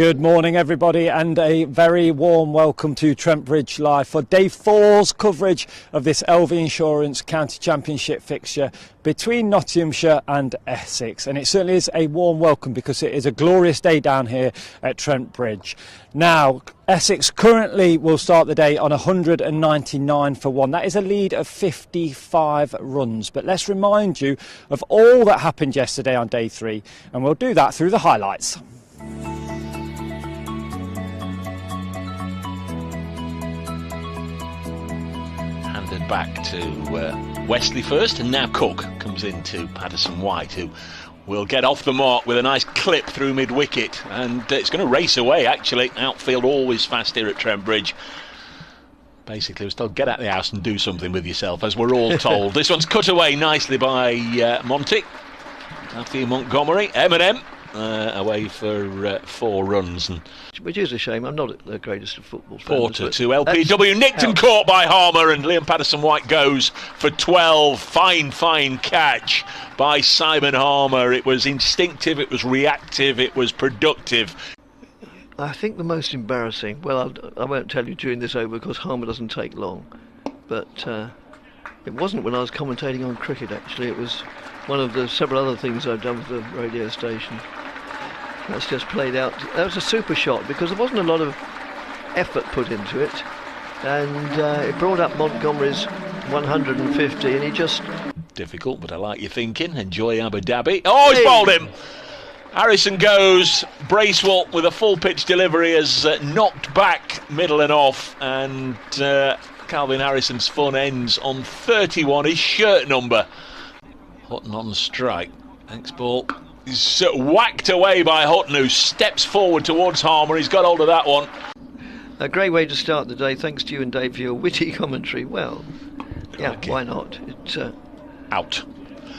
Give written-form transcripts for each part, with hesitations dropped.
Good morning everybody, and a very warm welcome to Trent Bridge Live for day 4's coverage of this LV Insurance County Championship fixture between Nottinghamshire and Essex. And it certainly is a warm welcome because it is a glorious day down here at Trent Bridge. Now, Essex currently will start the day on 199 for 1. That is a lead of 55 runs. But let's remind you of all that happened yesterday on day 3, and we'll do that through the highlights. Handed back to Wesley first, and now Cook comes into Patterson White, who will get off the mark with a nice clip through mid-wicket, and it's going to race away. Actually, outfield always fast here at Trent Bridge. Basically, we're still get out of the house and do something with yourself, as we're all told. This one's cut away nicely by Monty. Matthew Montgomery, Eminem, away for 4 runs. And which is a shame. I'm not the greatest of football fans. Porter to LPW, nicked and caught by Harmer, and Liam Patterson-White goes for 12. Fine catch by Simon Harmer. It was instinctive, it was reactive, it was productive. I think the most embarrassing, well, I won't tell you during this over because Harmer doesn't take long, but it wasn't when I was commentating on cricket. Actually, it was one of the several other things I've done with the radio station. That's just played out. That was a super shot because there wasn't a lot of effort put into it, and it brought up Montgomery's 150, and he just... Difficult, but I like your thinking. Enjoy Abu Dhabi. Oh, he's bowled him! Harrison goes. Bracewell with a full pitch delivery has knocked back middle and off, and Calvin Harrison's fun ends on 31, his shirt number. Hutton on strike. Next ball is whacked away by Hutton, who steps forward towards Harmer. He's got hold of that one. A great way to start the day. Thanks to you and Dave for your witty commentary. Well, yeah, okay. Why not? It's out.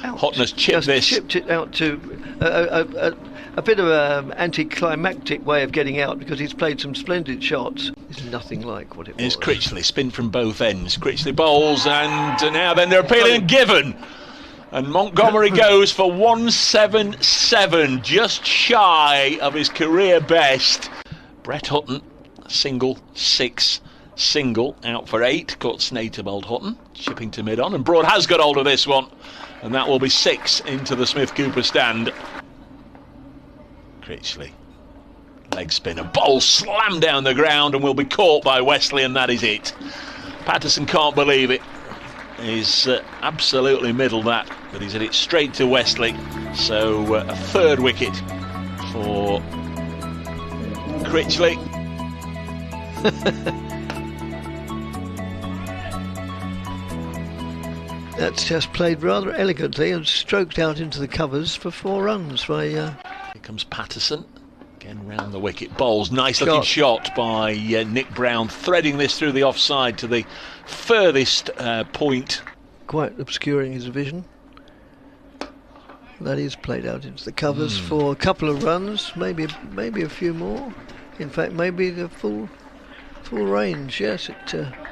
Hutton has chipped this. Chipped it out to a bit of an anticlimactic way of getting out because he's played some splendid shots. It's nothing like what it was. Here's Critchley, spin from both ends. Critchley bowls, and now then they're appealing and given. And Montgomery goes for 177, just shy of his career best. Brett Hutton, single, 6, single, out for 8. Caught Snater bowled Hutton, chipping to mid-on, and Broad has got hold of this one. And that will be 6 into the Smith-Cooper stand. Critchley, leg spinner, bowl slammed down the ground and will be caught by Wesley, and that is it. Patterson can't believe it. He's absolutely middled that, but he's hit it straight to Wesley. So a 3rd wicket for Critchley. That's just played rather elegantly and stroked out into the covers for 4 runs. Here comes Patterson, again round the wicket. Bowls, nice looking shot by Nick Brown, threading this through the offside to the furthest point. Quite obscuring his vision. That is played out into the covers for a couple of runs, maybe a few more. In fact, maybe the full range. Yes,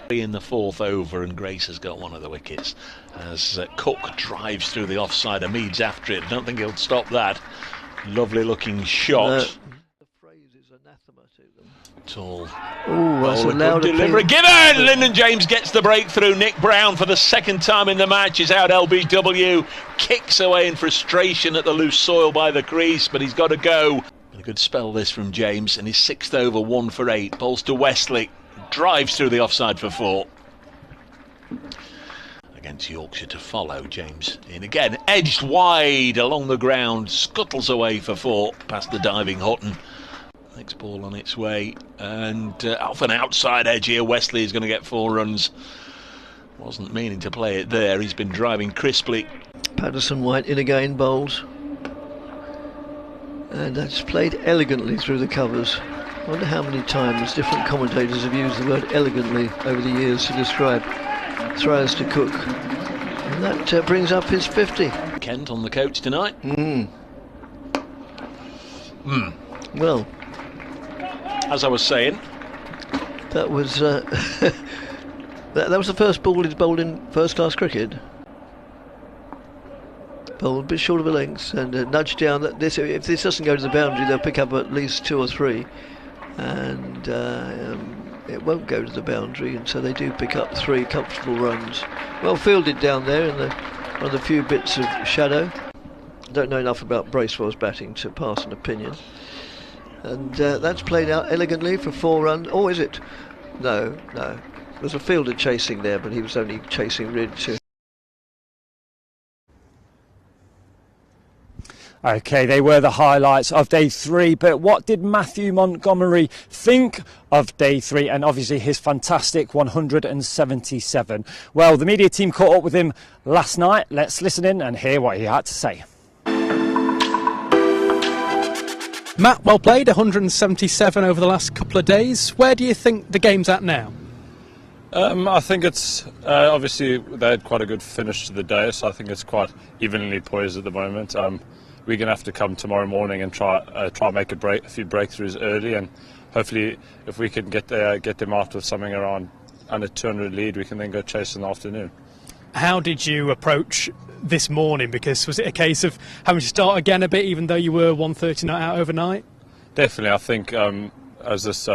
in the 4th over, and Grace has got one of the wickets as Cook drives through the offside. Meads after it. I don't think he'll stop that. Lovely looking shot. The phrase is anathema to them. Tall. Oh, that's a loud delivery. Given! Lyndon James gets the breakthrough. Nick Brown, for the 2nd time in the match, is out LBW. Kicks away in frustration at the loose soil by the crease, but he's got to go. A good spell this from James, and his 6th over, 1 for 8. Bowls to Wesley. Drives through the offside for 4. Against Yorkshire to follow. James in again, edged wide along the ground, scuttles away for 4 past the diving Hutton. Next ball on its way, and off an outside edge here. Wesley is going to get 4 runs. Wasn't meaning to play it there. He's been driving crisply. Patterson White in again, bowls, and that's played elegantly through the covers. I wonder how many times different commentators have used the word elegantly over the years to describe throws to Cook. And that brings up his 50. Kent on the coach tonight. Well, as I was saying, that was that was the first ball he's bowled in first-class cricket. bowled a bit short of a length and nudge down. If this doesn't go to the boundary, they'll pick up at least 2 or 3, and it won't go to the boundary, and so they do pick up 3 comfortable runs. Well fielded down there in one of the few bits of shadow. Don't know enough about Bracewell's batting to pass an opinion. And that's played out elegantly for 4 runs. Oh, is it? No. There's a fielder chasing there, but he was only chasing Ridge. Okay, they were the highlights of day 3, but what did Matthew Montgomery think of day 3 and obviously his fantastic 177? Well, the media team caught up with him last night. Let's listen in and hear what he had to say. Matt, well played, 177 over the last couple of days. Where do you think the game's at now? I think it's obviously they had quite a good finish to the day, so I think it's quite evenly poised at the moment. We're going to have to come tomorrow morning and try make a few breakthroughs early, and hopefully if we can get them out with something around under 200 lead, we can then go chase in the afternoon. How did you approach this morning? Because was it a case of having to start again a bit, even though you were 130 not out overnight? Definitely, I think as this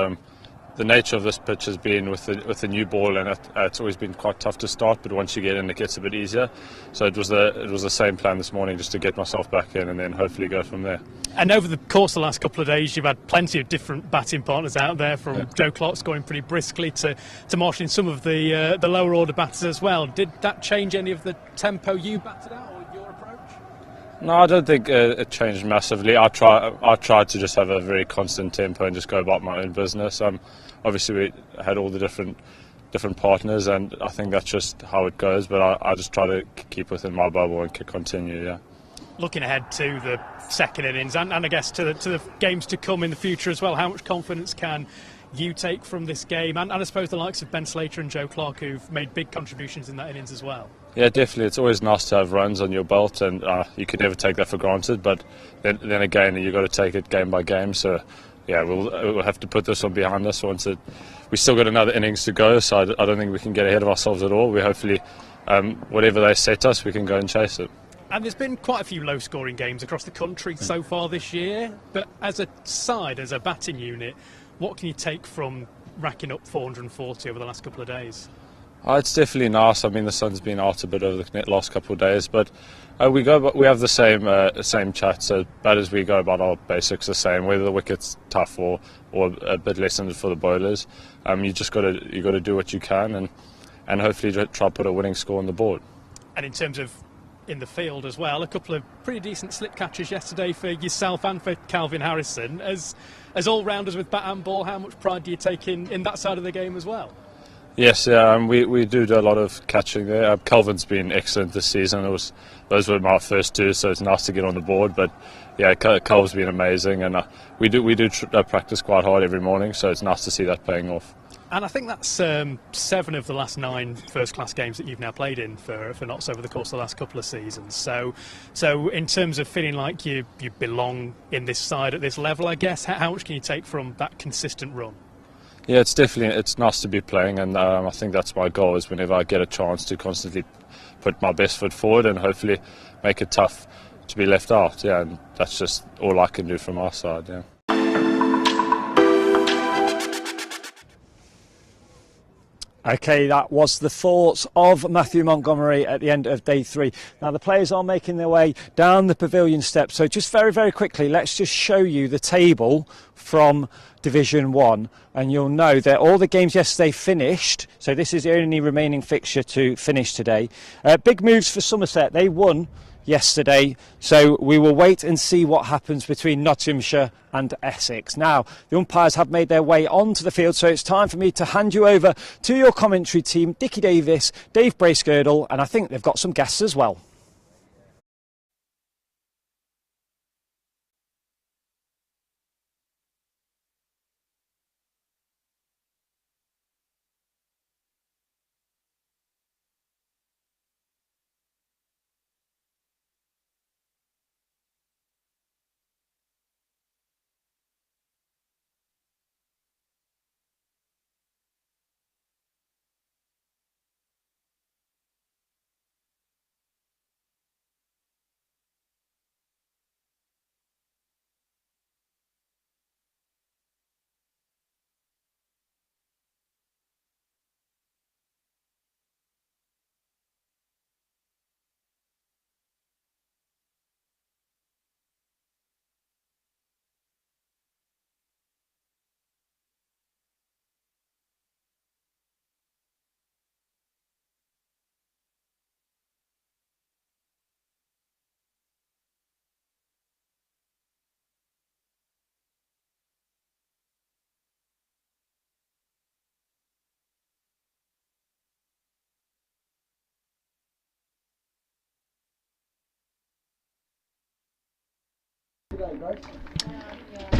the nature of this pitch has been with the new ball, and it's always been quite tough to start, but once you get in it gets a bit easier. So it was the same plan this morning, just to get myself back in and then hopefully go from there. And over the course of the last couple of days you've had plenty of different batting partners out there, from Joe Clark scoring pretty briskly to marshalling some of the lower order batters as well. Did that change any of the tempo you batted out, or your approach? No, I don't think it changed massively. I tried to just have a very constant tempo and just go about my own business. Obviously we had all the different partners, and I think that's just how it goes, but I just try to keep within my bubble and continue, yeah. Looking ahead to the second innings and I guess to the games to come in the future as well, how much confidence can you take from this game, and I suppose the likes of Ben Slater and Joe Clark, who've made big contributions in that innings as well? Yeah, definitely. It's always nice to have runs on your belt, and you can never take that for granted, but then again you've got to take it game by game. So yeah, we'll have to put this one behind us we still got another innings to go, so I don't think we can get ahead of ourselves at all. We hopefully, whatever they set us, we can go and chase it. And there's been quite a few low-scoring games across the country so far this year, but as a side, as a batting unit, what can you take from racking up 440 over the last couple of days? It's definitely nice. I mean, the sun's been out a bit over the last couple of days, but we have the same chat. So batters, we go about our basics the same. Whether the wicket's tough or a bit lessened for the bowlers, you got to do what you can and hopefully try to put a winning score on the board. And in terms of in the field as well, a couple of pretty decent slip catches yesterday for yourself and for Calvin Harrison. As all-rounders with bat and ball, how much pride do you take in that side of the game as well? Yes, we do a lot of catching there. Calvin's been excellent this season. Those were my first 2, so it's nice to get on the board. But yeah, Calvin's been amazing, and we do practice quite hard every morning, so it's nice to see that paying off. And I think that's 7 of the last 9 first-class games that you've now played in for Notts over the course of the last couple of seasons. So in terms of feeling like you belong in this side at this level, I guess, how much can you take from that consistent run? Yeah, it's nice to be playing, and I think that's my goal, is whenever I get a chance to constantly put my best foot forward and hopefully make it tough to be left out. Yeah, and that's just all I can do from our side, yeah. Okay, that was the thoughts of Matthew Montgomery at the end of day 3. Now the players are making their way down the pavilion steps, so just very, very quickly, let's just show you the table from Division 1, and you'll know that all the games yesterday finished, so this is the only remaining fixture to finish today. Big moves for Somerset. They won yesterday, so we will wait and see what happens between Nottinghamshire and Essex. Now the umpires have made their way onto the field, so it's time for me to hand you over to your commentary team, Dickie Davis, Dave Bracegirdle, and I think they've got some guests as well.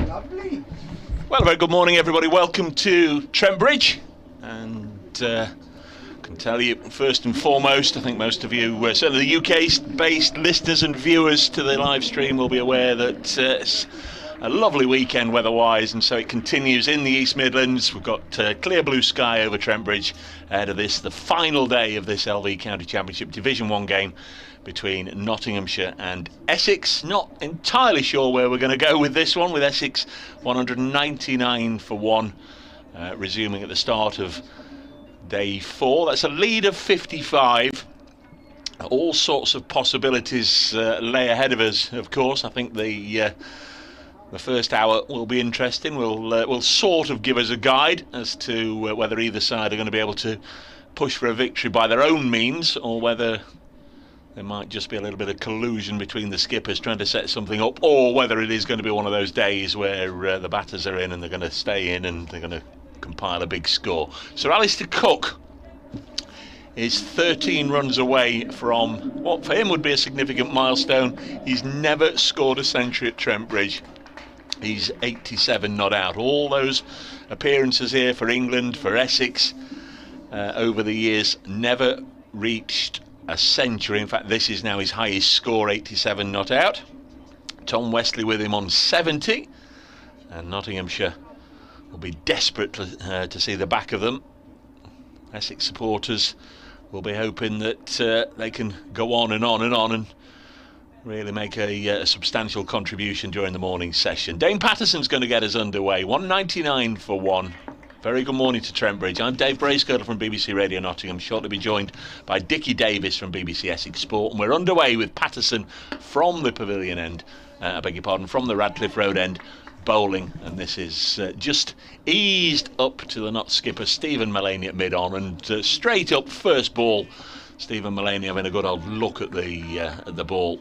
Lovely. Well, a very good morning, everybody. Welcome to Trent Bridge. And I can tell you, first and foremost, I think most of you, certainly the UK-based listeners and viewers to the live stream, will be aware that it's a lovely weekend weather-wise, and so it continues in the East Midlands. We've got clear blue sky over Trent Bridge ahead of this, the final day of this LV County Championship Division 1 game between Nottinghamshire and Essex. Not entirely sure where we're going to go with this one, with Essex 199 for 1, resuming at the start of day 4. That's a lead of 55. All sorts of possibilities lay ahead of us, of course. I think the first hour will be interesting. Will sort of give us a guide as to whether either side are going to be able to push for a victory by their own means, or whether there might just be a little bit of collusion between the skippers trying to set something up, or whether it is going to be one of those days where the batters are in and they're going to stay in and they're going to compile a big score. Sir Alistair Cook is 13 runs away from what for him would be a significant milestone. He's never scored a century at Trent Bridge. He's 87 not out. All those appearances here for England, for Essex, over the years, never reached a century. In fact, this is now his highest score, 87 not out. Tom Westley with him on 70, and Nottinghamshire will be desperate to see the back of them. Essex supporters will be hoping that they can go on and on and on and really make a substantial contribution during the morning session. Dane Patterson's going to get us underway, 199 for 1. Very good morning to Trent Bridge. I'm Dave Bracegirdle from BBC Radio Nottingham, shortly be joined by Dickie Davis from BBC Essex Sport, and we're underway with Patterson from the Pavilion end, from the Radcliffe Road end, bowling, and this is just eased up to the not skipper Stephen Mullaney at mid-on, and straight up first ball. Stephen Mullaney having a good old look at the ball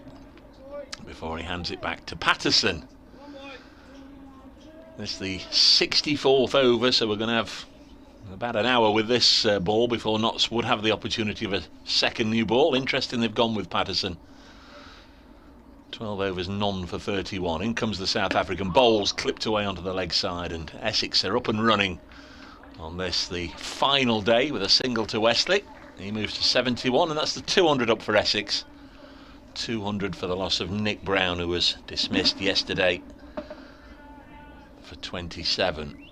before he hands it back to Patterson. This is the 64th over, so we're going to have about an hour with this ball before Notts would have the opportunity of a second new ball. Interesting they've gone with Patterson. 12 overs, none for 31. In comes the South African. Bowls clipped away onto the leg side, and Essex are up and running on this, the final day, with a single to Westley. He moves to 71, and that's the 200 up for Essex. 200 for the loss of Nick Brown, who was dismissed yesterday for 27.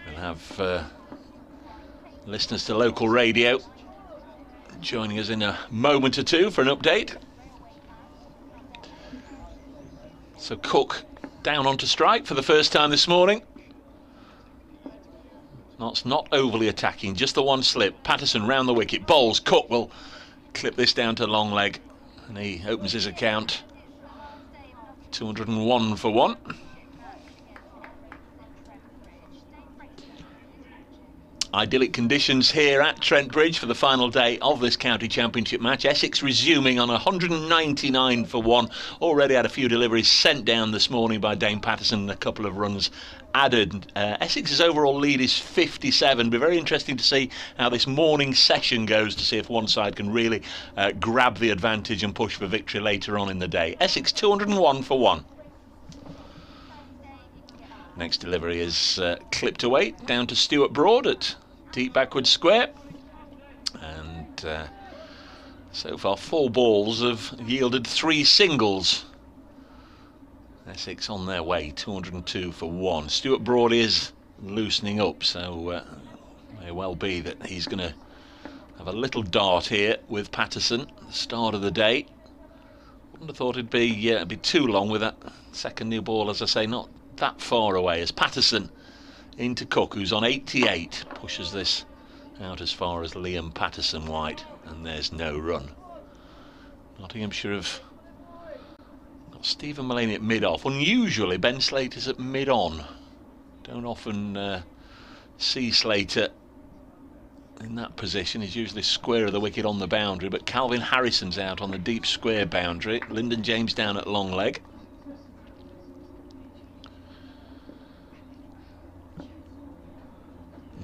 We'll have listeners to local radio joining us in a moment or two for an update. So Cook down onto strike for the first time this morning. Notts not overly attacking, just the one slip. Patterson round the wicket, bowls. Cook will clip this down to long leg, and he opens his account 201 for 1. Idyllic conditions here at Trent Bridge for the final day of this county championship match. Essex resuming on 199 for 1. Already had a few deliveries sent down this morning by Dane Patterson and a couple of runs added. Essex's overall lead is 57. Be very interesting to see how this morning session goes, to see if one side can really grab the advantage and push for victory later on in the day. Essex 201 for 1. Next delivery is clipped away down to Stuart Broad at deep backward square, and so far 4 balls have yielded 3 singles. Essex on their way, 202 for 1. Stuart Broad is loosening up, so may well be that he's going to have a little dart here with Patterson at the start of the day. Wouldn't have thought it'd be too long with that second new ball, as I say, not that far away, as Patterson into Cook, who's on 88, pushes this out as far as Liam Patterson White, and there's no run. Nottinghamshire have got Stephen Mullaney at mid-off. Unusually, Ben Slater's at mid-on. Don't often see Slater in that position. He's usually square of the wicket on the boundary, but Calvin Harrison's out on the deep square boundary. Lyndon James down at long leg.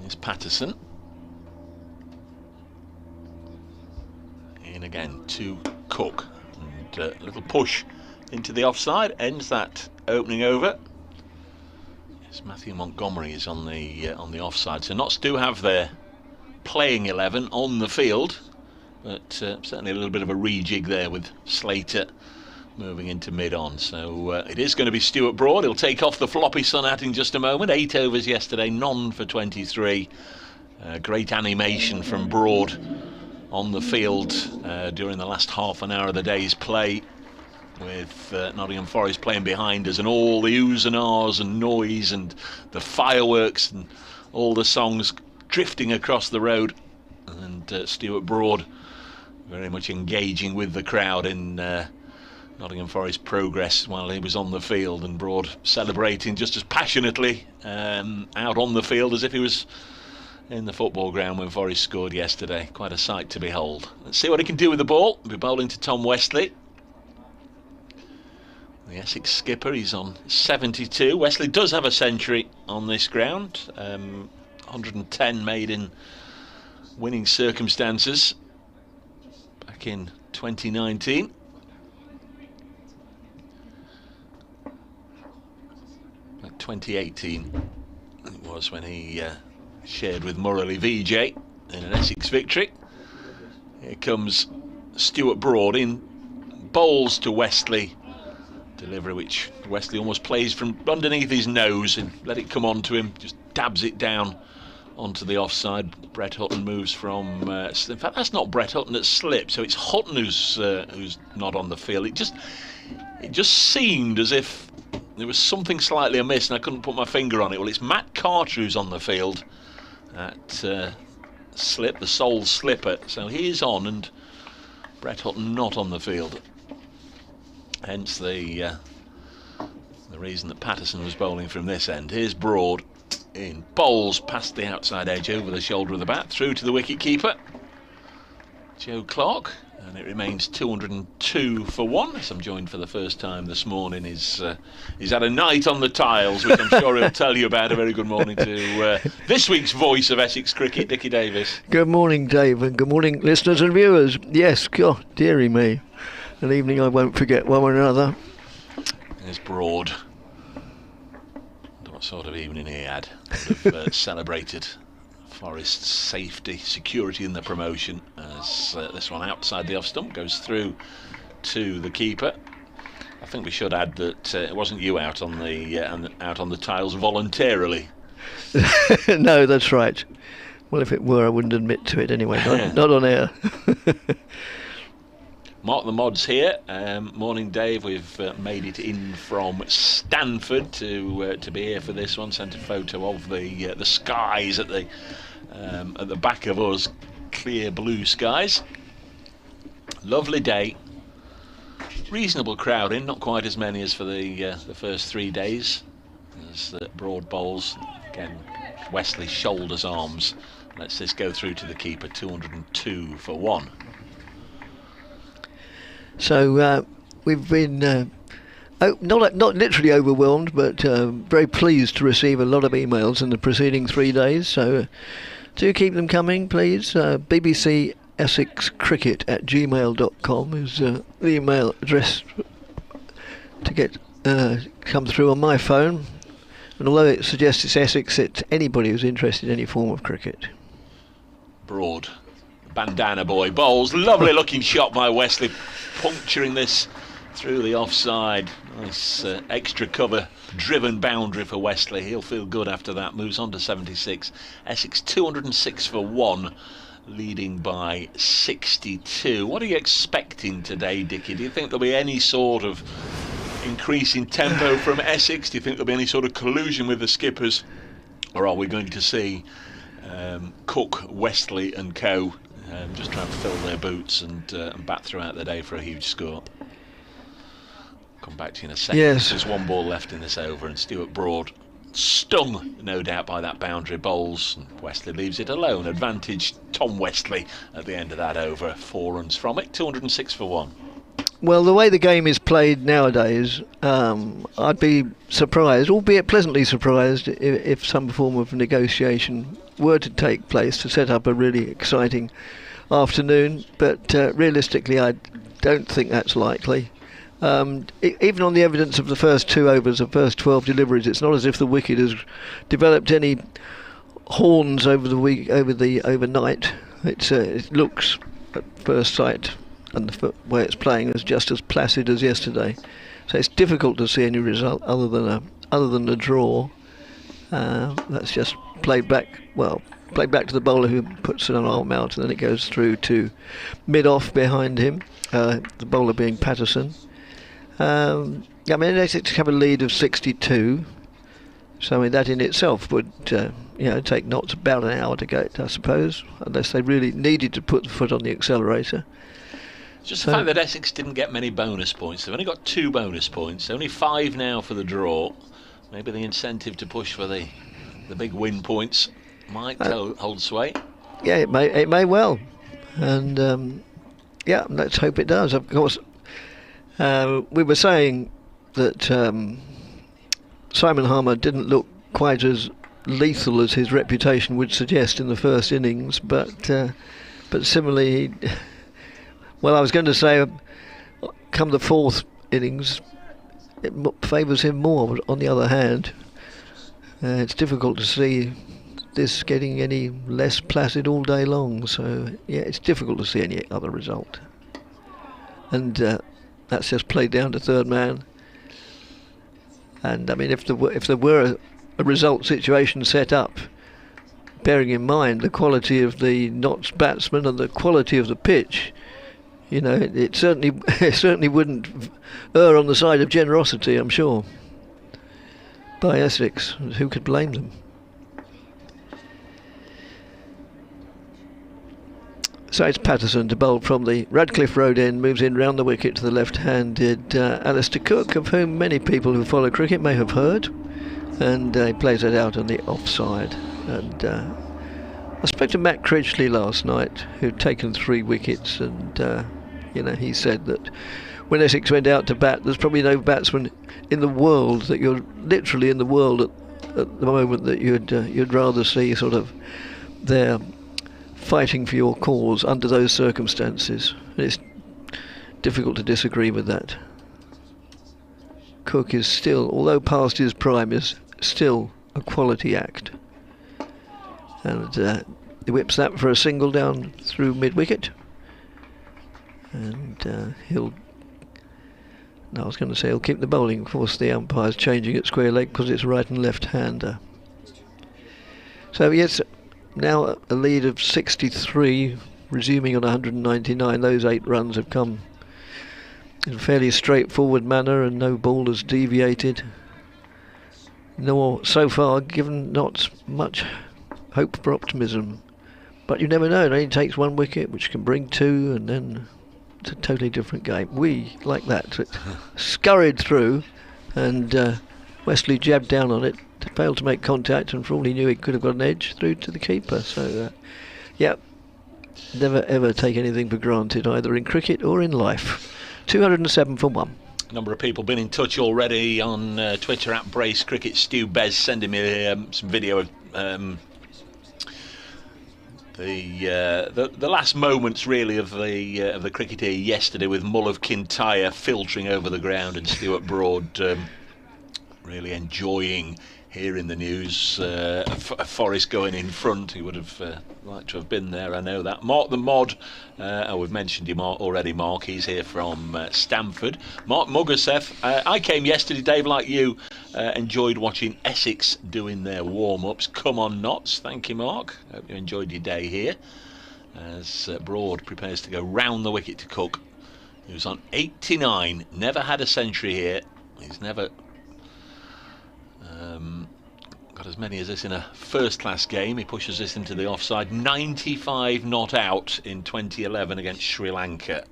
Here's Patterson. In again to Cook. And a little push into the offside ends that opening over. Yes, Matthew Montgomery is on the offside. So Notts do have their playing 11 on the field, but certainly a little bit of a rejig there with Slater moving into mid-on. So it is going to be Stuart Broad. He'll take off the floppy sun hat in just a moment. 8 overs yesterday, none for 23. Great animation from Broad on the field during the last half an hour of the day's play, with Nottingham Forest playing behind us, and all the oohs and ahs and noise and the fireworks and all the songs drifting across the road, and Stuart Broad very much engaging with the crowd in Nottingham Forest progress while he was on the field, and Broad celebrating just as passionately out on the field as if he was in the football ground when Forest scored yesterday. Quite a sight to behold. Let's see what he can do with the ball. He'll be bowling to Tom Westley, the Essex skipper. He's on 72. Westley does have a century on this ground, 110 made in winning circumstances back in 2019. Like 2018 it was when he shared with Murali Vijay in an Essex victory. Here comes Stuart Broad in, bowls to Westley. Delivery which Westley almost plays from underneath his nose and let it come on to him, just dabs it down onto the offside. Brett Hutton moves from in fact that's not Brett Hutton that slipped, so it's Hutton who's not on the field. It just seemed as if there was something slightly amiss and I couldn't put my finger on it. Well, it's Matt Carter who's on the field at slip, the sole slipper, so he is on and Brett Hutton not on the field. Hence the reason that Patterson was bowling from this end. Here's Broad in, bowls past the outside edge over the shoulder of the bat through to the wicket keeper Joe Clark, and it remains 202 for 1. As I'm joined for the first time this morning, he's had a night on the tiles, which I'm sure he'll tell you about. A very good morning to this week's voice of Essex cricket, Dickie Davis. Good morning, Dave, and good morning, listeners and viewers. Yes, God, dearie me. An evening I won't forget, one way or another. There's Broad. What sort of evening he had. Would have celebrated Forest's safety, security in the promotion, as this one outside the off stump goes through to the keeper. I think we should add that it wasn't you out on the tiles voluntarily. No, that's right. Well, if it were, I wouldn't admit to it anyway. Not on air. Mark the Mods here. Morning, Dave. We've made it in from Stanford to be here for this one. Sent a photo of the skies at the back of us, clear blue skies. Lovely day. Reasonable crowd in, not quite as many as for the first 3 days. As Broad bowls again, Wesley shoulders arms. Lets this go through to the keeper. 202 for 1. So we've been not literally overwhelmed, but very pleased to receive a lot of emails in the preceding 3 days. So do keep them coming, please. BBC Essex Cricket at gmail.com is the email address to get come through on my phone. And although it suggests it's Essex, it's anybody who's interested in any form of cricket. Broad. Bandana boy bowls. Lovely looking shot by Wesley, puncturing this through the offside. Nice extra cover driven boundary for Wesley. He'll feel good after that. Moves on to 76. Essex 206 for 1, leading by 62. What are you expecting today, Dickie? Do you think there'll be any sort of increase in tempo from Essex? Do you think there'll be any sort of collusion with the skippers, or are we going to see Cook, Westley and co just trying to fill their boots and bat throughout the day for a huge score? Come back to you in a second. Yes. There's one ball left in this over, and Stuart Broad, stung no doubt by that boundary, bowls, and Westley leaves it alone. Advantage Tom Westley at the end of that over. 4 runs from it. 206 for 1. Well, the way the game is played nowadays, I'd be surprised, albeit pleasantly surprised, if some form of negotiation were to take place to set up a really exciting afternoon, but realistically I don't think that's likely. Even on the evidence of the first 2 overs, the first 12 deliveries, it's not as if the wicket has developed any horns over the week, overnight. It looks at first sight, and the way it's playing, is just as placid as yesterday. So it's difficult to see any result other than a draw. That's just played back to the bowler, who puts an arm out, and then it goes through to mid-off behind him, the bowler being Patterson. Essex have a lead of 62, so that in itself would take Notts about an hour to get, I suppose, unless they really needed to put the foot on the accelerator. Just the fact that Essex didn't get many bonus points. They've only got 2 bonus points, only 5 now for the draw. Maybe the incentive to push for the big win points might hold sway. Yeah, it may well, and let's hope it does. Of course, we were saying that Simon Harmer didn't look quite as lethal as his reputation would suggest in the first innings, but similarly, I was going to say, come the 4th innings, it favours him more. But on the other hand, it's difficult to see this getting any less placid all day long. So it's difficult to see any other result, and that's just played down to third man. And I mean, if there were a result situation set up, bearing in mind the quality of the Notts batsmen and the quality of the pitch, it certainly wouldn't err on the side of generosity, I'm sure, by Essex. Who could blame them? So it's Patterson to bowl from the Radcliffe Road end, moves in round the wicket to the left-handed Alistair Cook, of whom many people who follow cricket may have heard, and he plays it out on the offside. And I spoke to Matt Cridgley last night, who'd taken 3 wickets, and he said that when Essex went out to bat, there's probably no batsman in the world that you're literally in the world at the moment that you'd rather see sort of there fighting for your cause under those circumstances. It's difficult to disagree with that. Cook is still, although past his prime, is still a quality act, and he whips that for a single down through mid-wicket, and he'll keep the bowling. Of course, the umpire's changing at square leg because it's right and left-hander. So yes, now a lead of 63, resuming on 199. Those 8 runs have come in a fairly straightforward manner, and no ball has deviated, nor so far given not much hope for optimism. But you never know, it only takes 1 wicket, which can bring 2, and then it's a totally different game. We, like that, scurried through, and Wesley jabbed down on it, failed to make contact, and for all he knew, he could have got an edge through to the keeper. So, never ever take anything for granted, either in cricket or in life. 207 for 1. A number of people been in touch already on Twitter at Brace Cricket. Stu Bez sending me some video of the last moments really of the cricket here yesterday, with Mull of Kintyre filtering over the ground and Stuart Broad really enjoying hearing the news. Forrest going in front. He would have liked to have been there, I know that. Mark the Mod, we've mentioned him already, Mark. He's here from Stamford. Mark Mugasef. I came yesterday, Dave, like you, enjoyed watching Essex doing their warm-ups. Come on, Notts. Thank you, Mark. Hope you enjoyed your day here. As Broad prepares to go round the wicket to Cook, He was on 89, never had a century here. He's never got as many as this in a first-class game. He pushes this into the offside. 95 not out in 2011 against Sri Lanka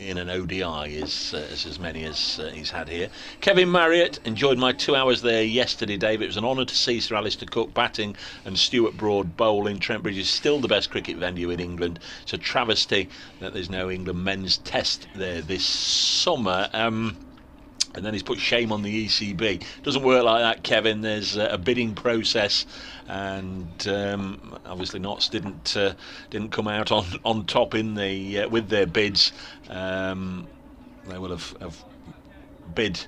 in an ODI is as many as he's had here. Kevin Marriott, enjoyed my 2 hours there yesterday, Dave. It was an honour to see Sir Alistair Cook batting and Stuart Broad bowling. Trent Bridge is still the best cricket venue in England. It's a travesty that there's no England men's test there this summer. And then he's put shame on the ECB. Doesn't work like that, Kevin. There's a bidding process, and obviously Notts didn't come out on top in the with their bids. They will have bid.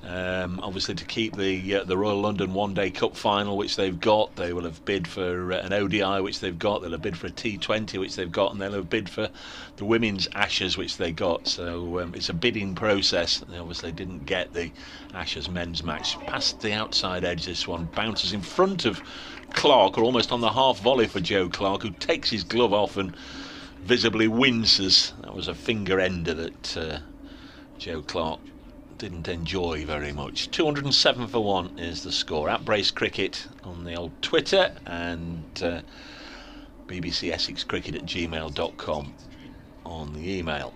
Obviously to keep the Royal London One Day Cup final, which they've got. They will have bid for an ODI, which they've got. They'll have bid for a T20, which they've got, and they'll have bid for the Women's Ashes, which they got. So it's a bidding process. They obviously didn't get the Ashes men's match. Past the outside edge, this one bounces in front of Clark, or almost on the half volley for Joe Clark, who takes his glove off and visibly winces. That was a finger ender that Joe Clark didn't enjoy very much. 207 for 1 is the score. At Brace Cricket on the old Twitter, and BBC Essex Cricket at gmail.com on the email.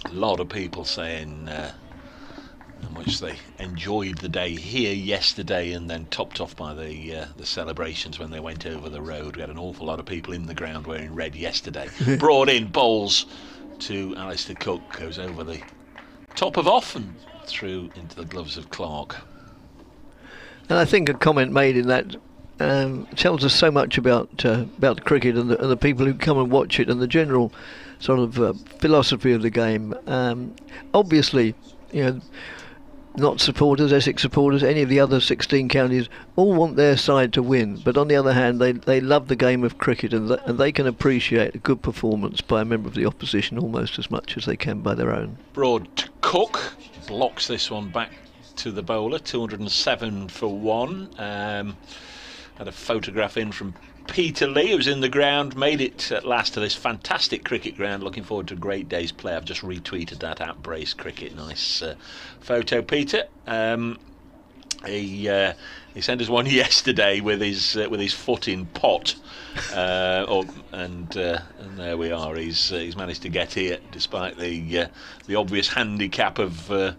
A lot of people saying how much they enjoyed the day here yesterday, and then topped off by the celebrations when they went over the road. We had an awful lot of people in the ground wearing red yesterday. Brought in bowls to Alistair Cook, goes over the top of off and through into the gloves of Clark. And I think a comment made in that tells us so much about cricket and the people who come and watch it, and the general sort of philosophy of the game. Obviously, Notts supporters, Essex supporters, any of the other 16 counties all want their side to win, but on the other hand they love the game of cricket, and they can appreciate a good performance by a member of the opposition almost as much as they can by their own. Broad to Cook, blocks this one back to the bowler. 207 for 1. Had a photograph in from Peter Lee, who's in the ground, made it at last to this fantastic cricket ground. Looking forward to a great day's play. I've just retweeted that at Brace Cricket. Nice photo, Peter. He sent us one yesterday with his foot in pot, and there we are. He's managed to get here despite the obvious handicap of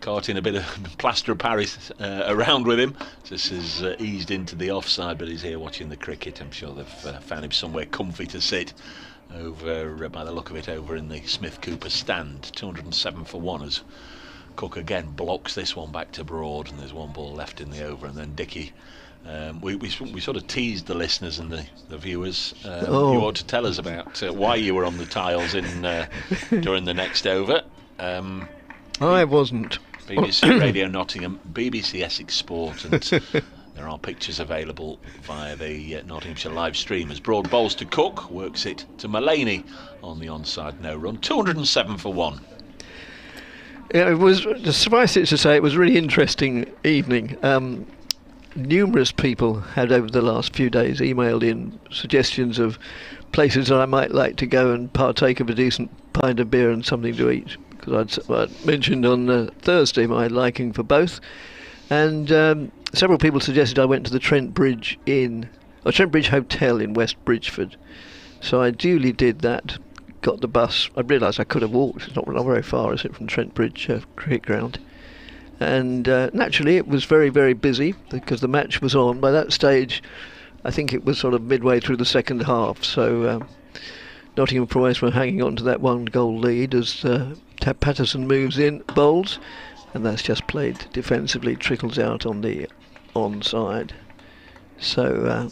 carting a bit of plaster of Paris around with him. This is eased into the offside, but he's here watching the cricket. I'm sure they've found him somewhere comfy to sit over, by the look of it, over in the Smith Cooper stand. 207 for 1 as Cook again blocks this one back to Broad, and there's one ball left in the over. And then Dickie, we sort of teased the listeners and the viewers. You ought to tell us about why you were on the tiles in during the next over. I wasn't. BBC Radio Nottingham, BBC Essex Sport, and there are pictures available via the Nottinghamshire live stream as Broad bowls to Cook, works it to Mulaney on the onside no run. 207 for 1. Yeah, it was, suffice it to say, it was a really interesting evening. Numerous people had over the last few days emailed in suggestions of places that I might like to go and partake of a decent pint of beer and something to eat, because I'd mentioned on Thursday my liking for both, and several people suggested I went to the Trent Bridge Hotel in West Bridgeford. So I duly did that, got the bus. I realised I could have walked, it's not very far, is it, from Trent Bridge cricket ground, and naturally it was very, very busy because the match was on. By that stage I think it was sort of midway through the second half, so Nottingham Forest were hanging on to that 1-goal lead as Patterson moves in, bowls, and that's just played defensively, trickles out on the onside. So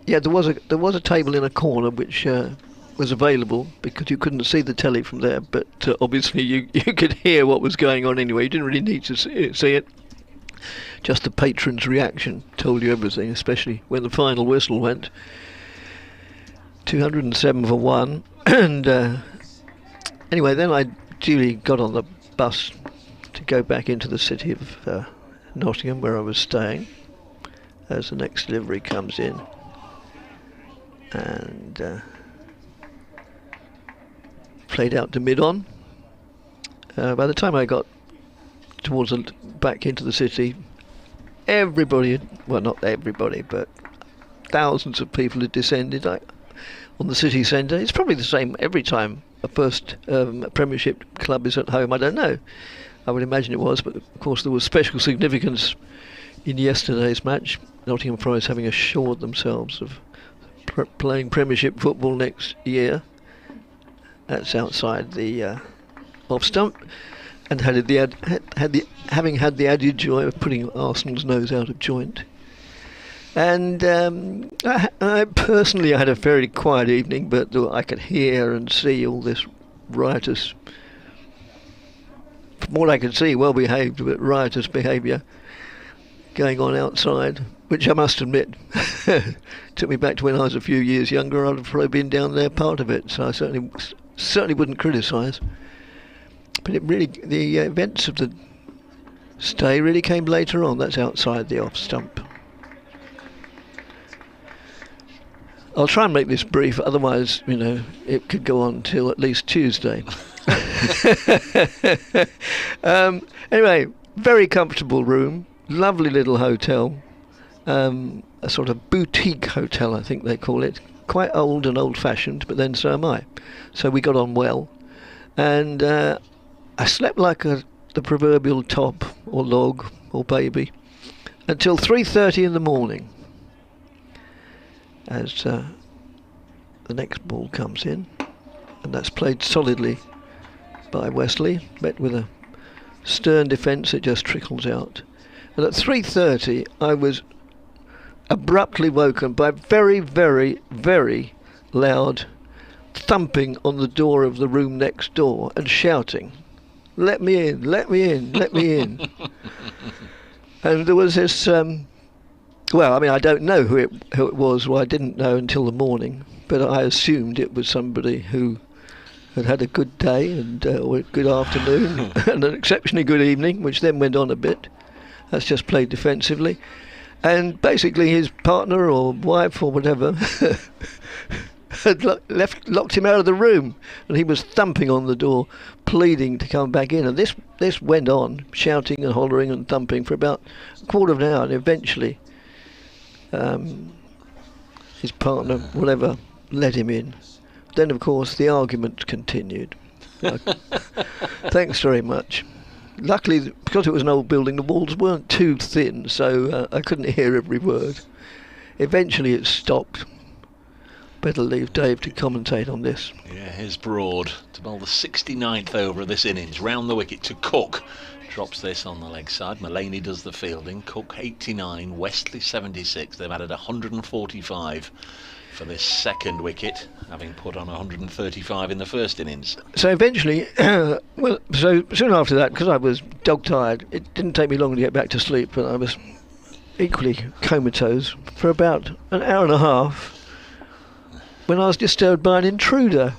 there was a table in a corner which was available because you couldn't see the telly from there, but obviously you could hear what was going on anyway. You didn't really need to see it. Just the patrons' reaction told you everything, especially when the final whistle went. 207 for 1, and anyway, then I duly got on the bus to go back into the city of Nottingham, where I was staying, as the next delivery comes in, and played out to mid-on. By the time I got back into the city, everybody, well, not everybody, but thousands of people had descended on the city centre. It's probably the same every time a first Premiership club is at home. I don't know. I would imagine it was, but of course there was special significance in yesterday's match. Nottingham Forest having assured themselves of playing Premiership football next year. That's outside the off stump. and having had the added joy of putting Arsenal's nose out of joint. And I personally had a very quiet evening, but I could hear and see all this riotous, from what I could see, well behaved, but riotous behaviour going on outside, which I must admit took me back to when I was a few years younger. I'd have probably been down there part of it, so I certainly wouldn't criticise. But the events of the stay really came later on. That's outside the off stump. I'll try and make this brief, otherwise, it could go on till at least Tuesday. Anyway, very comfortable room, lovely little hotel, a sort of boutique hotel, I think they call it. Quite old and old-fashioned, but then so am I. So we got on well. And I slept like the proverbial top or log or baby until 3:30 in the morning. As the next ball comes in, and that's played solidly by Wesley, met with a stern defence that just trickles out. And at 3:30 I was abruptly woken by very, very, very loud thumping on the door of the room next door and shouting, "Let me in, let me in, let me in." And there was this well, I mean, I don't know who it was. Well, I didn't know until the morning, but I assumed it was somebody who had had a good day and or a good afternoon and an exceptionally good evening, which then went on a bit. That's just played defensively. And basically his partner or wife or whatever had locked him out of the room, and he was thumping on the door, pleading to come back in. And this went on, shouting and hollering and thumping for about a quarter of an hour, and eventually his partner, whatever, let him in. Then, of course, the argument continued. Thanks very much. Luckily, because it was an old building, the walls weren't too thin, so I couldn't hear every word. Eventually it stopped. Better leave Dave to commentate on this. Yeah, here's Broad to bowl the 69th over of this innings. Round the wicket to Cook. Drops this on the leg side. Mullaney does the fielding. Cook 89, Wesley 76. They've added 145 for this second wicket, having put on 135 in the first innings. So eventually, well, so soon after that, because I was dog-tired, it didn't take me long to get back to sleep, but I was equally comatose for about an hour and a half when I was disturbed by an intruder.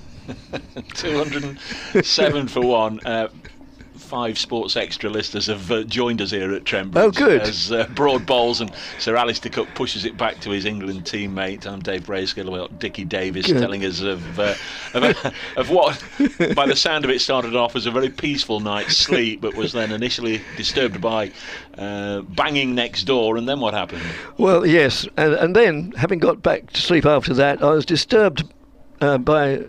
207 for one. 5 Sports Extra listeners have joined us here at Trent Bridge. Oh, good. As Broad bowls and Sir Alistair Cook pushes it back to his England teammate. I'm Dave Braysgill, about Dickie Davis, good, telling us of what, by the sound of it, started off as a very peaceful night's sleep, but was then initially disturbed by banging next door. And then what happened? Well, yes, and then, having got back to sleep after that, I was disturbed by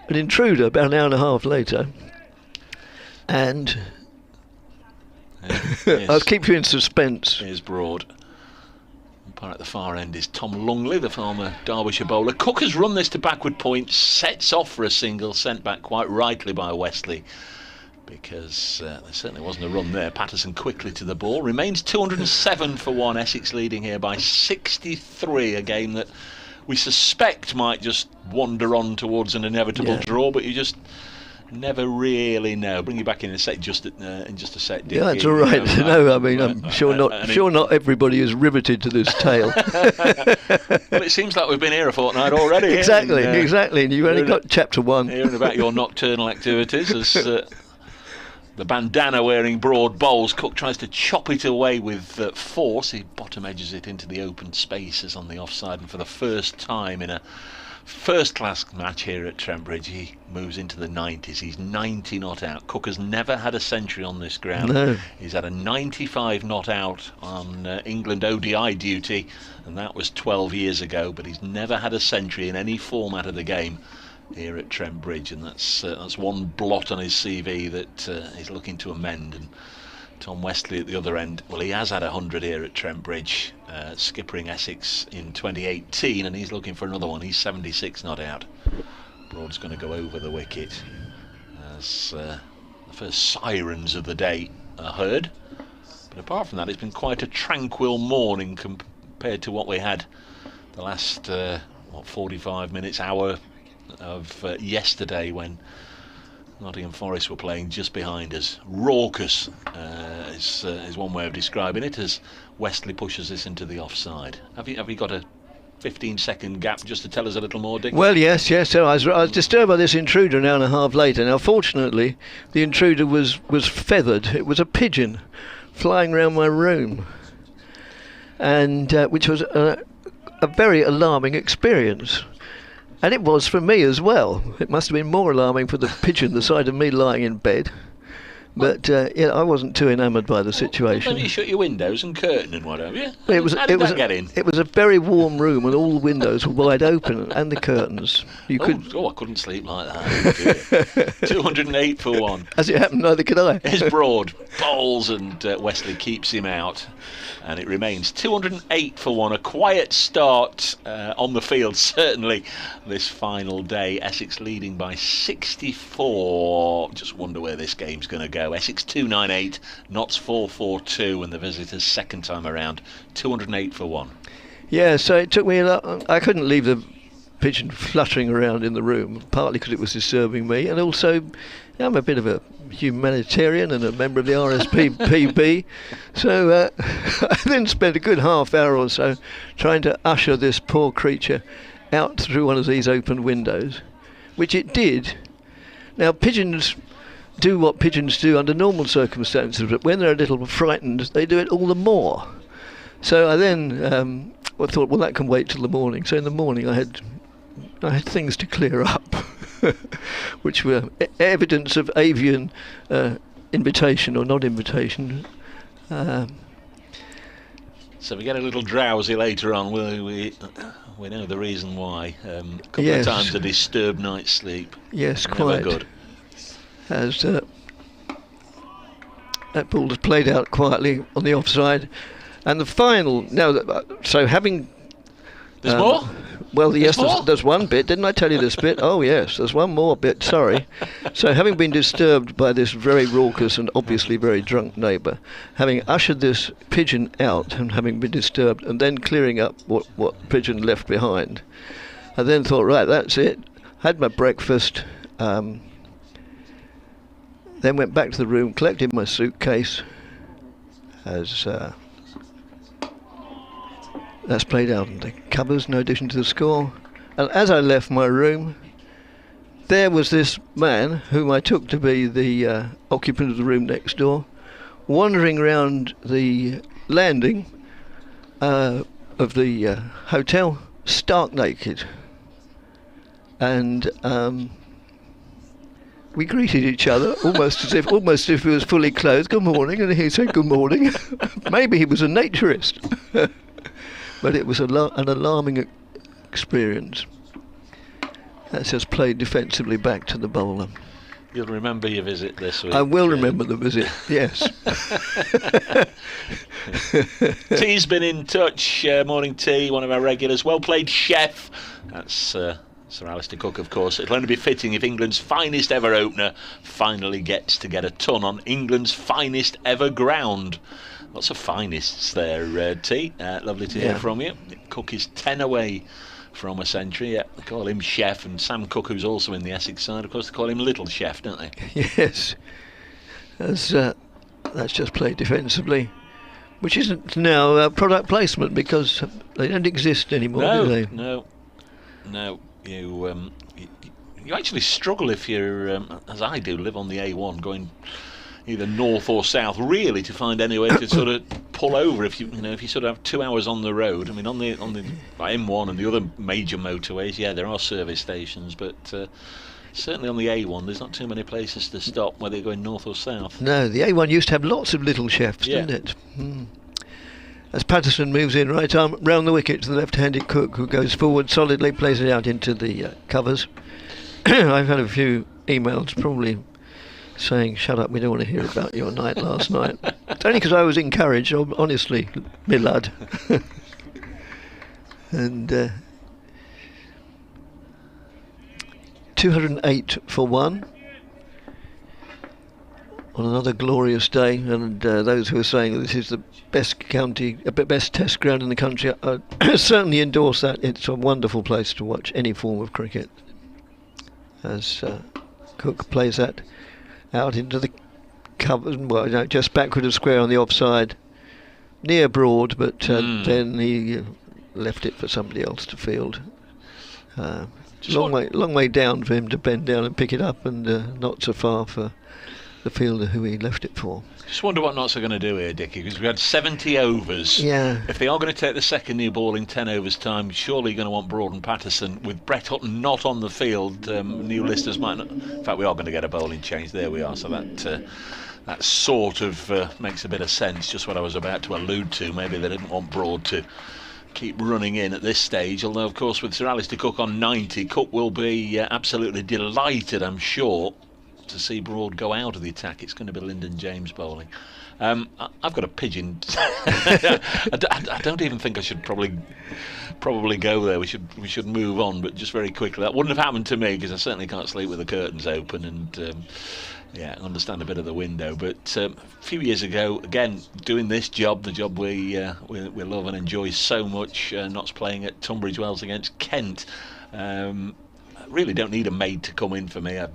an intruder about an hour and a half later. And I'll keep you in suspense. Here's Broad. Umpire at the far end is Tom Lungley, the former Derbyshire bowler. Cook has run this to backward point, sets off for a single, sent back quite rightly by Wesley, because there certainly wasn't a run there. Patterson quickly to the ball. Remains 207 for one. Essex leading here by 63, a game that we suspect might just wander on towards an inevitable draw, but you just never really know. Bring you back in a sec, in just a sec. Dickie. Yeah, that's all right. No, I mean, I'm sure not everybody is riveted to this tale. Well, it seems like we've been here a fortnight already. Exactly. And you've only got chapter 1. Hearing about your nocturnal activities as the bandana-wearing Broad bowls. Cook tries to chop it away with force. He bottom edges it into the open spaces on the offside, and for the first time in a first-class match here at Trent Bridge, he moves into the 90s. He's 90 not out. Cook has never had a century on this ground. No. He's had a 95 not out on England ODI duty, and that was 12 years ago, but he's never had a century in any format of the game here at Trent Bridge, and that's one blot on his CV that he's looking to amend. And Tom Wesley at the other end, well, he has had 100 here at Trent Bridge, skippering Essex in 2018, and he's looking for another one. He's 76 not out. Broad's going to go over the wicket as the first sirens of the day are heard. But apart from that, it's been quite a tranquil morning compared to what we had the last 45 minutes, hour of yesterday, when Nottingham Forest were playing just behind us. Raucous is one way of describing it, as Wesley pushes this into the offside. Have you got a 15-second gap just to tell us a little more, Dick? Well, yes. So I was disturbed by this intruder an hour and a half later. Now, fortunately, the intruder was feathered. It was a pigeon flying around my room, and which was a very alarming experience. And it was for me as well. It must have been more alarming for the pigeon the sight of me lying in bed. But I wasn't too enamoured by the situation. Well, you shut your windows and curtain and what have you. How did that get in? It was a very warm room, and all the windows were wide open, and the curtains. I couldn't sleep like that. 208 for 1. As it happened, neither could I. It's Broad bowls, and Wesley keeps him out. And it remains 208 for 1. A quiet start on the field, certainly, this final day. Essex leading by 64. Just wonder where this game's going to go. Essex 298, Notts 442, and the visitors second time around 208 for 1. Yeah, so it took me a lot. I couldn't leave the pigeon fluttering around in the room, partly because it was disturbing me, and also I'm a bit of a humanitarian and a member of the RSPB, so I then spent a good half hour or so trying to usher this poor creature out through one of these open windows, which it did. Now, pigeons do what pigeons do under normal circumstances, but when they're a little frightened, they do it all the more. So I then thought, well, that can wait till the morning. So in the morning I had things to clear up, which were evidence of avian invitation or non-invitation. So we get a little drowsy later on. We know the reason why. A couple of times a disturbed night's sleep. Yes, Never quite. good. As that ball was played out quietly on the offside, and the final. Now, so having. There's more? Well, yes, there's one bit. Didn't I tell you this bit? Oh, yes, there's one more bit, sorry. So having been disturbed by this very raucous and obviously very drunk neighbour, having ushered this pigeon out and having been disturbed, and then clearing up what pigeon left behind, I then thought, right, that's it. Had my breakfast, then went back to the room, collected my suitcase, as... that's played out in the covers, no addition to the score. And as I left my room, there was this man, whom I took to be the occupant of the room next door, wandering around the landing of the hotel, stark naked. And we greeted each other almost as if he was fully clothed. Good morning, and he said good morning. Maybe he was a naturist. But it was an alarming experience. That's just played defensively back to the bowler. You'll remember your visit this week. I will remember the visit, yes. T's been in touch. Morning, T, one of our regulars. Well played, Chef. That's Sir Alistair Cook, of course. It'll only be fitting if England's finest ever opener finally gets to get a ton on England's finest ever ground. Lots of finest there, T. Lovely to hear from you. Cook is 10 away from a century. Yeah, they call him Chef, and Sam Cook, who's also in the Essex side, of course, they call him Little Chef, don't they? Yes. That's just played defensively, which isn't now product placement because they don't exist anymore, do they? No. You actually struggle if you're, as I do, live on the A1, going either north or south, really, to find any way to sort of pull over if you sort of have 2 hours on the road. I mean, on the M1 and the other major motorways, yeah, there are service stations, but certainly on the A1 there's not too many places to stop whether you're going north or south. No, the A1 used to have lots of little chefs, didn't it? As Patterson moves in right arm round the wicket to the left-handed Cook, who goes forward solidly, plays it out into the covers. I've had a few emails probably saying, shut up, we don't want to hear about your night last night. It's only because I was encouraged, honestly, me lad. And 208 for 1. on another glorious day, and those who are saying that this is the best test ground in the country, certainly endorse that. It's a wonderful place to watch any form of cricket, as Cook plays that out into the cover, well, just backward of square on the offside, near Broad, but then he left it for somebody else to field. Long way down for him to bend down and pick it up, and not so far for the fielder who he left it for. Just wonder what Notts are going to do here, Dickie, because we had 70 overs. Yeah. If they are going to take the second new ball in 10 overs time, surely you're going to want Broad and Patterson. With Brett Hutton not on the field, new listers might not. In fact, we are going to get a bowling change. There we are. So that sort of makes a bit of sense. Just what I was about to allude to. Maybe they didn't want Broad to keep running in at this stage, although of course with Sir Alistair Cook on 90, Cook will be absolutely delighted, I'm sure, to see Broad go out of the attack. It's going to be Lyndon James bowling. I've got a pigeon. I don't even think I should probably go there. We should move on, but just very quickly, that wouldn't have happened to me because I certainly can't sleep with the curtains open, and I understand a bit of the window. But a few years ago, again, doing this job, the job we love and enjoy so much, Notts playing at Tunbridge Wells against Kent. Really don't need a maid to come in for me. I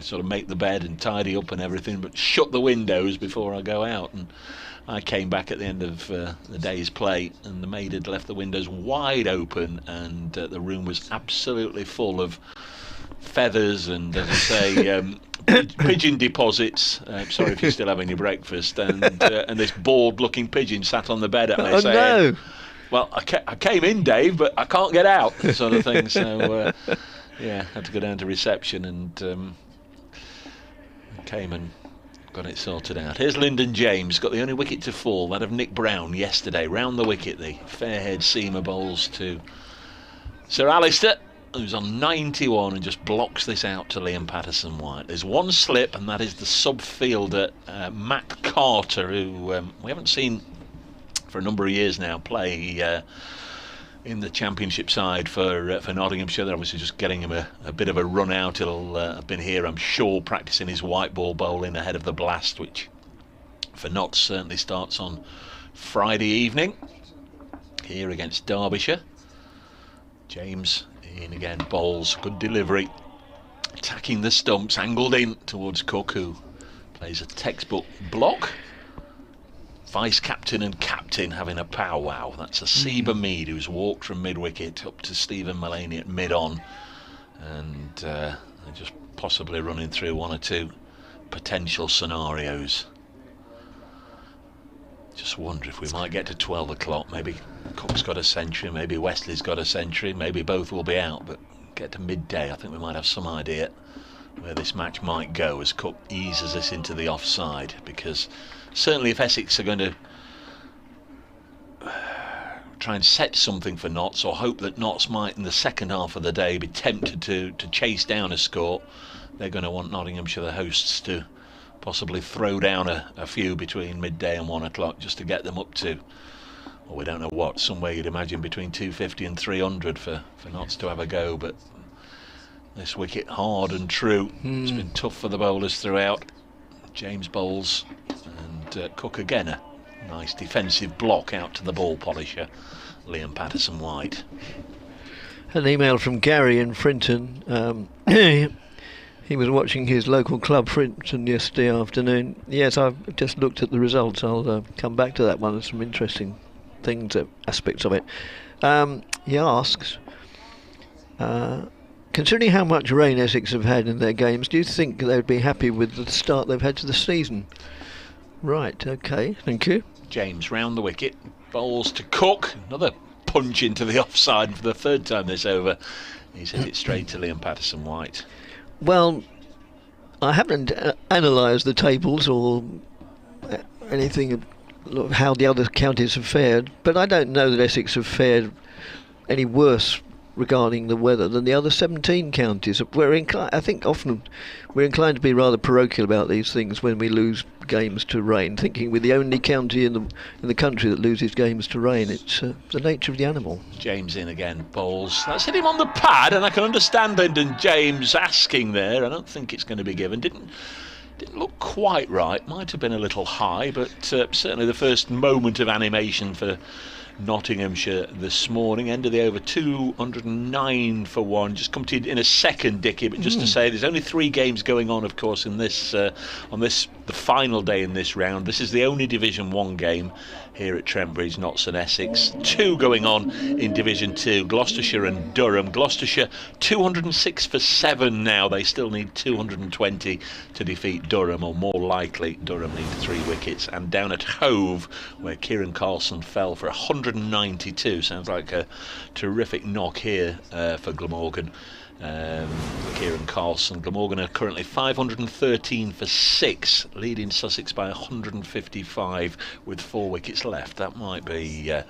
sort of make the bed and tidy up and everything, but shut the windows before I go out. And I came back at the end of the day's play, and the maid had left the windows wide open, and the room was absolutely full of feathers and, as I say, pigeon deposits. Sorry if you're still having your breakfast. And this bored-looking pigeon sat on the bed at me saying, no. "Well, I came in, Dave, but I can't get out," sort of thing. So. Had to go down to reception and came and got it sorted out. Here's Lyndon James, got the only wicket to fall, that of Nick Brown yesterday, round the wicket. The fair-haired seamer bowls to Sir Alistair, who's on 91 and just blocks this out to Liam Patterson-White. There's one slip, and that is the sub-fielder Matt Carter, who we haven't seen for a number of years now play in the championship side for Nottinghamshire. They're obviously just getting him a bit of a run out. He'll have been here, I'm sure, practicing his white ball bowling ahead of the Blast, which for Notts certainly starts on Friday evening here against Derbyshire. James in again, bowls, good delivery, attacking the stumps, angled in towards Cook, who plays a textbook block. Vice-captain and captain having a powwow. That's a Seba Mead, who's walked from mid-wicket up to Stephen Mullaney at mid-on, and they're just possibly running through one or two potential scenarios. Just wonder if we might get to 12 o'clock. Maybe Cook's got a century, maybe Wesley's got a century, maybe both will be out, but get to midday, I think we might have some idea where this match might go as Cook eases us into the offside, because certainly if Essex are going to try and set something for Notts, or hope that Notts might in the second half of the day be tempted to chase down a score, they're going to want Nottinghamshire, the hosts, to possibly throw down a few between midday and 1 o'clock just to get them up to, well, we don't know what, somewhere you'd imagine between 250 and 300 for Notts to have a go. But this wicket hard and true. It's been tough for the bowlers throughout. James bowls, and Cook again a nice defensive block out to the ball polisher Liam Patterson-White. An email from Gary in Frinton. He was watching his local club Frinton yesterday afternoon. Yes, I've just looked at the results. I'll come back to that one. There's some interesting things, aspects of it. He asks, considering how much rain Essex have had in their games, do you think they'd be happy with the start they've had to the season? Right, okay, thank you. James round the wicket, bowls to Cook, another punch into the offside for the third time this over. He's hit it straight to Liam Patterson-White. Well, I haven't analysed the tables or anything of how the other counties have fared, but I don't know that Essex have fared any worse regarding the weather than the other 17 counties. I think often we're inclined to be rather parochial about these things when we lose games to rain, thinking we're the only county in the country that loses games to rain. It's the nature of the animal. James in again, bowls. That's hit him on the pad, and I can understand Lyndon James asking there. I don't think it's going to be given. Didn't didn't look quite right. Might have been a little high, but certainly the first moment of animation for Nottinghamshire this morning. End of the over 209 for one. Just come to you in a second, Dickie, but just to say there's only 3 games going on, of course, in this the final day in this round. This is the only Division 1 game here at Trent Bridge, Notts and Essex. 2 going on in Division 2, Gloucestershire and Durham. Gloucestershire 206 for 7 now. They still need 220 to defeat Durham, or more likely Durham need 3 wickets. And down at Hove, where Kieran Carlson fell for 192. Sounds like a terrific knock here for Glamorgan. Kieran Carlson. Glamorgan are currently 513 for 6, leading Sussex by 155 with 4 wickets left. That might be a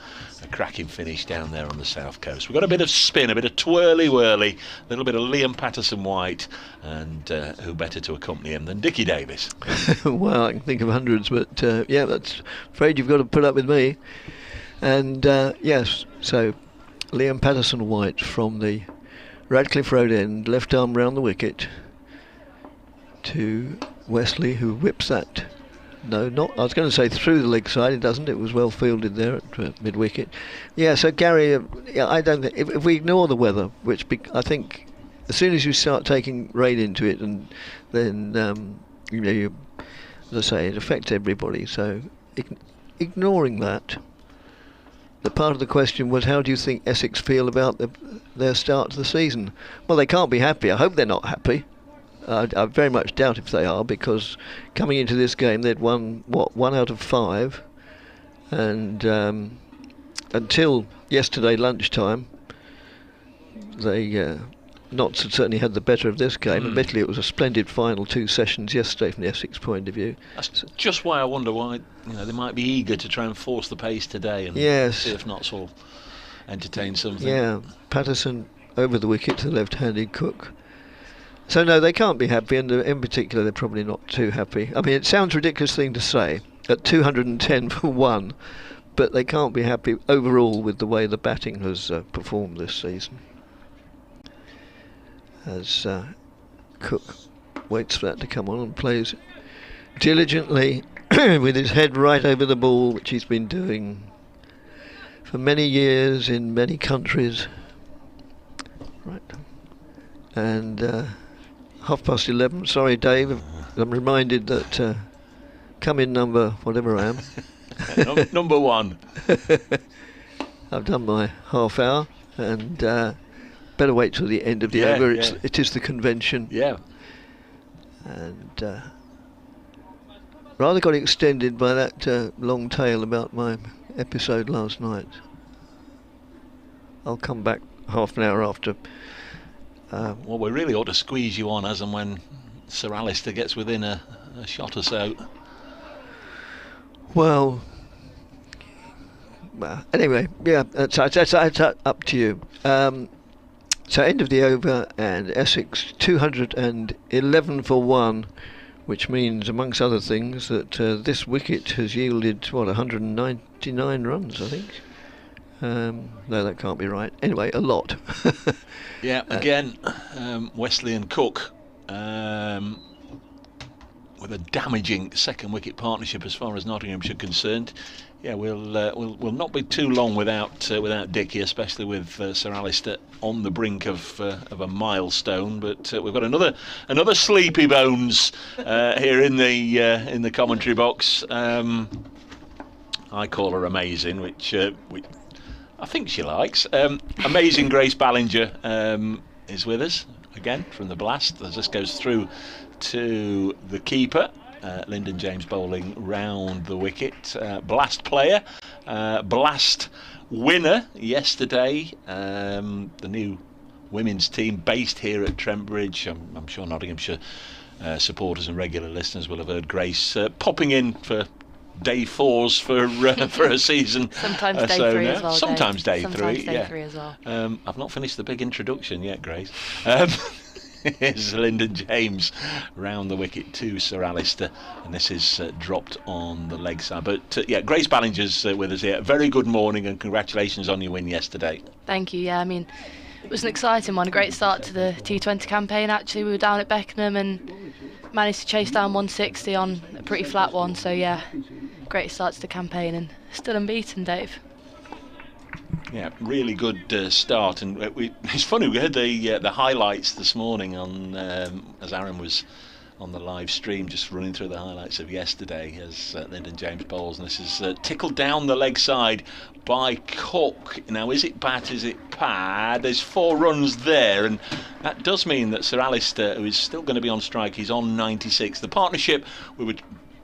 cracking finish down there on the south coast. We've got a bit of spin, a bit of twirly-whirly, a little bit of Liam Patterson-White, and who better to accompany him than Dickie Davis? Well, I can think of hundreds, but yeah, that's afraid you've got to put up with me. And yes, so Liam Patterson-White from the Radcliffe Road end, left arm round the wicket to Wesley, who whips that. No, not. I was going to say through the leg side. It doesn't. It was well fielded there at mid wicket. Yeah. So Gary, yeah, I don't think if we ignore the weather, which I think as soon as you start taking rain into it, and then you, as I say, it affects everybody. So ignoring that. The part of the question was, how do you think Essex feel about their start to the season? Well, they can't be happy. I hope they're not happy. I very much doubt if they are, because coming into this game they'd won, 1 out of 5, and until yesterday lunchtime they Notts had certainly had the better of this game. Admittedly, it was a splendid final 2 sessions yesterday from the Essex point of view. That's just why I wonder why they might be eager to try and force the pace today and see if Notts will entertain something. Yeah, Patterson over the wicket to the left-handed Cook. So no, they can't be happy, and in particular they're probably not too happy. I mean, it sounds a ridiculous thing to say at 210 for 1, but they can't be happy overall with the way the batting has performed this season. As Cook waits for that to come on and plays diligently with his head right over the ball, which he's been doing for many years in many countries. Right. And 11:30. Sorry, Dave. I'm reminded that come in number whatever I am. Number 1. I've done my half hour, and better wait till the end of the over. It is the convention. Yeah. And rather got extended by that long tale about my episode last night. I'll come back half an hour after. Well, we really ought to squeeze you on as and when Sir Alistair gets within a shot or so. Well, anyway, yeah, that's up to you. So end of the over, and Essex 211 for 1, which means, amongst other things, that this wicket has yielded 199 runs, I think. No, that can't be right. Anyway, a lot. Yeah, again, Wesley and Cook with a damaging second wicket partnership as far as Nottinghamshire concerned. Yeah, we'll not be too long without Dickie, especially with Sir Alistair on the brink of a milestone. But we've got another sleepy bones here in the commentary box. I call her amazing, which I think she likes. Amazing Grace Ballinger is with us again from the blast as this goes through to the keeper. Lyndon James bowling round the wicket. Blast player, Blast winner yesterday. The new women's team based here at Trent Bridge. I'm sure Nottinghamshire supporters and regular listeners will have heard Grace popping in for day 4s for a season. Sometimes day 3 as well. Sometimes day 3. Sometimes day 3 as well. I've not finished the big introduction yet, Grace. Here's Lyndon James round the wicket to Sir Alistair, and this is dropped on the leg side. But yeah, Grace Ballinger's with us here. Very good morning and congratulations on your win yesterday. Thank you. Yeah, I mean, it was an exciting one, a great start to the T20 campaign. Actually, we were down at Beckenham and managed to chase down 160 on a pretty flat one. So yeah, great start to the campaign and still unbeaten, Dave. Yeah, really good start, and it's funny. We heard the highlights this morning on as Aaron was on the live stream, just running through the highlights of yesterday as Lyndon James bowls, and this is tickled down the leg side by Cook. Now, is it bat, is it pad? There's 4 runs there, and that does mean that Sir Alistair, who is still going to be on strike, he's on 96. The partnership, we were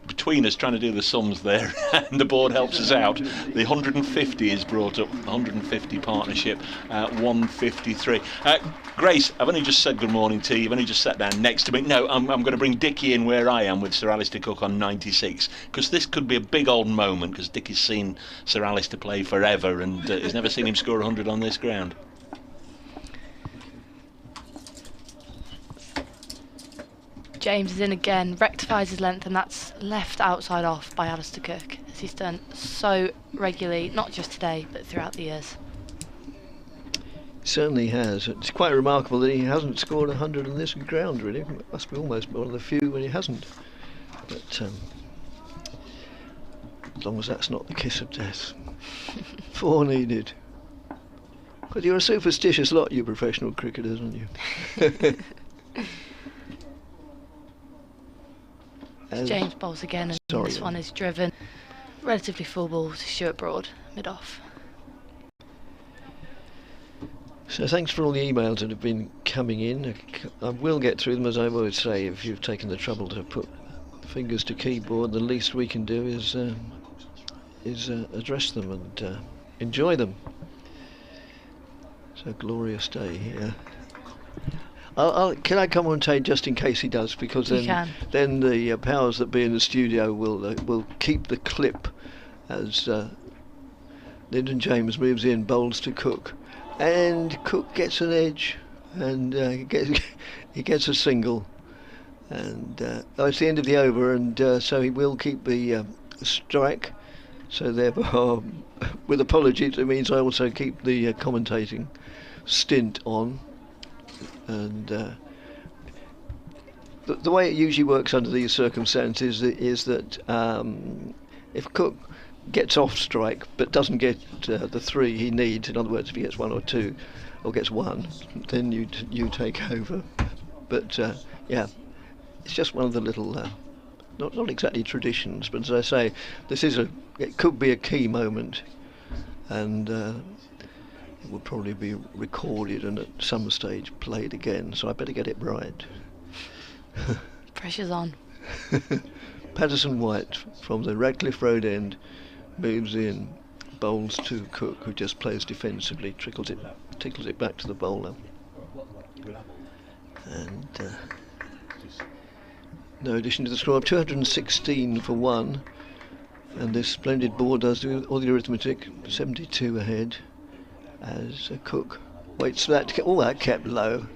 between us trying to do the sums there, and the board helps us out. The 150 is brought up, 150 partnership, 153. Grace, I've only just said good morning to you. You've only just sat down next to me. No, I'm going to bring Dickie in where I am with Sir Alistair Cook on 96, because this could be a big old moment, because Dickie's seen Sir Alistair play forever and he's never seen him score 100 on this ground. James is in again, rectifies his length, and that's left outside off by Alistair Cook, as he's done so regularly, not just today, but throughout the years. Certainly has. It's quite remarkable that he hasn't scored 100 on this ground, really. It must be almost one of the few when he hasn't. But as long as that's not the kiss of death. 4 needed. But you're a superstitious lot, you professional cricketers, aren't you? James bowls again, and this one is driven relatively full ball to Stuart Broad, mid-off. So thanks for all the emails that have been coming in. I will get through them, as I always say. If you've taken the trouble to put fingers to keyboard, the least we can do is address them and enjoy them. It's a glorious day here. Can I commentate just in case he does, because then the powers that be in the studio will keep the clip as Lyndon James moves in, bowls to Cook, and Cook gets an edge, and he gets a single, and it's the end of the over, and so he will keep the strike. So therefore, with apologies, it means I also keep the commentating stint on. And the way it usually works under these circumstances is that if Cook gets off strike but doesn't get the 3 he needs, in other words, if he gets 1 or 2 or gets 1, then you take over. But yeah, it's just one of the little not exactly traditions, but as I say, it could be a key moment, and it will probably be recorded and at some stage played again, so I better get it right. Pressure's on. Patterson White from the Radcliffe Road end moves in, bowls to Cook, who just plays defensively, tickles it back to the bowler. And no addition to the score of 216 for 1, and this splendid board does do all the arithmetic, 72 ahead. As Cook waits for that to get all that kept low.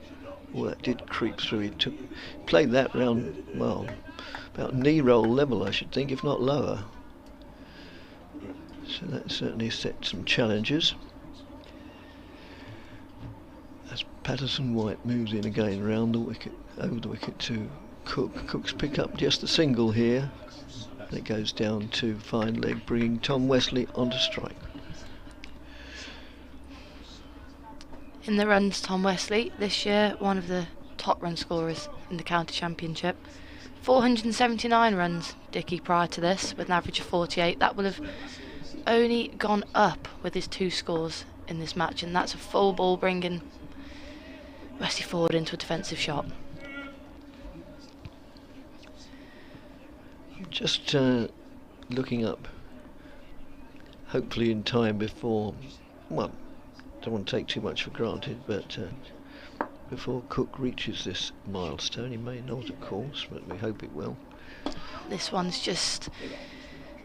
All that did creep through. He played that round, well, about knee roll level, I should think, if not lower. So that certainly set some challenges. As Patterson White moves in again round the wicket, over the wicket to Cook. Cook's picked up just a single here. And it goes down to fine leg, bringing Tom Wesley onto strike. In the runs, Tom Wesley, this year one of the top run scorers in the county championship. 479 runs, Dickie, prior to this, with an average of 48. That will have only gone up with his 2 scores in this match, and that's a full ball bringing Wesley forward into a defensive shot. Just looking up, hopefully in time before, well, don't want to take too much for granted, but before Cook reaches this milestone, he may not, of course, but we hope it will. This one's just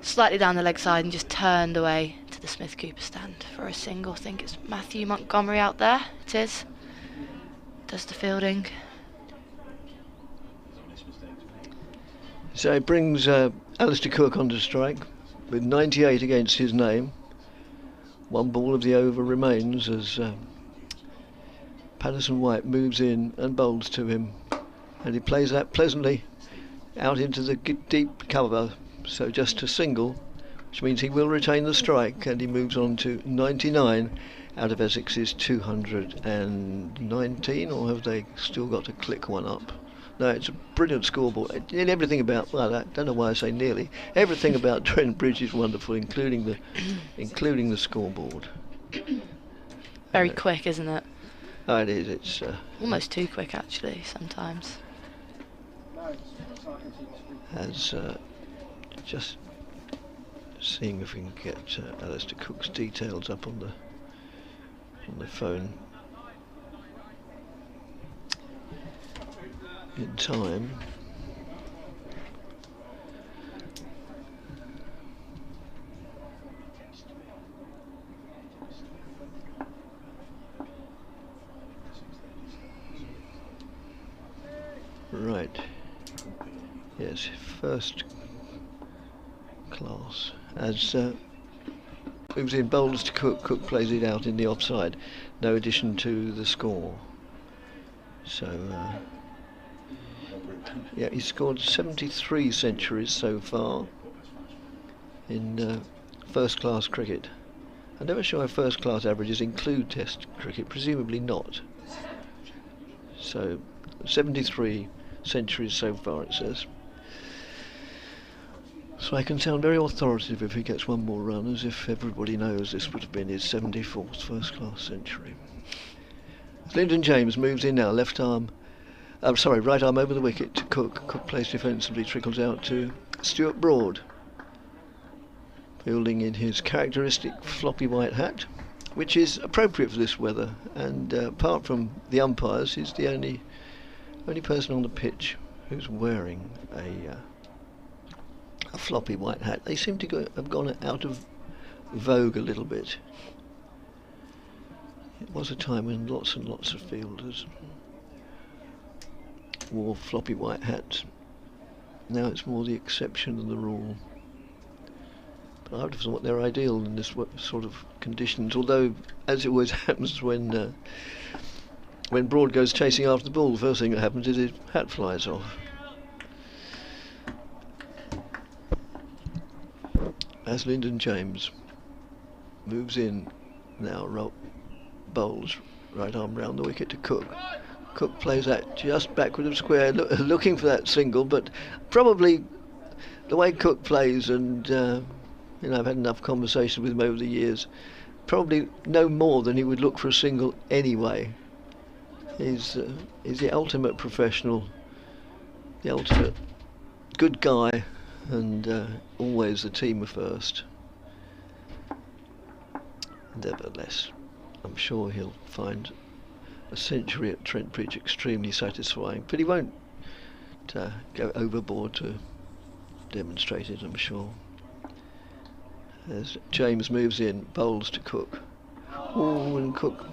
slightly down the leg side and just turned away to the Smith Cooper stand for a single. I think it's Matthew Montgomery out there. It is. Does the fielding. So it brings Alistair Cook onto strike with 98 against his name. 1 ball of the over remains as Patterson White moves in and bowls to him, and he plays that pleasantly out into the deep cover, so just a single, which means he will retain the strike, and he moves on to 99 out of Essex's 219, or have they still got to click one up? No, it's a brilliant scoreboard. And everything about, well, I don't know why I say nearly, everything about Trent Bridge is wonderful, including the scoreboard. Very quick, isn't it? Oh, it is. It's almost too quick, actually, sometimes. As just seeing if we can get Alistair Cook's details up on the phone in time. Right. Yes, first class. As moves in, bowls to Cook. Cook plays it out in the offside. No addition to the score. So, yeah, he's scored 73 centuries so far in first-class cricket. I'm never sure if first-class averages include Test cricket. Presumably not. So, 73 centuries so far, it says. So I can sound very authoritative if he gets one more run, as if everybody knows this would have been his 74th first-class century. Lyndon James moves in now, right arm over the wicket to Cook. Cook plays defensively, trickles out to Stuart Broad, fielding in his characteristic floppy white hat, which is appropriate for this weather, and apart from the umpires, he's the only person on the pitch who's wearing a floppy white hat. They seem to have gone out of vogue a little bit. It was a time when lots and lots of fielders wore floppy white hats. Now it's more the exception than the rule. But I would have thought they're ideal in this sort of conditions, although, as it always happens when Broad goes chasing after the ball, the first thing that happens is his hat flies off. As Lyndon James moves in now, bowls right arm round the wicket to Cook. Cook plays that just backward of square, looking for that single, but probably the way Cook plays, and I've had enough conversations with him over the years, probably no more than he would look for a single anyway. He's the ultimate professional, the ultimate good guy, and always the team first. Nevertheless, I'm sure he'll find a century at Trent Bridge extremely satisfying, but he won't go overboard to demonstrate it, I'm sure. As James moves in, bowls to Cook. Oh, and Cook,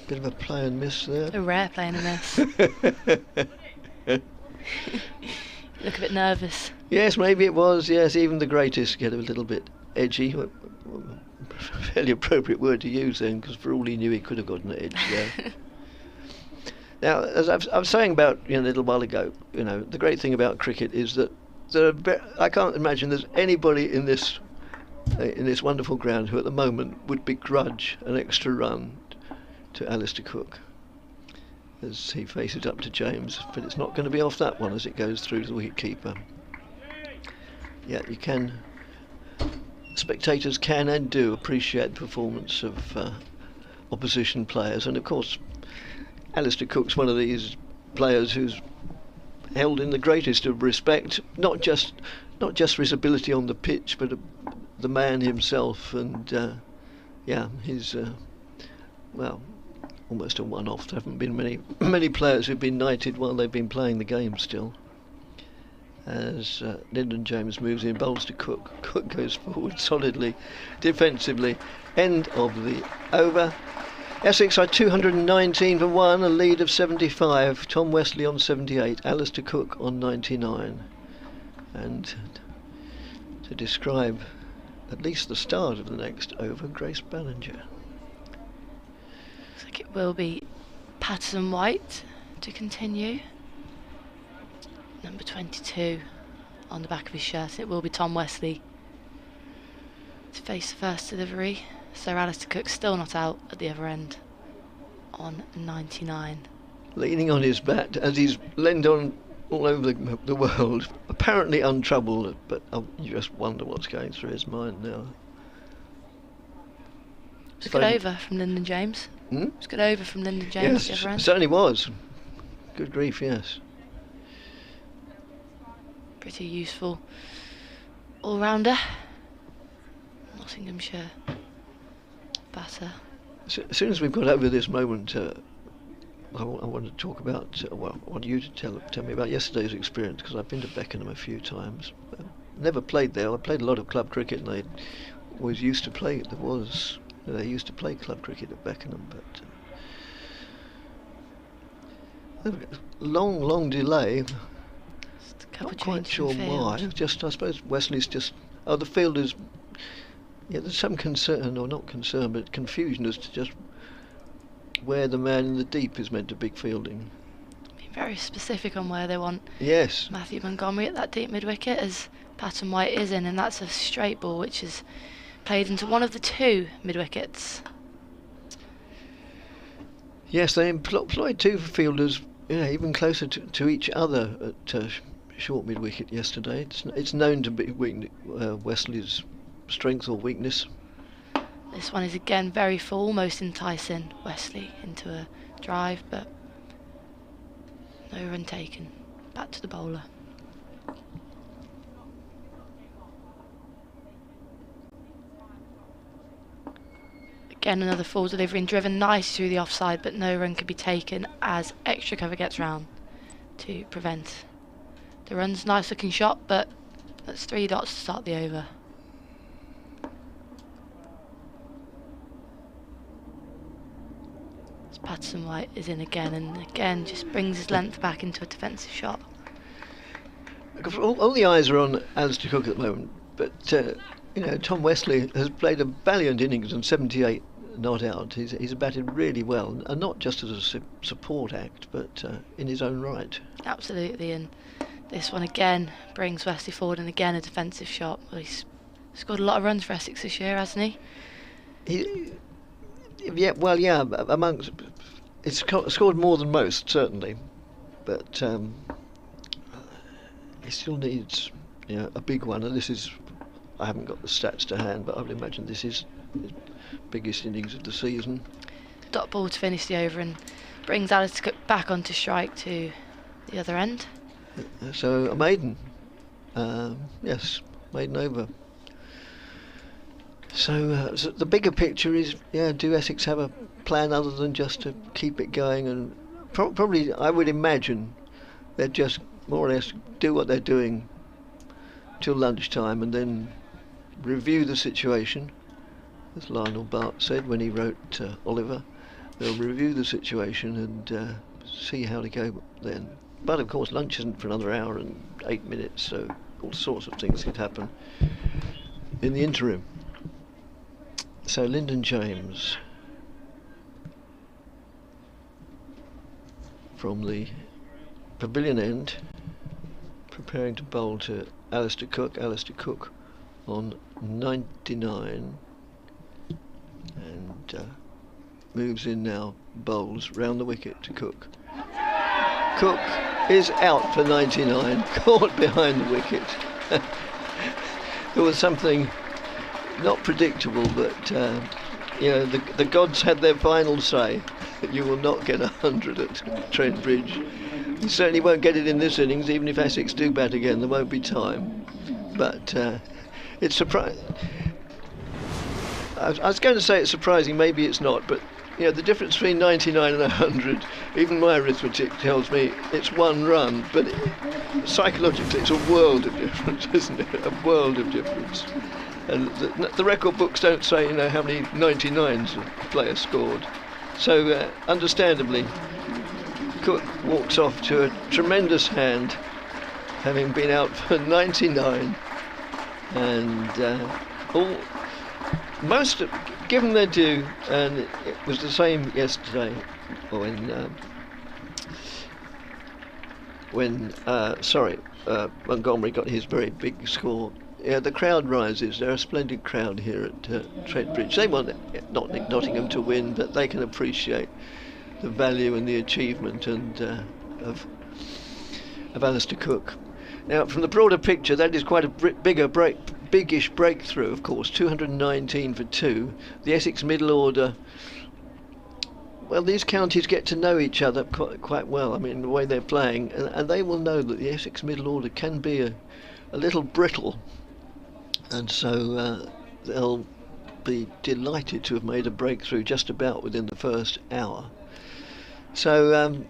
bit of a play and miss there. A rare play and a miss. Look a bit nervous. Yes, maybe it was. Yes, even the greatest get a little bit edgy. Fairly appropriate word to use then, because for all he knew he could have gotten an edge there. Now, as I was saying about a little while ago, the great thing about cricket is that I can't imagine there's anybody in this wonderful ground who at the moment would begrudge an extra run to Alistair Cook as he faces up to James, but it's not going to be off that one as it goes through to the wicket-keeper. Yeah, spectators can and do appreciate the performance of opposition players, and of course Alistair Cook's one of these players who's held in the greatest of respect, not just for his ability on the pitch, but the man himself, and he's almost a one-off. There haven't been many players who've been knighted while they've been playing the game still. As Lyndon James moves in, bowls to Cook. Cook goes forward solidly, defensively. End of the over. Essex are 219 for 1, a lead of 75. Tom Wesley on 78, Alistair Cook on 99. And to describe at least the start of the next over, Grace Ballinger. Looks like it will be Patterson White to continue. number 22 on the back of his shirt. It will be Tom Wesley to face the first delivery. So Alistair Cook still not out at the other end on 99. Leaning on his bat as he's leaned on all over the world, apparently untroubled, but you just wonder what's going through his mind now. It was a good over from Lyndon James. It was a good over from Lyndon James. Yes, the other end. certainly was. Good grief, yes. Pretty useful all-rounder. Nottinghamshire batter. So, as soon as we've got over this moment, I want to talk about, I want you to tell me about yesterday's experience, because I've been to Beckenham a few times. Never played there. I played a lot of club cricket, and they always used to play. They used to play club cricket at Beckenham, but long delay. Just a couple Not quite changes sure in field. why. Just, I suppose Wesley's just. Oh, the field is. Yeah, there's some concern, or not concern, but confusion as to just where the man in the deep is meant to be fielding. Being very specific on where they want Yes. Matthew Montgomery at that deep mid wicket, as Patton White is in, and that's a straight ball which is played into one of the two mid wickets. Yes, they employed two fielders, even closer to each other at short mid wicket yesterday. It's known to be Wesley's strength or weakness. This one is again very full, almost enticing Wesley into a drive, but no run taken. Back to the bowler. Again, another full delivery and driven nice through the offside, but no run could be taken as extra cover gets round to prevent the runs. Nice looking shot, but that's 3 dots to start the over. Patterson White is in again, and again just brings his length back into a defensive shot. All the eyes are on Alistair Cook at the moment, but Tom Wesley has played a valiant innings and 78 not out. He's batted really well, and not just as a support act, but in his own right. Absolutely, and this one again brings Wesley forward, and again a defensive shot. Well, he's scored a lot of runs for Essex this year, hasn't he? Amongst it's scored more than most, certainly, but he still needs a big one, and this is, I haven't got the stats to hand, but I would imagine this is his biggest innings of the season. Dot ball to finish the over and brings Alistair Cook back onto strike to the other end. So a maiden, yes, maiden over. So the bigger picture is, do Essex have a plan other than just to keep it going? And probably, I would imagine, they'd just more or less do what they're doing till lunchtime and then review the situation, as Lionel Bart said when he wrote Oliver. They'll review the situation and see how to go then. But of course, lunch isn't for another hour and 8 minutes, so all sorts of things could happen in the interim. So Lyndon James from the pavilion end, preparing to bowl to Alistair Cook. Alistair Cook on 99, and moves in now, bowls round the wicket to Cook. Cook is out for 99, caught behind the wicket. There was something not predictable, but the gods had their final say. You will not get 100 at Trent Bridge. You certainly won't get it in this innings, even if Essex do bat again. There won't be time. But it's surprising. I was going to say it's surprising, maybe it's not, but the difference between 99 and 100, even my arithmetic tells me it's one run, but psychologically it's a world of difference, isn't it? A world of difference. And the record books don't say, how many 99s a player scored. So, understandably, Cook walks off to a tremendous hand, having been out for 99. And most, given their due, and it was the same yesterday, or in when Montgomery got his very big score. Yeah, the crowd rises. They're a splendid crowd here at Trent Bridge. They want Nottingham to win, but they can appreciate the value and the achievement of Alistair Cook. Now, from the broader picture, that is quite a biggish breakthrough, of course. 219 for 2. The Essex middle order. Well, these counties get to know each other quite well. I mean, the way they're playing, and they will know that the Essex middle order can be a little brittle, and so they'll be delighted to have made a breakthrough just about within the first hour. So,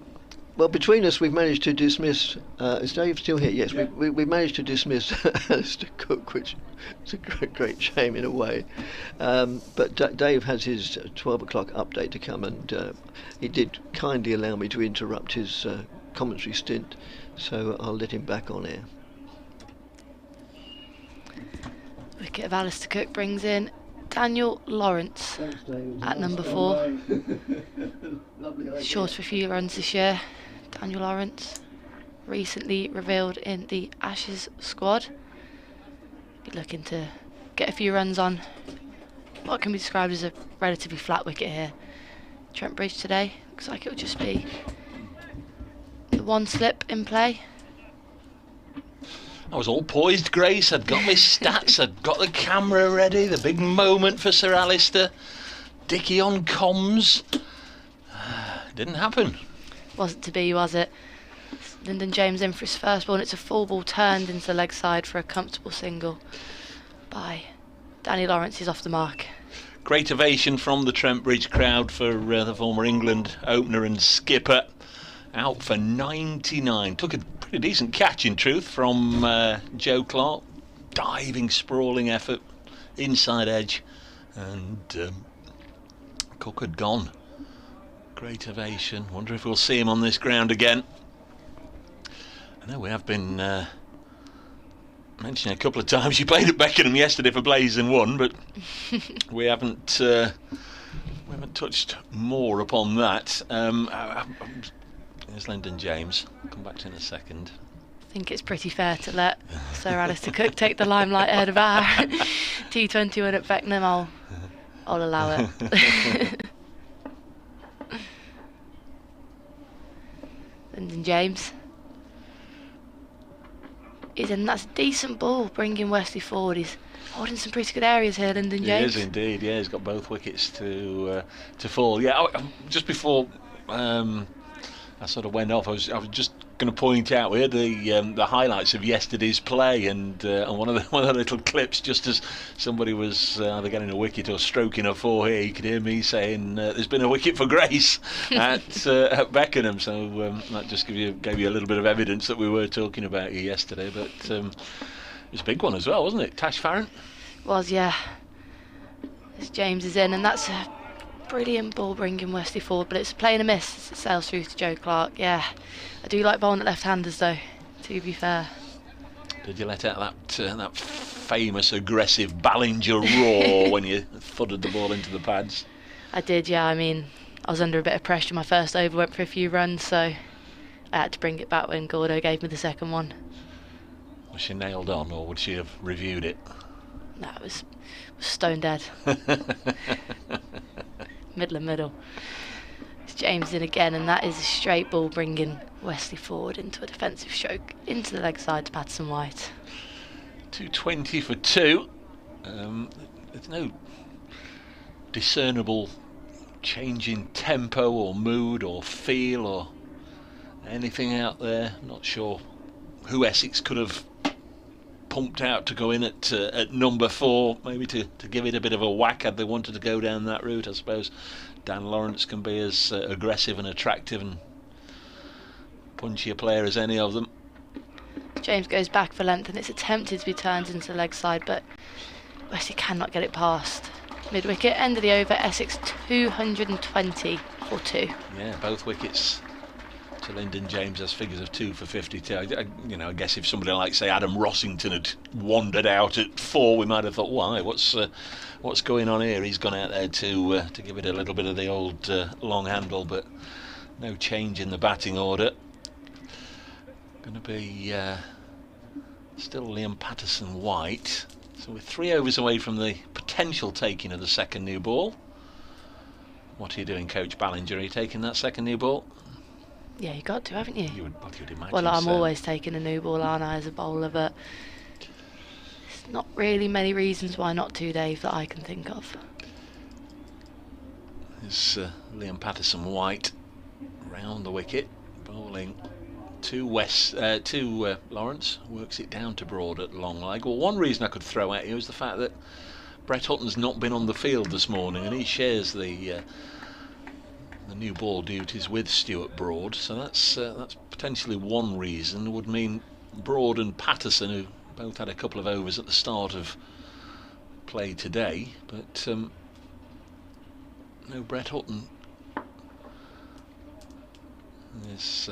well, between us, we've managed to dismiss. Is Dave still here? Yes, we've managed to dismiss Alistair Cook, which is a great shame in a way. But Dave has his 12 o'clock update to come, and he did kindly allow me to interrupt his commentary stint, so I'll let him back on air. Wicket of Alistair Cook brings in Daniel Lawrence at number 4. Short of a few runs this year. Daniel Lawrence, recently revealed in the Ashes squad. Be looking to get a few runs on what can be described as a relatively flat wicket here. Trent Bridge today, looks like it'll just be the one slip in play. I was all poised, Grace. I'd got my stats, I'd got the camera ready, the big moment for Sir Alistair. Dickie on comms. Didn't happen. Wasn't to be, was it? Lyndon James in for his first ball, and it's a full ball turned into the leg side for a comfortable single by Danny Lawrence. Is off the mark. Great ovation from the Trent Bridge crowd for the former England opener and skipper. Out for 99. Took a pretty decent catch, in truth, from Joe Clark. Diving, sprawling effort, inside edge, and Cook had gone. Great ovation. Wonder if we'll see him on this ground again. I know we have been mentioning a couple of times. You played at Beckenham yesterday for Blaze and won, but we haven't touched more upon that. There's Lyndon James. I'll come back to in a second. I think it's pretty fair to let Sir Alistair Cook take the limelight ahead of our T20 win at Beckenham. I'll allow it. Lyndon James is in. That's a decent ball, bringing Wesley forward. He's holding some pretty good areas here, Lyndon James. He is indeed. Yeah, he's got both wickets to fall. Yeah, just before I sort of went off, I was just going to point out we had the highlights of yesterday's play, and on one of the little clips, just as somebody was either getting a wicket or stroking a four here, you could hear me saying there's been a wicket for Grace at Beckenham. So that just gave you a little bit of evidence that we were talking about you yesterday. But it was a big one as well, wasn't it? Tash Farron was, yeah. As James is in, and that's a brilliant ball bringing Wesley forward, but it's a play and a miss. It sails through to Joe Clark. Yeah, I do like bowling at left-handers though, to be fair. Did you let out that famous aggressive Ballinger roar when you thudded the ball into the pads? I did, yeah. I mean, I was under a bit of pressure. My first over went for a few runs, so I had to bring it back when Gordo gave me the second one. Was she nailed on, or would she have reviewed it? No, it was stone dead. Middle. It's James in again, and that is a straight ball bringing Wesley forward into a defensive stroke into the leg side to Patterson White. 220 for 2. There's no discernible change in tempo or mood or feel or anything out there. Not sure who Essex could have pumped out to go in at number 4, maybe to give it a bit of a whack had they wanted to go down that route. I suppose Dan Lawrence can be as aggressive and attractive and punchy a player as any of them. James goes back for length, and it's attempted to be turned into the leg side, but Wesley cannot get it past. Mid-wicket, end of the over, Essex 220 for 2. Yeah, both wickets to Lyndon James as figures of 2 for 52. I guess if somebody like, say, Adam Rossington had wandered out at 4, we might have thought, why? What's going on here? He's gone out there to give it a little bit of the old long handle, but no change in the batting order. Going to be still Liam Patterson-White. So we're 3 overs away from the potential taking of the second new ball. What are you doing, Coach Ballinger? Are you taking that second new ball? Yeah, you got to, haven't you? You'd imagine. Well, I'm so. always taking a new ball, aren't I, as a bowler, but there's not really many reasons why not to, Dave, that I can think of. There's Liam Patterson-White round the wicket, bowling to Lawrence, works it down to Broad at long leg. Well, one reason I could throw at you is the fact that Brett Hutton's not been on the field this morning, and he shares the new ball duties with Stuart Broad, so that's potentially one reason. Would mean Broad and Patterson, who both had a couple of overs at the start of play today, but no Brett Hutton. There's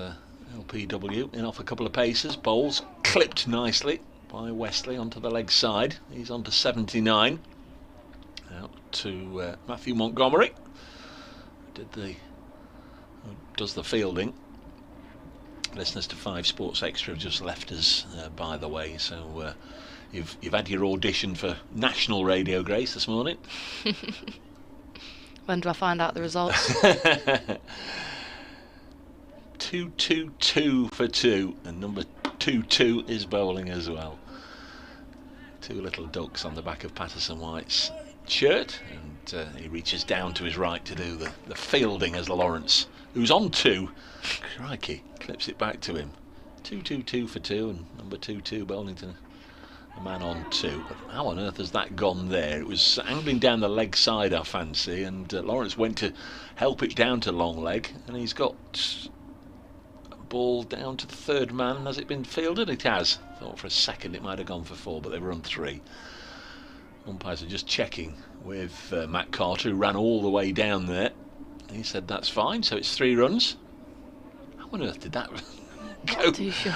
LPW in off a couple of paces, bowls clipped nicely by Wesley onto the leg side. He's on to 79. Out to Matthew Montgomery. Does the fielding. Listeners to 5 Sports Extra have just left us, by the way, so you've had your audition for national radio, Grace, this morning. When do I find out the results? 2-2-2 for 2, and number 2-2 is bowling as well. 2 little ducks on the back of Patterson-White's shirt, and he reaches down to his right to do the fielding as Lawrence, who's on 2. Crikey, clips it back to him. 2-2-2 for 2, and number 2-2 bowling to the man on 2. How on earth has that gone there? It was angling down the leg side, I fancy, and Lawrence went to help it down to long leg, and he's got a ball down to the third man. Has it been fielded? It has. Thought for a second it might have gone for 4, but they were on 3. Umpires are just checking with Matt Carter, who ran all the way down there. He said that's fine, so it's 3 runs. How on earth did that go? Not too sure.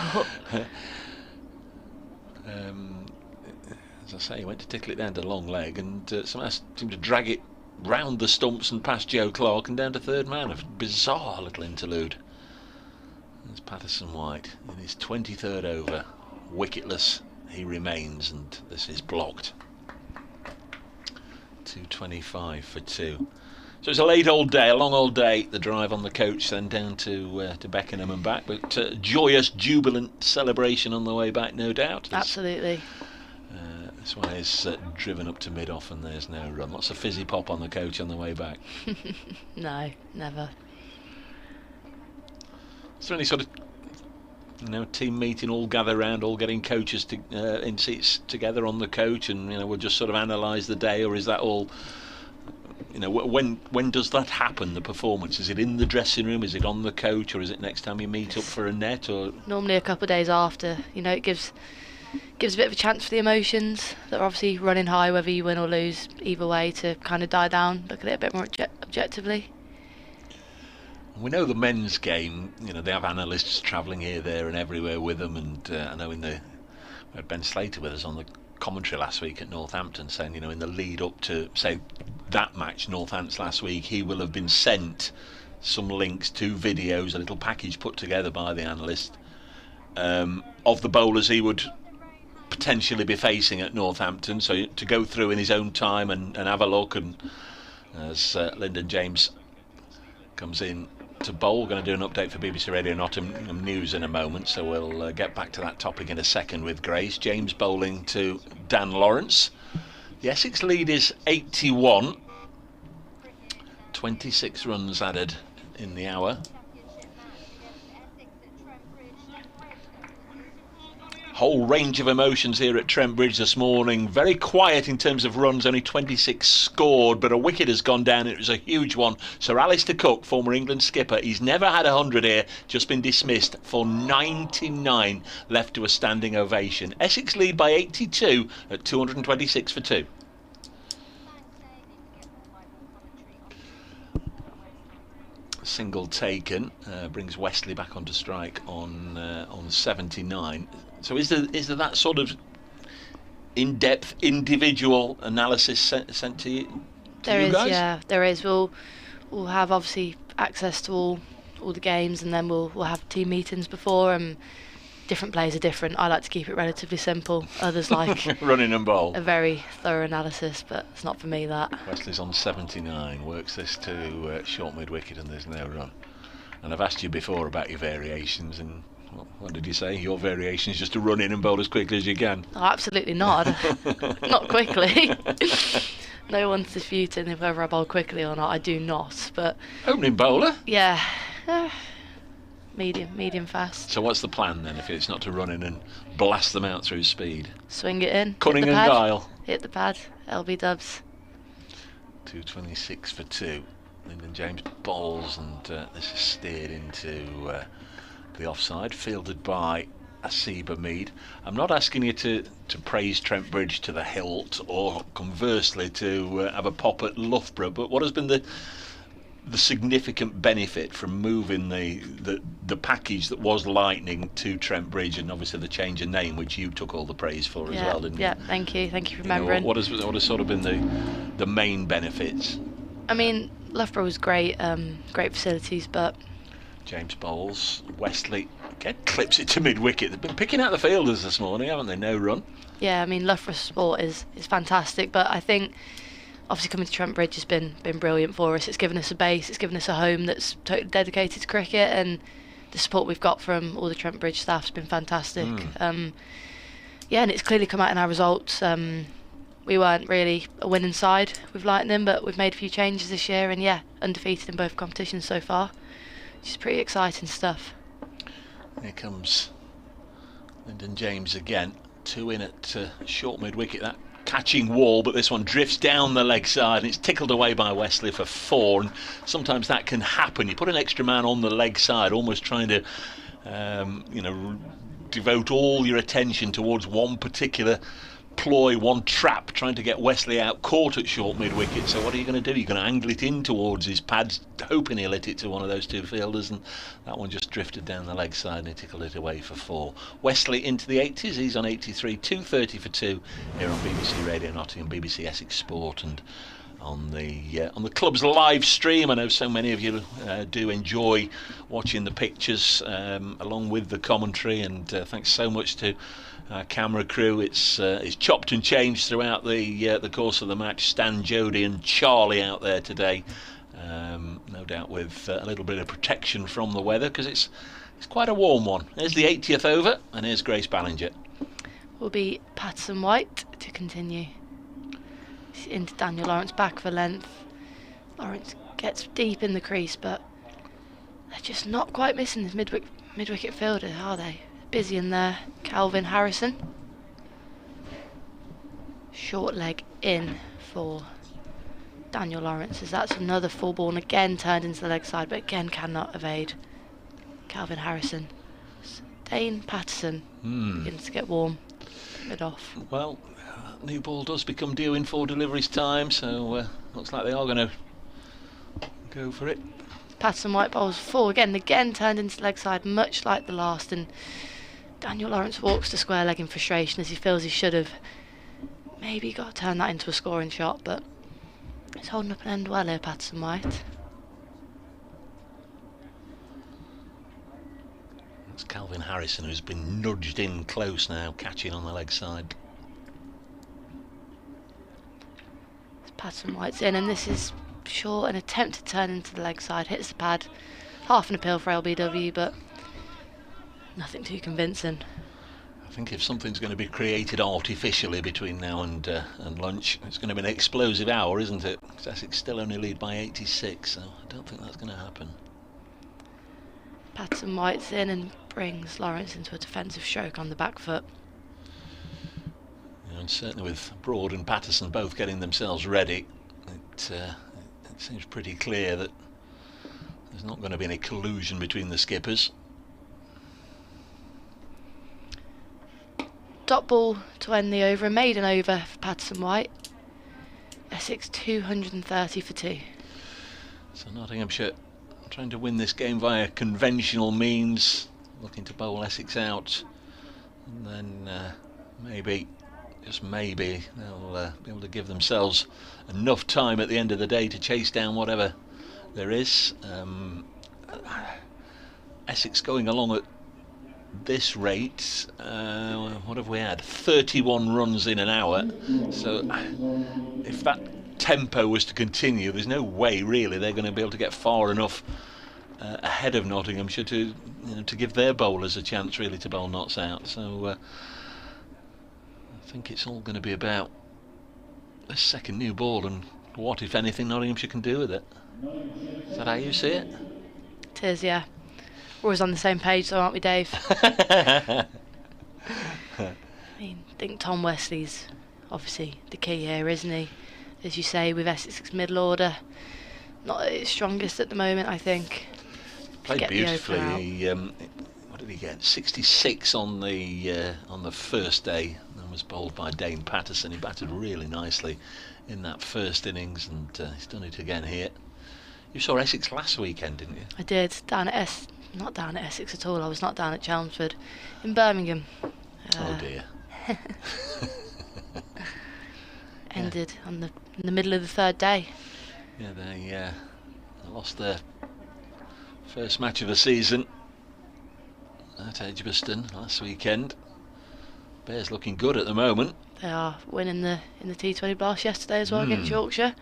As I say, he went to tickle it down to long leg, and somehow seemed to drag it round the stumps and past Joe Clark and down to third man. A bizarre little interlude. There's Patterson-White in his 23rd over. Wicketless he remains, and this is blocked. 225 for 2. So it's a late old day, a long old day. The drive on the coach, then down to Beckenham and back, but joyous, jubilant celebration on the way back, no doubt. Absolutely. This one is driven up to mid-off, and there's no run. Lots of fizzy pop on the coach on the way back. No, never. Is there any sort of team meeting, all gather round, all getting coaches in seats together on the coach, and we'll just sort of analyse the day, or is that all? When does that happen? The performance, is it in the dressing room? Is it on the coach, or is it next time you meet up for a net? Or normally a couple of days after. It gives a bit of a chance for the emotions that are obviously running high, whether you win or lose, either way, to kind of die down. Look at it a bit more objectively. We know the men's game, they have analysts travelling here, there and everywhere with them, and I know we had Ben Slater with us on the commentary last week at Northampton, saying, in the lead up to, say, that match, Northants last week, he will have been sent some links to videos, a little package put together by the analyst, of the bowlers he would potentially be facing at Northampton, so to go through in his own time and have a look. And as Lyndon James comes in to bowl, going to do an update for BBC Radio Nottingham News in a moment, so we'll get back to that topic in a second with Grace. James bowling to Dan Lawrence. The Essex lead is 81. 26 runs added in the hour. Whole range of emotions here at Trent Bridge this morning. Very quiet in terms of runs, only 26 scored, but a wicket has gone down. It was a huge one. Sir Alistair Cook, former England skipper, he's never had 100 here, just been dismissed for 99, left to a standing ovation. Essex lead by 82 at 226 for 2. Single taken, brings Wesley back onto strike on 79. So is there that sort of in-depth individual analysis sent to you? There you is, guys? yeah, there is. We'll have obviously access to all the games, and then we'll have team meetings before, and different players are different. I like to keep it relatively simple. Others like running and bowl. a very thorough analysis, but it's not for me, that. Wesley's on 79, works this to short mid-wicket, and there's no run. And I've asked you before about your variations, and what did you say? Your variation is just to run in and bowl as quickly as you can. Oh, absolutely not. Not quickly. No one's disputing whether I bowl quickly or not. I do not, but... Opening bowler? Yeah. Medium fast. So what's the plan then, if it's not to run in and blast them out through speed? Swing it in. Cunning hit the and pad, guile. Hit the pad. LB dubs. 226 for 2. Lyndon James bowls, and this is steered into the offside, fielded by Asiba Mead. I'm not asking you to praise Trent Bridge to the hilt, or conversely to have a pop at Loughborough, but what has been the significant benefit from moving the package that was Lightning to Trent Bridge, and obviously the change of name, which you took all the praise for as well, didn't you? Yeah, thank you for remembering. What has sort of been the main benefits? I mean, Loughborough was great, great facilities, but... James bowls. Wesley again clips it to mid-wicket. They've been picking out the fielders this morning, haven't they? No run. Yeah, I mean, Loughborough sport is fantastic, but I think obviously coming to Trent Bridge has been brilliant for us. It's given us a base, it's given us a home that's totally dedicated to cricket, and the support we've got from all the Trent Bridge staff has been fantastic. Yeah, and it's clearly come out in our results. We weren't really a winning side with Lightning, but we've made a few changes this year, and yeah, undefeated in both competitions so far, which is pretty exciting stuff. Here comes Lyndon James again. 2 in at short mid-wicket. That catching wall, but this one drifts down the leg side, and it's tickled away by Wesley for 4. And sometimes that can happen. You put an extra man on the leg side, almost trying to devote all your attention towards one particular ploy, one trap, trying to get Wesley out, caught at short mid-wicket. So what are you going to do? You're going to angle it in towards his pads, hoping he'll hit it to one of those two fielders, and that one just drifted down the leg side and he tickled it away for 4. Wesley into the 80s, he's on 83, 230 for 2 here on BBC Radio Nottingham, BBC Essex Sport, and on the club's live stream. I know so many of you do enjoy watching the pictures along with the commentary, and thanks so much to camera crew. It's chopped and changed throughout the course of the match. Stan, Jody and Charlie out there today, no doubt with a little bit of protection from the weather, because it's quite a warm one. Here's the 80th over, and here's Grace Ballinger. Will be Patterson White to continue. Into Daniel Lawrence, back for length. Lawrence gets deep in the crease, but they're just not quite missing this mid-wicket fielder, are they? Busy in there. Calvin Harrison. Short leg in for Daniel Lawrence, as that's another full ball, and again turned into the leg side, but again cannot evade Calvin Harrison. Dane Patterson begins to get warm. Mid off. Well, new ball does become due in 4 deliveries time, so looks like they are going to go for it. Patterson White bowls 4 again turned into leg side, much like the last, and Daniel Lawrence walks to square leg in frustration, as he feels he should have maybe got to turn that into a scoring shot, but he's holding up an end well here, Patterson White. It's Calvin Harrison who's been nudged in close now, catching on the leg side. Patterson White's in, and this is short, an attempt to turn into the leg side, hits the pad, half an appeal for LBW, but nothing too convincing. I think if something's going to be created artificially between now and lunch, it's going to be an explosive hour, isn't it? Because Essex still only lead by 86, so I don't think that's going to happen. Patterson White's in and brings Lawrence into a defensive stroke on the back foot. And certainly with Broad and Patterson both getting themselves ready, it seems pretty clear that there's not going to be any collusion between the skippers. Dot ball to end the over, a maiden over for Patterson White. Essex 230 for 2. So Nottinghamshire trying to win this game via conventional means, looking to bowl Essex out, and then maybe, just maybe, they'll be able to give themselves enough time at the end of the day to chase down whatever there is. Essex going along at this rate, what have we had? 31 runs in an hour. So if that tempo was to continue, there's no way really they're going to be able to get far enough ahead of Nottinghamshire to give their bowlers a chance really to bowl knots out. So I think it's all going to be about a second new ball and what, if anything, Nottinghamshire can do with it. Is that how you see it? It is, yeah. We're always on the same page, though, aren't we, Dave? I think Tom Wesley's obviously the key here, isn't he? As you say, with Essex's middle order, not at its strongest at the moment, I think. Played beautifully. What did he get? 66 on the first day, and was bowled by Dane Patterson. He batted really nicely in that first innings, and he's done it again here. You saw Essex last weekend, didn't you? I did. Not down at Essex at all. I was not down at Chelmsford, in Birmingham. Oh dear. Ended in the middle of the third day. Yeah, they lost their first match of the season at Edgbaston last weekend. Bears looking good at the moment. They are winning in the T20 Blast yesterday as well against Yorkshire.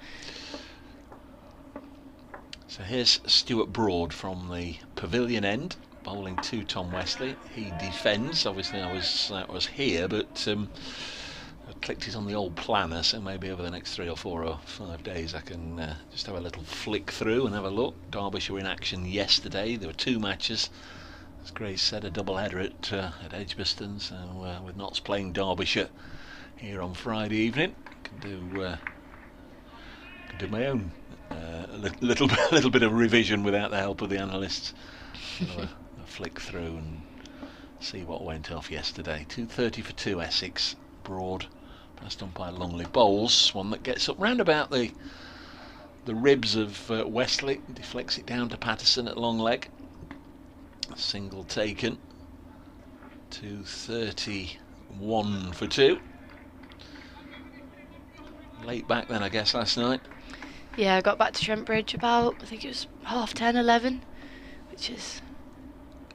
So here's Stuart Broad from the pavilion end, bowling to Tom Wesley. He defends. Obviously, I was here, but I clicked it on the old planner, so maybe over the next 3 or 4 or 5 days I can just have a little flick through and have a look. Derbyshire were in action yesterday. There were 2 matches. As Grace said, a double header at Edgbaston. So with Notts playing Derbyshire here on Friday evening, can do my own little bit of revision without the help of the analysts. A flick through and see what went off yesterday. 230 for 2 Essex. Broad passed on by Longley. Bowls one that gets up round about the ribs of Wesley, deflects it down to Patterson at long leg. Single taken. 231 for 2. Late back then, I guess, last night. Yeah, I got back to Trent Bridge about, I think it was 10:30, 11, which is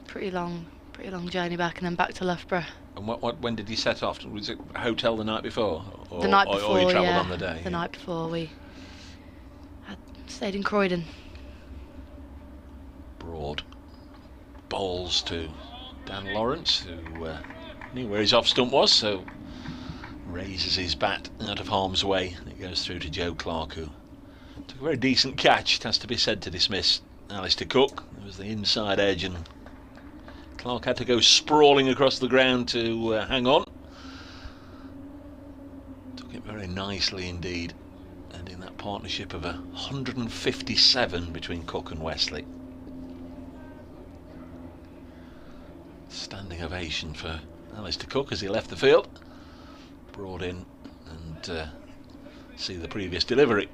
pretty long journey back, and then back to Loughborough. And when did you set off? Was it a hotel the night before? The night before, or you travelled yeah. On the day? The night before we had stayed in Croydon. Broad bowls to Dan Lawrence, who knew where his off stump was, so raises his bat out of harm's way, and it goes through to Joe Clark, who took a very decent catch, it has to be said, to dismiss Alistair Cook. It was the inside edge, and Clark had to go sprawling across the ground to hang on. Took it very nicely indeed, and in that partnership of 157 between Cook and Wesley. Standing ovation for Alistair Cook as he left the field. Brought in and see the previous delivery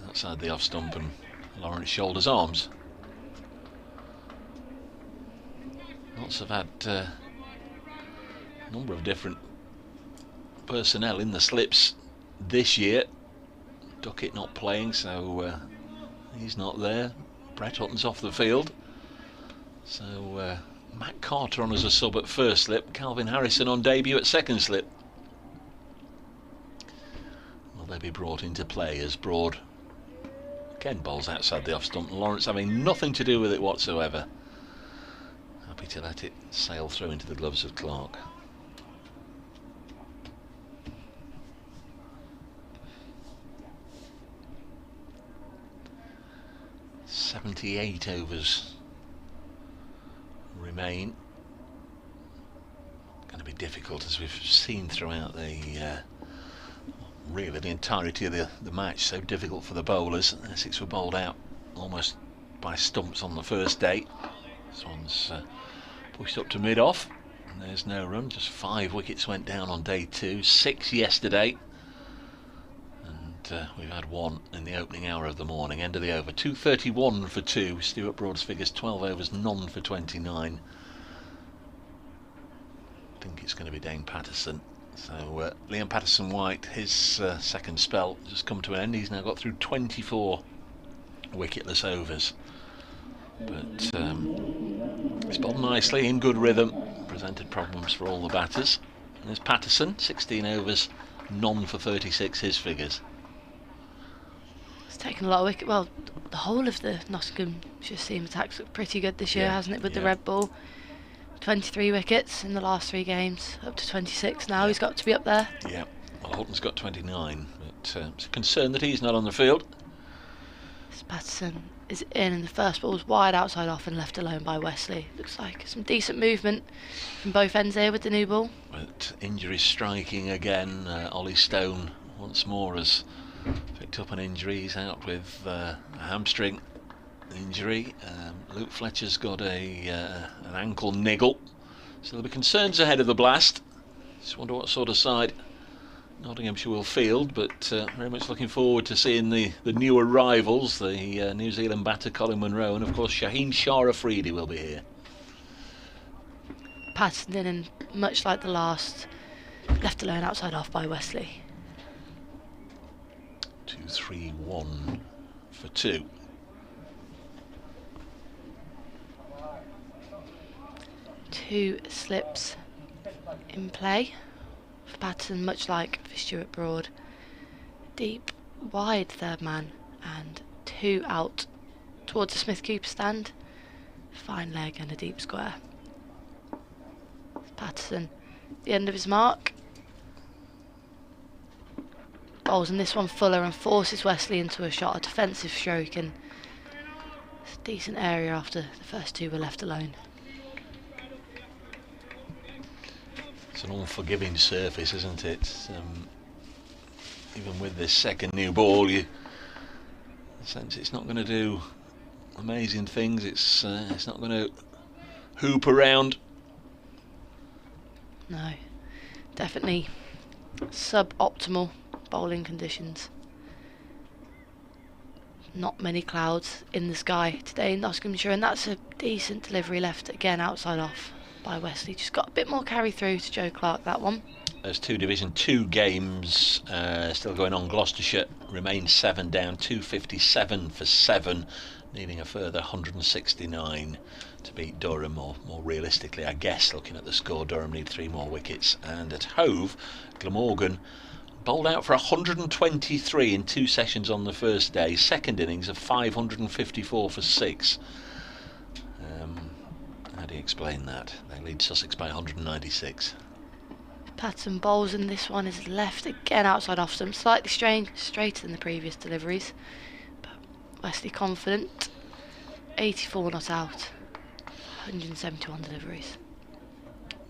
outside the off stump, and Lawrence shoulders arms. Lots have had a number of different personnel in the slips this year. Duckett not playing, so he's not there. Brett Hutton's off the field, so Matt Carter on as a sub at first slip, Calvin Harrison on debut at second slip. Will they be brought into play as Broad again bowls outside the off stump, and Lawrence having nothing to do with it whatsoever. Happy to let it sail through into the gloves of Clark. .78 overs remain. Going to be difficult, as we've seen throughout the really the entirety of the match. So difficult for the bowlers. Essex were bowled out almost by stumps on the first day. This one's pushed up to mid-off, and there's no run. Just 5 wickets went down on day 2, 6 yesterday, and we've had 1 in the opening hour of the morning. End of the over. 231 for 2. Stuart Broad's figures 12 overs, none for 29. I think it's going to be Dane Patterson. So Liam Patterson-White, his second spell just come to an end. He's now got through 24 wicketless overs. But he's bowled nicely, in good rhythm. presented problems for all the batters. And there's Patterson, 16 overs, none for 36, his figures. It's taken a lot of wicket. Well, the whole of the Nottinghamshire seam attacks look pretty good this year, hasn't it, with the red ball? 23 wickets in the last 3 games, up to 26 now. He's got to be up there. Yeah, well, Holton's got 29, but it's a concern that he's not on the field. This Patterson is in, and the first ball was wide outside off and left alone by Wesley. Looks like some decent movement from both ends here with the new ball. But injury striking again. Ollie Stone once more has picked up an injury. He's out with a hamstring injury. Luke Fletcher's got an ankle niggle, so there'll be concerns ahead of the blast. Just wonder what sort of side Nottinghamshire will field, but very much looking forward to seeing the new arrivals, the New Zealand batter Colin Munro, and of course Shaheen Shah Afridi will be here. Patterson in, and much like the last, left alone outside off by Wesley. 2-3-1 for 2. Two slips in play for Patterson, much like for Stuart Broad. Deep, wide third man, and 2 out towards the Smith-Cooper stand. Fine leg and a deep square. Patterson, the end of his mark. Bowls in this one fuller and forces Wesley into a shot, a defensive stroke, and it's a decent area after the first 2 were left alone. It's an unforgiving surface, isn't it? Even with this second new ball, you sense it's not going to do amazing things. It's not going to hoop around. No, definitely suboptimal bowling conditions. Not many clouds in the sky today in Nottinghamshire, and that's a decent delivery left again outside off by Wesley. Just got a bit more carry through to Joe Clark, that one. There's 2 Division 2 games still going on. Gloucestershire remains 7 down, 257 for 7, needing a further 169 to beat Durham, or more realistically I guess looking at the score, Durham need 3 more wickets. And at Hove, Glamorgan bowled out for 123 in 2 sessions on the first day, second innings of 554 for 6. How do you explain that? They lead Sussex by 196. Patterson bowls, and this one is left again outside off stump, slightly straighter than the previous deliveries, but Wesley confident. 84 not out, 171 deliveries.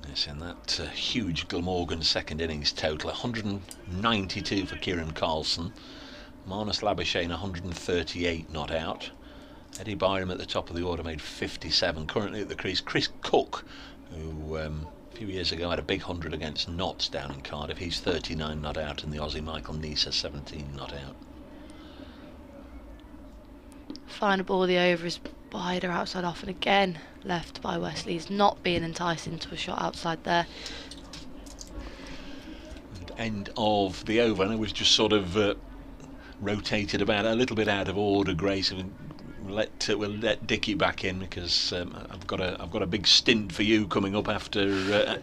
Yes, and that huge Glamorgan second innings total, 192 for Kieran Carlson, Marnus Labuschagne 138 not out. Eddie Byram at the top of the order made 57. Currently at the crease, Chris Cook, who a few years ago had a big 100 against Notts down in Cardiff. He's 39 not out, and the Aussie Michael Neser 17 not out. Final ball of the over is wider outside off, and again left by Wesley. He's not being enticed into a shot outside there. And end of the over, and it was just sort of rotated about a little bit out of order, Grace. We'll let Dickie back in, because I've got a big stint for you coming up after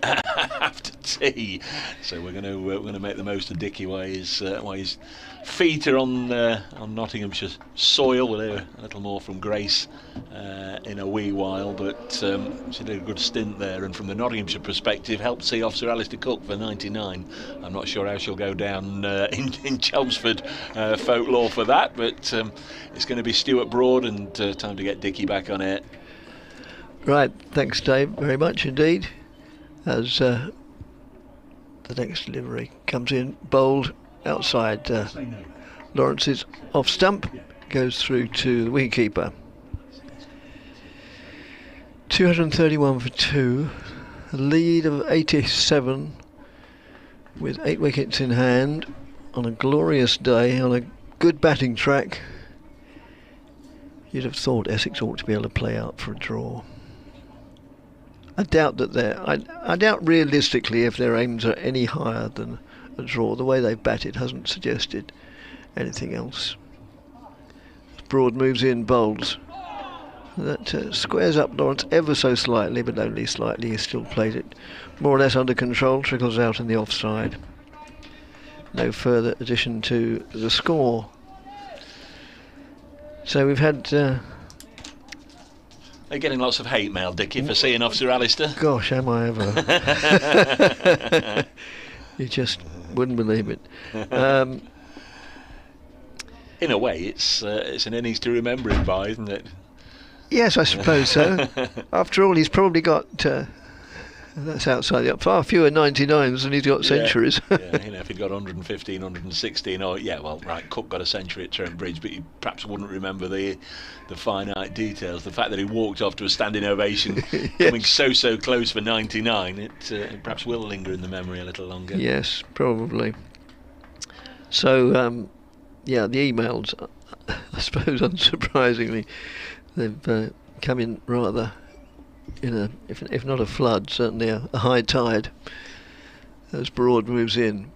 after tea. So we're going to make the most of Dickie while his feet are on Nottinghamshire soil. We'll hear a little more from Grace in a wee while, but she did a good stint there, and from the Nottinghamshire perspective helped see off Sir Alistair Cook for 99. I'm not sure how she'll go down in Chelmsford folklore for that, but it's going to be Stuart Broad, and time to get Dickie back on air. Right, thanks Dave very much indeed. As the next delivery comes in, bowled outside Lawrence's off stump, goes through to the wicketkeeper. 231 for 2, a lead of 87 with 8 wickets in hand on a glorious day on a good batting track. You'd have thought Essex ought to be able to play out for a draw. I doubt that I doubt realistically if their aims are any higher than a draw. The way they've batted hasn't suggested anything else. Broad moves in, bowls. that squares up Lawrence ever so slightly, but only slightly. He still played it more or less under control, trickles out in the offside. No further addition to the score. So we've had... They're getting lots of hate mail, Dickie, for seeing off Sir Alistair. Gosh, am I ever. You just wouldn't believe it. In a way, it's an innings to remember him by, isn't it? Yes, I suppose so. After all, he's probably got... that's outside the... Far fewer 99s than he's got centuries. Yeah, if he'd got 115, 116, or... Yeah, well, right, Cook got a century at Trent Bridge, but you perhaps wouldn't remember the finite details. The fact that he walked off to a standing ovation, Yes. coming so close for 99, it perhaps will linger in the memory a little longer. Yes, probably. So, the emails, I suppose, unsurprisingly, they've come in rather in if not a flood, certainly a high tide as Broad moves in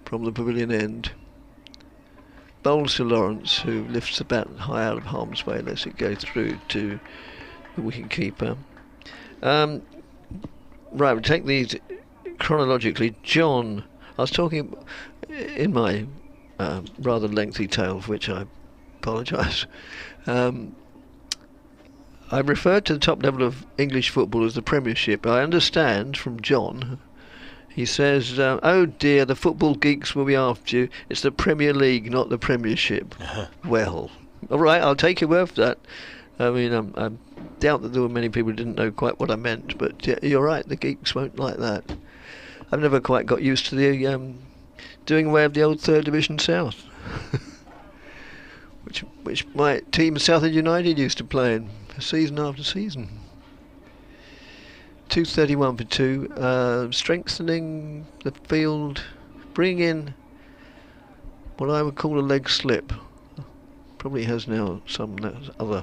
from the pavilion end. Bowls to Lawrence, who lifts the bat high out of harm's way, lets it go through to the wicket-keeper. Right, we'll take these chronologically. John, I was talking in my rather lengthy tale, for which I apologise. I referred to the top level of English football as the Premiership. I understand from John, he says, oh dear, the football geeks will be after you. It's the Premier League, not the Premiership. Well, all right, I'll take your word for that. I mean, I doubt that there were many people who didn't know quite what I meant, but you're right, the geeks won't like that. I've never quite got used to the doing away of the old Third Division South, which my team Southend United used to play in season after season. 231 for 2, strengthening the field, bringing in what I would call a leg slip. Probably has now some other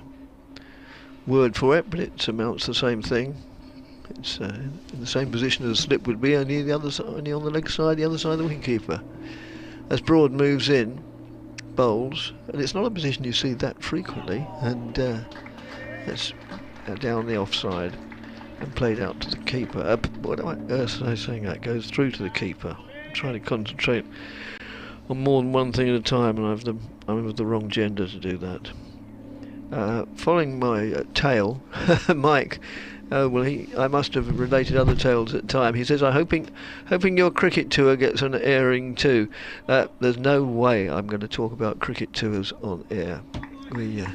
word for it, but it amounts to the same thing. It's in the same position as a slip would be, only on the leg side, the other side of the wicketkeeper. As Broad moves in, bowls, and it's not a position you see that frequently, and it's down the offside and played out to the keeper. What am I saying? That goes through to the keeper. I'm trying to concentrate on more than one thing at a time, and I'm of the wrong gender to do that. Following my tale, Mike. I must have related other tales at the time. He says, I'm hoping your cricket tour gets an airing too. There's no way I'm going to talk about cricket tours on air. We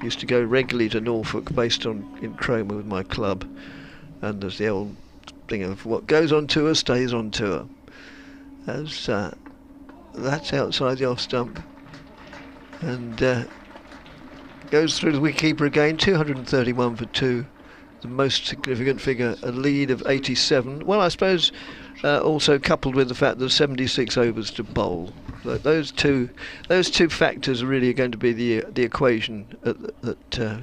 used to go regularly to Norfolk, based in Cromer with my club, and there's the old thing of what goes on tour stays on tour. That's outside the off stump, and goes through the wicketkeeper again. 231 for 2. The most significant figure, a lead of 87. Well, I suppose also coupled with the fact there's 76 overs to bowl. Those two factors are really going to be the equation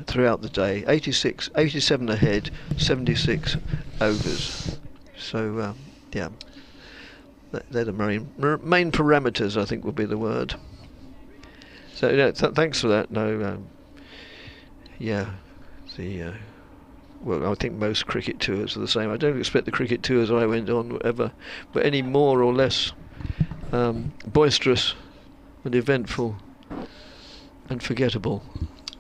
throughout the day. 87 ahead, 76 overs. So they're the main parameters, I think, would be the word. So thanks for that. Well, I think most cricket tours are the same. I don't expect the cricket tours I went on ever were any more or less boisterous and eventful and forgettable.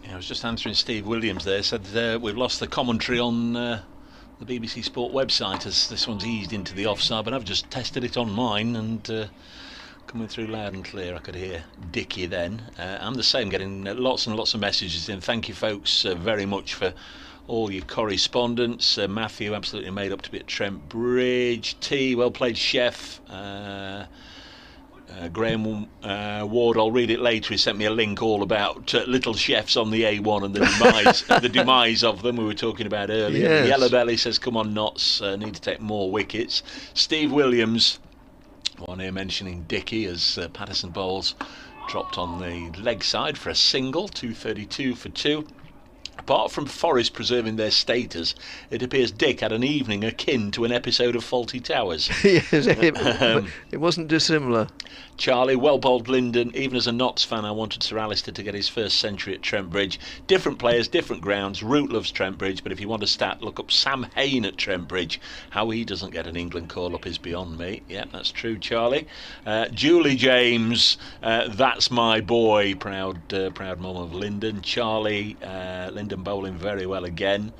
Yeah, I was just answering Steve Williams there. Said we've lost the commentary on the BBC Sport website as this one's eased into the offside, but I've just tested it on mine and coming through loud and clear. I could hear Dickie then. I'm the same, getting lots and lots of messages in. Thank you folks very much for all your correspondence. Matthew, absolutely made up to be at Trent Bridge. T, well played, chef. Graham Ward, I'll read it later. He sent me a link all about little chefs on the A1 and the demise of them we were talking about earlier. Yes. Yellow Belly says, come on Notts, need to take more wickets. Steve Williams, one here mentioning Dickie as Patterson bowls dropped on the leg side for a single. 232 for 2. Apart from Forest preserving their status, it appears Dick had an evening akin to an episode of Fawlty Towers. Yes, it wasn't dissimilar. Charlie, well bowled Linden. Even as a Notts fan, I wanted Sir Alistair to get his first century at Trent Bridge. Different players, different grounds. Root loves Trent Bridge, but if you want a stat, look up Sam Hain at Trent Bridge. How he doesn't get an England call-up is beyond me. Yeah, that's true, Charlie. Julie James, that's my boy. Proud mum of Linden. Charlie, Linden bowling very well again.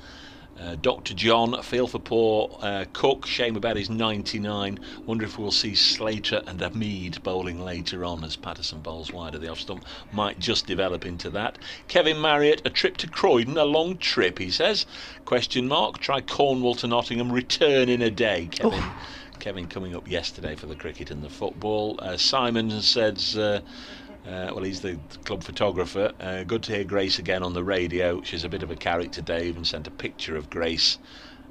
Dr. John, feel for poor Cook, shame about his 99. Wonder if we'll see Slater and Hamid bowling later on as Patterson bowls wide of the off stump. Might just develop into that. Kevin Marriott, a trip to Croydon, a long trip, he says. Question mark. Try Cornwall to Nottingham, return in a day. Kevin coming up yesterday for the cricket and the football. Simon says... well, he's the club photographer. Good to hear Grace again on the radio. She's a bit of a character, Dave, and sent a picture of Grace.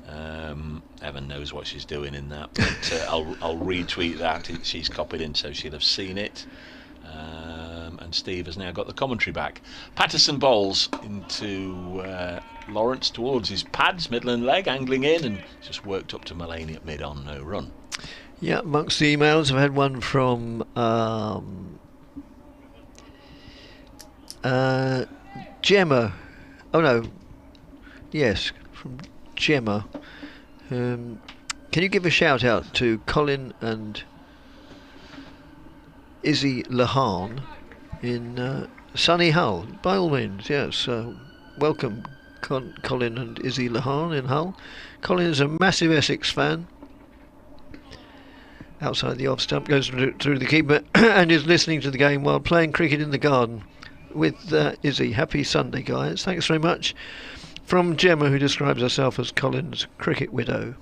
Evan knows what she's doing in that, but I'll retweet that. She's copied in, so she'll have seen it. And Steve has now got the commentary back. Patterson bowls into Lawrence towards his pads, Midland leg, angling in, and just worked up to Mullaney at mid on, no run. Yeah, amongst the emails, I've had one from... Gemma. Oh no. Yes, from Gemma. Can you give a shout out to Colin and Izzy Lahan in sunny Hull? By all means, yes. Welcome, Colin and Izzy Lahan in Hull. Colin is a massive Essex fan. Outside the off stump, goes through the keeper and is listening to the game while playing cricket in the garden with Izzy. Happy Sunday, guys. Thanks very much. From Gemma, who describes herself as Colin's cricket widow.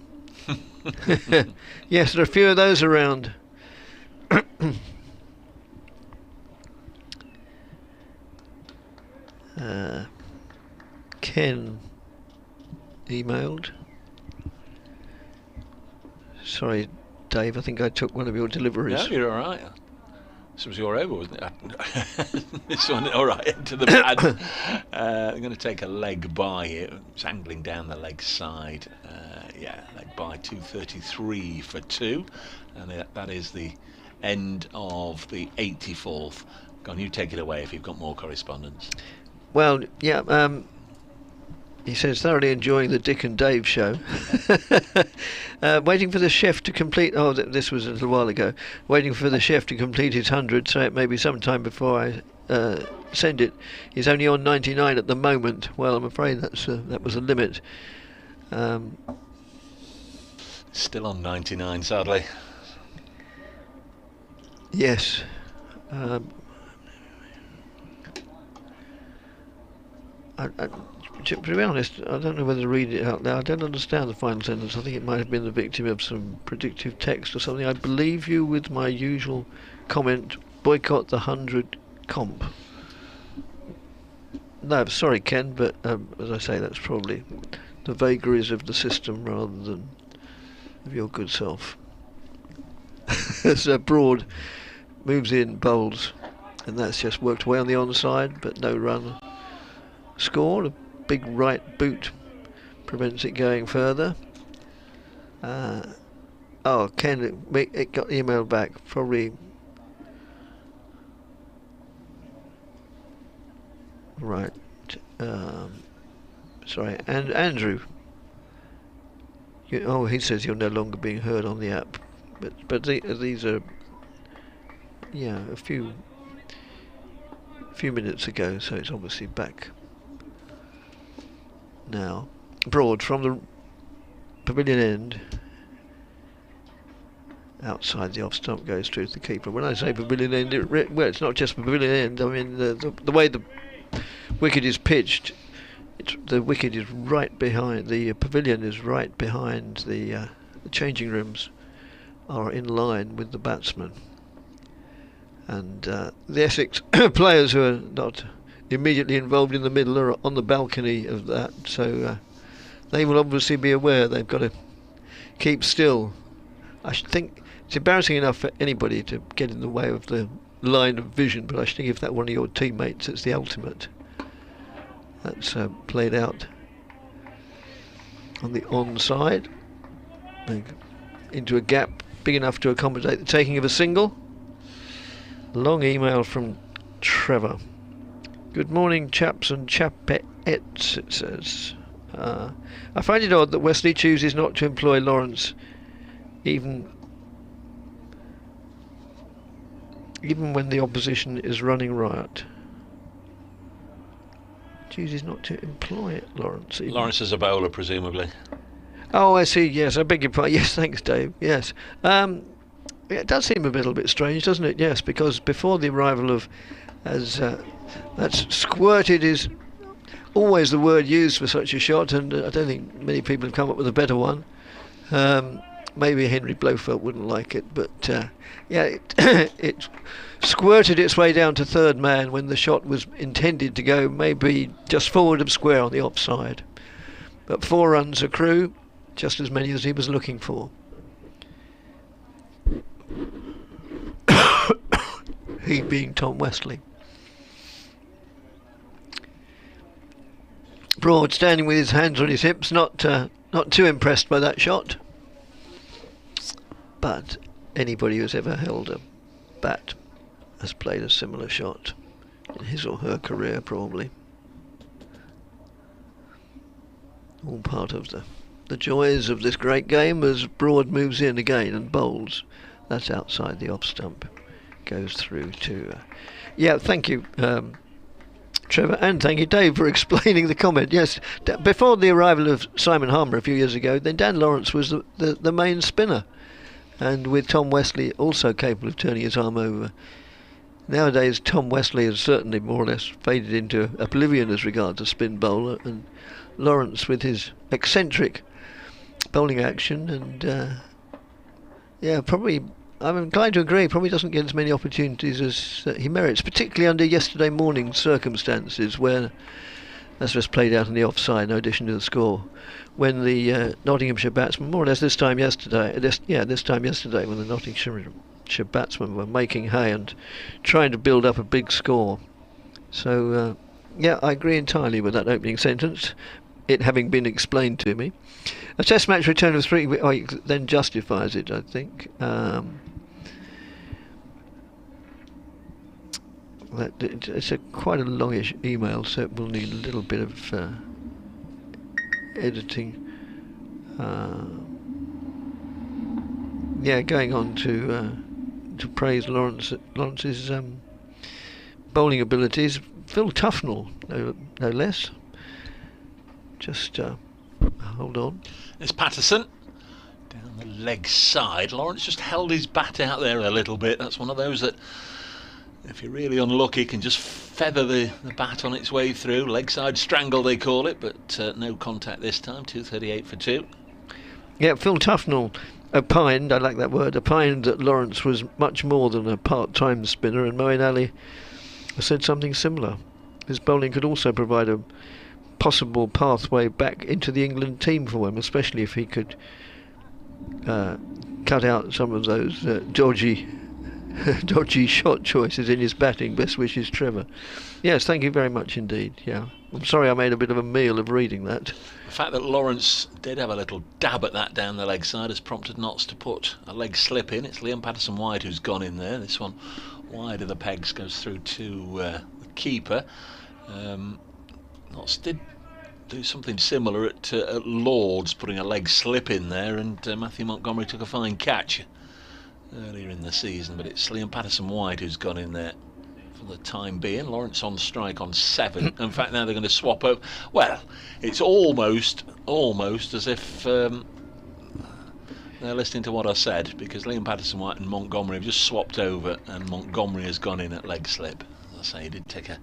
Yes, there are a few of those around. Ken emailed. Sorry, Dave, I think I took one of your deliveries. No, you're all right. This was your over, wasn't it? This one, all right, into the pad. I'm going to take a leg by here. It's angling down the leg side. Yeah, leg by 233 for 2. And that is the end of the 84th. Go on, you take it away if you've got more correspondence. Well, yeah, he says, thoroughly enjoying the Dick and Dave show. Waiting for the chef to complete... Oh, this was a little while ago. Waiting for the chef to complete his 100, so it may be some time before I send it. He's only on 99 at the moment. Well, I'm afraid that was a limit. Still on 99, sadly. Yes. To be honest, I don't know whether to read it out loud. I don't understand the final sentence. I think it might have been the victim of some predictive text or something. I believe you with my usual comment, boycott the 100 comp. No, sorry, Ken, but as I say, that's probably the vagaries of the system rather than of your good self. As Broad moves in, bowls, and that's just worked away on the onside, but no run scored. A big right boot prevents it going further. Oh, Ken, it got emailed back. Probably. Right. Sorry, and Andrew. He says you're no longer being heard on the app, but these are, yeah, a few minutes ago, so it's obviously back now. Broad from the pavilion end, outside the off stump, goes through to the keeper. When I say pavilion end, well, it's not just pavilion end. I mean the way the wicket is pitched. The wicket is right behind, the pavilion is right behind the changing rooms are in line with the batsman, and the Essex players who are not immediately involved in the middle are on the balcony of that, so they will obviously be aware they've got to keep still. I should think it's embarrassing enough for anybody to get in the way of the line of vision, but I should think if that one of your teammates, it's the ultimate. That's played out on the onside. Into a gap big enough to accommodate the taking of a single. Long email from Trevor. Good morning, chaps and chapettes, it says. I find it odd that Wesley chooses not to employ Lawrence even when the opposition is running riot. Chooses not to employ Lawrence. Lawrence is a bowler, presumably. Oh, I see. Yes, I beg your pardon. Yes, thanks, Dave. Yes. It does seem a little bit strange, doesn't it? Yes, because before the arrival of, as that's squirted is always the word used for such a shot, and I don't think many people have come up with a better one. Maybe Henry Blofeld wouldn't like it, but yeah, it squirted its way down to third man when the shot was intended to go maybe just forward of square on the offside. But 4 runs accrue, just as many as he was looking for. He being Tom Wesley. Broad standing with his hands on his hips, not too impressed by that shot. But anybody who's ever held a bat has played a similar shot in his or her career, probably. All part of the joys of this great game as Broad moves in again and bowls. That's outside the off stump. Goes through to... yeah, thank you, Trevor, and thank you, Dave, for explaining the comment. Yes, before the arrival of Simon Harmer a few years ago, then Dan Lawrence was the main spinner. And with Tom Wesley also capable of turning his arm over. Nowadays, Tom Wesley has certainly more or less faded into oblivion as regards a spin bowler, and Lawrence with his eccentric bowling action, and yeah, probably, I'm inclined to agree, probably doesn't get as many opportunities as he merits, particularly under yesterday morning's circumstances, where that's just played out in the offside, no addition to the score, when the Nottinghamshire batsmen, more or less this time yesterday, when the Nottinghamshire batsmen were making hay and trying to build up a big score. So, yeah, I agree entirely with that opening sentence, it having been explained to me. A test match return of 3 then justifies it, I think. It's quite a longish email, so it will need a little bit of editing. Yeah, going on to praise Lawrence's bowling abilities. Phil Tufnell, no less. Just hold on. It's Patterson down the leg side. Lawrence just held his bat out there a little bit. That's one of those that, if you're really unlucky, can just feather the bat on its way through. Leg side strangle, they call it, but no contact this time. 238 for 2. Yeah, Phil Tufnell opined, I like that word, opined that Lawrence was much more than a part-time spinner, and Moeen Ali said something similar. His bowling could also provide a possible pathway back into the England team for him, especially if he could cut out some of those dodgy shot choices in his batting. Best wishes, Trevor. Yes, thank you very much indeed. Yeah, I'm sorry I made a bit of a meal of reading that. The fact that Lawrence did have a little dab at that down the leg side has prompted Notts to put a leg slip in. It's Liam Patterson-Wide who's gone in there. This one wide of the pegs, goes through to the keeper. Notts did do something similar at Lord's, putting a leg slip in there, and Matthew Montgomery took a fine catch earlier in the season, but it's Liam Patterson-Wide who's gone in there for the time being. Lawrence on strike on 7. In fact, now they're going to swap over. Well, it's almost as if they're listening to what I said, because Liam Patterson-Wide and Montgomery have just swapped over, and Montgomery has gone in at leg slip. As I say, he did take a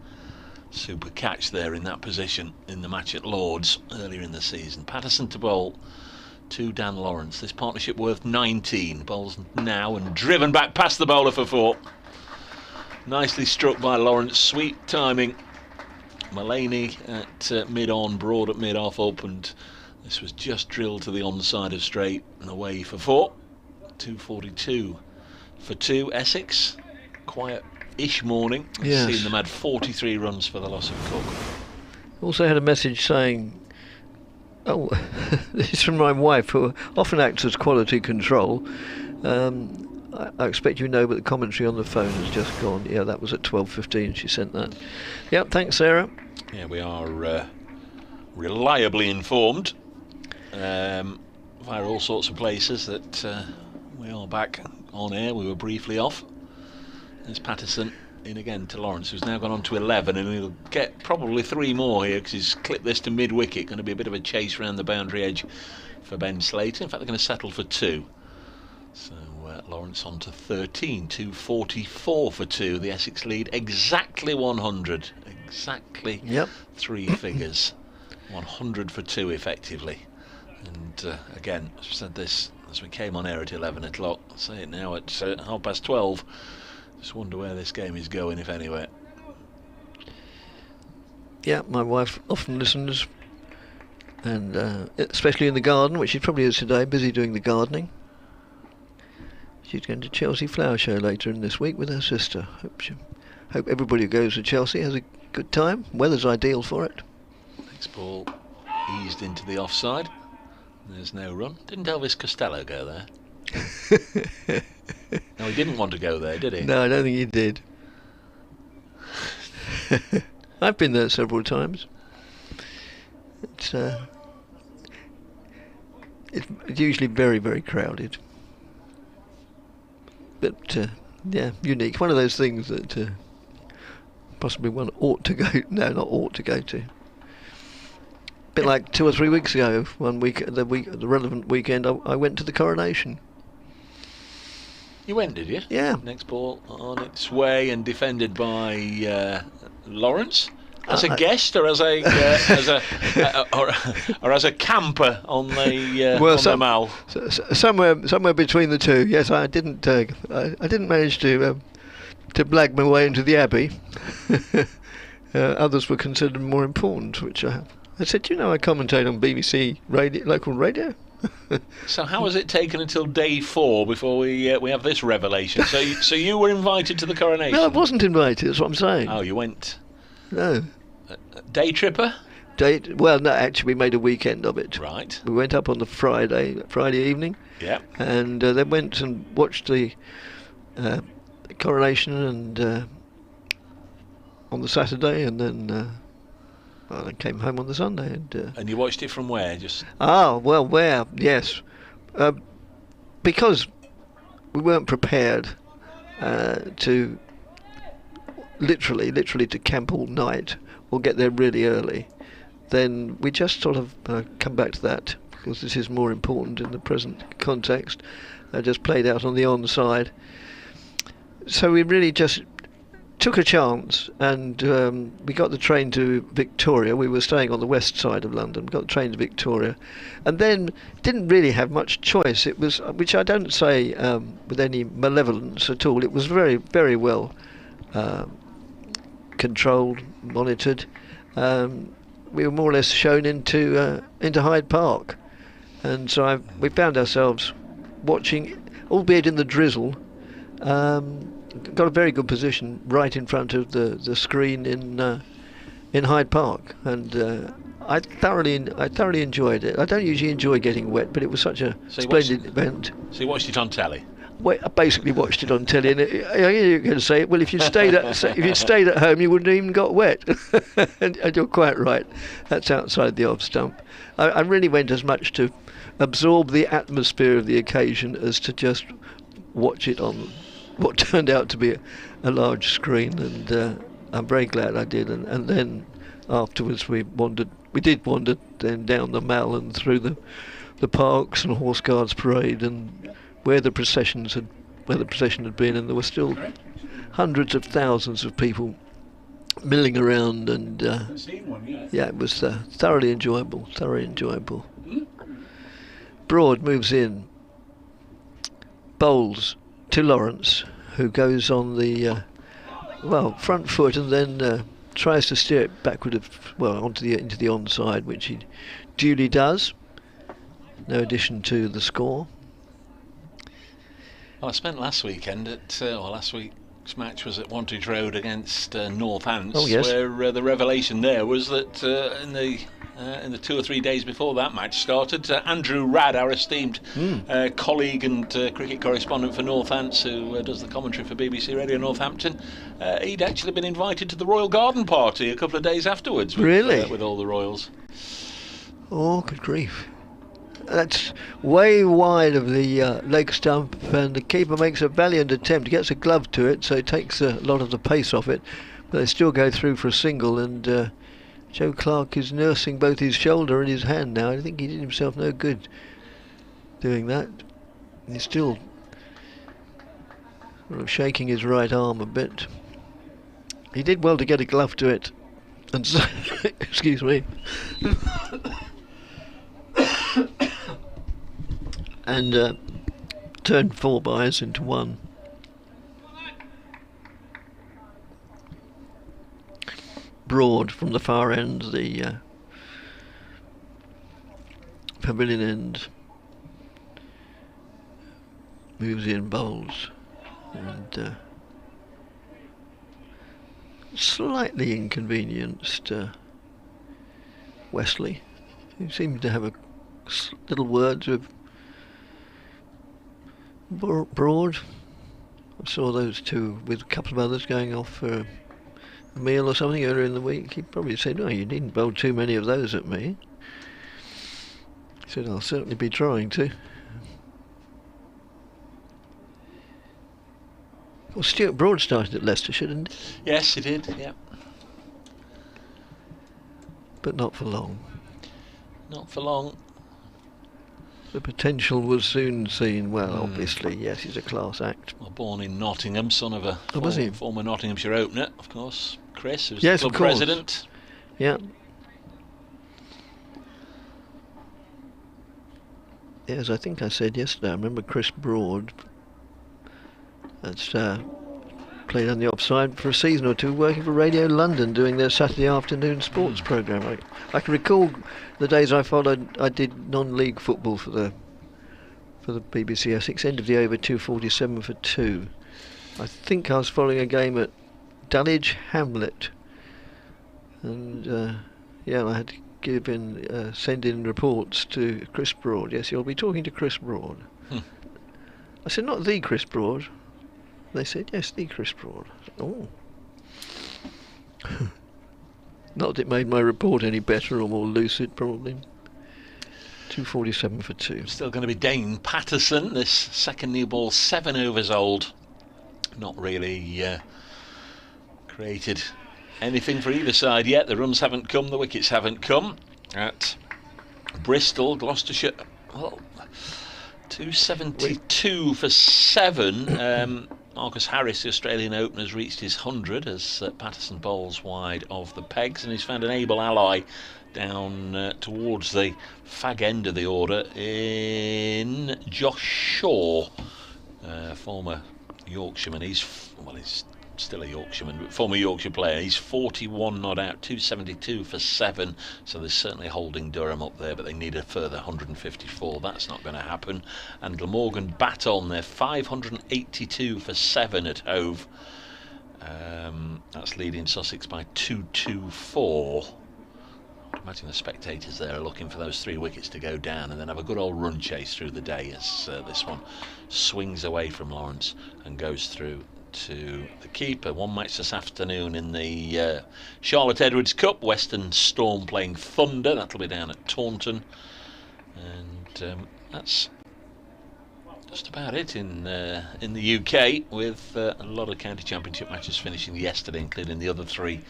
super catch there in that position in the match at Lord's earlier in the season. Patterson to bowl to Dan Lawrence. This partnership worth 19. Bowls now and driven back past the bowler for 4. Nicely struck by Lawrence. Sweet timing. Mullaney at mid-on, Broad at mid-off opened. This was just drilled to the onside of straight and away for 4. 242 for 2. Essex, quiet-ish morning. Yes. Seen them add 43 runs for the loss of Cook. Also had a message saying, oh, this is from my wife, who often acts as quality control. I expect you know, but the commentary on the phone has just gone. Yeah, that was at 12:15 she sent that. Yep, thanks, Sarah. Yeah, we are reliably informed via all sorts of places that we are back on air. We were briefly off. There's Patterson in again to Lawrence, who's now gone on to 11, and he'll get probably 3 more here because he's clipped this to mid-wicket. Going to be a bit of a chase around the boundary edge for Ben Slater. In fact, they're going to settle for 2. So Lawrence on to 13, 244 for 2. The Essex lead exactly 100. Exactly 3 figures. 100 for 2 effectively. And again, I've said this as we came on air at 11 o'clock. I'll say it now at 12:30. Just wonder where this game is going, if anywhere. Yeah, my wife often listens, and especially in the garden, which she probably is today, busy doing the gardening. She's going to Chelsea Flower Show later in this week with her sister. Hope everybody who goes to Chelsea has a good time. Weather's ideal for it. Next ball eased into the offside. There's no run. Didn't Elvis Costello go there? No, he didn't want to go there, did he? No, I don't think he did. I've been there several times. It's usually very, very crowded. But, yeah, unique. One of those things that possibly one ought to go... No, not ought to go to. Bit like 2 or 3 weeks ago, the relevant weekend, I went to the coronation. You went, did you? Yeah. Next ball on its way and defended by Lawrence. As a guest, or as a or as a camper on the mall. Somewhere between the two. Yes, I didn't manage to blag my way into the Abbey. Others were considered more important, which I said, I commentate on BBC radio, local radio. So how was it taken until day 4 before we have this revelation? So you were invited to the coronation? No, I wasn't invited. That's what I'm saying. Oh, you went? No. Day tripper? Well, no, actually we made a weekend of it. Right. We went up on the Friday evening. Yeah. And then went and watched the coronation and on the Saturday, and then I came home on the Sunday. And you watched it from where? Where? Yes. Because we weren't prepared to literally to camp all night or get there really early, then we just sort of come back to that, because this is more important in the present context. Just played out on the onside. So we really just took a chance, and we got the train to Victoria. We were staying on the west side of London. We got the train to Victoria, and then didn't really have much choice. It was, which I don't say with any malevolence at all, it was very, very well controlled, monitored. We were more or less shown into Hyde Park, and so we found ourselves watching, albeit in the drizzle. Got a very good position right in front of the screen in Hyde Park, and I thoroughly enjoyed it. I don't usually enjoy getting wet, but it was such a splendid event. So you watched it on telly? I basically watched it on telly, and you're going to say, well, if you'd stayed at home, you wouldn't have even got wet. and you're quite right. That's outside the off stump. I really went as much to absorb the atmosphere of the occasion as to just watch it on what turned out to be a large screen, and I'm very glad I did. And then afterwards we did wander then down the Mall and through the parks and Horse Guards Parade, and where the procession had been, and there were still hundreds of thousands of people milling around, and yeah, it was thoroughly enjoyable. Broad moves in, bowls to Lawrence, who goes on the front foot, and then tries to steer it backward into the onside, which he duly does. No addition to the score. Well, I spent last weekend last week This match was at Wantage Road against Northants, Oh, yes. where the revelation there was that in the 2 or 3 days before that match started, Andrew Radd, our esteemed colleague and cricket correspondent for Northants, who does the commentary for BBC Radio Northampton, he'd actually been invited to the Royal Garden Party a couple of days afterwards with, Really? With all the Royals. Oh, good grief. That's way wide of the leg stump, and the keeper makes a valiant attempt, gets a glove to it, so it takes a lot of the pace off it, but they still go through for a single, and Joe Clark is nursing both his shoulder and his hand now. I think he did himself no good doing that. He's still sort of shaking his right arm a bit. He did well to get a glove to it, and so excuse me. And turned 4 byes into 1. Broad from the far end, the pavilion end, moves in, bowls, and slightly inconvenienced Wesley, who seemed to have a little words with Broad. I saw those two with a couple of others going off for a meal or something earlier in the week. He probably said, "Oh, you needn't bowl too many of those at me." He said, "I'll certainly be trying to." Well, Stuart Broad started at Leicestershire, didn't he? Yes, he did, yeah. But not for long. Not for long. The potential was soon seen. Well, obviously, yes, he's a class act. Well, born in Nottingham, son of a was he? former Nottinghamshire opener, of course. Chris, who's Yes, the of club course. president. Yeah. Yes, I think I said yesterday, I remember Chris Broad that's played on the offside for a season or two, working for Radio London, doing their Saturday afternoon sports programme. I can recall the days I did non-league football for the BBC Essex, end of the over 2:47 for 2. I think I was following a game at Dulwich Hamlet, and yeah, I had to send in reports to Chris Broad. Yes, you'll be talking to Chris Broad. I said, not the Chris Broad. They said, yes, the Chris Broad. Oh. Not that it made my report any better or more lucid, probably. 2:47 for 2. Still going to be Dane Patterson, this second new ball, 7 overs old. Not really created anything for either side yet. The runs haven't come, the wickets haven't come. At Bristol, Gloucestershire, well, 272 for 7. Marcus Harris, the Australian opener, has reached his 100 as Patterson bowls wide of the pegs, and he's found an able ally down towards the fag end of the order in Josh Shaw, former Yorkshireman. He's still a Yorkshireman, but former Yorkshire player. He's 41 not out, 272 for 7, so they're certainly holding Durham up there, but they need a further 154. That's not going to happen. And Glamorgan bat on there, 582 for 7 at Hove. That's leading Sussex by 224. I'd imagine the spectators there are looking for those 3 wickets to go down and then have a good old run chase through the day as this one swings away from Lawrence and goes through to the keeper. One match this afternoon in the Charlotte Edwards Cup, Western Storm playing Thunder. That'll be down at Taunton, and that's just about it in the UK, with a lot of county championship matches finishing yesterday, including the other 3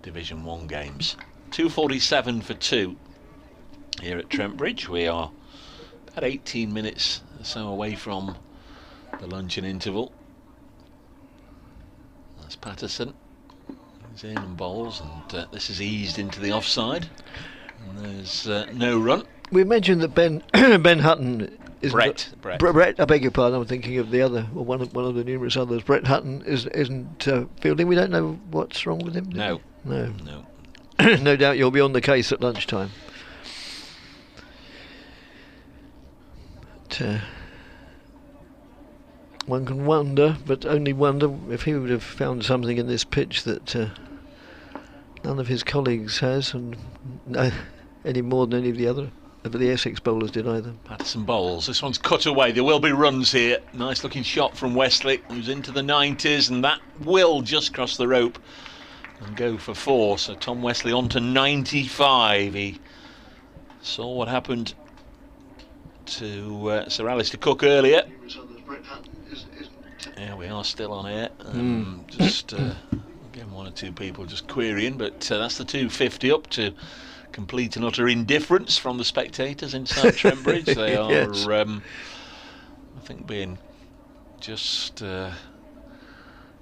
Division 1 games. 2:47 for 2 here at Trent Bridge. We are about 18 minutes or so away from the luncheon interval. That's Patterson. He's in and bowls, and this is eased into the offside. And there's no run. We mentioned that Ben Hutton is Brett. Brett. I beg your pardon. I'm thinking of the other, or one of the numerous others. Brett Hutton isn't fielding. We don't know what's wrong with him. No. No doubt you'll be on the case at lunchtime. But, one can wonder, but only wonder, if he would have found something in this pitch that none of his colleagues has, and any more than any of the Essex bowlers did either. Patterson bowls. This one's cut away. There will be runs here. Nice looking shot from Wesley, who's into the 90s, and that will just cross the rope and go for 4. So Tom Wesley on to 95. He saw what happened to Sir Alistair Cook earlier. Yeah, we are still on air. Just again, one or two people just querying, but that's the 250 up to complete and utter indifference from the spectators inside Trent Bridge. They are, yes. I think, being just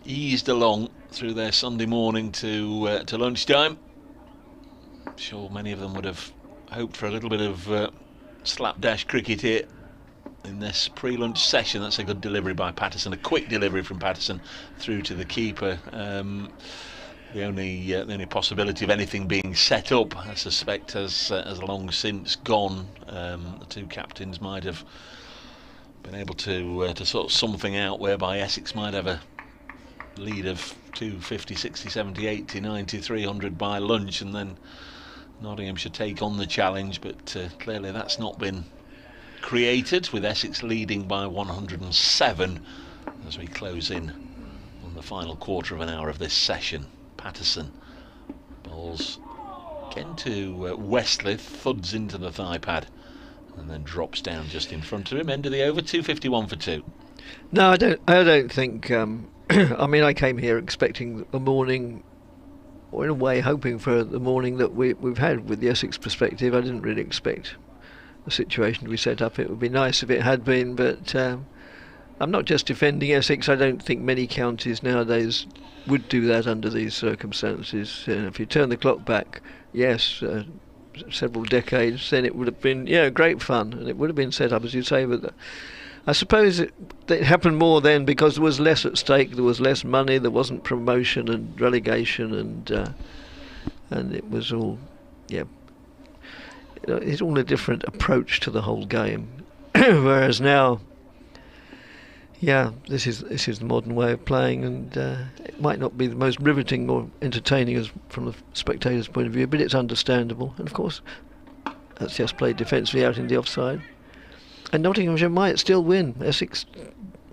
eased along through their Sunday morning to lunchtime. I'm sure many of them would have hoped for a little bit of slapdash cricket here in this pre-lunch session. That's a good delivery by Patterson, a quick delivery from Patterson through to the keeper. The only possibility of anything being set up, I suspect, has long since gone. The two captains might have been able to sort of something out whereby Essex might have a lead of 250, 60, 70, 80, 90, 300 by lunch, and then Nottingham should take on the challenge, but clearly that's not been created, with Essex leading by 107 as we close in on the final quarter of an hour of this session. Patterson bowls again to Wesley, thuds into the thigh pad and then drops down just in front of him. End of the over, 251 for 2. No, I don't think I mean, I came here expecting a morning, or in a way hoping for the morning that we've had with the Essex perspective. I didn't really expect the situation to be set up. It would be nice if it had been, but I'm not just defending Essex. I don't think many counties nowadays would do that under these circumstances. If you turn the clock back, yes, several decades, then it would have been great fun, and it would have been set up as you say. But I suppose it happened more then because there was less at stake. There was less money. There wasn't promotion and relegation, and it was all it's all a different approach to the whole game. Whereas now, this is the modern way of playing, and it might not be the most riveting or entertaining as from the spectator's point of view, but it's understandable. And of course, that's just played defensively out in the offside. And Nottinghamshire might still win. Essex,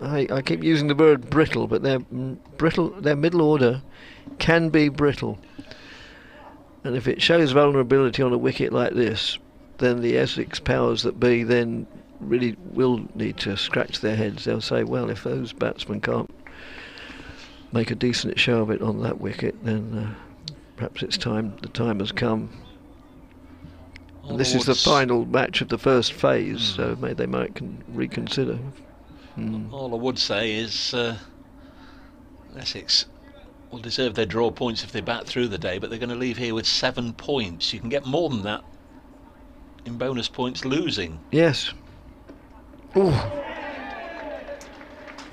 I keep using the word brittle, but they're brittle. Their middle order can be brittle, and if it shows vulnerability on a wicket like this, then the Essex powers that be then really will need to scratch their heads. They'll say, well, if those batsmen can't make a decent show of it on that wicket, then perhaps the time has come. And this is the final match of the first phase, so they might reconsider. All I would say is Essex will deserve their draw points if they bat through the day, but they're going to leave here with 7 points. You can get more than that in bonus points losing. Yes. Ooh.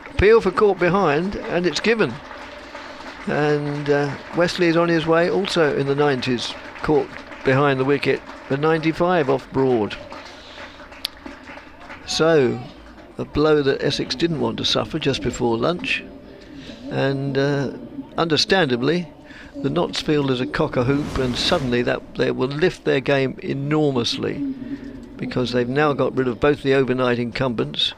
Appeal for caught behind, and it's given. And Wesley is on his way, also in the 90s, caught behind the wicket, for 95 off Broad. So, a blow that Essex didn't want to suffer just before lunch, and understandably, the Notts fielders are cock a hoop, and suddenly that they will lift their game enormously, because they've now got rid of both the overnight incumbents,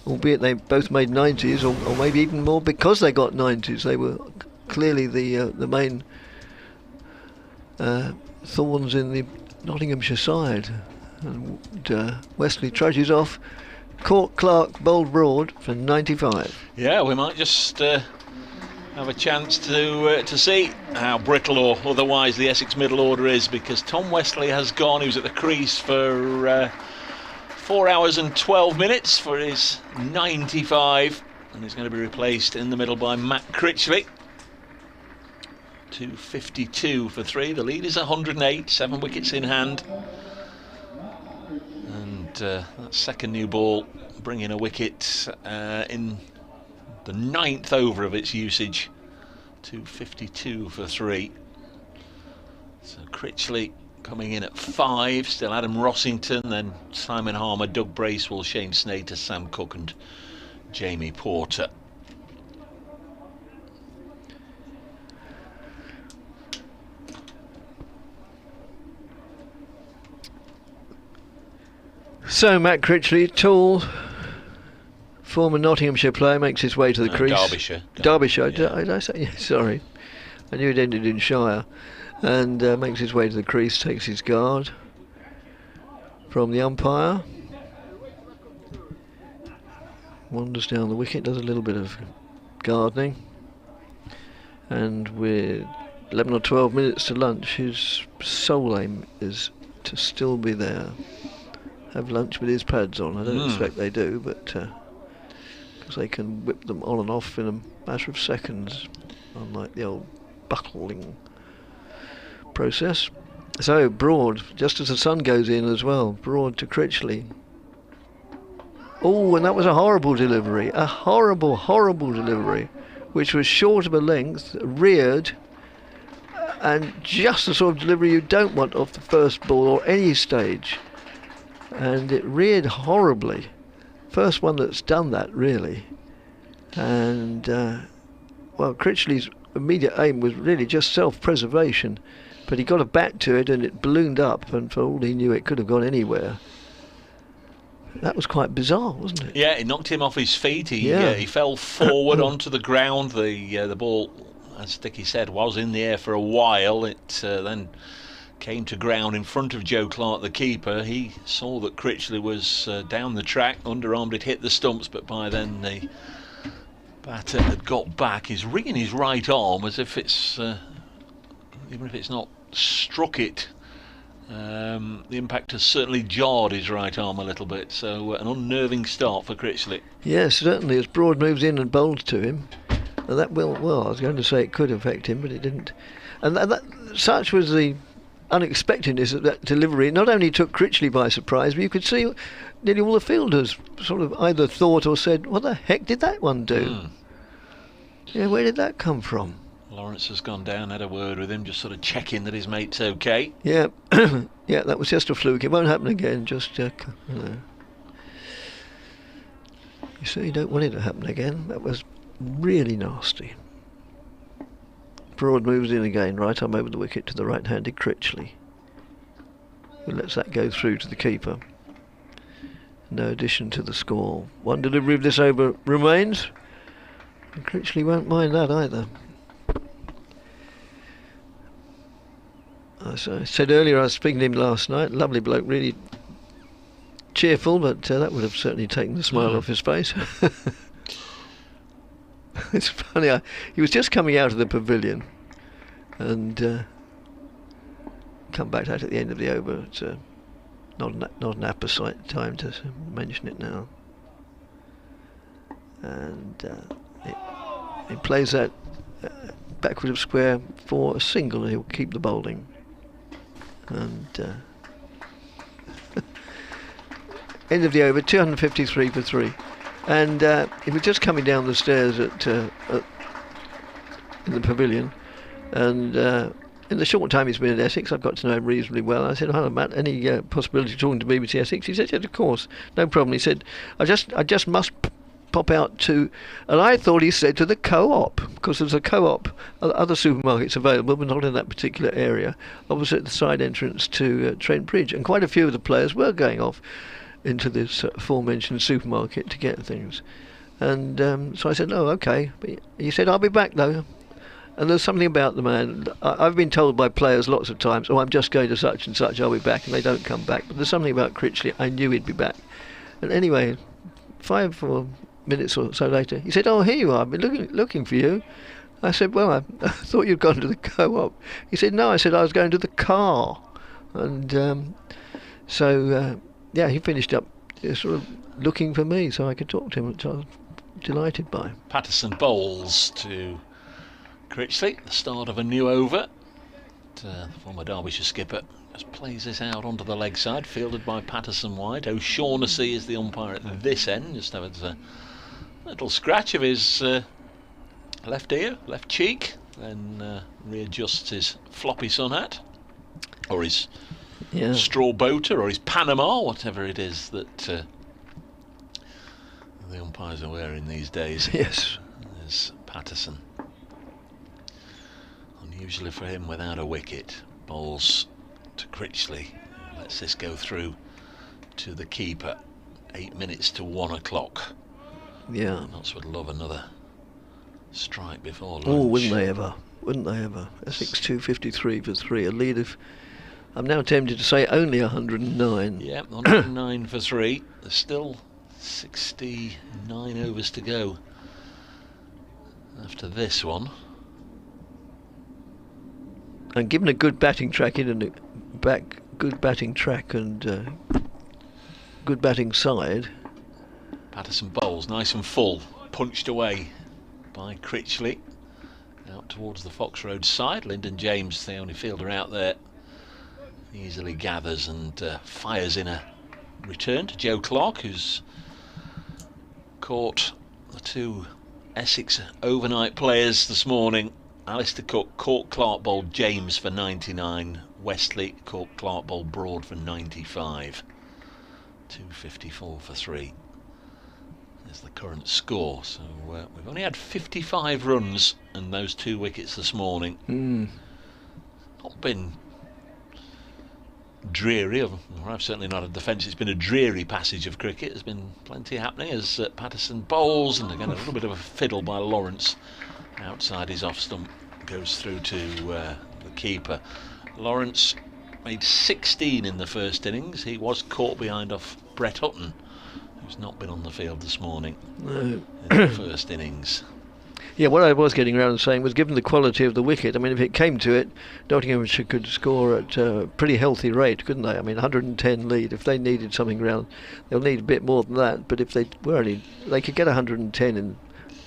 albeit they both made 90s, or maybe even more because they got 90s. They were clearly the main thorns in the Nottinghamshire side. And Wesley trudges off. Caught Clark bowled Broad for 95. Yeah, we might just have a chance to see how brittle or otherwise the Essex middle order is, because Tom Wesley has gone. He was at the crease for 4 hours and 12 minutes for his 95, and he's going to be replaced in the middle by Matt Critchley. 252 for 3. The lead is 108, 7 wickets in hand, and that second new ball bringing a wicket in the 9th over of its usage. 252 for 3. So Critchley coming in at 5. Still Adam Rossington, then Simon Harmer, Doug Bracewell, Shane Snater, Sam Cook and Jamie Porter. So Matt Critchley, tall, former Nottinghamshire player, makes his way to the crease. Derbyshire. Derbyshire, Yeah. did I say? Yeah, sorry. I knew it ended in Shire. And makes his way to the crease, takes his guard from the umpire. Wanders down the wicket, does a little bit of gardening. And with 11 or 12 minutes to lunch, his sole aim is to still be there. Have lunch with his pads on. I don't expect they do, but because they can whip them on and off in a matter of seconds, unlike the old buckling process. So Broad, just as the sun goes in as well, Broad to Critchley. Oh, and that was a horrible delivery, a horrible delivery, which was short of a length, reared, and just the sort of delivery you don't want off the first ball or any stage. And it reared horribly. First one that's done that, really. And, well, Critchley's immediate aim was really just self-preservation. But he got a bat to it and it ballooned up, and for all he knew it could have gone anywhere. That was quite bizarre, wasn't it? Yeah, it knocked him off his feet. He fell forward onto the ground. The ball, as Dickie said, was in the air for a while. It then came to ground in front of Joe Clark, the keeper. He saw that Critchley was down the track, underarmed, it hit the stumps, but by then the batter had got back. He's wringing his right arm as if it's, even if it's not struck it, the impact has certainly jarred his right arm a little bit, so an unnerving start for Critchley. Yes, certainly, as Broad moves in and bowls to him. And that well, I was going to say it could affect him, but it didn't. And such was the unexpectedness of that delivery. It not only took Critchley by surprise, but you could see nearly all the fielders sort of either thought or said, what the heck did that one do? Yeah, where did that come from? Lawrence has gone down, had a word with him, just sort of checking that his mate's okay. Yeah, yeah, that was just a fluke. It won't happen again. Just, you certainly don't want it to happen again. That was really nasty. Broad moves in again, right arm over the wicket to the right-handed Critchley, who lets that go through to the keeper. No addition to the score. One delivery of this over remains, and Critchley won't mind that either. As I said earlier, I was speaking to him last night. Lovely bloke, really cheerful, but that would have certainly taken the smile off his face. It's funny, he was just coming out of the pavilion and come back out at the end of the over. It's not an apposite time to mention it now. And he plays that backward of square for a single, and he'll keep the bowling. And end of the over, 253 for 3. And he was just coming down the stairs in the pavilion, and in the short time he's been at Essex, I've got to know him reasonably well. I said, "Hello, Matt, any possibility of talking to BBC Essex?" He said, "Yes, of course, no problem." He said, I just must pop out to," and I thought he said to the Co-op, because there's a Co-op, other supermarkets available, but not in that particular area, opposite the side entrance to Trent Bridge, and quite a few of the players were going off into this aforementioned supermarket to get things. And so I said, "Oh, okay." But he said, "I'll be back though." And there's something about the man, I've been told by players lots of times, "Oh, I'm just going to such and such, I'll be back," and they don't come back. But there's something about Critchley, I knew he'd be back. And anyway, 5 minutes or so later, he said, "Oh, here you are, I've been looking for you." I said, "Well, I thought you'd gone to the Co-op." He said, "No," I said, "I was going to the car." And yeah, he finished up sort of looking for me so I could talk to him, which I was delighted by. Patterson bowls to Critchley, the start of a new over. The former Derbyshire skipper just plays this out onto the leg side, fielded by Patterson wide. O'Shaughnessy is the umpire at this end, just have a little scratch of his left ear, left cheek, then readjusts his floppy sun hat, or his straw boater, or his Panama, whatever it is that the umpires are wearing these days. Yes. There's Patterson. Unusually for him without a wicket. Bowls to Critchley. Lets this go through to the keeper. 8 minutes to 1 o'clock. Yeah. Notts would love another strike before lunch. Oh, wouldn't they ever? Wouldn't they ever? Essex 253 for 3. A lead of, I'm now tempted to say, only 109. Yeah, 109 for 3. There's still 69 overs to go after this one. And given a good batting track and good batting track and good batting side. Patterson bowls nice and full, punched away by Critchley. Out towards the Fox Road side. Lyndon James, the only fielder out there, easily gathers and fires in a return to Joe Clark, who's caught the two Essex overnight players this morning. Alistair Cook caught Clark bowled James for 99. Wesley caught Clark bowled Broad for 95. 254 for 3 is the current score. So we've only had 55 runs and those 2 wickets this morning. Not been dreary, or I've certainly not had defence. It's been a dreary passage of cricket. There's been plenty happening as Patterson bowls, and again a little bit of a fiddle by Lawrence outside his off stump, goes through to the keeper. Lawrence made 16 in the first innings. He was caught behind off Brett Hutton, who's not been on the field this morning in the first innings. Yeah, what I was getting around and saying was, given the quality of the wicket, I mean, if it came to it, Nottinghamshire could score at a pretty healthy rate, couldn't they? I mean, 110 lead. If they needed something around, they'll need a bit more than that. But if they they could get 110 in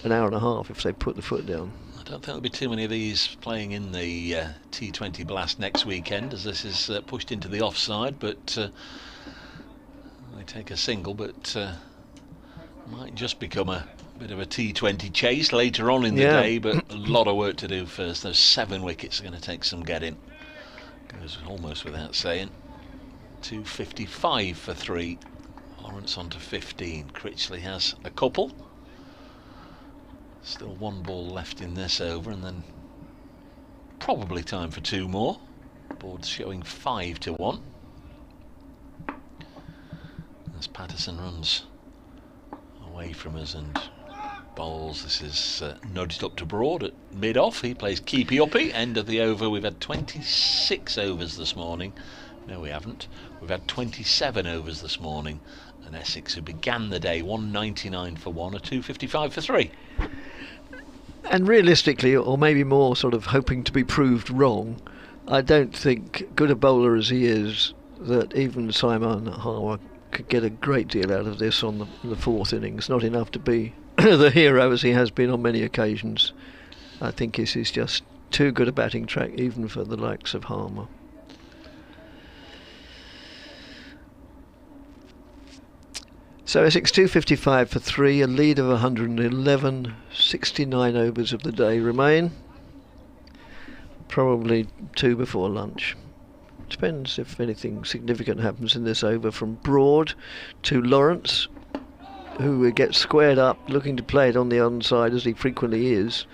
an hour and a half if they put the foot down. I don't think there'll be too many of these playing in the T20 Blast next weekend, as this is pushed into the offside. But they take a single, but might just become a bit of a T20 chase later on in the day, but a lot of work to do first. Those 7 wickets are going to take some getting. Goes almost without saying. 255 for 3. Lawrence on to 15. Critchley has a couple. Still 1 ball left in this over, and then probably time for 2 more. Board's showing 5 to 1. As Patterson runs away from us and bowls, this is nudged up to Broad at mid-off. He plays keepy-uppy. End of the over. We've had 26 overs this morning. No, we haven't. We've had 27 overs this morning. And Essex, who began the day 199 for 1, are 255 for 3. And realistically, or maybe more sort of hoping to be proved wrong, I don't think, good a bowler as he is, that even Simon Harmer could get a great deal out of this on the 4th innings. Not enough to be the hero as he has been on many occasions. I think this is just too good a batting track even for the likes of Harmer. So Essex 255 for 3, a lead of 111, 69 overs of the day remain. Probably 2 before lunch. Depends if anything significant happens in this over from Broad to Lawrence, who gets squared up, looking to play it on the onside as he frequently is.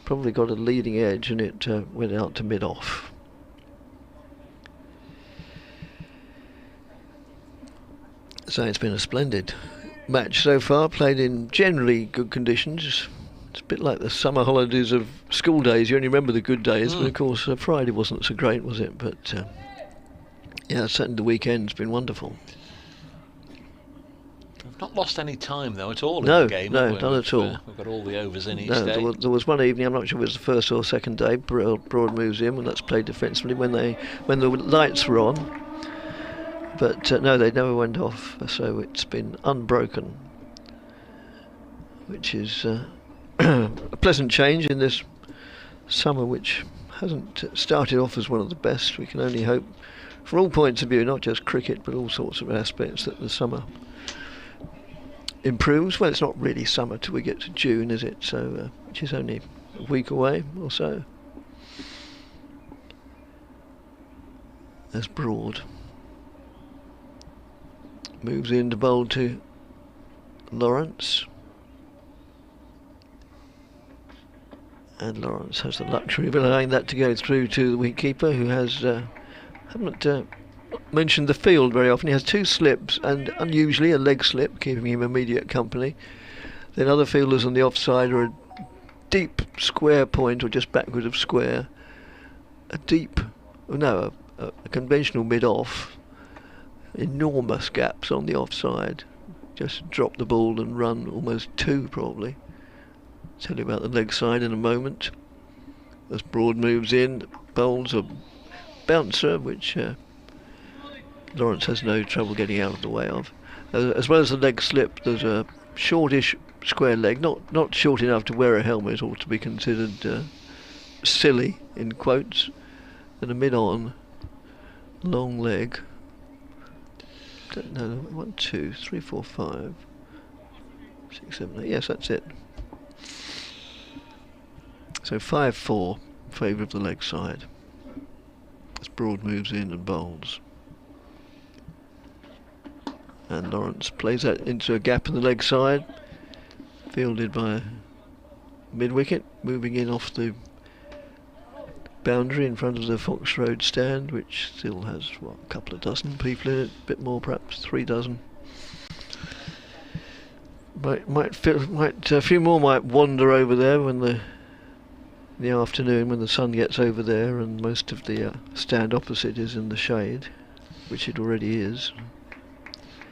Probably got a leading edge, and it went out to mid-off. So it's been a splendid match so far, played in generally good conditions. It's a bit like the summer holidays of school days. You only remember the good days, but of course Friday wasn't so great, was it? But yeah, certainly the weekend's been wonderful. We've not lost any time though at all in No, the game. no, none at all. We've got all the overs in each No, day. there was one evening, I'm not sure if it was the first or second day, Broad moves in, and that's played defensively when the lights were on. But no, they never went off, so it's been unbroken, which is a pleasant change in this summer, which hasn't started off as one of the best. We can only hope, from all points of view, not just cricket, but all sorts of aspects, that the summer improves. Well, it's not really summer till we get to June, is it? So, which is only a week away or so. There's Broad. Moves in to bowl to Lawrence. And Lawrence has the luxury of allowing that to go through to the wicketkeeper, who has haven't mentioned the field very often. He has 2 slips and unusually a leg slip, keeping him immediate company. Then other fielders on the offside are a deep square point, or just backward of square. A conventional mid-off. Enormous gaps on the offside. Just drop the ball and run almost 2 probably. Tell you about the leg side in a moment. As Broad moves in, bowls a bouncer, which Lawrence has no trouble getting out of the way of. As well as the leg slip, there's a shortish square leg, not short enough to wear a helmet or to be considered silly in quotes, and a mid-on long leg. Don't know, 1, 2, 3, 4, 5, 6, 7, 8. Yes, that's it. So 5-4 in favour of the leg side as Broad moves in and bowls. And Lawrence plays that into a gap in the leg side, fielded by mid-wicket, moving in off the boundary in front of the Fox Road stand, which still has a couple of dozen people in it, a bit more perhaps, 3 dozen. A few more might wander over there when in the afternoon, when the sun gets over there and most of the stand opposite is in the shade, which it already is.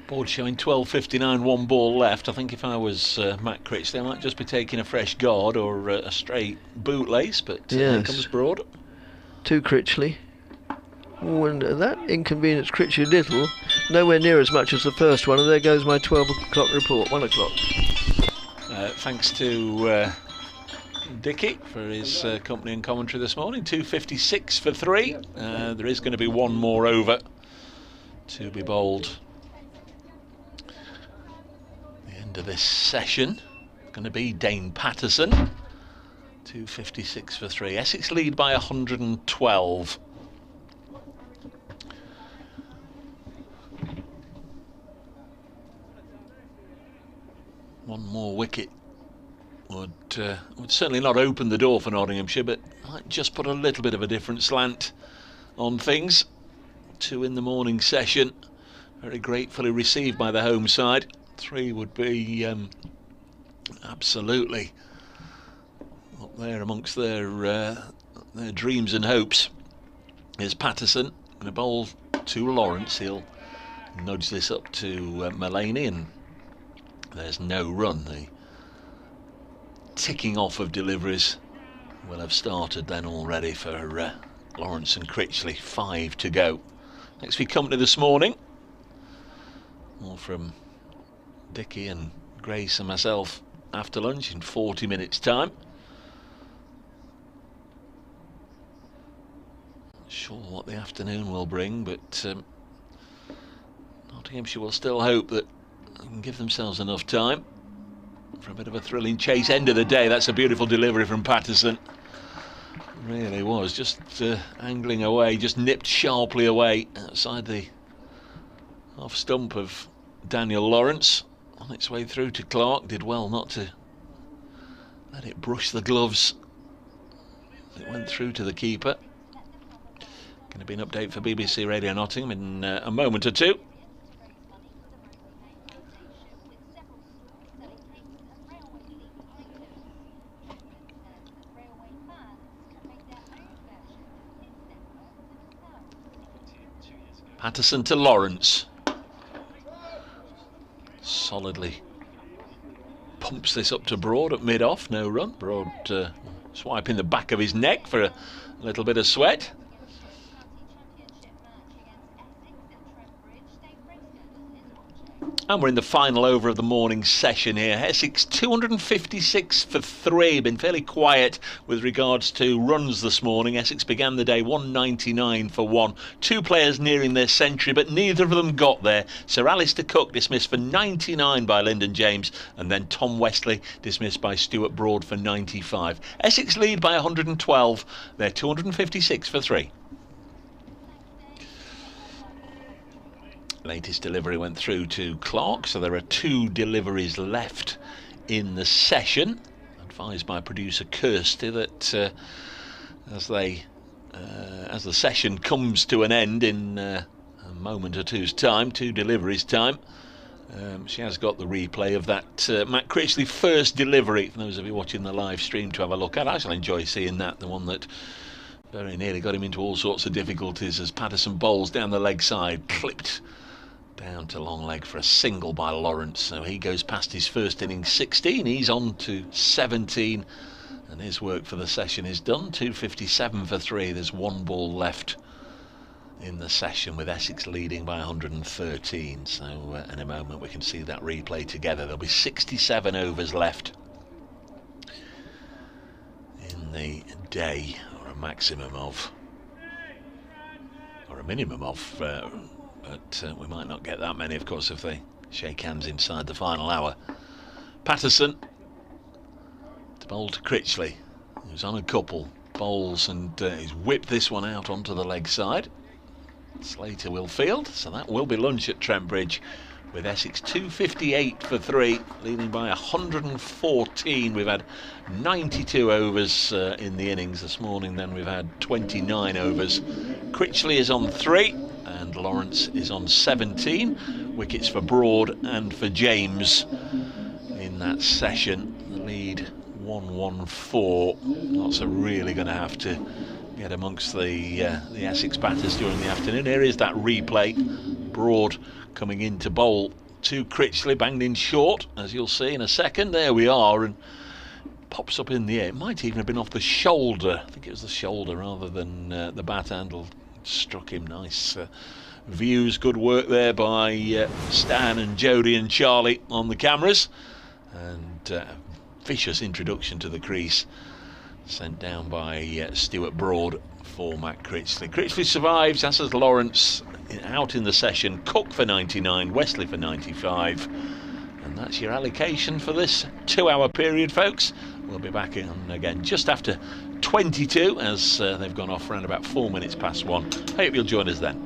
Board showing 12.59, 1 ball left. I think if I was Matt Critchley, I might just be taking a fresh guard or a straight bootlace, but here comes Broad. To Critchley. Oh, and that inconvenienced Critchley a little, nowhere near as much as the first one, and there goes my 12 o'clock report, 1 o'clock. Thanks to Dickie for his company and commentary this morning. 2.56 for 3. There is going to be 1 more over to be bowled. Of this session going to be Dane Patterson. 2.56 for 3. Essex lead by 112. One more wicket would certainly not open the door for Nottinghamshire, but might just put a little bit of a different slant on things. 2 in the morning session, very gratefully received by the home side. 3 would be absolutely up there amongst their dreams and hopes. Here's Patterson, going to bowl to Lawrence. He'll nudge this up to Mullaney, and there's no run. The ticking off of deliveries will have started then already for Lawrence and Critchley. 5 to go. Thanks for your company this morning. More from Dickie and Grace and myself after lunch in 40 minutes time. Not sure what the afternoon will bring, but Nottinghamshire will still hope that they can give themselves enough time for a bit of a thrilling chase. End of the day, that's a beautiful delivery from Patterson. It really was, just angling away, just nipped sharply away outside the off stump of Daniel Lawrence. On its way through to Clark, did well not to let it brush the gloves. It went through to the keeper. Going to be an update for BBC Radio Nottingham in a moment or two. Patterson to Lawrence. Solidly pumps this up to Broad at mid-off, no run. Broad swiping the back of his neck for a little bit of sweat. And we're in the final over of the morning session here. Essex 256 for 3. Been fairly quiet with regards to runs this morning. Essex began the day 199 for 1. 2 players nearing their century, but neither of them got there. Sir Alistair Cook dismissed for 99 by Lyndon James, and then Tom Westley dismissed by Stuart Broad for 95. Essex lead by 112. They're 256 for 3. Latest delivery went through to Clark, so there are 2 deliveries left in the session. Advised by producer Kirsty that as the session comes to an end in a moment or two's time, 2 deliveries time, she has got the replay of that Matt Critchley first delivery for those of you watching the live stream to have a look at. I shall enjoy seeing that, the one that very nearly got him into all sorts of difficulties as Patterson bowls down the leg side, clipped down to long leg for a single by Lawrence. So he goes past his first innings 16, he's on to 17, and his work for the session is done. 257 for 3. There's 1 ball left in the session with Essex leading by 113. So in a moment we can see that replay together. There'll be 67 overs left in the day, or a maximum of, or a minimum of, but we might not get that many, of course, if they shake hands inside the final hour. Patterson to bowl to Critchley, who's on a couple, bowls, and he's whipped this one out onto the leg side. Slater will field, so that will be lunch at Trent Bridge, with Essex 258 for 3, leading by 114. We've had 92 overs in the innings this morning, then we've had 29 overs. Critchley is on 3, and Lawrence is on 17. Wickets for Broad and for James in that session. The lead 114. Lots are really going to have to get amongst the Essex batters during the afternoon. Here is that replay. Broad coming in to bowl to Critchley, banged in short, as you'll see in a second. There we are, and pops up in the air. It might even have been off the shoulder. I think it was the shoulder rather than the bat handle. Struck him. Nice views, good work there by Stan and Jody and Charlie on the cameras, and vicious introduction to the crease sent down by Stuart Broad for Matt Critchley. Critchley survives, as has Lawrence out in the session. Cook for 99, Wesley for 95, and that's your allocation for this 2-hour period, folks. We'll be back in again just after 22, as they've gone off around about 4 minutes past 1. Hope you'll join us then.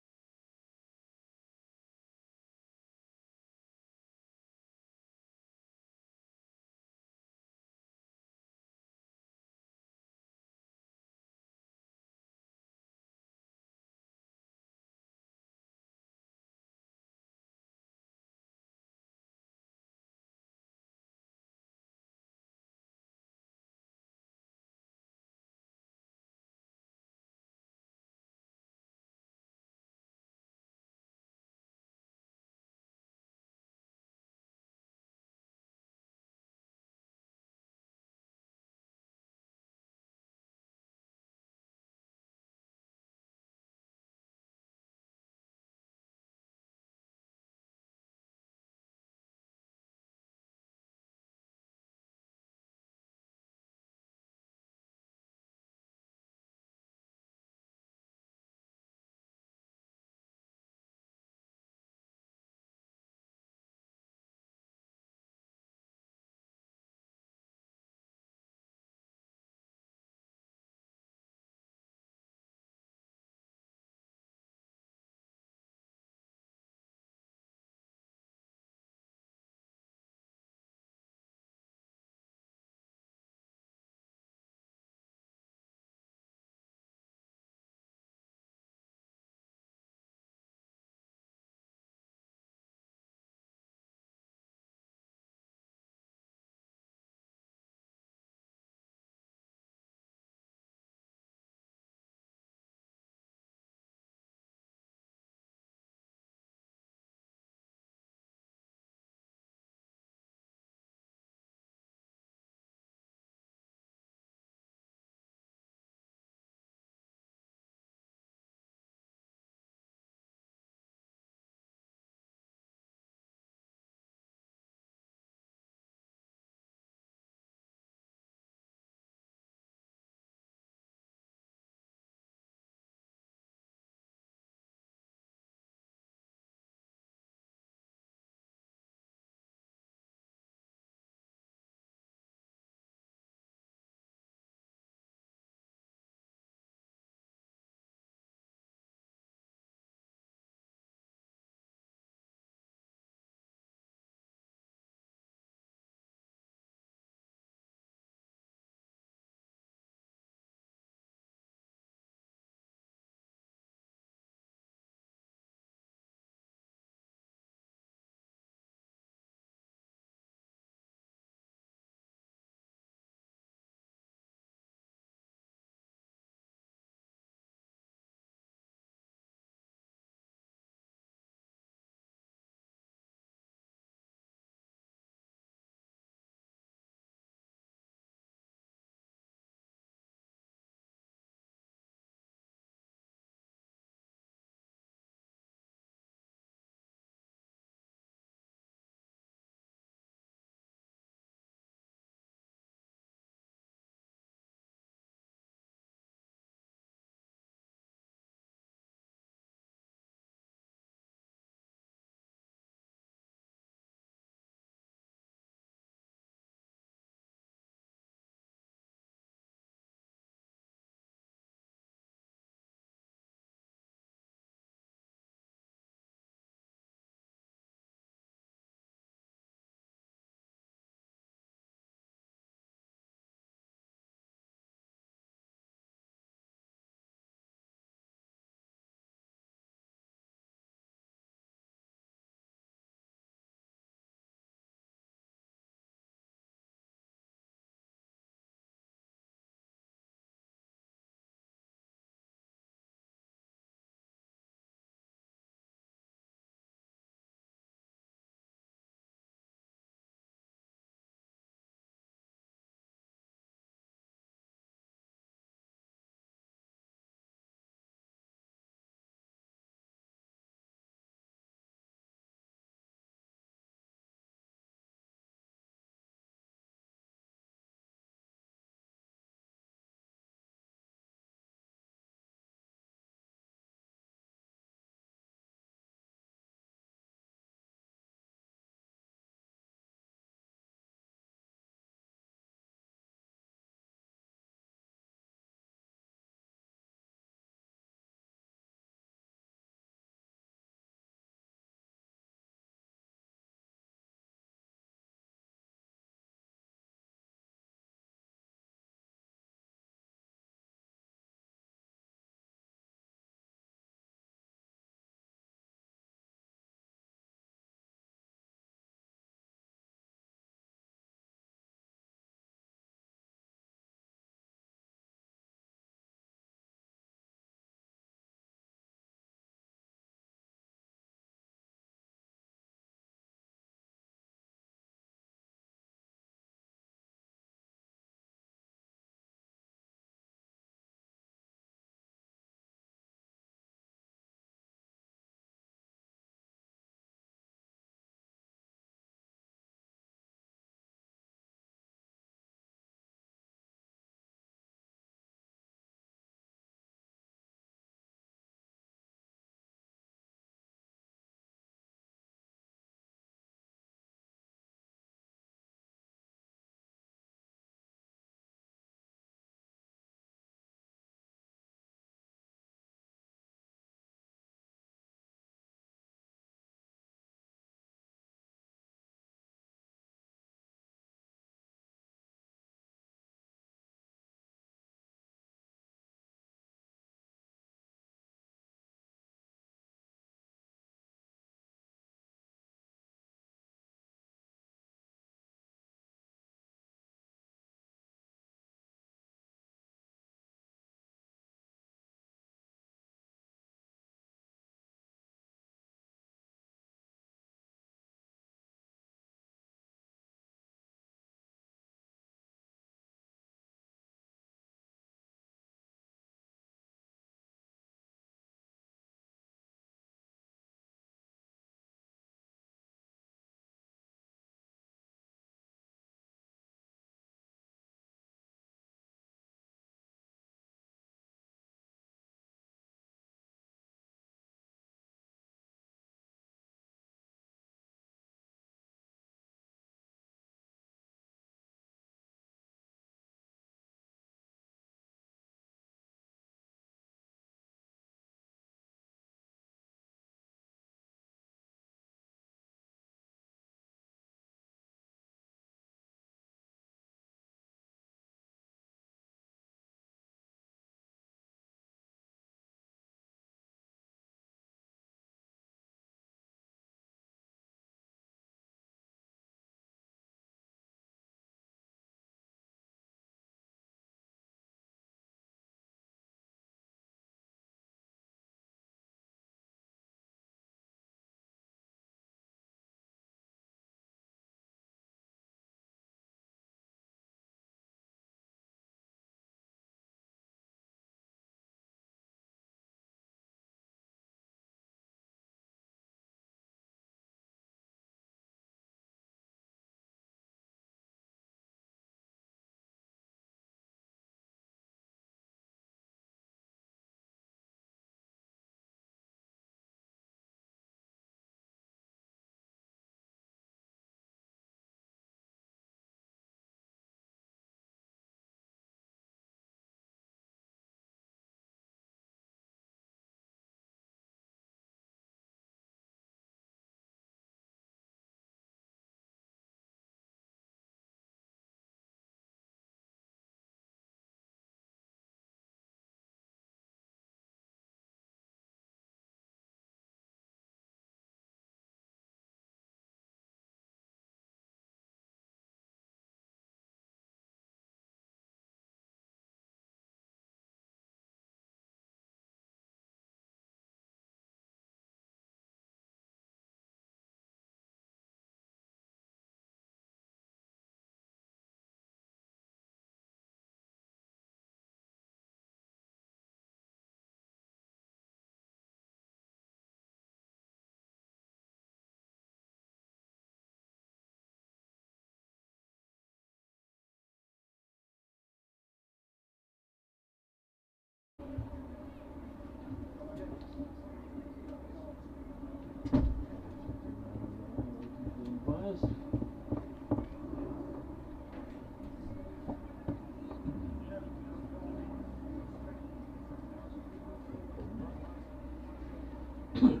Well,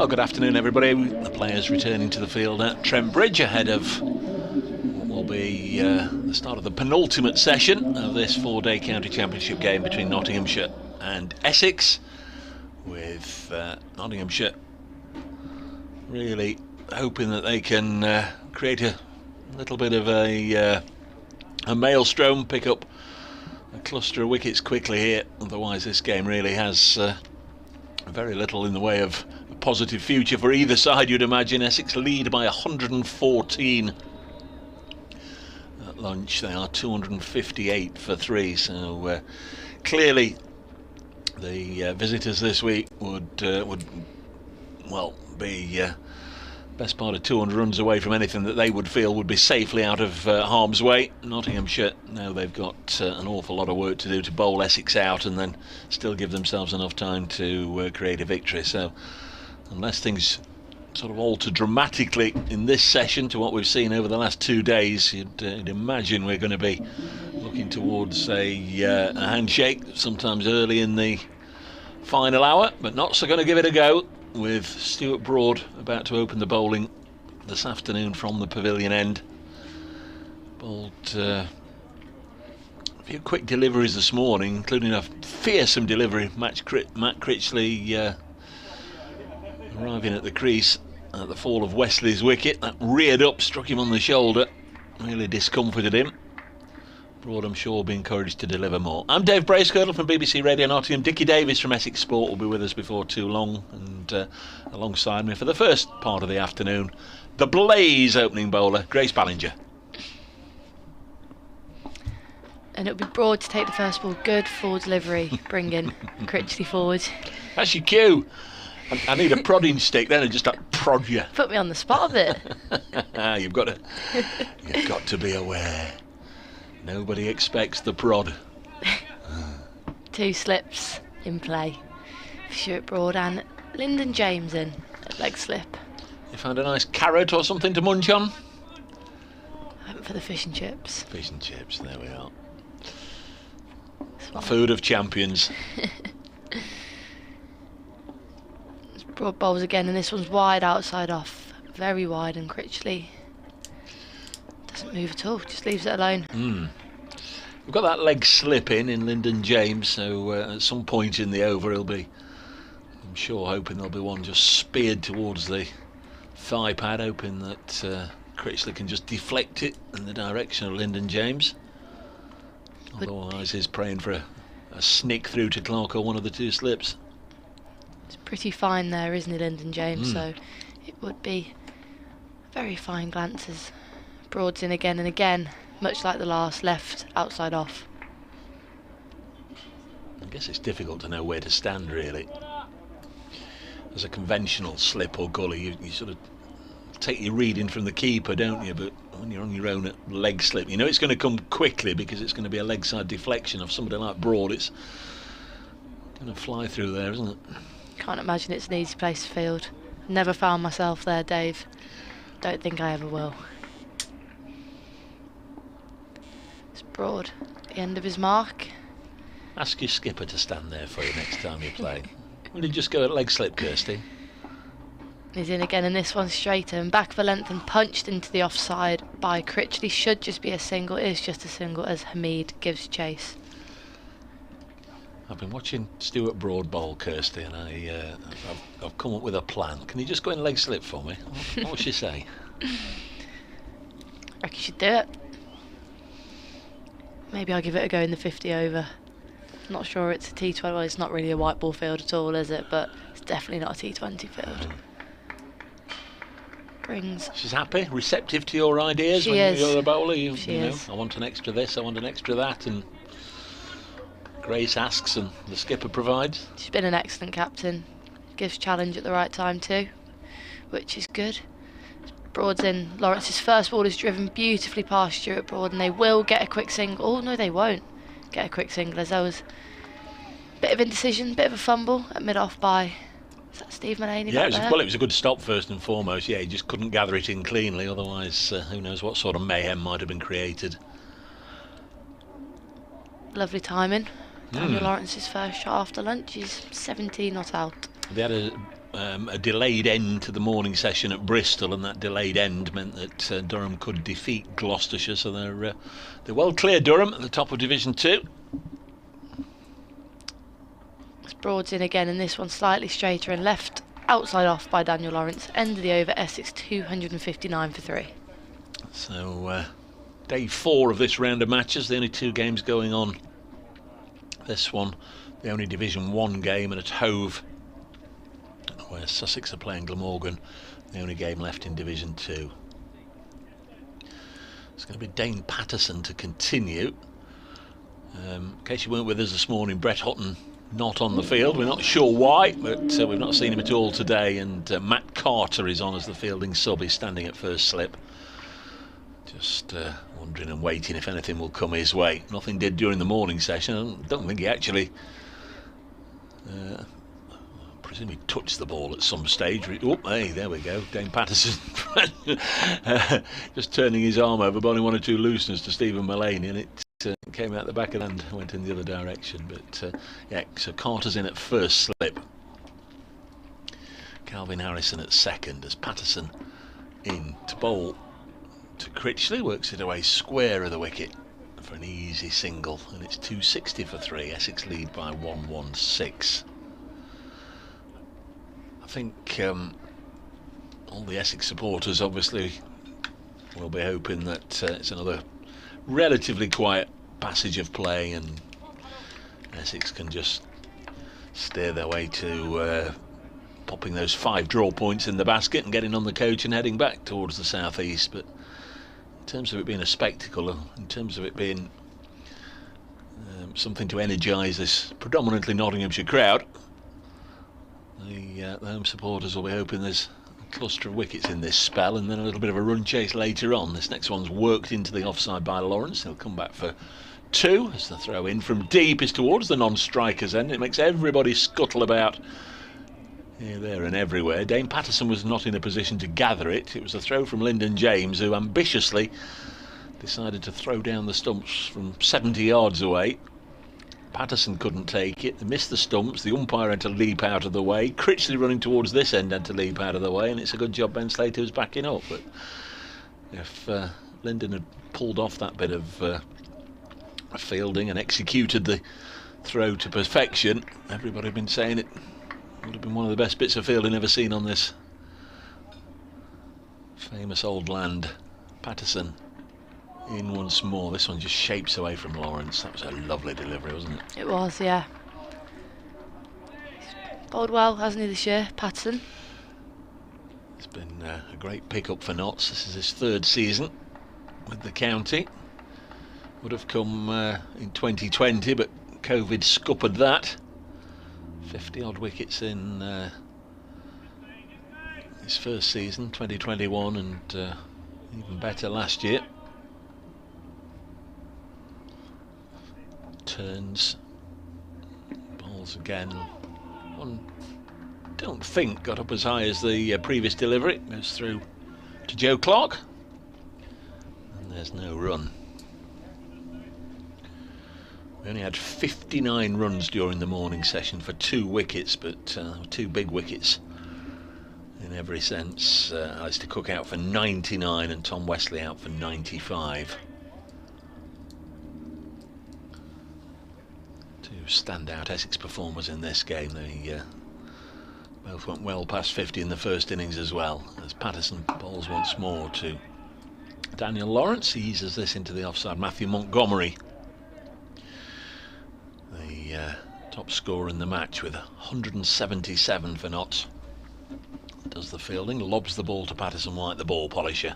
good afternoon, everybody. The players returning to the field at Trent Bridge ahead of what will be the start of the penultimate session of this 4-day county championship game between Nottinghamshire and Essex, with Nottinghamshire really hoping that they can create a little bit of a maelstrom, pick up a cluster of wickets quickly here. Otherwise this game really has very little in the way of a positive future for either side, you'd imagine. Essex lead by 114 at lunch. They are 258 for 3, so clearly the visitors this week would well be best part of 200 runs away from anything that they would feel would be safely out of harm's way. Nottinghamshire, now they've got an awful lot of work to do to bowl Essex out and then still give themselves enough time to create a victory. So unless things sort of alter dramatically in this session to what we've seen over the last 2 days, you'd imagine we're going to be looking towards a handshake sometimes early in the final hour, but not so going to give it a go, with Stuart Broad about to open the bowling this afternoon from the pavilion end. Bowled a few quick deliveries this morning, including a fearsome delivery. Matt Critchley arriving at the crease at the fall of Wesley's wicket. That reared up, struck him on the shoulder, really discomforted him. Broad, I'm sure, will be encouraged to deliver more. I'm Dave Bracegirdle from BBC Radio Nottingham. Dickie Davis from Essex Sport will be with us before too long, and alongside me for the first part of the afternoon, the Blaze opening bowler, Grace Ballinger. And it'll be Broad to take the first ball. Good full delivery, bringing Critchley forward. That's your cue. I need a prodding stick then, and just like prod you. Put me on the spot a bit. You've got to be aware. Nobody expects the prod. 2 slips in play for Stuart Broad and Lyndon James in at leg slip. You found a nice carrot or something to munch on? I went for the fish and chips. Fish and chips, there we are. Food of champions. Broad bowls again, and this one's wide outside off. Very wide, and Critchley doesn't move at all, just leaves it alone. We've got that leg slip in Lyndon James, so at some point in the over he'll be, I'm sure, hoping there'll be one just speared towards the thigh pad, hoping that Critchley can just deflect it in the direction of Lyndon James. Otherwise he's praying for a snick through to Clark or one of the 2 slips. It's pretty fine there, isn't it, Lyndon James? So it would be very fine glances. Broad's in again and again, much like the last, left outside off. I guess it's difficult to know where to stand, really. As a conventional slip or gully, you sort of take your reading from the keeper, don't you? But when you're on your own at leg slip, you know it's going to come quickly because it's going to be a leg side deflection of somebody like Broad. It's going to fly through there, isn't it? Can't imagine it's an easy place to field. Never found myself there, Dave. Don't think I ever will. It's Broad, the end of his mark. Ask your skipper to stand there for you next time you play. Will you just go at leg slip, Kirsty? He's in again, and this one's straighter and back of a length and punched into the offside by Critchley. Should just be a single, is just a single as Hamid gives chase. I've been watching Stuart Broad bowl, Kirsty, and I've come up with a plan. Can you just go in leg slip for me? What would she say? I reckon you should do it. Maybe I'll give it a go in the 50 over. Not sure it's a T20. Well, it's not really a white ball field at all, is it? But it's definitely not a T20 field. Brings. She's happy, receptive to your ideas. She when is. You're the bowler. She you know, is. I want an extra this, I want an extra that, and Grace asks and the skipper provides. She's been an excellent captain. Gives challenge at the right time too, which is good. Broad's in. Lawrence's first ball is driven beautifully past Stuart Broad, and they will get a quick single. Oh no, they won't get a quick single, as there was a bit of indecision, bit of a fumble at mid-off by, is that Steve Mulaney? Yeah, back there? it was a good stop first and foremost. Yeah, he just couldn't gather it in cleanly, otherwise who knows what sort of mayhem might have been created. Lovely timing. Daniel Lawrence's first shot after lunch. He's 17 not out. They had a delayed end to the morning session at Bristol, and that delayed end meant that Durham could defeat Gloucestershire, so they're well clear, Durham, at the top of Division 2. It's Broads in again, and this one slightly straighter and left outside off by Daniel Lawrence. End of the over, Essex 259 for 3. So day 4 of this round of matches, the only 2 games going on. This one, the only Division 1 game, and at Hove, where Sussex are playing Glamorgan, the only game left in Division 2. It's going to be Dane Patterson to continue. In case you weren't with us this morning, Brett Hutton not on the field. We're not sure why, but we've not seen him at all today, and Matt Carter is on as the fielding sub. He's standing at first slip, just wondering and waiting if anything will come his way. Nothing did during the morning session. I don't think he actually I presume he touched the ball at some stage. Oh, hey, there we go, Dane Patterson just turning his arm over, but only 1 or 2 looseners to Stephen Mullaney, and it came out the back of the hand, went in the other direction. But yeah, so Carter's in at first slip, Calvin Harrison at second, as Patterson in to bowl to Critchley, works it away square of the wicket for an easy single, and it's 260 for 3. Essex lead by 116. I think all the Essex supporters obviously will be hoping that it's another relatively quiet passage of play, and Essex can just steer their way to popping those 5 draw points in the basket and getting on the coach and heading back towards the southeast. But in terms of it being a spectacle, in terms of it being something to energise this predominantly Nottinghamshire crowd, the home supporters will be hoping there's cluster of wickets in this spell, and then a little bit of a run chase later on. This next one's worked into the offside by Lawrence. He'll come back for 2 as the throw in from deep is towards the non-striker's end. It makes everybody scuttle about here, there and everywhere. Dane Patterson was not in a position to gather it. It was a throw from Lyndon James, who ambitiously decided to throw down the stumps from 70 yards away. Patterson couldn't take it. They missed the stumps. The umpire had to leap out of the way. Critchley running towards this end had to leap out of the way, and it's a good job Ben Slater was backing up. But if Lyndon had pulled off that bit of fielding and executed the throw to perfection, everybody had been saying it would have been one of the best bits of fielding ever seen on this famous old land. Patterson in once more. This one just shapes away from Lawrence. That was a lovely delivery, wasn't it? It was, yeah. He's bowled well, hasn't he, this year, Patterson? It's been a great pick-up for Notts. This is his 3rd season with the county. Would have come in 2020, but COVID scuppered that. 50-odd wickets in his first season, 2021, and even better last year. Turns, balls again. One, don't think, got up as high as the previous delivery. Goes through to Joe Clark, and there's no run. We only had 59 runs during the morning session for 2 wickets, but 2 big wickets in every sense. Alistair Cook out for 99 and Tom Wesley out for 95. Standout Essex performers in this game. They both went well past 50 in the first innings as well, as Patterson bowls once more to Daniel Lawrence. He eases this into the offside. Matthew Montgomery, the top scorer in the match with 177 for Notts, does the fielding, lobs the ball to Patterson White, the ball polisher,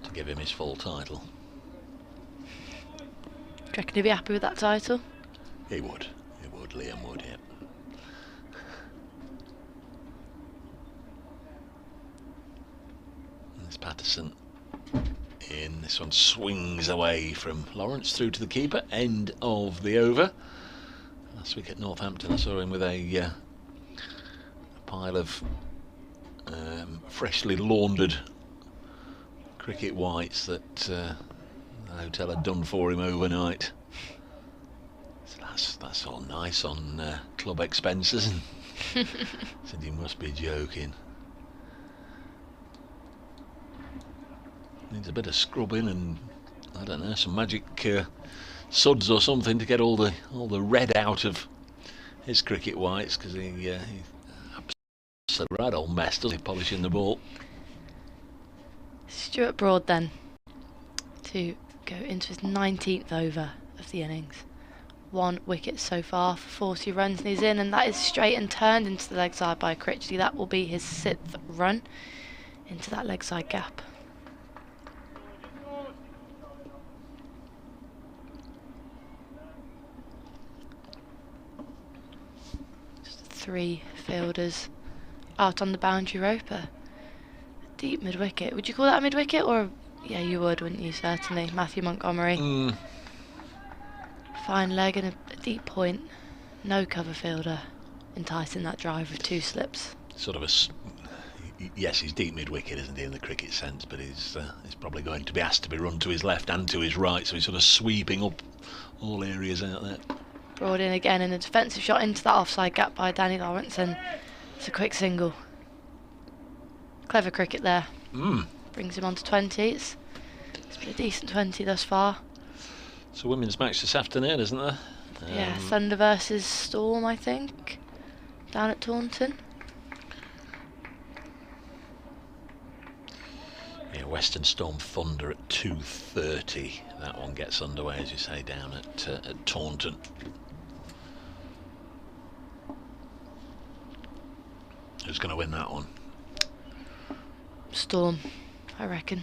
to give him his full title. Do you reckon he'd be happy with that title? He would, Liam would, yeah. There's Patterson in. This one swings away from Lawrence through to the keeper. End of the over. Last week at Northampton I saw him with a pile of freshly laundered cricket whites that the hotel had done for him overnight. So that's all nice on club expenses. Said, you must be joking. Needs a bit of scrubbing and I don't know, some magic suds or something to get all the red out of his cricket whites, because he absolutely right old mess, doesn't he, polishing the ball. Stuart Broad then to go into his 19th over of the innings. 1 wicket so far for 40 runs, and he's in, and that is straight and turned into the leg side by Critchley. That will be his 6th run into that leg side gap. Just 3 fielders out on the boundary rope. A deep mid wicket. Would you call that a mid wicket, or yeah, you would, wouldn't you? Certainly, Matthew Montgomery. Fine leg and a deep point. No cover fielder enticing that drive with 2 slips. Sort of yes, he's deep mid wicket, isn't he, in the cricket sense, but he's probably going to be asked to be run to his left and to his right, so he's sort of sweeping up all areas out there. Brought in again, and a defensive shot into that offside gap by Danny Lawrence, and it's a quick single. Clever cricket there. Brings him on to 20. It's been a decent 20 thus far. It's a women's match this afternoon, isn't there? Yeah, Thunder versus Storm, I think, down at Taunton. Yeah, Western Storm Thunder at 2:30. That one gets underway, as you say, down at Taunton. Who's going to win that one? Storm, I reckon.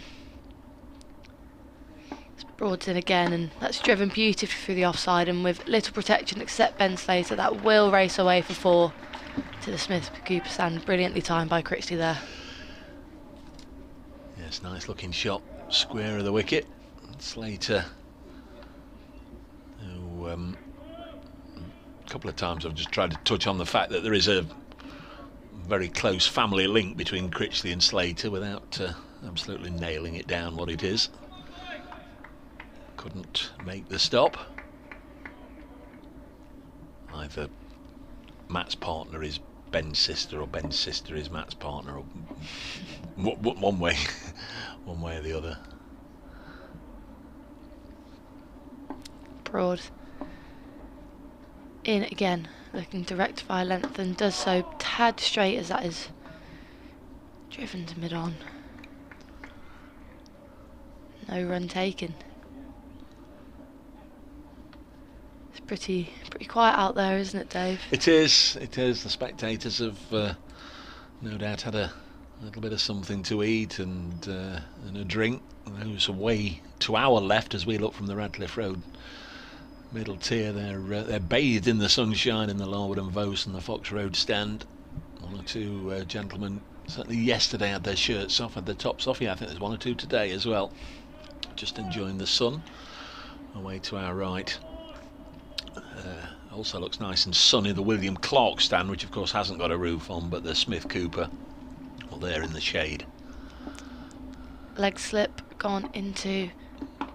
Broad's in again, and that's driven beautifully through the offside, and with little protection except Ben Slater, that will race away for 4 to the Smith Cooper stand. Brilliantly timed by Critchley there. Yes, nice looking shot, square of the wicket. Slater, who a couple of times I've just tried to touch on the fact that there is a very close family link between Critchley and Slater without absolutely nailing it down what it is. Couldn't make the stop. Either Matt's partner is Ben's sister, or Ben's sister is Matt's partner, or one way or the other. Broad in again, looking to rectify length, and does so tad straight as that is driven to mid-on. No run taken. It's pretty quiet out there, isn't it, Dave? It is. The spectators have no doubt had a little bit of something to eat and a drink. Those away to our left as we look from the Radcliffe Road middle tier, they're bathed in the sunshine in the Larwood and Vos and the Fox Road stand. 1 or 2 gentlemen certainly yesterday had their shirts off, had their tops off. Yeah, I think there's 1 or 2 today as well, just enjoying the sun. Away to our right, also looks nice and sunny, the William Clark stand, which of course hasn't got a roof on, but the Smith Cooper, well, they're in the shade. Leg slip gone into, I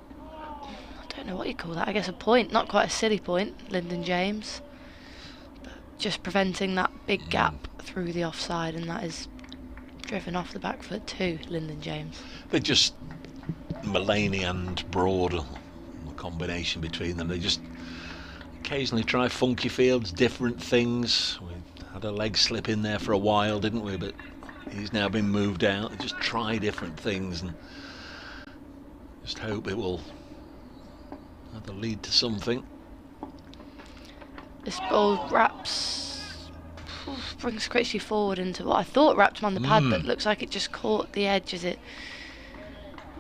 don't know what you call that, I guess a point, not quite a silly point, Lyndon James, but just preventing that big gap through the offside, and that is driven off the back foot to Lyndon James. They're just Mullaney and Broad, the combination between them, they just occasionally try funky fields, different things. We had a leg slip in there for a while, didn't we, but he's now been moved out. They just try different things and just hope it will either lead to something. This ball brings Critchley forward into what I thought wrapped him on the pad, but looks like it just caught the edge as it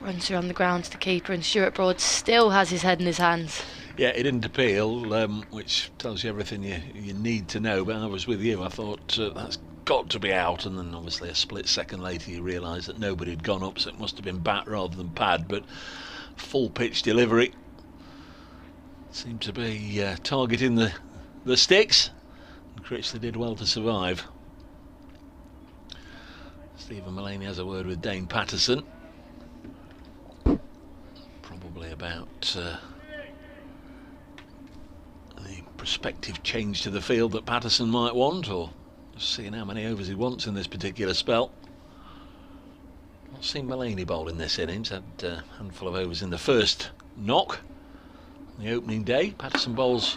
runs through on the ground to the keeper, and Stuart Broad still has his head in his hands. Yeah, it didn't appeal, which tells you everything you need to know, but I was with you. I thought that's got to be out, and then obviously a split second later you realise that nobody had gone up, so it must have been bat rather than pad, but full pitch delivery. Seemed to be targeting the sticks, and Critchley did well to survive. Stephen Mullaney has a word with Dane Patterson. about the prospective change to the field that Patterson might want, or just seeing how many overs he wants in this particular spell. Not seen Mullaney bowl in this innings, had a handful of overs in the first knock on the opening day. Patterson bowls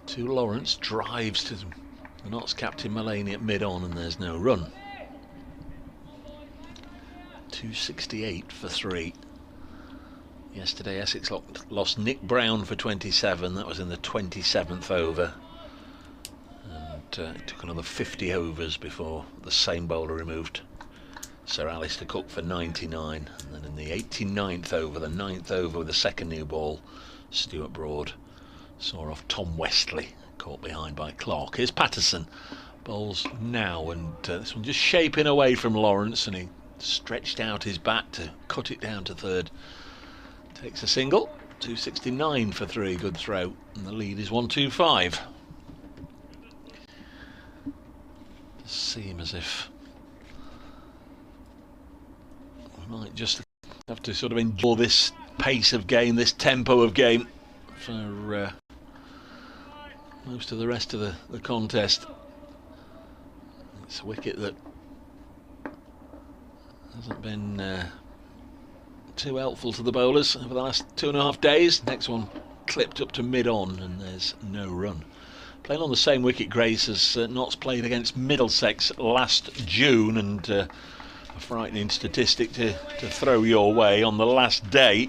to Lawrence, drives to the Notts captain Mullaney at mid-on, and there's no run. 268 for 3. Yesterday Essex lost Nick Brown for 27, that was in the 27th over, and it took another 50 overs before the same bowler removed Sir Alistair Cook for 99, and then in the 89th over, the 9th over with the second new ball, Stuart Broad saw off Tom Westley, caught behind by Clark. Here's Patterson, bowls now, and this one just shaping away from Lawrence, and he stretched out his bat to cut it down to third. Takes a single, 269 for 3, good throw, and the lead is 125. Does seem as if we might just have to sort of enjoy this pace of game, this tempo of game for most of the rest of the contest. It's a wicket that hasn't been too helpful to the bowlers over the last 2.5 days. Next one clipped up to mid-on, and there's no run. Playing on the same wicket grace as Notts played against Middlesex last June, and a frightening statistic to throw your way. On the last day,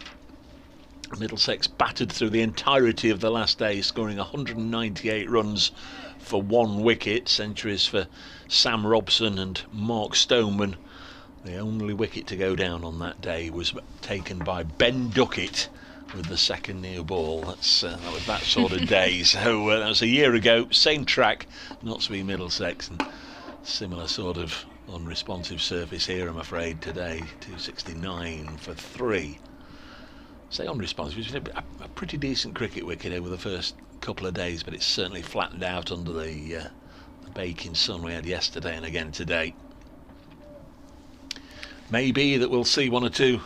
Middlesex battered through the entirety of the last day, scoring 198 runs for 1 wicket. Centuries for Sam Robson and Mark Stoneman. The only wicket to go down on that day was taken by Ben Duckett with the second new ball. That was that sort of day. So that was a year ago, same track, Notts v Middlesex, and similar sort of unresponsive surface here, I'm afraid, today. 269 for 3. Say unresponsive, it's been a pretty decent cricket wicket over the first couple of days, but it's certainly flattened out under the baking sun we had yesterday and again today. Maybe that we'll see 1 or 2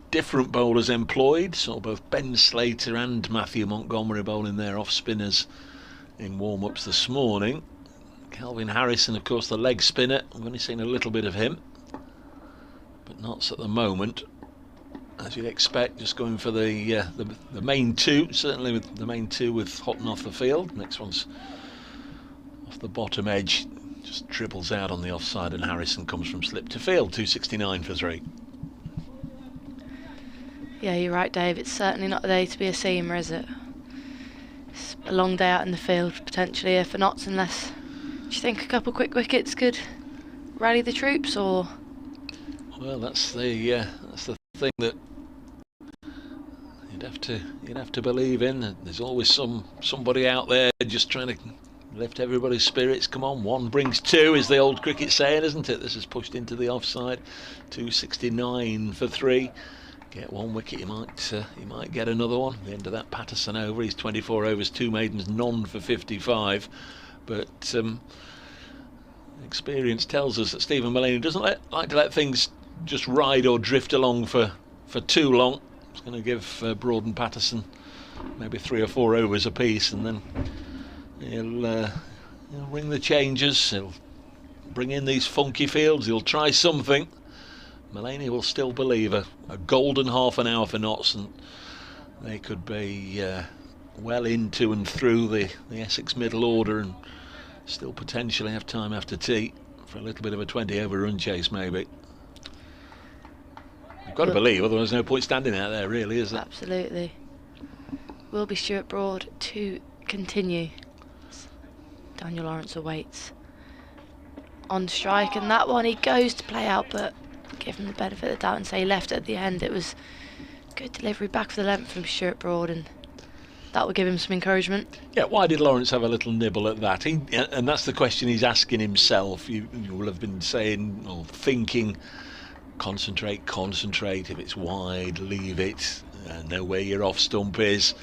different bowlers employed. Saw both Ben Slater and Matthew Montgomery bowling their off-spinners in warm-ups this morning. Kelvin Harrison, of course, the leg spinner. We've only seen a little bit of him, but not at the moment. As you'd expect, just going for the main 2. Certainly with the main 2 with Houghton off the field. Next one's off the bottom edge. Just dribbles out on the offside, and Harrison comes from slip to field. 269 for 3. Yeah, you're right, Dave. It's certainly not a day to be a seamer, is it? It's a long day out in the field, potentially, here for Notts, unless... Do you think a couple of quick wickets could rally the troops, or...? Well, that's the thing that you'd have to believe in. There's always somebody out there just trying to lift everybody's spirits. Come on, 1 brings 2 is the old cricket saying, isn't it? This is pushed into the offside. 269 for 3. Get 1 wicket, you might get another one. At the end of that Patterson over, he's 24 overs, 2 maidens, none for 55. But experience tells us that Stephen Mullaney doesn't like to let things just ride or drift along for too long. He's going to give Broad and Patterson maybe 3 or 4 overs apiece, and then he'll ring the changes. He'll bring in these funky fields. He'll try something. Mullaney will still believe a golden half an hour for Notts, and they could be well into and through the Essex middle order, and still potentially have time after tea for a little bit of a 20 over run chase maybe. You've got to believe, otherwise there's no point standing out there, really, is there? Absolutely. Will be Stuart Broad to continue. Daniel Lawrence awaits on strike, and that one he goes to play out, but give him the benefit of the doubt and say he left it at the end. It was good delivery back for the length from Stuart Broad, and that will give him some encouragement. Yeah, why did Lawrence have a little nibble at that? And that's the question he's asking himself. You will have been saying or thinking, concentrate. If it's wide, leave it. Know where your off stump is.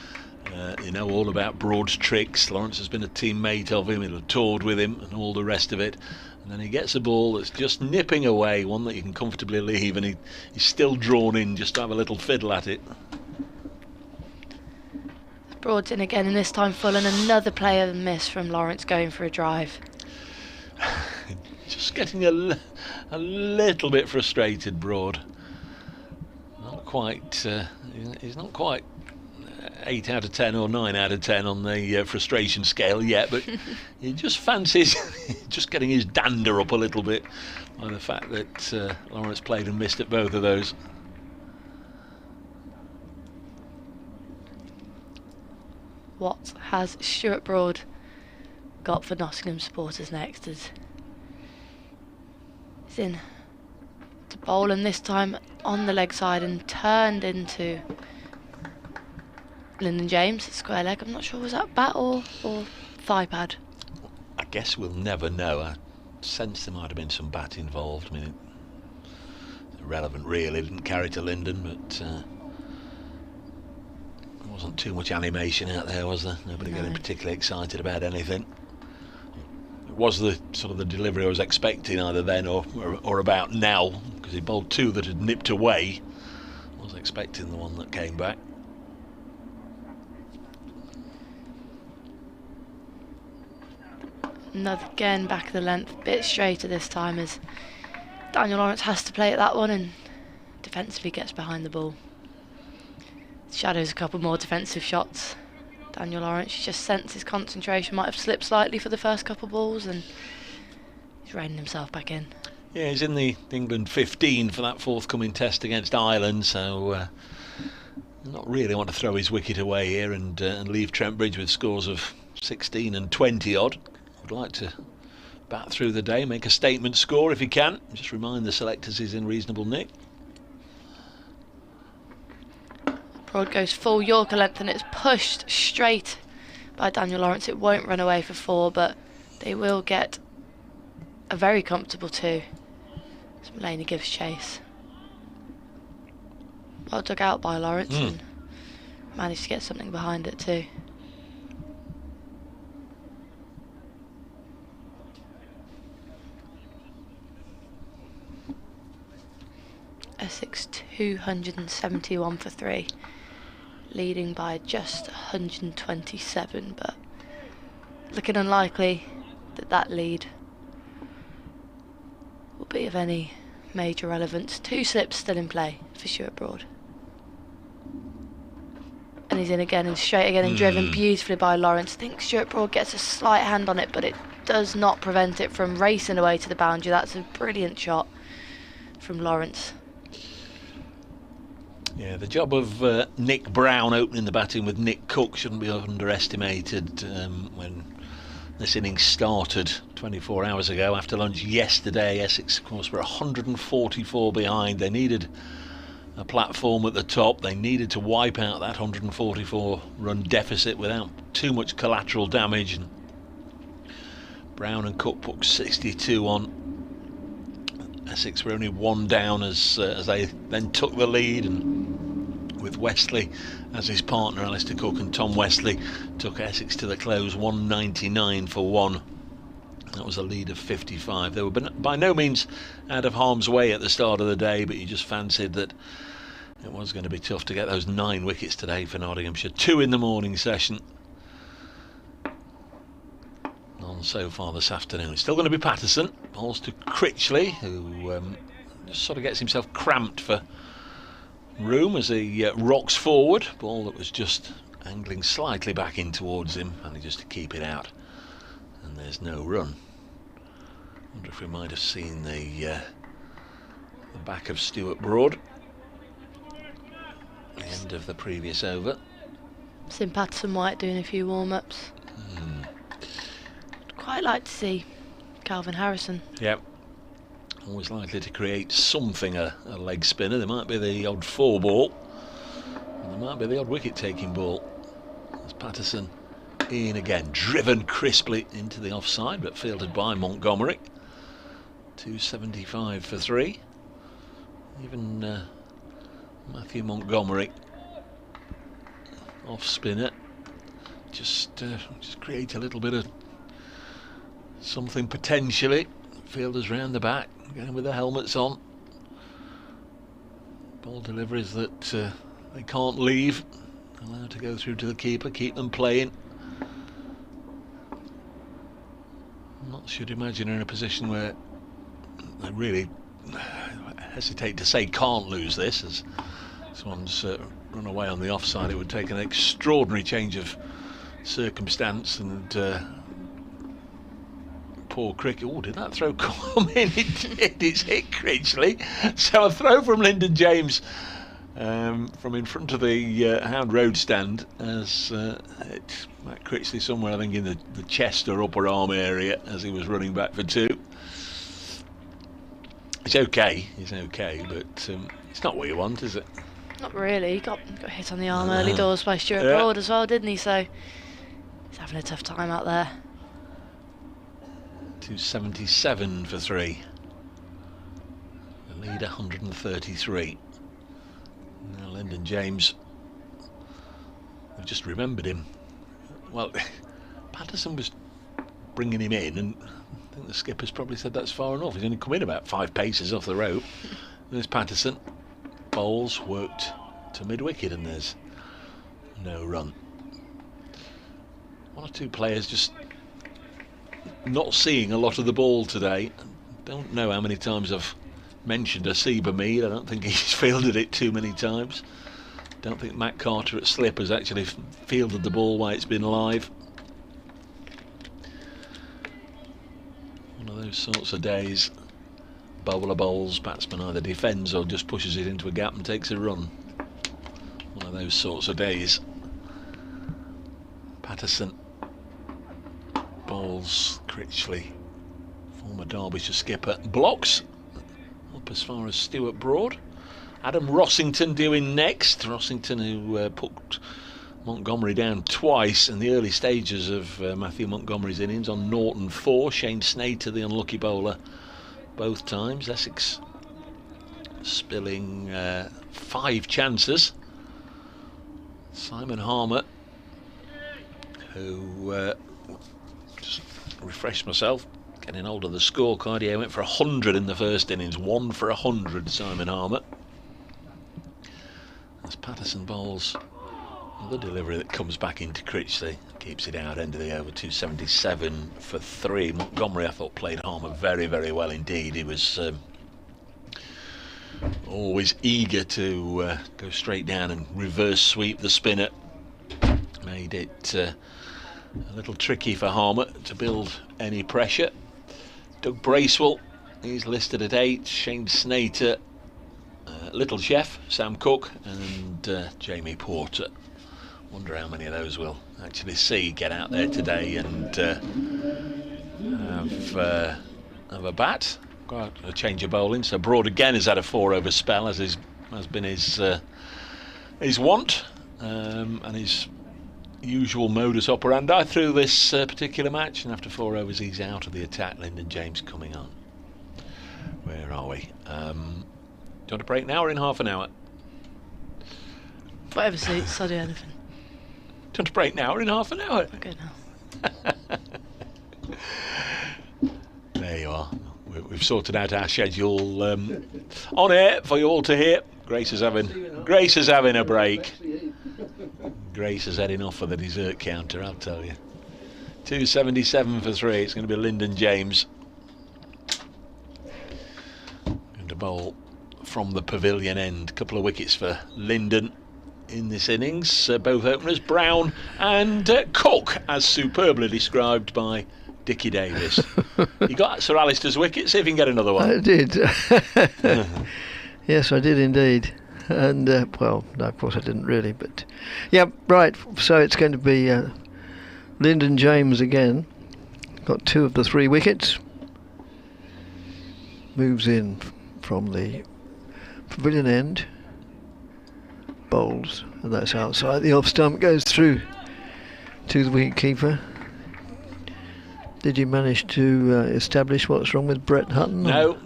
You know all about Broad's tricks. Lawrence has been a teammate of him, he'll have toured with him and all the rest of it. And then he gets a ball that's just nipping away, one that you can comfortably leave, and he's still drawn in just to have a little fiddle at it. Broad's in again, and this time full, and another player miss from Lawrence going for a drive. Just getting a little bit frustrated, Broad. Not quite. He's not quite 8 out of 10 or 9 out of 10 on the frustration scale yet, but he just fancies just getting his dander up a little bit by the fact that Lawrence played and missed at both of those. What has Stuart Broad got for Nottingham supporters next? As he's in to bowl, and this time on the leg side and turned into Lyndon James at square leg. I'm not sure, was that bat or thigh pad? I guess we'll never know. I sense there might have been some bat involved. I mean, it's irrelevant really. Didn't carry to Lyndon, but there wasn't too much animation out there, was there? Nobody getting particularly excited about anything. It was the sort of the delivery I was expecting either then or about now, because he bowled 2 that had nipped away. I was expecting the one that came back. Another again back of the length, bit straighter this time, as Daniel Lawrence has to play at that one and defensively gets behind the ball. Shadows a couple more defensive shots. Daniel Lawrence just sensed his concentration might have slipped slightly for the first couple balls, and he's reining himself back in. Yeah, he's in the England 15 for that forthcoming test against Ireland, so not really want to throw his wicket away here and leave Trent Bridge with scores of 16 and 20 odd. Would like to bat through the day, make a statement score if he can. Just remind the selectors he's in reasonable nick. Broad goes full Yorker length, and it's pushed straight by Daniel Lawrence. It won't run away for 4, but they will get a very comfortable 2. So Mulaney gives chase. Well dug out by Lawrence and managed to get something behind it too. Essex 271 for 3, leading by just 127, but looking unlikely that that lead will be of any major relevance. 2 slips still in play for Stuart Broad. And he's in again and straight again and driven beautifully by Lawrence. I think Stuart Broad gets a slight hand on it, but it does not prevent it from racing away to the boundary. That's a brilliant shot from Lawrence. Yeah, the job of Nick Brown opening the batting with Nick Cook shouldn't be underestimated. When this innings started 24 hours ago after lunch yesterday, Essex, of course, were 144 behind. They needed a platform at the top. They needed to wipe out that 144 run deficit without too much collateral damage. And Brown and Cook put 62 on. Essex were only 1 down as they then took the lead, and with Wesley as his partner, Alistair Cook and Tom Wesley took Essex to the close 199 for 1. That was a lead of 55. They were by no means out of harm's way at the start of the day, but you just fancied that it was going to be tough to get those 9 wickets today for Nottinghamshire. 2 in the morning session. None so far this afternoon. It's still going to be Patterson. Balls to Critchley, who just sort of gets himself cramped for room as he rocks forward. Ball that was just angling slightly back in towards him, and just to keep it out. And there's no run. Wonder if we might have seen the back of Stuart Broad. The end of the previous over. Seen Patterson White doing a few warm-ups. Quite like to see Calvin Harrison. Yep. Always likely to create something, a leg spinner. There might be the odd 4 ball. And there might be the odd wicket-taking ball. As Patterson in again, driven crisply into the offside, but fielded by Montgomery. 275 for 3. Even Matthew Montgomery, off spinner, just create a little bit of something potentially. fielders round the back, going with their helmets on. Ball deliveries that they can't leave. Allowed to go through to the keeper, keep them playing. I'm not sure to imagine in a position where they really, I hesitate to say, can't lose this, as someone's run away on the offside. It would take an extraordinary change of circumstance, and poor cricket. Oh, did that throw come in? It did. It's hit Critchley. So a throw from Lyndon James from in front of the Hound Road stand, as it Matt Critchley somewhere, I think, in the chest or upper arm area as he was running back for two. It's okay, but it's not what you want, is it? Not really. He got hit on the arm early doors by Stuart Broad as well, didn't he? So he's having a tough time out there. 277 for three. The leader 133. Now Lyndon James, we've just remembered him. Well, Patterson was bringing him in, and I think the skipper's probably said that's far enough. He's only come in about 5 paces off the rope. There's Patterson. Bowles worked to mid-wicket, and there's no run. One or two players just not seeing a lot of the ball today. Don't know how many times I've mentioned Asiba Mead. I don't think he's fielded it too many times. Don't think Matt Carter at slip has actually fielded the ball while it's been live. One of those sorts of days. Bowler bowls, batsman either defends or just pushes it into a gap and takes a run. One of those sorts of days. Patterson bowls Critchley, former Derbyshire skipper, blocks up as far as Stuart Broad. Adam Rossington doing next. Rossington, who put Montgomery down twice in the early stages of Matthew Montgomery's innings on Norton 4. Shane Snater, the unlucky bowler, both times. Essex spilling 5 chances. Simon Harmer, who just refreshed myself, getting hold of the scorecard. He went for 100 in the first innings. 1 for 100, Simon Harmer. As Patterson bowls the delivery that comes back into Critchley, keeps it out, end of the over. 277 for 3. Montgomery, I thought, played Harmer very, very well indeed. He was always eager to go straight down and reverse sweep the spinner. Made it a little tricky for Harmer to build any pressure. Doug Bracewell, he's listed at 8. Shane Snater, Little Chef, Sam Cook, and Jamie Porter. Wonder how many of those we'll actually see get out there today and have a bat. Got a change of bowling. So Broad again has had a 4-over spell, as has been his want and his usual modus operandi through this particular match. And after 4 overs, he's out of the attack. Lyndon James coming on. Where are we? Do you want a break now or in half an hour? Whatever suits, I'll do anything. Do you want a break now or in half an hour? Okay, now. There you are. We've sorted out our schedule on air for you all to hear. Grace is having a break. Grace is heading off for the dessert counter, I'll tell you. 277 for 3. It's going to be Lyndon James. Going to bowl from the pavilion end. A couple of wickets for Lyndon in this innings. Both openers, Brown and Cook, as superbly described by Dickie Davis. You got Sir Alistair's wicket. See if you can get another one. I did. Yes, I did indeed. And well, no, of course I didn't really, but yeah, right. So it's going to be Lyndon James again. Got 2 of the 3 wickets. Moves in from the pavilion end. Bowls, and that's outside the off stump. Goes through to the wicketkeeper. Did you manage to establish what's wrong with Brett Hutton? No.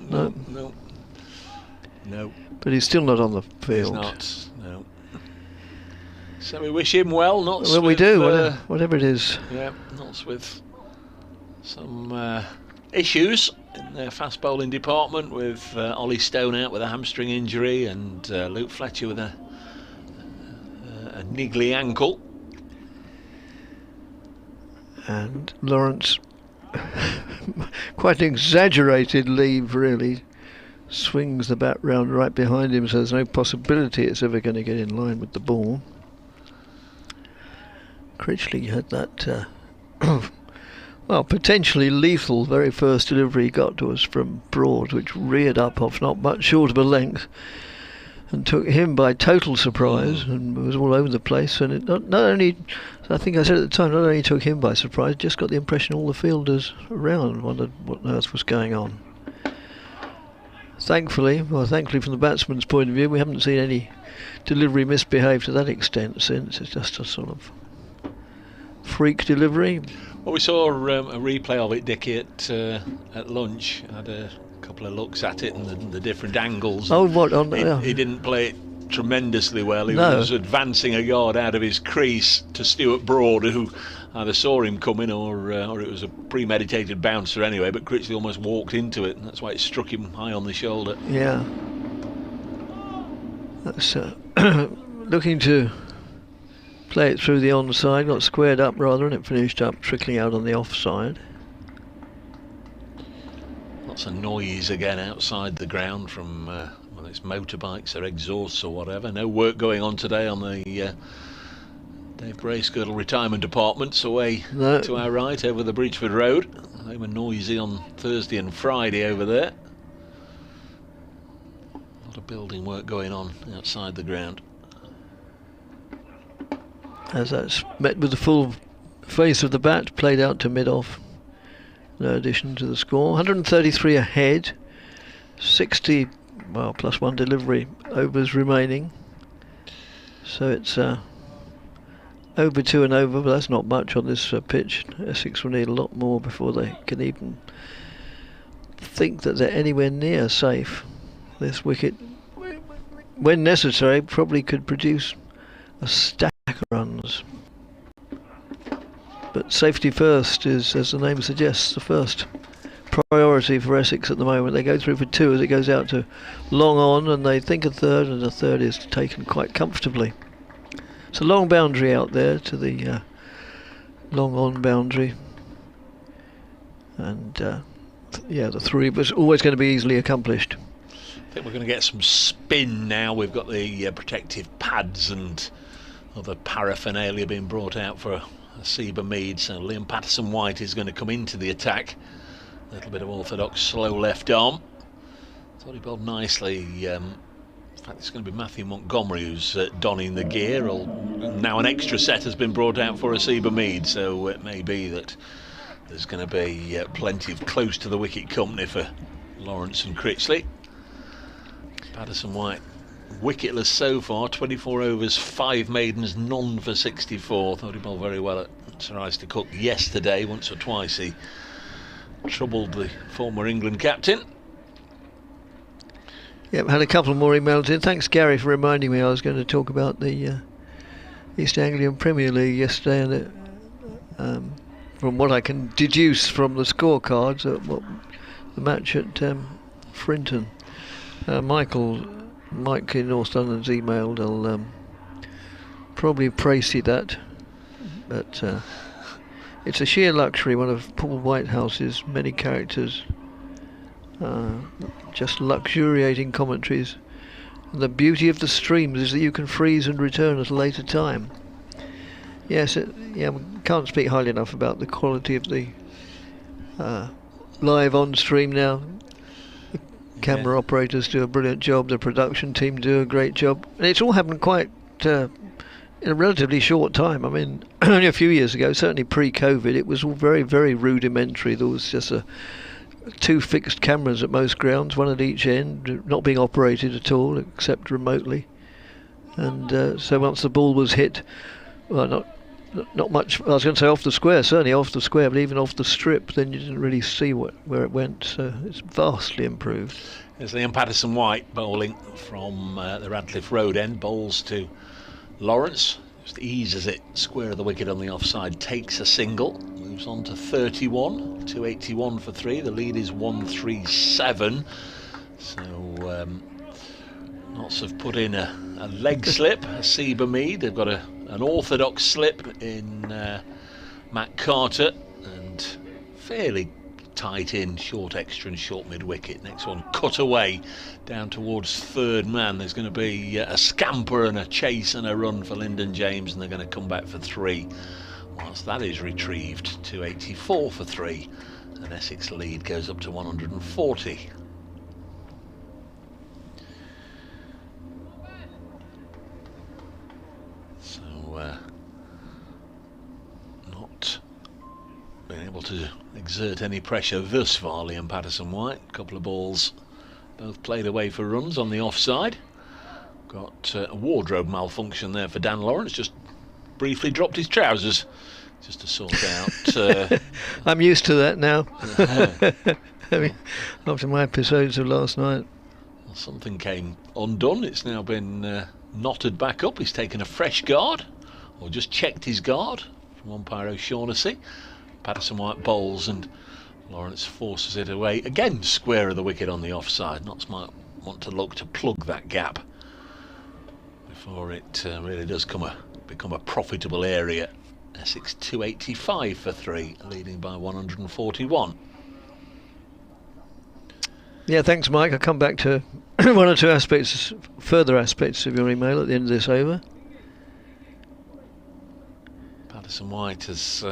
But he's still not on the field. He's not, no. So we wish him well, not well, with, we do, whatever it is. Yeah, not with some issues in their fast bowling department, with Ollie Stone out with a hamstring injury and Luke Fletcher with a niggly ankle. And Lawrence, quite an exaggerated leave really, swings the bat round right behind him, so there's no possibility it's ever going to get in line with the ball. Critchley had that well, potentially lethal very first delivery he got to us from Broad, which reared up off not much short of a length and took him by total surprise and was all over the place. And it not only, I think I said at the time, not only took him by surprise, just got the impression all the fielders around wondered what on earth was going on. Thankfully from the batsman's point of view, we haven't seen any delivery misbehave to that extent since. It's just a sort of freak delivery. Well, we saw a replay of it, Dickie, at lunch. I had a couple of looks at it and the different angles. Oh, what on? He didn't play it tremendously well. He No. was advancing a yard out of his crease to Stuart Broad, who either saw him coming or it was a premeditated bouncer anyway. But Critchley almost walked into it, and that's why it struck him high on the shoulder. Yeah. That's looking to play it through the onside, got squared up rather, and it finished up trickling out on the offside. Lots of noise again outside the ground from whether it's motorbikes or exhausts or whatever. No work going on today on the Dave Bracegirdle retirement apartments away to our right over the Bridgeford Road. They were noisy on Thursday and Friday over there. A lot of building work going on outside the ground. As that's met with the full face of the bat, played out to mid-off. No addition to the score. 133 ahead. 60, well, plus one delivery overs remaining. So it's over 2 and over, but that's not much on this pitch. Essex will need a lot more before they can even think that they're anywhere near safe. This wicket, when necessary, probably could produce a stack of runs. But safety first is, as the name suggests, the first priority for Essex at the moment. They go through for 2 as it goes out to long on, and they think a third, and a third is taken quite comfortably. It's a long boundary out there to the long on boundary, and yeah, the 3 was always going to be easily accomplished. I think we're going to get some spin now. We've got the protective pads and other paraphernalia being brought out for a Seba Mead, so Liam Patterson-White is going to come into the attack. A little bit of orthodox slow left arm. Thought he bowled nicely. In fact, it's going to be Matthew Montgomery who's donning the gear. Now an extra set has been brought out for a Seba Mead, so it may be that there's going to be plenty of close to the wicket company for Lawrence and Critchley. Patterson-White wicketless so far, 24 overs, 5 maidens, none for 64. Thought he bowled very well at Sir Isaac Cook yesterday. Once or twice he troubled the former England captain. Yep, had a couple more emails in. Thanks, Gary, for reminding me I was going to talk about the East Anglian Premier League yesterday, and from what I can deduce from the scorecards, the match at Frinton. Mike in North London's emailed. I'll probably praise that, but it's a sheer luxury, one of Paul Whitehouse's many characters, just luxuriating commentaries. And the beauty of the streams is that you can freeze and return at a later time. Yes, we can't speak highly enough about the quality of the live on stream now. Camera operators do a brilliant job, the production team do a great job, and it's all happened quite in a relatively short time. I mean, only a few years ago, certainly pre-COVID, it was all very, very rudimentary. There was just 2 fixed cameras at most grounds, one at each end, not being operated at all except remotely, and so once the ball was hit, well, not much, I was going to say off the square, certainly off the square, but even off the strip, then you didn't really see where it went, so it's vastly improved. There's Liam Patterson-White bowling from the Radcliffe Road end, bowls to Lawrence, just eases it square of the wicket on the offside, takes a single, moves on to 31, 281 for 3. The lead is 137. So Notts have put in a leg slip, a Seba Mead. They've got an orthodox slip in Matt Carter, and fairly tight in, short extra and short mid-wicket. Next one cut away down towards third man. There's going to be a scamper and a chase and a run for Lyndon James, and they're going to come back for 3. Whilst that is retrieved, 284 for 3, and Essex lead goes up to 140. So not been able to exert any pressure thus far, Liam Patterson-White. A couple of balls both played away for runs on the offside. Got a wardrobe malfunction there for Dan Lawrence, just briefly dropped his trousers just to sort out I'm used to that now. I mean, after my episodes of last night. Well, something came undone. It's now been knotted back up. He's taken a fresh guard, or just checked his guard, from umpire O'Shaughnessy. Patterson-White bowls and Lawrence forces it away. Again, square of the wicket on the offside. Notts might want to look to plug that gap before it really does become a profitable area. Essex 285 for 3, leading by 141. Yeah, thanks, Mike. I'll come back to one or two further aspects of your email at the end of this over. Patterson-White has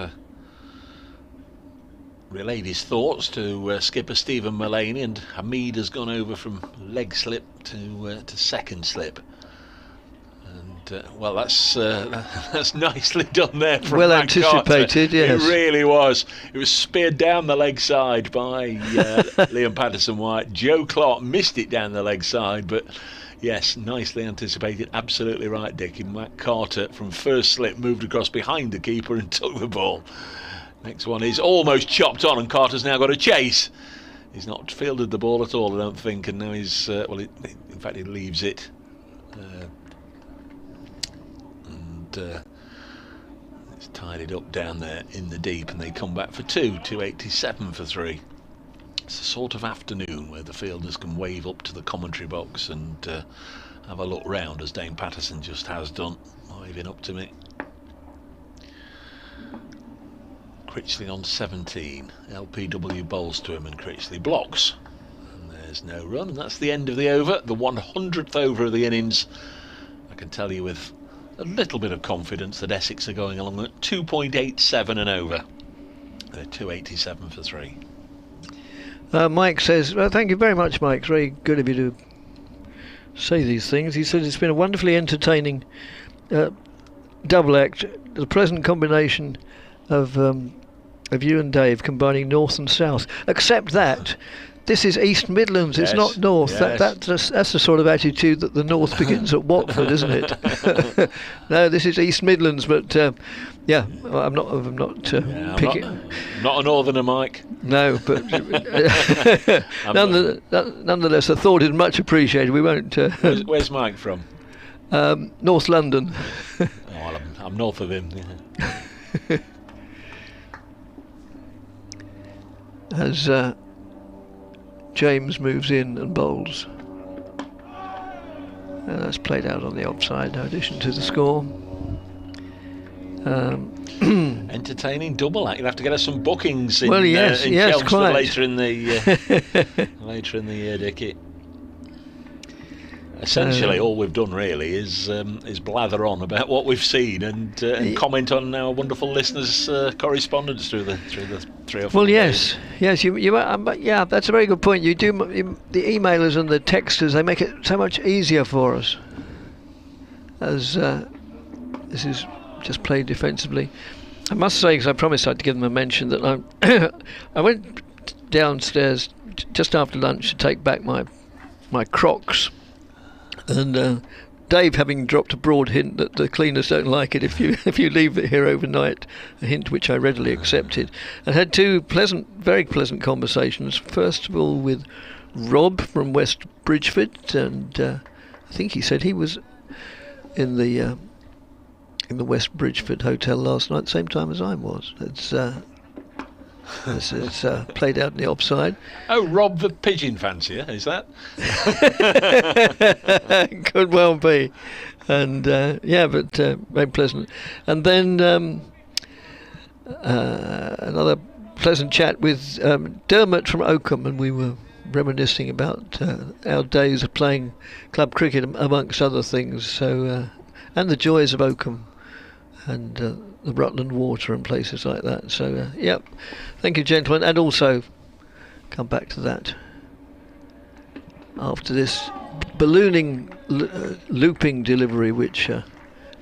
relayed his thoughts to skipper Stephen Mullaney, and Hamid has gone over from leg slip to second slip. And well, that's nicely done there from well Matt anticipated, Carter. yes. It really was. It was speared down the leg side by Liam Patterson-White. Joe Clark missed it down the leg side, but yes, nicely anticipated. Absolutely right, Dick. And Matt Carter from first slip moved across behind the keeper and took the ball. Next one is almost chopped on, and Carter's now got a chase. He's not fielded the ball at all, I don't think, and now he's in fact he leaves it, and it's tidied up down there in the deep, and they come back for 287 for 3. It's a sort of afternoon where the fielders can wave up to the commentary box and have a look round, as Dane Patterson just has done, waving up to me. Critchley on 17. LPW bowls to him and Critchley blocks. And there's no run, and that's the end of the over, the 100th over of the innings. I can tell you with a little bit of confidence that Essex are going along at 2.87 and over. They're 287 for 3. Mike says, well, thank you very much, Mike. It's very good of you to say these things. He says it's been a wonderfully entertaining double act. The present combination of you and Dave combining north and south, except that this is East Midlands, yes, it's not north. Yes. That's the sort of attitude that the north begins at Watford, isn't it? No, this is East Midlands, but yeah, I'm not picking. I'm not a northerner, Mike. No, but nonetheless, the thought is much appreciated. We won't. Where's Mike from? North London. Oh, well, I'm north of him. Yeah. As James moves in and bowls. And that's played out on the offside, no addition to the score. Entertaining double act. You'll have to get us some bookings in, yes, in yes, Chelmsford quite. later in the year, Dickie. Essentially, all we've done really is blather on about what we've seen and comment on our wonderful listeners' correspondence through the 3 or 4 Well, days. yes, you yeah, that's a very good point. You do the emailers and the texters; they make it so much easier for us. As this is just played defensively, I must say, because I promised I'd give them a mention, that I went downstairs just after lunch to take back my Crocs. And Dave, having dropped a broad hint that the cleaners don't like it if you leave it here overnight, a hint which I readily accepted, and had two very pleasant conversations. First of all with Rob from West Bridgeford, and I think he said he was in the West Bridgeford hotel last night, same time as I was. It's This is played out in the offside. Oh, Rob the pigeon fancier, is that? Could well be. And but very pleasant. And then another pleasant chat with Dermot from Oakham, and we were reminiscing about our days of playing club cricket amongst other things. So and the joys of Oakham and the Rutland Water and places like that. So thank you, gentlemen, and also come back to that after this ballooning looping delivery, which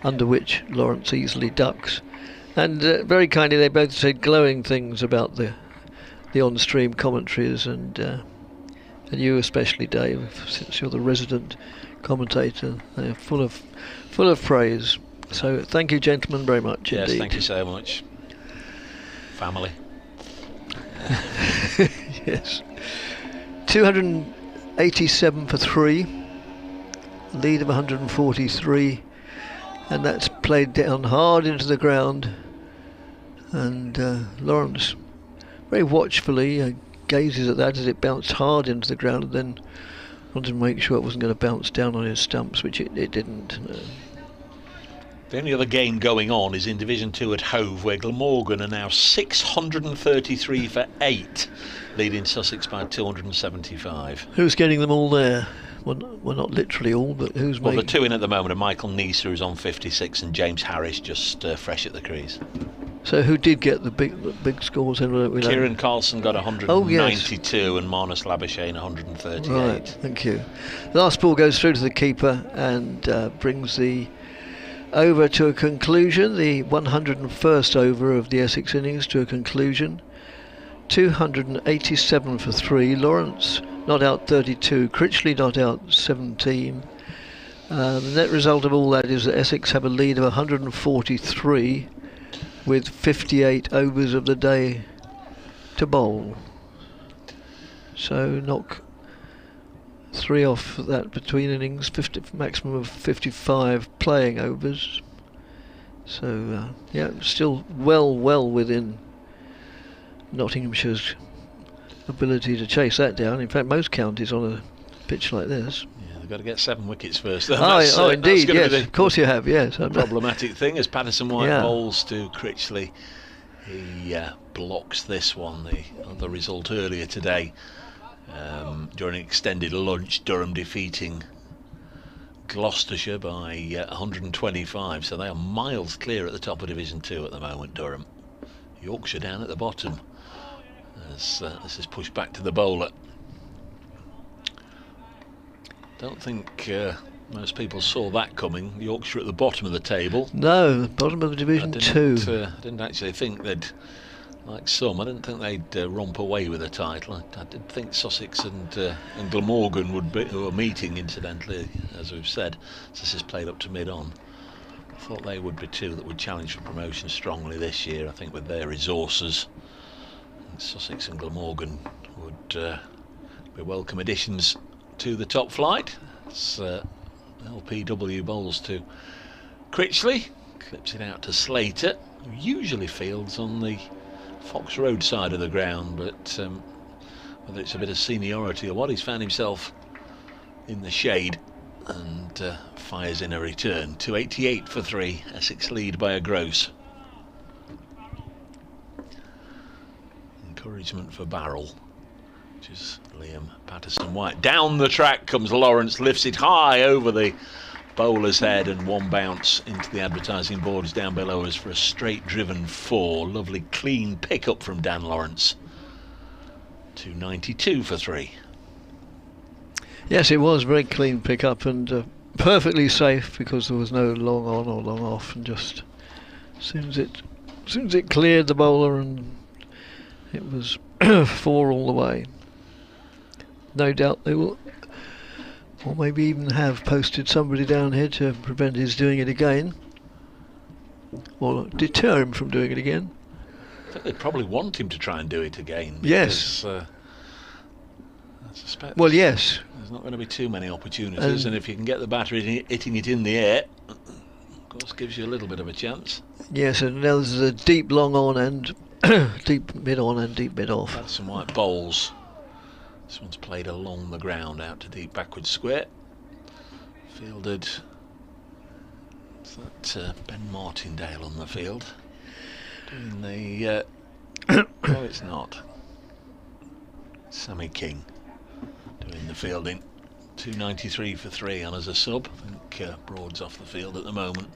under which Lawrence easily ducks. And very kindly they both said glowing things about the on-stream commentaries, and you especially, Dave, since you're the resident commentator. They're full of praise. So thank you, gentlemen, very much yes, indeed. Thank you so much. Family. Yes. 287 for 3. Lead of 143. And that's played down hard into the ground. And Lawrence very watchfully gazes at that as it bounced hard into the ground, and then wanted to make sure it wasn't going to bounce down on his stumps, which it didn't. The only other game going on is in Division 2 at Hove, where Glamorgan are now 633 for 8, leading Sussex by 275. Who's getting them all there? Well, not literally all, but who's Well, the making... two in at the moment are Michael Neeser, who's on 56, and James Harris, just fresh at the crease. So who did get the big scores? Kieran Carlson got 192, oh, yes. and Marnus Labuschagne 138. Right, thank you. Last ball goes through to the keeper and brings the over to a conclusion, the 101st over of the Essex innings to a conclusion. 287 for 3. Lawrence not out 32, Critchley not out 17. The net result of all that is that Essex have a lead of 143 with 58 overs of the day to bowl. So knock 3 off that between innings, maximum of 55 playing overs. So still well within Nottinghamshire's ability to chase that down. In fact, most counties on a pitch like this. Yeah, they've got to get 7 wickets first. Indeed, yes. Of course you have, yes. Problematic thing as Patterson White bowls to Critchley. He blocks this one, the result earlier today. During an extended lunch, Durham defeating Gloucestershire by 125, so they are miles clear at the top of Division 2 at the moment, Durham. Yorkshire down at the bottom as this is pushed back to the bowler. Don't think most people saw that coming. Yorkshire at the bottom of the table. No, bottom of Division 2. I didn't actually think they'd, like some, I didn't think they'd romp away with a title. I did think Sussex and Glamorgan would be, who are meeting incidentally, as we've said, this is played up to mid-on. I thought they would be two that would challenge for promotion strongly this year. I think with their resources, Sussex and Glamorgan would be welcome additions to the top flight. It's LPW bowls to Critchley, clips it out to Slater, who usually fields on the Fox Road side of the ground, but whether it's a bit of seniority or what, he's found himself in the shade and fires in a return. 288 for 3, Essex lead by a gross. Encouragement for Barrel, which is Liam Patterson White. Down the track comes Lawrence, lifts it high over the bowler's head, and one bounce into the advertising boards down below us for a straight driven 4. Lovely clean pick up from Dan Lawrence. 292 for 3. Yes, it was very clean pick up and perfectly safe, because there was no long on or long off, and just as soon as it cleared the bowler, and it was 4 all the way. No doubt they will, or maybe even have posted somebody down here to prevent his doing it again, or deter him from doing it again. I think they'd probably want him to try and do it again. Yes. I suspect well, yes. There's not going to be too many opportunities, and if you can get the batter hitting it in the air, of course, gives you a little bit of a chance. Yes, and now there's a deep long on, and deep mid on and deep mid off. Patterson White bowls. This one's played along the ground out to deep backward square. Fielded. Is that Ben Martindale on the field? Doing the... no, it's not. Sammy King doing the fielding. 293 for 3 on as a sub. I think Broad's off the field at the moment.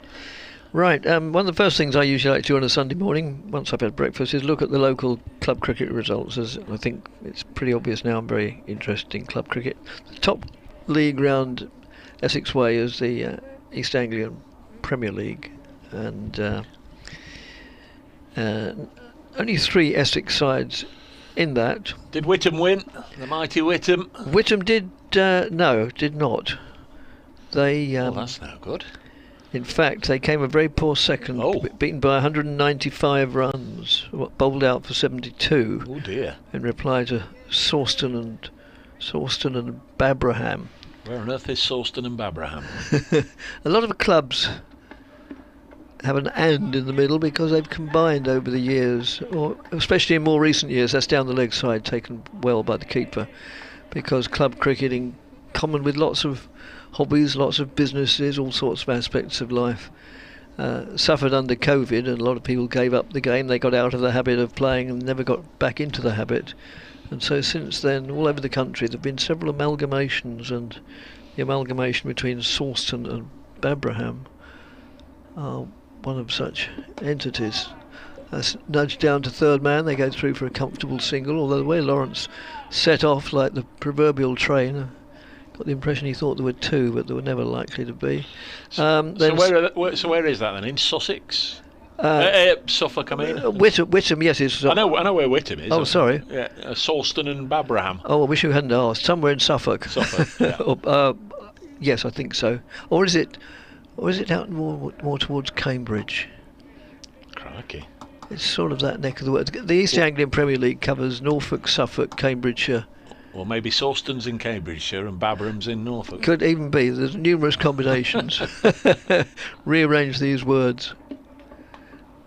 Right, one of the first things I usually like to do on a Sunday morning, once I've had breakfast, is look at the local club cricket results, as I think it's pretty obvious now I'm very interested in club cricket. The top league round Essex way is the East Anglian Premier League, and only 3 Essex sides in that. Did Whittam win? The mighty Whittam? Whittam did not. They Well, that's no good. in fact, they came a very poor second, beaten by 195 runs, bowled out for 72. Oh dear! In reply to Sawston and Babraham. Where on earth is Sawston and Babraham? A lot of clubs have an "and" in the middle because they've combined over the years, or especially in more recent years. That's down the leg side, taken well by the keeper, because club cricket, in common with lots of hobbies, lots of businesses, all sorts of aspects of life, suffered under COVID, and a lot of people gave up the game. They got out of the habit of playing and never got back into the habit. And so since then, all over the country, there have been several amalgamations, and the amalgamation between Sawston and Babraham are one of such entities. That's nudged down to third man. They go through for a comfortable single, although the way Lawrence set off like the proverbial train, got the impression he thought there were 2, but there were never likely to be. So where is that then? In Sussex? Suffolk, I mean. Whittam, yes, is. I know where Whittam is. Oh, sorry. Yeah, Sawston and Babraham. Oh, I wish you hadn't asked. Somewhere in Suffolk. Yeah. Yes, I think so. Or is it out more towards Cambridge? Crikey. It's sort of that neck of the woods. The East Anglian Premier League covers Norfolk, Suffolk, Cambridgeshire. Or maybe Sawston's in Cambridgeshire and Babraham's in Norfolk. Could even be. There's numerous combinations. Rearrange these words.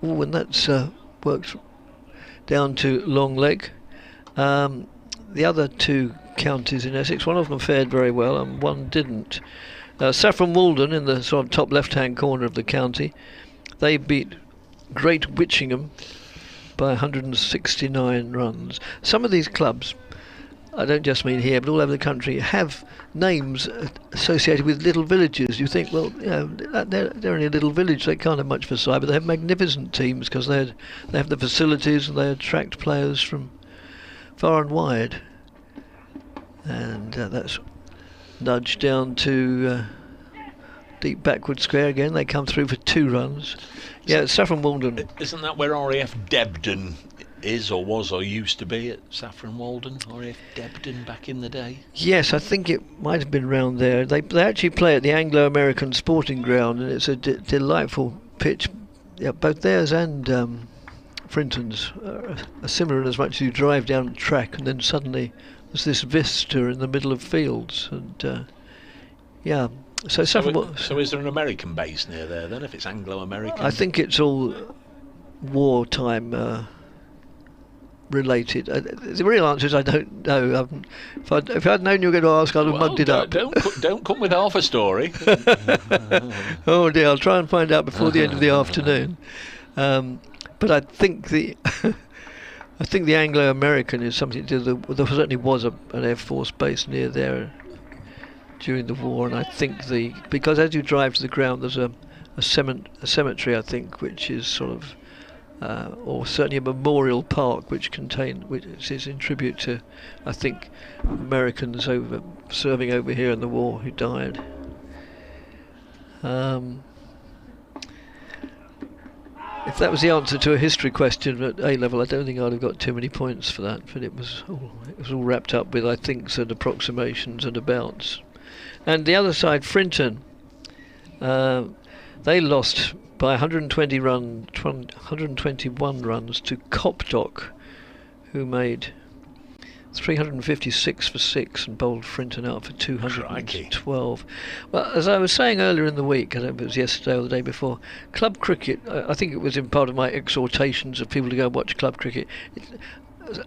Oh, and that's worked down to Longleg. The other 2 counties in Essex, one of them fared very well and one didn't. Saffron Walden, in the sort of top left-hand corner of the county, they beat Great Witchingham by 169 runs. Some of these clubs, I don't just mean here, but all over the country, have names associated with little villages. You think, well, you know, they're in a little village, they can't have much for side, but they have magnificent teams because they have the facilities and they attract players from far and wide. And that's nudged down to deep backward square again. They come through for 2 runs. Yeah, Saffron Walden. Isn't that where RAF Debden is, or was, or used to be at Saffron Walden? RAF Debden back in the day? Yes, I think it might have been round there. They actually play at the Anglo-American Sporting Ground, and it's a delightful pitch. Yeah, both theirs and Frinton's are similar in as much as you drive down the track and then suddenly there's this vista in the middle of fields, and yeah. So is there an American base near there then, if it's Anglo-American? I think it's all wartime related. The real answer is I don't know. If I'd known you were going to ask, I'd have mugged it up. Don't come with half a story. Oh dear, I'll try and find out before the end of the afternoon. But I think the Anglo-American is something to do. There certainly was an Air Force base near there during the war, and I think because as you drive to the ground, there's a cemetery, I think, which is sort of, or certainly a memorial park which is in tribute to, I think, Americans serving over here in the war who died. If that was the answer to a history question at A level, I don't think I'd have got too many points for that. But it was all wrapped up with I thinks and approximations and abouts. And the other side, Frinton, they lost by 121 runs to Copdock, who made 356 for 6 and bowled Frinton out for 212. Well, as I was saying earlier in the week, I don't know if it was yesterday or the day before, club cricket, I think it was in part of my exhortations of people to go and watch club cricket.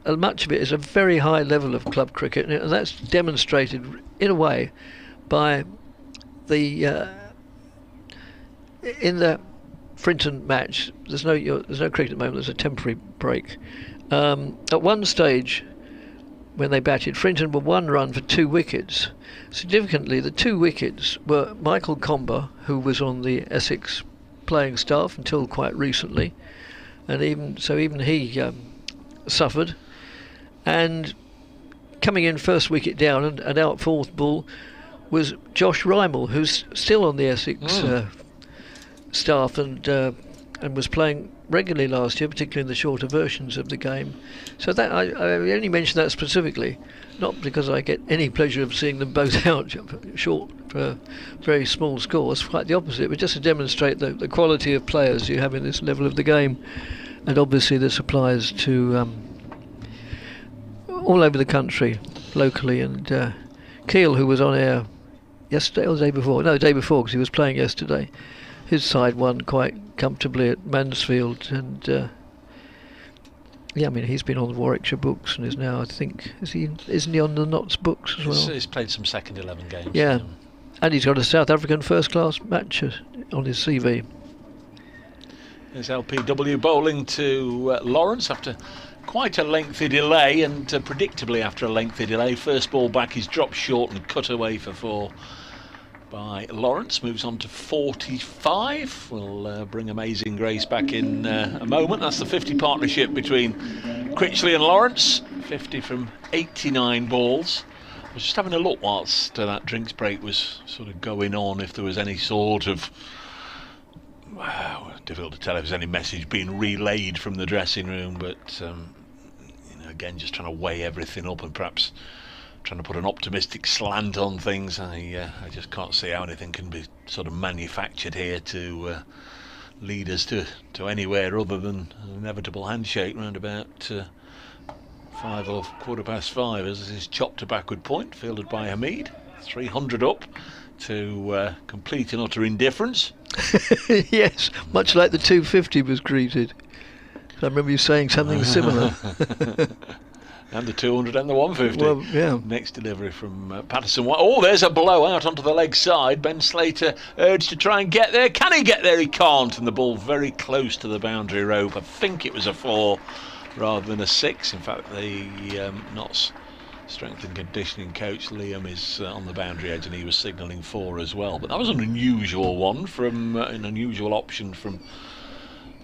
Much of it is a very high level of club cricket, and that's demonstrated in a way by the in the Frinton match. There's no cricket at the moment. There's a temporary break. At one stage, when they batted, Frinton were 1 run for 2 wickets. Significantly, the 2 wickets were Michael Comber, who was on the Essex playing staff until quite recently, and even he suffered. And coming in first wicket down and out 4th ball was Josh Rymel, who's still on the Essex staff and was playing regularly last year, particularly in the shorter versions of the game. So that I only mention that specifically, not because I get any pleasure of seeing them both out short for very small scores. Quite the opposite, but just to demonstrate the quality of players you have in this level of the game, and obviously this applies to all over the country, locally. And Keel, who was on air yesterday or the day before, no, the day before, because he was playing yesterday, his side won quite comfortably at Mansfield, and yeah, I mean, he's been on the Warwickshire books and is now, I think, isn't he on the Notts books as well? He's played some second 11 games. Yeah, and he's got a South African first class match on his CV. There's LPW bowling to Lawrence after quite a lengthy delay, and predictably after a lengthy delay. First ball back is dropped short and cut away for 4 by Lawrence. Moves on to 45. We'll bring Amazing Grace back in a moment. That's the 50 partnership between Critchley and Lawrence. 50 from 89 balls. I was just having a look whilst that drinks break was sort of going on, if there was any sort of, difficult to tell if there's any message being relayed from the dressing room, but again, just trying to weigh everything up and perhaps trying to put an optimistic slant on things. I just can't see how anything can be sort of manufactured here to lead us to anywhere other than an inevitable handshake round about 5 or 5:15 as this is chopped to backward point, fielded by Hamid. 300 up to complete and utter indifference. Yes, much like the 250 was greeted. I remember you saying something similar. And the 200 and the 150. Well, yeah. Next delivery from Patterson. Oh, there's a blowout onto the leg side. Ben Slater urged to try and get there. Can he get there? He can't. And the ball very close to the boundary rope. I think it was a 4 rather than a 6. In fact, the Notts strength and conditioning coach Liam is on the boundary edge, and he was signalling 4 as well. But that was an unusual one from an unusual option from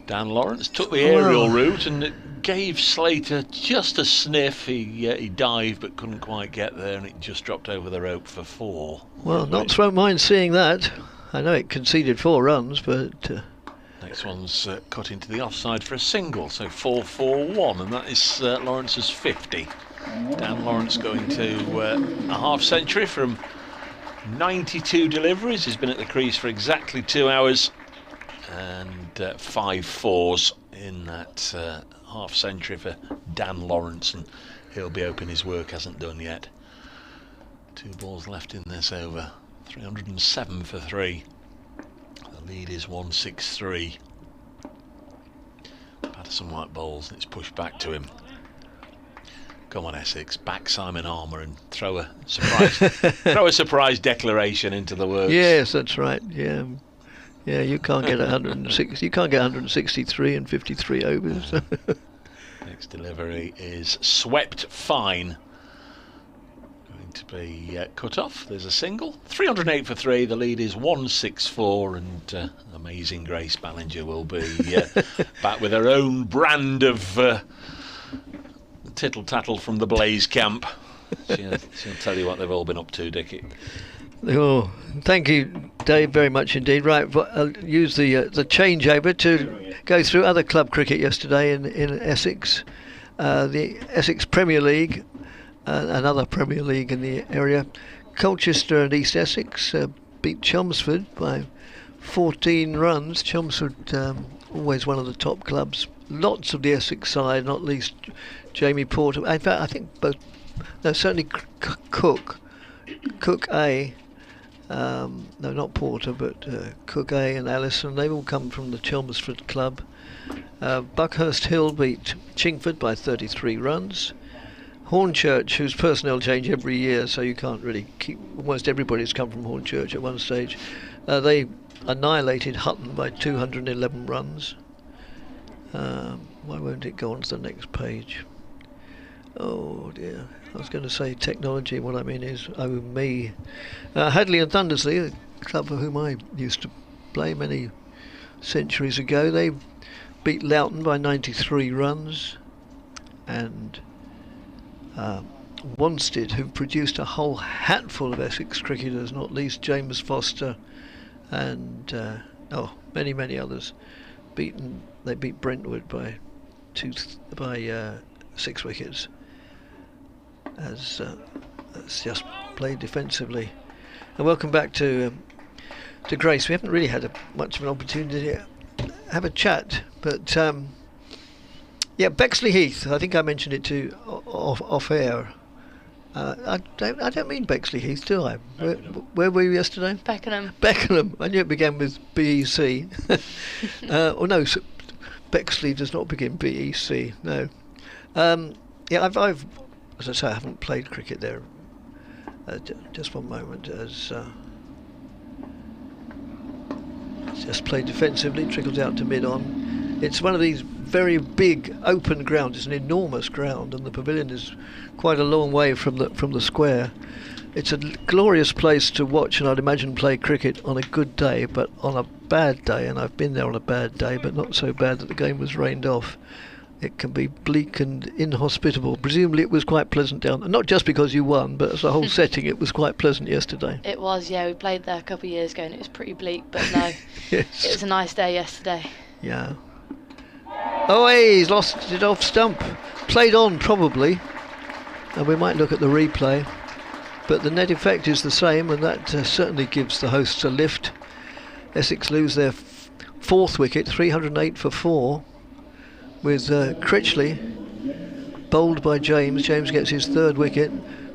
Dan Lawrence. Took the aerial route and it gave Slater just a sniff. He dived but couldn't quite get there, and it just dropped over the rope for 4. Well, Notts won't mind seeing that. I know it conceded 4 runs, but next one's cut into the offside for a single, so 4-4-1, and that is Lawrence's 50. Dan Lawrence going to a half century from 92 deliveries. He's been at the crease for exactly 2 hours and 5 fours in that half century for Dan Lawrence, and he'll be hoping his work hasn't done yet. 2 balls left in this over. 307 for 3. The lead is 163. Patterson White bowls, and it's pushed back to him. Come on, Essex, back Simon Armour and throw a surprise declaration into the works. Yes, that's right. Yeah, you can't get 106. You can't get 163 and 53 overs. Next delivery is swept fine. Going to be cut off. There's a single. 308 for 3. The lead is 164, and Amazing Grace Ballinger will be back with her own brand of tittle-tattle from the Blaze camp. She'll tell you what they've all been up to, Dickie. Oh, thank you, Dave, very much indeed. Right, I'll use the changeover to go through other club cricket yesterday in Essex. The Essex Premier League, another Premier League in the area. Colchester and East Essex beat Chelmsford by 14 runs. Chelmsford, always one of the top clubs. Lots of the Essex side, not least Jamie Porter. In fact, I think both no, certainly Cook A. No, not Porter, but Cook A and Allison. They've all come from the Chelmsford club. Buckhurst Hill beat Chingford by 33 runs. Hornchurch, whose personnel change every year, so you can't really keep. Almost everybody's come from Hornchurch at one stage. They annihilated Hutton by 211 runs. Why won't it go on to the next page? Oh dear. I was going to say technology. What I mean is, oh me. Hadley and Thundersley, a club for whom I used to play many centuries ago, they beat Loughton by 93 runs. And Wanstead, who've produced a whole hatful of Essex cricketers, not least James Foster and many others. They beat Brentwood by 6 wickets. As just played defensively. And welcome back to Grace. We haven't really had much of an opportunity to have a chat, but Bexley Heath. I think I mentioned it to off air. I don't mean Bexley Heath, do I? Where were you yesterday? Beckenham. I knew it began with BEC. No, Bexley does not begin BEC. No. I've as I say, I haven't played cricket there. Just one moment, as just played defensively, trickles out to mid-on. It's one of these very big open grounds. It's an enormous ground, and the pavilion is quite a long way from the square. It's a glorious place to watch, and I'd imagine play cricket on a good day, but on a bad day, and I've been there on a bad day, but not so bad that the game was rained off. It can be bleak and inhospitable. Presumably it was quite pleasant down there. Not just because you won, but as a whole setting, it was quite pleasant yesterday. It was, yeah. We played there a couple of years ago and it was pretty bleak, but no, yes. It was a nice day yesterday. Yeah. Oh, hey, he's lost it off stump. Played on, probably. And we might look at the replay. But the net effect is the same, and that certainly gives the hosts a lift. Essex lose their fourth wicket, 308 for 4. With Critchley bowled by James. James gets his third wicket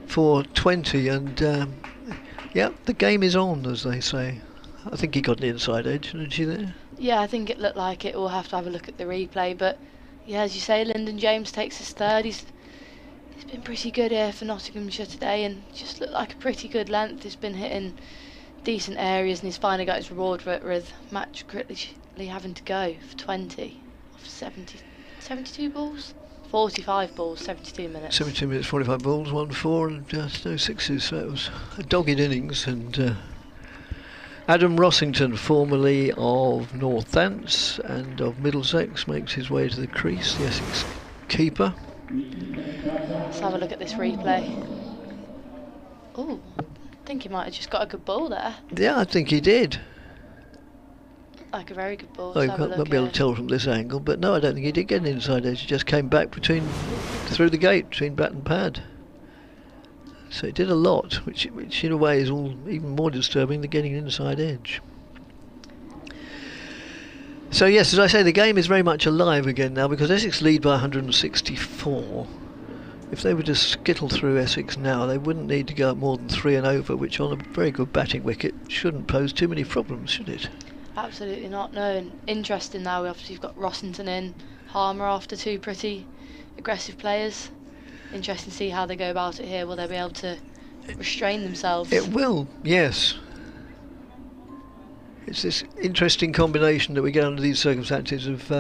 for 20, and the game is on, as they say. I think he got an inside edge, didn't he there? Yeah, I think it looked like it. We'll have to have a look at the replay, but yeah, as you say, Lyndon James takes his third. He's been pretty good here for Nottinghamshire today, and just looked like a pretty good length. He's been hitting decent areas, and he's finally got his reward for it, with Match Critchley having to go for 20 off 72 balls? 45 balls, 72 minutes. 72 minutes, 45 balls, 1-4 and no sixes, so it was a dogged innings. And Adam Rossington, formerly of Northants and of Middlesex, makes his way to the crease, the Essex keeper. Let's have a look at this replay. Oh, I think he might have just got a good ball there. Yeah, I think he did. Like a very good ball. You can't be able to tell from this angle, but no, I don't think he did get an inside edge. He just came back through the gate between bat and pad. So it did a lot, which in a way is even more disturbing than getting an inside edge. So yes, as I say, the game is very much alive again now, because Essex lead by 164. If they were to skittle through Essex now, they wouldn't need to go up more than 3 and over, which on a very good batting wicket shouldn't pose too many problems, should it? Absolutely not, no. And interesting now, we've got Rossington in, Harmer after 2 pretty aggressive players. Interesting to see how they go about it here. Will they be able to restrain themselves? It will, yes. It's this interesting combination that we get under these circumstances of,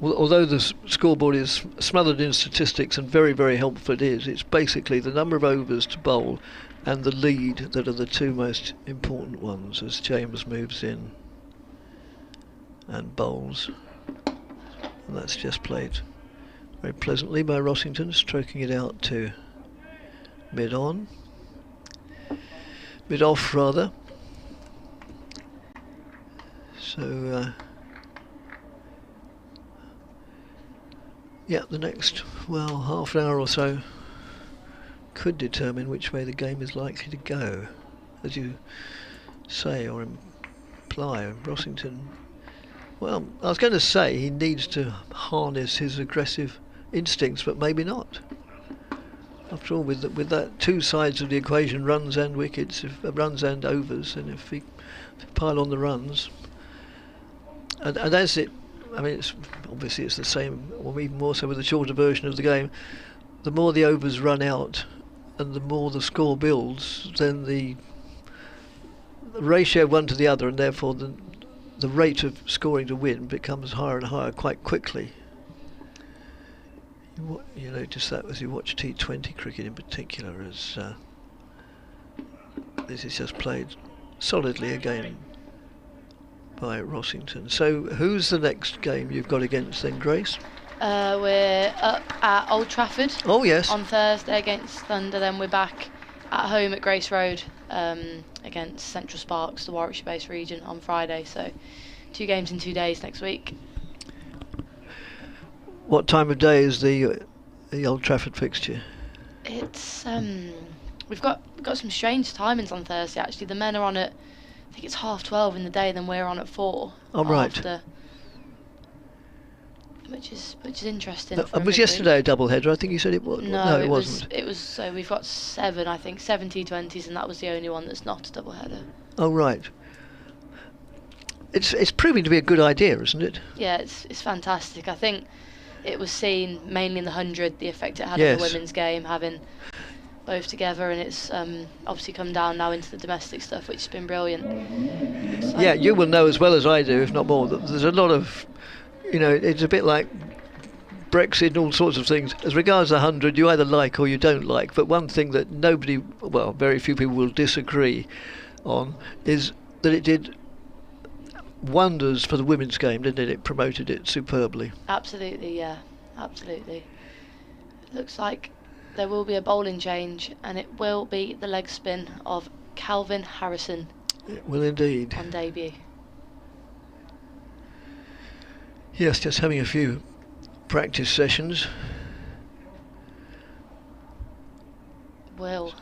although the scoreboard is smothered in statistics and very, very helpful it is, it's basically the number of overs to bowl and the lead that are the two most important ones as James moves in and bowls. And that's just played very pleasantly by Rossington, stroking it out to mid-on. Mid-off, rather. So, the next, half an hour or so could determine which way the game is likely to go. As you say or imply, Rossington, I was going to say he needs to harness his aggressive instincts, but maybe not. After all, with that two sides of the equation, runs and wickets, runs and overs, and if we pile on the runs, and as it, I mean, it's obviously it's the same, or even more so with the shorter version of the game. The more the overs run out, and the more the score builds, then the ratio one to the other, and therefore the rate of scoring to win becomes higher and higher quite quickly. You notice that as you watch T20 cricket in particular, as this is just played solidly again by Rossington. So who's the next game you've got against then, Grace? We're up at Old Trafford. Oh yes. On Thursday against Thunder, then we're back at home at Grace Road against Central Sparks, the Warwickshire-based region, on Friday. So 2 games in 2 days next week. What time of day is the Old Trafford fixture? It's we've got some strange timings on Thursday. Actually, the men are on at, I think it's 12:30 in the day, then we're on at 4. Oh right. After, which is interesting. And was yesterday a double header? I think you said it was. No, it wasn't. It was. So we've got 7 T20s, and that was the only one that's not a double header. Oh right. It's proving to be a good idea, isn't it? Yeah, it's fantastic. I think it was seen mainly in the 100, the effect it had yes. on the women's game, having both together, and it's obviously come down now into the domestic stuff, which has been brilliant. So yeah, you will know as well as I do, if not more, that there's a lot of, it's a bit like Brexit and all sorts of things. As regards the 100, you either like or you don't like, but one thing that very few people will disagree on is that it did wonders for the women's game, didn't it? It promoted it superbly. Absolutely, yeah, absolutely. It looks like there will be a bowling change, and it will be the leg spin of Calvin Harrison. It will indeed. On debut. Yes, just having a few practice sessions. Will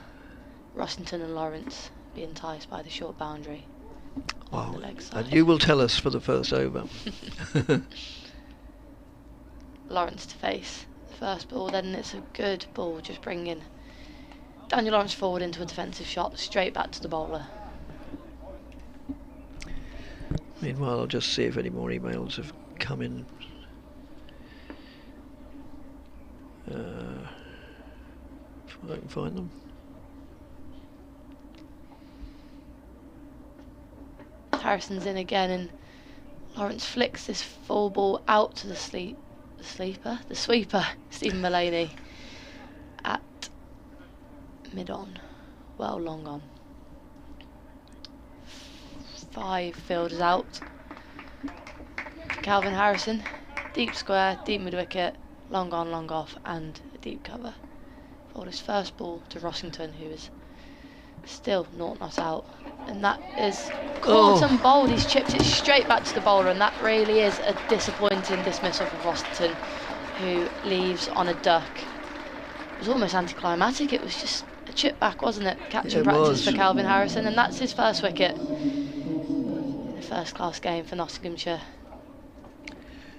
Rossington and Lawrence be enticed by the short boundary? Oh, and you will tell us for the first over. Lawrence to face the first ball, then it's a good ball, just bringing Daniel Lawrence forward into a defensive shot, straight back to the bowler. Meanwhile, I'll just see if any more emails have come in. If I can find them. Harrison's in again, and Lawrence flicks this full ball out to the sweeper, Stephen Mullaney, at mid-on, well long on. 5 fielders out. Calvin Harrison, deep square, deep mid-wicket, long on, long off, and a deep cover. For his first ball to Rossington, who is still not out. And that is caught and bowled. He's chipped it straight back to the bowler, and that really is a disappointing dismissal for Rossington, who leaves on a duck. It was almost anticlimactic. It was just a chip back, wasn't it? Catching practice for Calvin Harrison, and that's his first wicket in a first-class game for Nottinghamshire.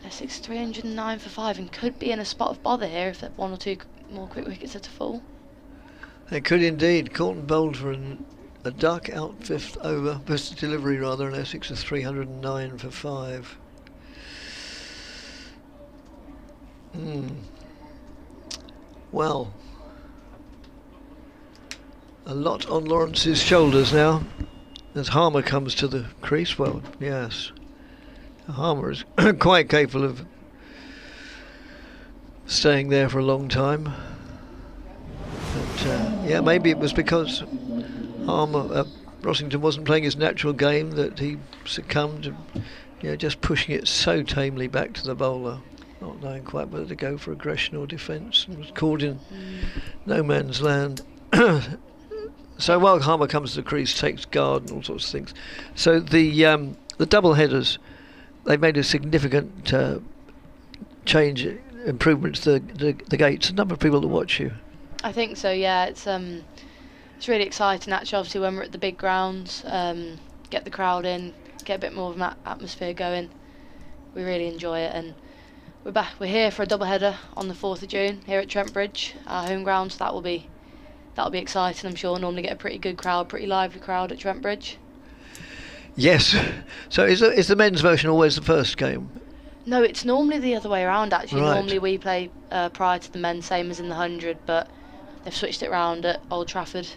Essex 309 for 5, and could be in a spot of bother here if there 1 or 2 more quick wickets are to fall. They could indeed. Caught and bowled for a duck out 5th over, best delivery rather, and Essex is 309 for 5. Well, a lot on Lawrence's shoulders now as Harmer comes to the crease. Well, yes, Harmer is quite capable of staying there for a long time. But yeah, maybe it was because Rossington wasn't playing his natural game that he succumbed to, just pushing it so tamely back to the bowler, not knowing quite whether to go for aggression or defence, and was caught in no man's land. So while Harmer comes to the crease, takes guard and all sorts of things. So the double headers, they made a significant change, improvement to the gates. A number of people to watch you. I think so, yeah. It's really exciting, actually, obviously, when we're at the big grounds, get the crowd in, get a bit more of an atmosphere going. We really enjoy it, and We're back. We're here for a double header on the 4th of June here at Trent Bridge, our home ground. So that'll be exciting. I'm sure. Normally get a pretty good crowd, pretty lively crowd at Trent Bridge. Yes. So is the men's version always the first game? No, it's normally the other way around. Actually, Right. normally we play prior to the men, same as in the 100, but they've switched it round at Old Trafford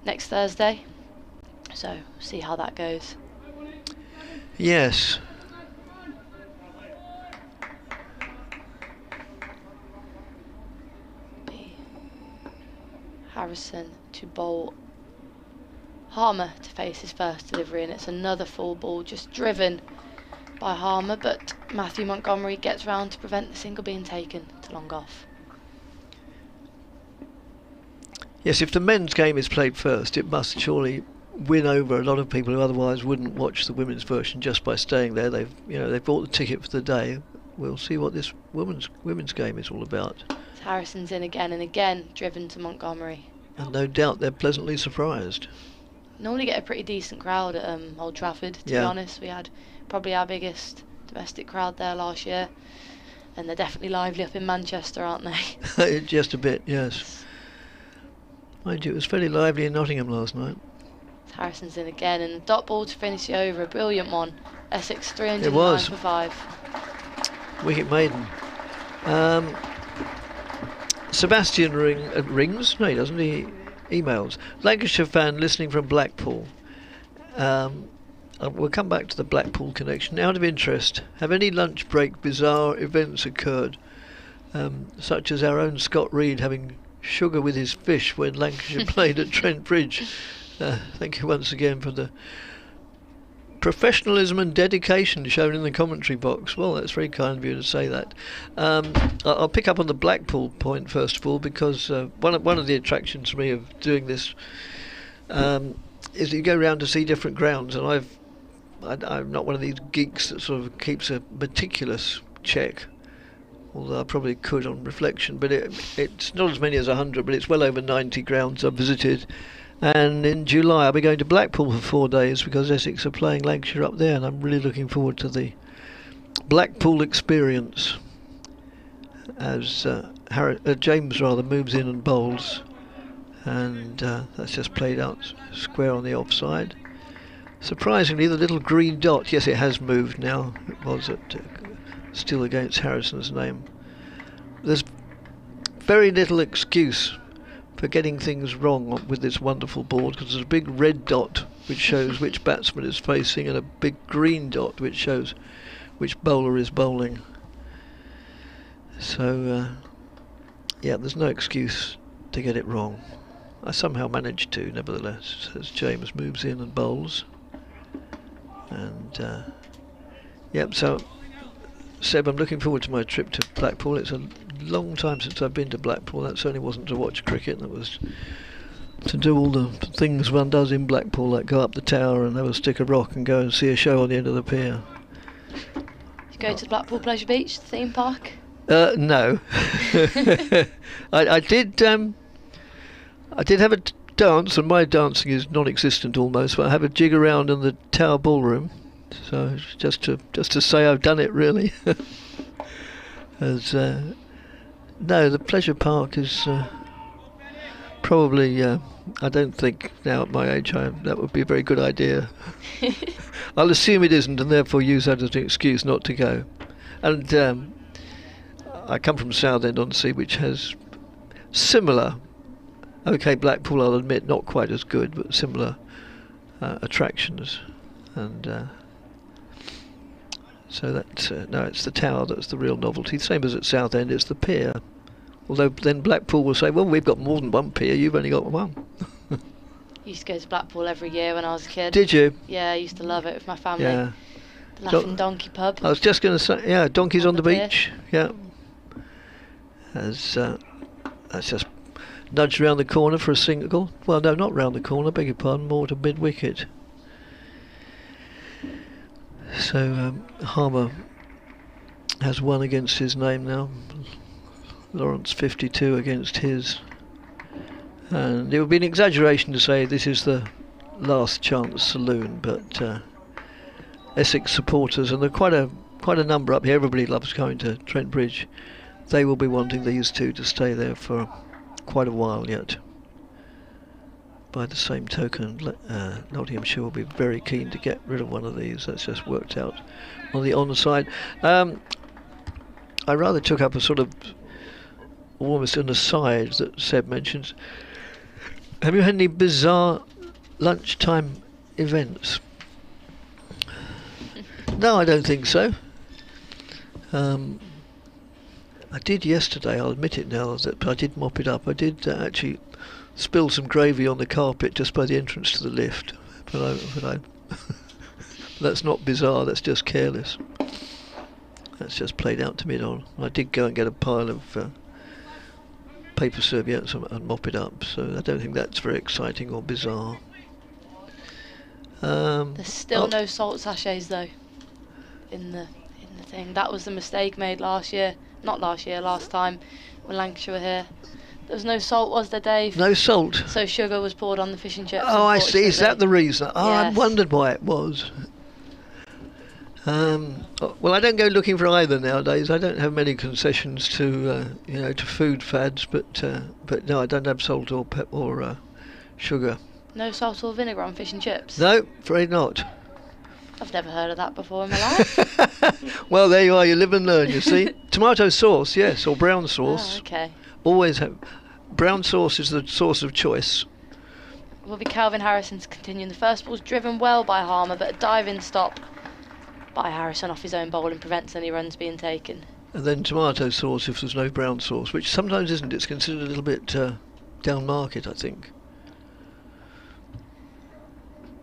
next Thursday. So see how that goes. Yes. Harrison to bowl Harmer to face his first delivery, and it's another full ball just driven by Harmer, but Matthew Montgomery gets round to prevent the single being taken to long off. Yes, if the men's game is played first, it must surely win over a lot of people who otherwise wouldn't watch the women's version just by staying there. They've bought the ticket for the day. We'll see what this women's game is all about. Harrison's in again and again, driven to Montgomery. And no doubt they're pleasantly surprised. Normally get a pretty decent crowd at Old Trafford, to be honest. We had probably our biggest domestic crowd there last year, and they're definitely lively up in Manchester, aren't they? Just a bit, yes. Mind you, it was fairly lively in Nottingham last night. Harrison's in again, and the dot ball to finish the over, a brilliant one. Essex 309 It was. for 5. Wicket maiden. Sebastian rings? No, he doesn't. He emails. Lancashire fan listening from Blackpool. We'll come back to the Blackpool connection. Out of interest, have any lunch break bizarre events occurred? Such as our own Scott Reed having sugar with his fish when Lancashire played at Trent Bridge. Thank you once again for the professionalism and dedication shown in the commentary box. Well, that's very kind of you to say that. I'll pick up on the Blackpool point first of all, because one of the attractions for me of doing this is that you go around to see different grounds, and I'm not one of these geeks that sort of keeps a meticulous check, although I probably could on reflection, but it's not as many as 100, but it's well over 90 grounds I've visited. And in July I'll be going to Blackpool for 4 days because Essex are playing Lancashire up there, and I'm really looking forward to the Blackpool experience as James moves in and bowls, and that's just played out square on the offside. Surprisingly, the little green dot, yes, it has moved now. It was still against Harrison's name. There's very little excuse for getting things wrong with this wonderful board, because there's a big red dot which shows which batsman is facing, and a big green dot which shows which bowler is bowling. So there's no excuse to get it wrong. I somehow managed to, nevertheless, as James moves in and bowls. And so Seb, I'm looking forward to my trip to Blackpool. It's a long time since I've been to Blackpool. That certainly wasn't to watch cricket, that was to do all the things one does in Blackpool, like go up the tower and have a stick of rock and go and see a show on the end of the pier. You go to Blackpool Pleasure Beach, the theme park? No. I did have a dance, and my dancing is non-existent almost, but I have a jig around in the Tower Ballroom, so just to say I've done it, really. No, the pleasure park is probably, I don't think now at my age that would be a very good idea. I'll assume it isn't, and therefore use that as an excuse not to go. And I come from Southend-on-Sea, which has similar, Blackpool I'll admit not quite as good, but similar attractions. And so that no, it's the tower that's the real novelty. Same as at Southend, it's the pier. Although then Blackpool will say, well, we've got more than one pier, you've only got one. I used to go to Blackpool every year when I was a kid. Did you? Yeah, I used to love it with my family. Yeah. The Laughing Donkey pub. I was just going to say, yeah, donkeys on the beach. Yeah. That's just nudged round the corner for a single. Well, no, not round the corner, beg your pardon, more to mid-wicket. So Harmer has one against his name now. Lawrence 52 against his. And it would be an exaggeration to say this is the last chance saloon, but Essex supporters, and they're quite quite a number up here. Everybody loves going to Trent Bridge. They will be wanting these two to stay there for quite a while yet. By the same token, Nottinghamshire will be very keen to get rid of one of these. That's just worked out on the onside. I rather took up a sort of almost an aside that Seb mentions. Have you had any bizarre lunchtime events? No, I don't think so. I did yesterday, I'll admit it now, that I did mop it up. I did actually spill some gravy on the carpet just by the entrance to the lift. But that's not bizarre, that's just careless. That's just played out to mid-on. I did go and get a pile of paper serviettes and mop it up, so I don't think that's very exciting or bizarre. There's still no salt sachets though in the thing. That was the mistake made last time when Lancashire were here. There was no salt, was there, Dave? No salt. So sugar was poured on the fish and chips. Oh, I see. Is that the reason? Oh, yes. I wondered why it was. Well, I don't go looking for either nowadays. I don't have many concessions to to food fads, but no, I don't have salt or sugar. No salt or vinegar on fish and chips? No, afraid not. I've never heard of that before in my life. Well, there you are. You live and learn. You see, tomato sauce, yes, or brown sauce. Oh, okay. Always have brown sauce is the sauce of choice. Will be Calvin Harrison's continuing. The first ball's driven well by Harmer, but a dive-in stop by Harrison off his own bowling prevents any runs being taken. And then tomato sauce if there's no brown sauce, which sometimes isn't. It's considered a little bit down market, I think.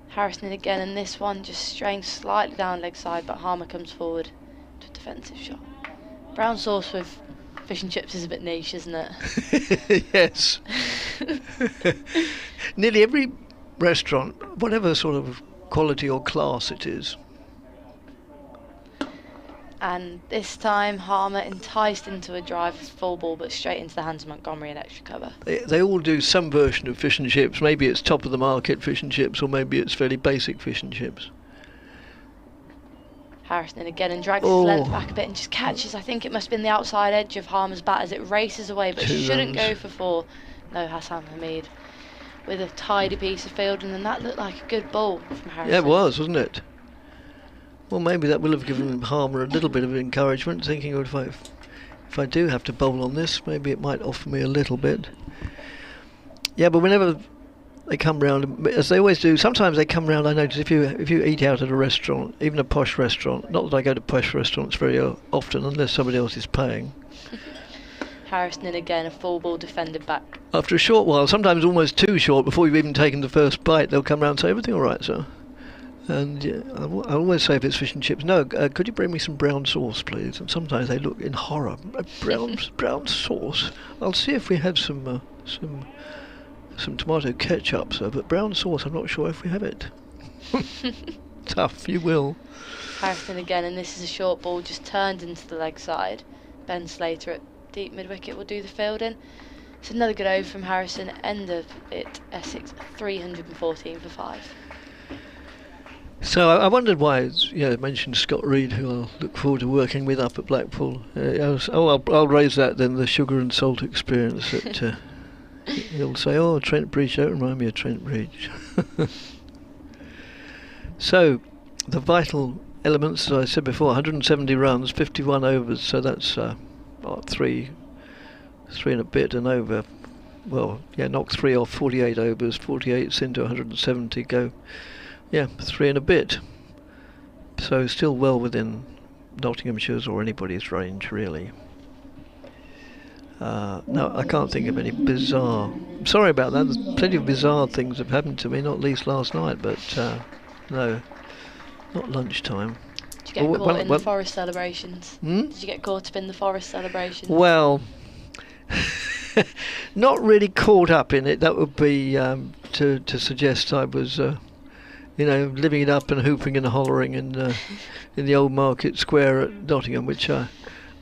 Harrison in again, and this one just straying slightly down leg side, but Harmer comes forward to a defensive shot. Brown sauce with fish and chips is a bit niche, isn't it? Yes. Nearly every restaurant, whatever sort of quality or class it is. And this time Harmer enticed into a drive with full ball, but straight into the hands of Montgomery and extra cover. They all do some version of fish and chips. Maybe it's top of the market fish and chips, or maybe it's fairly basic fish and chips. Harrison in again and drags his length back a bit and just catches, I think it must have been the outside edge of Harmer's bat as it races away, but shouldn't go for four. No, Hassan Hamid with a tidy piece of fielding, and that looked like a good ball from Harrison. Yeah, it was, wasn't it? Well, maybe that will have given Harmer a little bit of encouragement, thinking if I do have to bowl on this, maybe it might offer me a little bit. Yeah, but whenever they come round, as they always do, sometimes they come round, I notice, if you eat out at a restaurant, even a posh restaurant, not that I go to posh restaurants very often unless somebody else is paying. Harrison in again, a full ball defended back. After a short while, sometimes almost too short, before you've even taken the first bite, they'll come round and say, "Everything all right, sir?" And I always say if it's fish and chips, "No, could you bring me some brown sauce, please?" And sometimes they look in horror. Brown sauce? I'll see if we have some tomato ketchup, sir, but brown sauce, I'm not sure if we have it. Tough, you will. Harrison again, and this is a short ball just turned into the leg side. Ben Slater at deep mid-wicket will do the fielding. It's another good over from Harrison. End of it, Essex 314 for 5. So I wondered why, I mentioned Scott Reed, who I'll look forward to working with up at Blackpool. I'll raise that then, the sugar and salt experience. That he'll say, "Oh, Trent Bridge, don't remind me of Trent Bridge." So the vital elements, as I said before, 170 runs, 51 overs, so that's three and a bit and over. Well, yeah, knock 3 off, 48 overs, 48's into 170 go. Yeah, 3 and a bit. So still well within Nottinghamshire's or anybody's range, really. No, I can't think of any bizarre... Sorry about that, there's plenty of bizarre things have happened to me, not least last night, but no, not lunchtime. Did you get caught in the forest celebrations? Did you get caught up in the forest celebrations? Well, not really caught up in it. That would be to suggest I was... living it up and hooping and hollering in the old market square at Nottingham, which I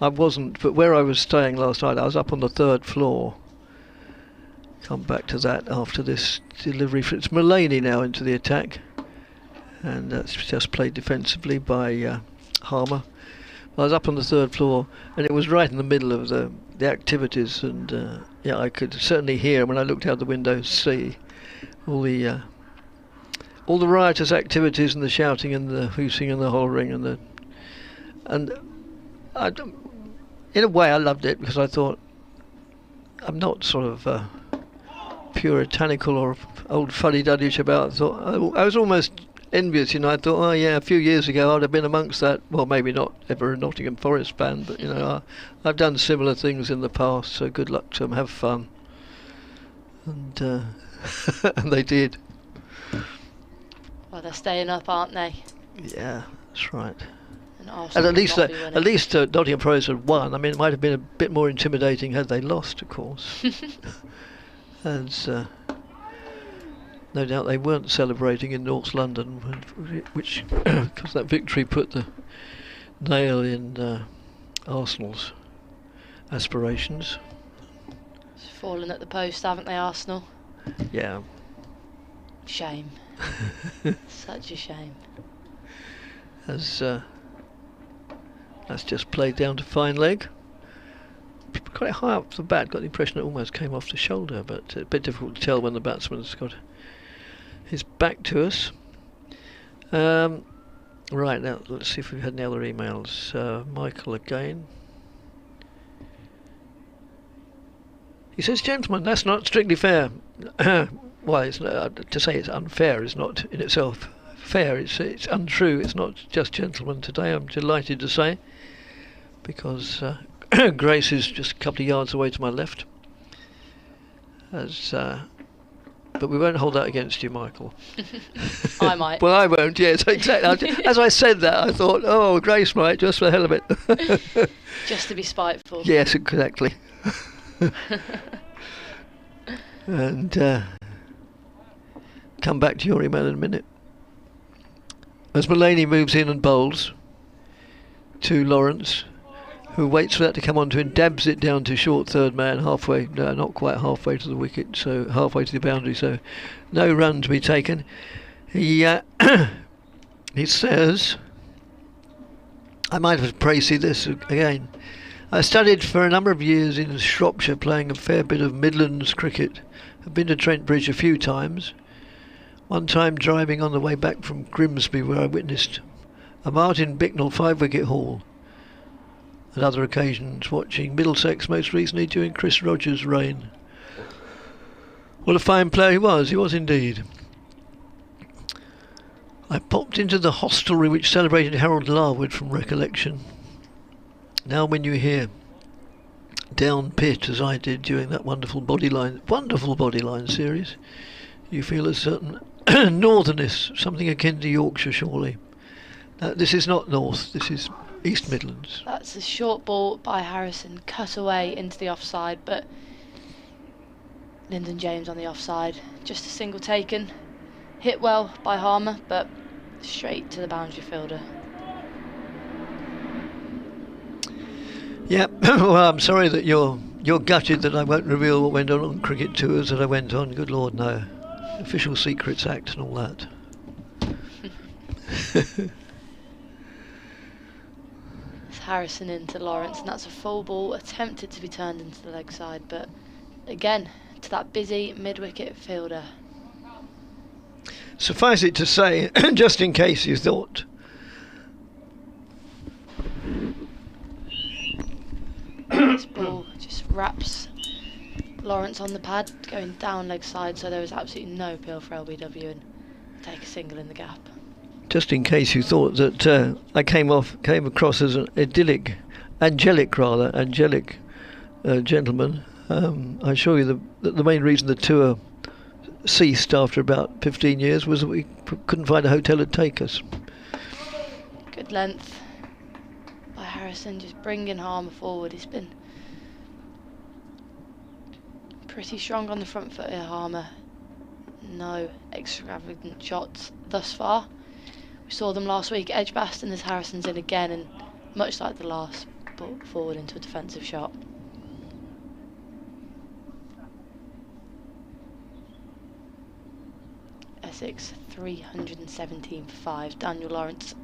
wasn't. But where I was staying last night, I was up on the 3rd floor. Come back to that after this delivery. It's Mulaney now into the attack, and that's just played defensively by Harmer. I was up on the 3rd floor, and it was right in the middle of the activities, and yeah, I could certainly hear when I looked out the window, see all the riotous activities and the shouting and the hooting and the hollering and in a way I loved it, because I thought, I'm not sort of puritanical or old fuddy-duddish about. I was almost envious, I thought, oh yeah, a few years ago I'd have been amongst that. Well, maybe not ever a Nottingham Forest fan, but I've done similar things in the past, so good luck to them, have fun. And and they did. Well, they're staying up, aren't they? Yeah, that's right. And And at least Nottingham Forest had won. I mean, it might have been a bit more intimidating had they lost, of course. As no doubt they weren't celebrating in North London, which, because that victory put the nail in Arsenal's aspirations. It's fallen at the post, haven't they, Arsenal? Yeah. Shame. Such a shame. As that's just played down to fine leg. Quite high up the bat, got the impression it almost came off the shoulder, but a bit difficult to tell when the batsman's got his back to us. Right, now let's see if we've had any other emails. Michael again. He says, gentlemen, that's not strictly fair. Well, it's, to say it's unfair is not in itself fair. It's untrue. It's not just gentlemen today, I'm delighted to say, because Grace is just a couple of yards away to my left. But we won't hold that against you, Michael. I might. Well, I won't, yes, exactly. As I said that, I thought, oh, Grace might, just for the hell of it. Just to be spiteful. Yes, exactly. And come back to your email in a minute. As Mulaney moves in and bowls to Lawrence, who waits for that to come on to him, dabs it down to short third man, halfway, no, not quite halfway to the wicket, so halfway to the boundary, so no run to be taken. He he says, I might have to praise this again. I studied for a number of years in Shropshire, playing a fair bit of Midlands cricket. I've been to Trent Bridge a few times. One time driving on the way back from Grimsby, where I witnessed a Martin Bicknell 5-wicket haul. At other occasions watching Middlesex, most recently during Chris Rogers' reign. What a fine player he was indeed. I popped into the hostelry which celebrated Harold Larwood from recollection. Now when you hear Down Pit, as I did during that wonderful bodyline series, you feel a certain northerness, something akin to Yorkshire, surely. This is not north, this is East Midlands. That's a short ball by Harrison, cut away into the offside, but Lyndon James on the offside. Just a single taken, hit well by Harmer, but straight to the boundary fielder. Yeah, well, I'm sorry that you're gutted that I won't reveal what went on cricket tours that I went on. Good Lord, no. Official Secrets Act and all that. It's Harrison into Lawrence, and that's a full ball attempted to be turned into the leg side, but again to that busy mid-wicket fielder. Suffice it to say, just in case you thought, this ball just wraps Lawrence on the pad, going down leg side, so there was absolutely no appeal for LBW and take a single in the gap. just in case you thought that I came across as an angelic gentleman, I assure you that the main reason the tour ceased after about 15 years was that we couldn't find a hotel that'd take us. Good length by Harrison, just bringing Harmer forward. He's been pretty strong on the front foot here, Harmer. No extravagant shots thus far. We saw them last week at Edgbaston as Harrison's in again, and much like the last, brought forward into a defensive shot. Essex 317 for 5. Daniel Lawrence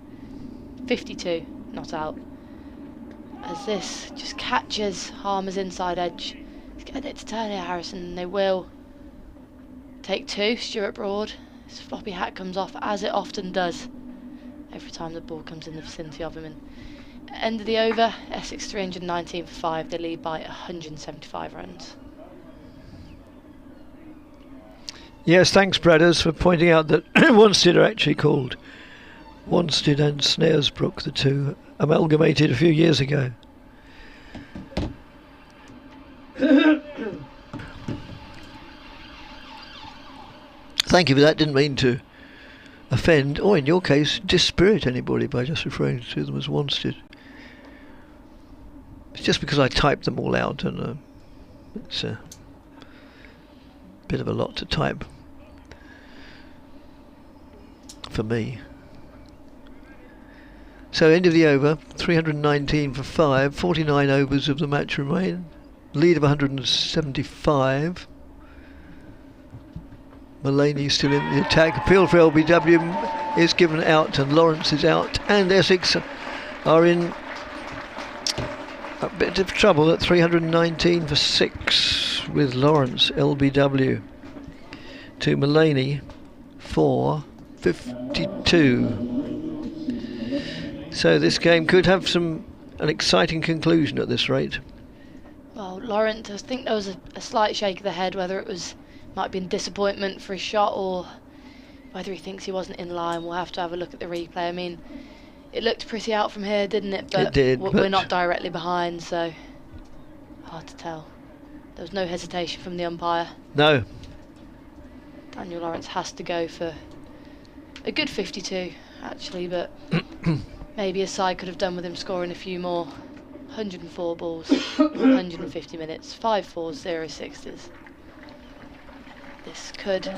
52, not out. as this just catches Harmer's inside edge. He's getting it to turn here, Harrison, and they will. Take 2, Stuart Broad. His floppy hat comes off, as it often does every time the ball comes in the vicinity of him. And end of the over, Essex 319 for 5. They lead by 175 runs. Yes, thanks, Bradders, for pointing out that Wanstead are actually called Wanstead and Snaresbrook, the two amalgamated a few years ago. Thank you for that. Didn't mean to offend, or in your case, dispirit anybody by just referring to them as Wanstead. It's just because I typed them all out, and it's a bit of a lot to type for me. So end of the over, 319 for 5, 49 overs of the match remain, lead of 175. Mullaney still in the attack. Appeal for LBW is given out, and Lawrence is out, and Essex are in a bit of trouble at 319 for 6 with Lawrence LBW to Mullaney for 52. So this game could have an exciting conclusion at this rate. Well, Lawrence, I think there was a slight shake of the head, whether it might have been disappointment for his shot or whether he thinks he wasn't in line. We'll have to have a look at the replay. I mean, it looked pretty out from here, didn't it? But it did, we're not directly behind, so hard to tell. There was no hesitation from the umpire. No. Daniel Lawrence has to go for a good 52, actually, but maybe his side could have done with him scoring a few more. 104 balls, 150 minutes, 5 4s, 0 6s. This could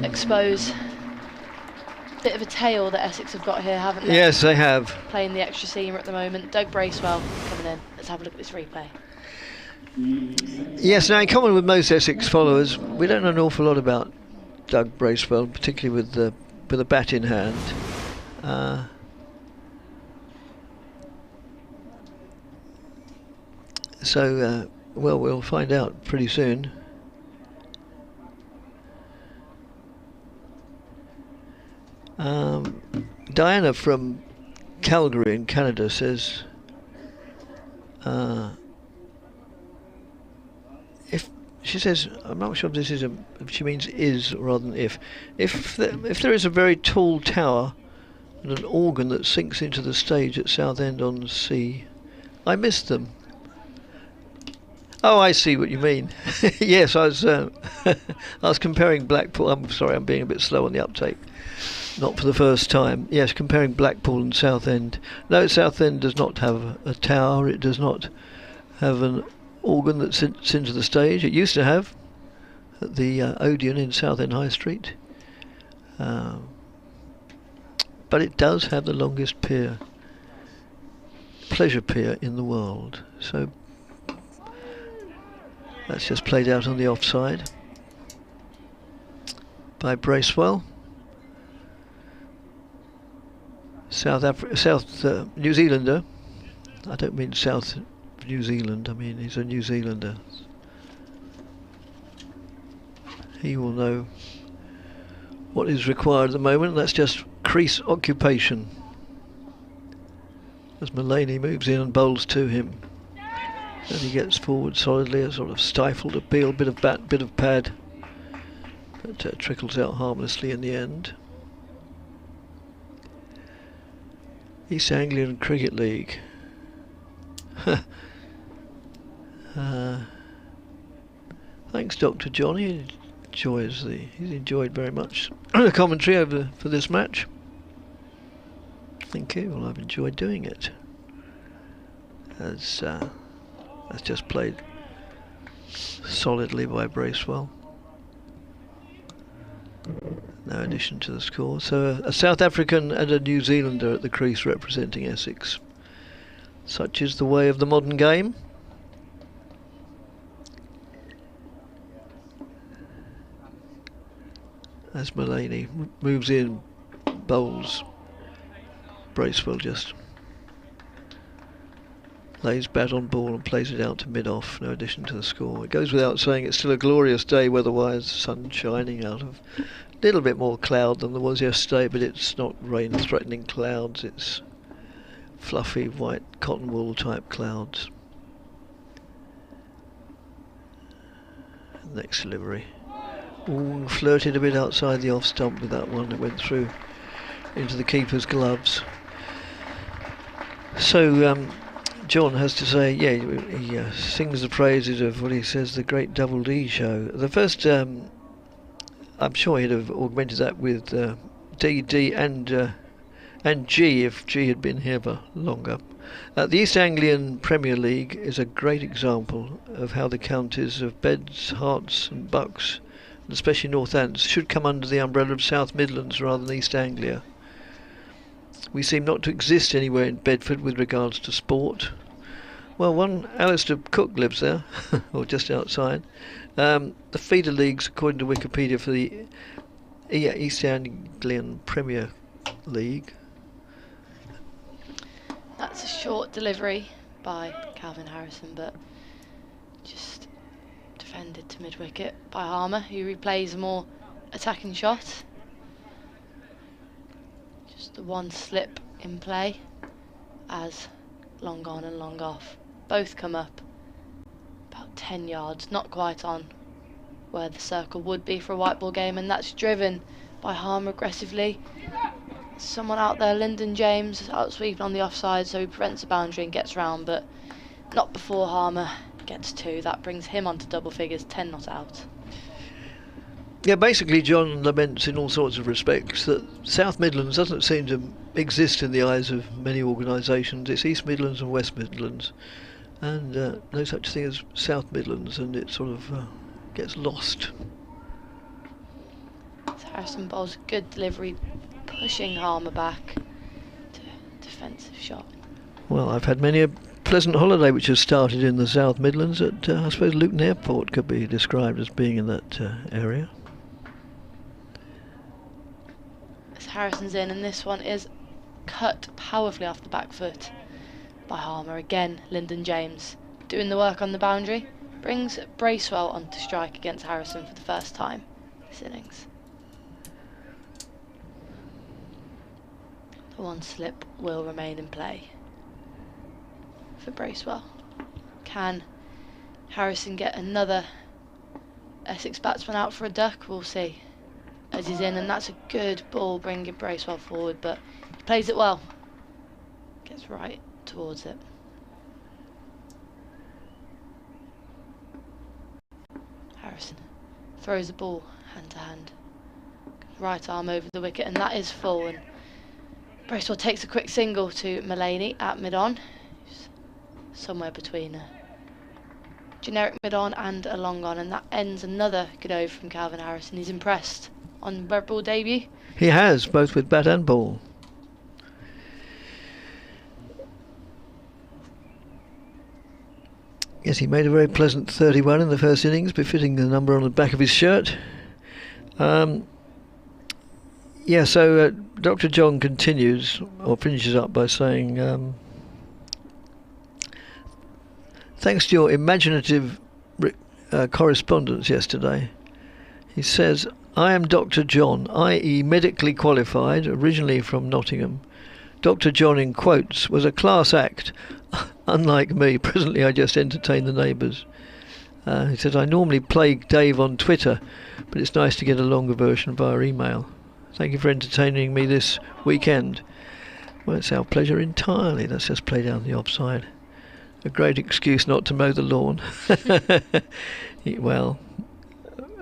expose a bit of a tail that Essex have got here, haven't they? Yes, they have. Playing the extra seamer at the moment. Doug Bracewell coming in. Let's have a look at this replay. Yes, now in common with most Essex followers, we don't know an awful lot about Doug Bracewell, particularly with a bat in hand. Well, we'll find out pretty soon. Diana from Calgary in Canada says, if she says, I'm not sure if this is if she means is rather than if there is a very tall tower and an organ that sinks into the stage at Southend-on-Sea, I missed them. Oh, I see what you mean. Yes, I was comparing Blackpool. I'm sorry, I'm being a bit slow on the uptake. Not for the first time. Yes, comparing Blackpool and Southend. No, Southend does not have a tower. It does not have an organ that sinks into the stage. It used to have at the Odeon in Southend High Street. But it does have the longest pier, pleasure pier in the world. So that's just played out on the offside by Bracewell. South New Zealander. I don't mean South New Zealand, I mean he's a New Zealander. He will know what is required at the moment. That's just crease occupation as Mullaney moves in and bowls to him. And he gets forward solidly, a sort of stifled appeal, bit of bat, bit of pad, but trickles out harmlessly in the end. East Anglian Cricket League. Thanks, Dr. Johnny. He's enjoyed very much the commentary for this match. Thank you. Well, I've enjoyed doing it. That's just played solidly by Bracewell. No addition to the score. So a South African and a New Zealander at the crease representing Essex. Such is the way of the modern game. As Mullaney moves in, bowls, Bracewell just lays bat on ball and plays it out to mid-off, no addition to the score. It goes without saying it's still a glorious day weather-wise, sun shining out of a little bit more cloud than there was yesterday, but it's not rain-threatening clouds, it's fluffy white cotton wool type clouds. Next delivery. Ooh, flirted a bit outside the off stump with that one. It went through into the keeper's gloves. So John has to say, yeah, he sings the praises of what he says the great Double D show. The first, I'm sure he'd have augmented that with D, D and G if G had been here for longer. The East Anglian Premier League is a great example of how the counties of Beds, Herts and Bucks, and especially Northants, should come under the umbrella of South Midlands rather than East Anglia. We seem not to exist anywhere in Bedford with regards to sport. Well, one Alistair Cook lives there, or just outside. The feeder leagues, according to Wikipedia, for the East Anglian Premier League. That's a short delivery by Calvin Harrison, but just defended to mid-wicket by Harmer, who replays a more attacking shot. Just the one slip in play as long on and long off. Both come up about 10 yards, not quite on where the circle would be for a white ball game, and that's driven by Harmer aggressively. Someone out there, Lyndon James, out sweeping on the offside, so he prevents the boundary and gets round, but not before Harmer gets 2. That brings him onto double figures, 10 not out. Yeah, basically John laments in all sorts of respects that South Midlands doesn't seem to exist in the eyes of many organisations. It's East Midlands and West Midlands, and no such thing as South Midlands, and it sort of gets lost. Harrison bowls a good delivery, pushing Harmer back to defensive shot. Well, I've had many a pleasant holiday which has started in the South Midlands at, I suppose, Luton Airport could be described as being in that area. As Harrison's in, and this one is cut powerfully off the back foot by Harmer. Again, Lyndon James doing the work on the boundary, brings Bracewell onto strike against Harrison for the first time this innings. The one slip will remain in play for Bracewell. Can Harrison get another Essex batsman out for a duck? We'll see as he's in, and that's a good ball bringing Bracewell forward, but he plays it well, gets right towards it. Harrison throws the ball hand to hand, right arm over the wicket, and that is full, and Bracewell takes a quick single to Mullaney at mid-on, somewhere between a generic mid-on and a long-on, and that ends another good over from Calvin Harrison. He's impressed on red ball debut. He has, both with bat and ball. Yes, he made a very pleasant 31 in the first innings, befitting the number on the back of his shirt. Yeah, so Dr. John continues, or finishes up by saying, thanks to your imaginative correspondence yesterday, he says, I am Dr. John, i.e. medically qualified, originally from Nottingham. Dr. John, in quotes, was a class act. Unlike me, presently I just entertain the neighbours. He says, I normally plague Dave on Twitter, but it's nice to get a longer version via email. Thank you for entertaining me this weekend. Well, it's our pleasure entirely. Let's just play down the offside. A great excuse not to mow the lawn. Well,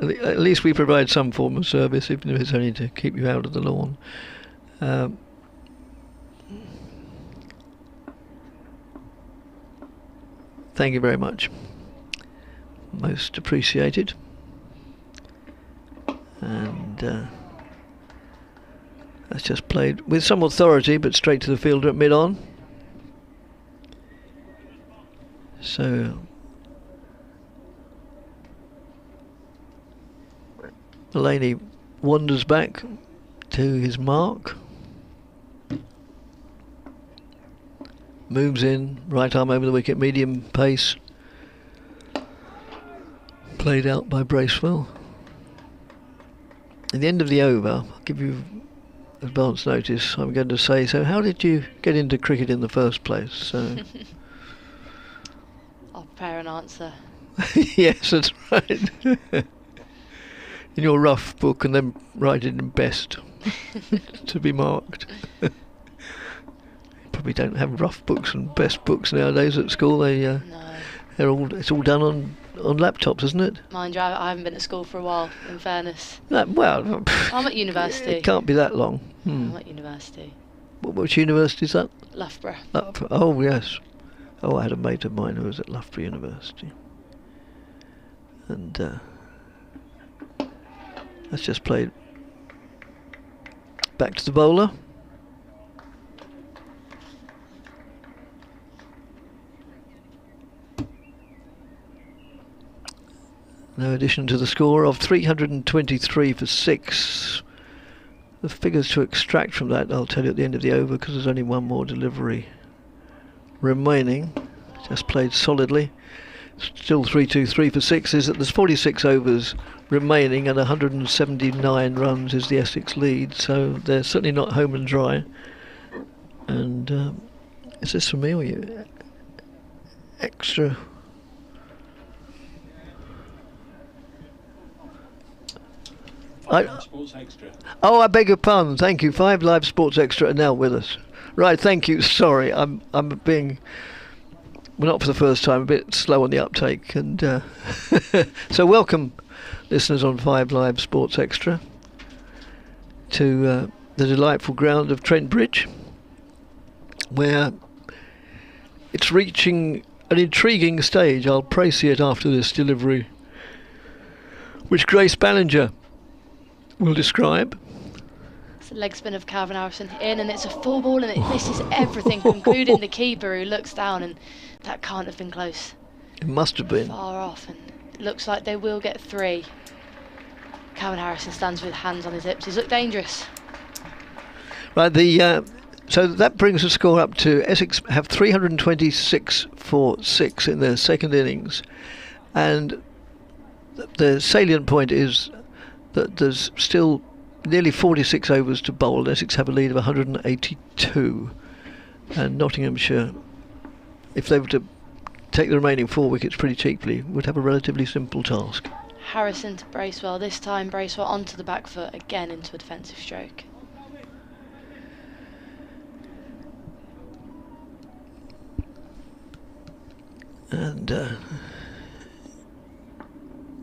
at least we provide some form of service, even if it's only to keep you out of the lawn. Thank you very much. Most appreciated. And that's just played with some authority, but straight to the fielder at mid-on. So Mullaney wanders back to his mark. moves in, right arm over the wicket, medium pace. Played out by Bracewell. At the end of the over, I'll give you advance notice, I'm going to say, so how did you get into cricket in the first place? So I'll prepare an answer. yes, that's right. In your rough book, and then write it in best to be marked. Probably don't have rough books and best books nowadays at school. No. It's all done on laptops, isn't it? Mind you, I haven't been at school for a while, in fairness. No, well, I'm at university. it can't be that long. I'm at university. Which university is that? Loughborough. Oh, yes. Oh, I had a mate of mine who was at Loughborough University. And let's just play back to the bowler. No addition to the score of 323 for 6. The figures to extract from that I'll tell you at the end of the over, because there's only one more delivery remaining. Just played solidly. Still 323 for 6 is that there's 46 overs remaining and 179 runs is the Essex lead, so they're certainly not home and dry. And is this for me or you? Extra. Sports Extra. Oh, I beg your pardon. Thank you. 5 Live Sports Extra are now with us. Right, thank you. Sorry, I'm being, well, not for the first time, a bit slow on the uptake. And so welcome, listeners on 5 Live Sports Extra, to the delightful ground of Trent Bridge, where it's reaching an intriguing stage. I'll praise it after this delivery, which Grace Ballinger will describe. It's a leg spin of Calvin Harrison in, and it's a full ball, and this is everything, including the keeper who looks down, and that can't have been close. It must have been. Far off, and it looks like they will get 3. Calvin Harrison stands with hands on his hips. He's looked dangerous. Right, so that brings the score up to Essex have 326 for 6 in their second innings, and the salient point is that there's still nearly 46 overs to bowl. Essex have a lead of 182, and Nottinghamshire, if they were to take the remaining 4 wickets pretty cheaply, would have a relatively simple task. Harrison to Bracewell, this time Bracewell onto the back foot, again into a defensive stroke. And the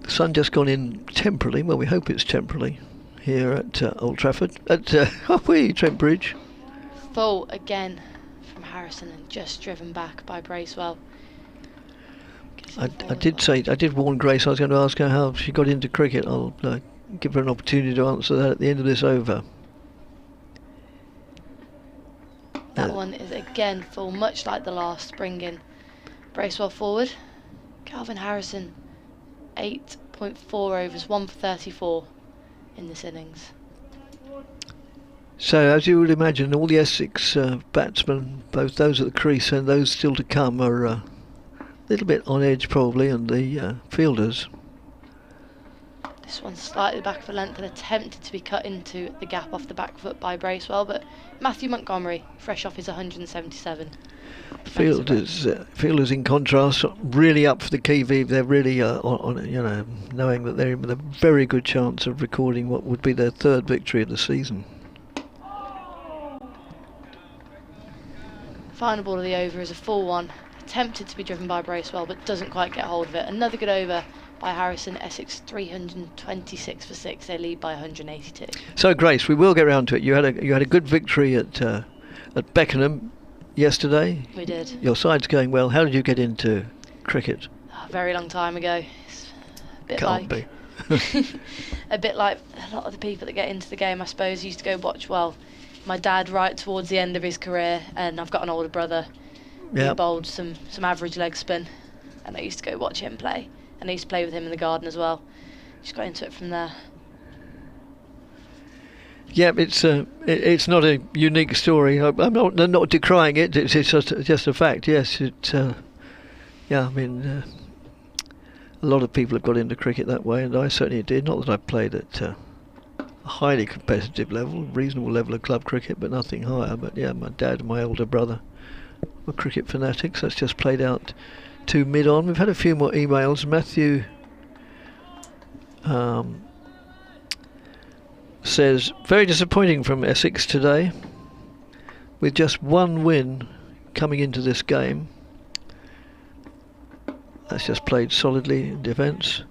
sun just gone in temporarily, well, we hope it's temporarily, here at Old Trafford, at Trent Bridge. Full again from Harrison, and just driven back by Bracewell. I did warn Grace I was going to ask her how she got into cricket. I'll give her an opportunity to answer that at the end of this over. That one is again full, much like the last, bringing Bracewell forward. Calvin Harrison, 8.4 overs, 1 for 34 in this innings. So, as you would imagine, all the Essex batsmen, both those at the crease and those still to come, are a little bit on edge probably, and the fielders. This one's slightly back of a length and attempted to be cut into the gap off the back foot by Bracewell, but Matthew Montgomery, fresh off his 177. Fielders in contrast, really up for the KV. They're really knowing that they're with a very good chance of recording what would be their 3rd victory of the season. Final ball of the over is a full one, attempted to be driven by Bracewell but doesn't quite get hold of it. Another good over by Harrison. Essex 326 for 6. They lead by 182. So Grace, we will get round to it. You had a good victory at Beckenham yesterday. We did. Your side's going well. How did you get into cricket? A very long time ago. It's a bit Can't like be. a bit like a lot of the people that get into the game, I suppose, used to go watch. Well, my dad right towards the end of his career, and I've got an older brother who bowled some average leg spin, and I used to go watch him play, and I used to play with him in the garden as well. Just got into it from there. Yeah, it's not a unique story. I'm not decrying it. It's just a fact. Yes, yeah. I mean, a lot of people have got into cricket that way, and I certainly did. Not that I played at a highly competitive level, reasonable level of club cricket, but nothing higher. But yeah, my dad and my older brother were cricket fanatics. That's just played out to mid-on. We've had a few more emails. Matthew says, very disappointing from Essex today, with just one win coming into this game. That's just played solidly in defence.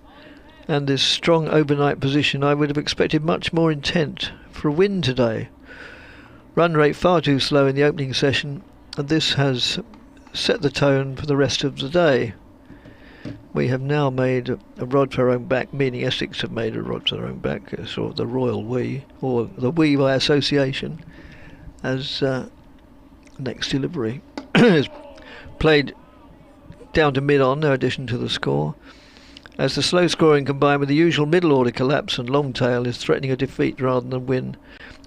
And this strong overnight position, I would have expected much more intent for a win today. Run rate far too slow in the opening session, and this has set the tone for the rest of the day. We have now made a rod for our own back, meaning Essex have made a rod for their own back, sort of the royal we, or the we by association, as next delivery is played down to mid-on, no addition to the score. As the slow scoring combined with the usual middle order collapse and long tail is threatening a defeat rather than win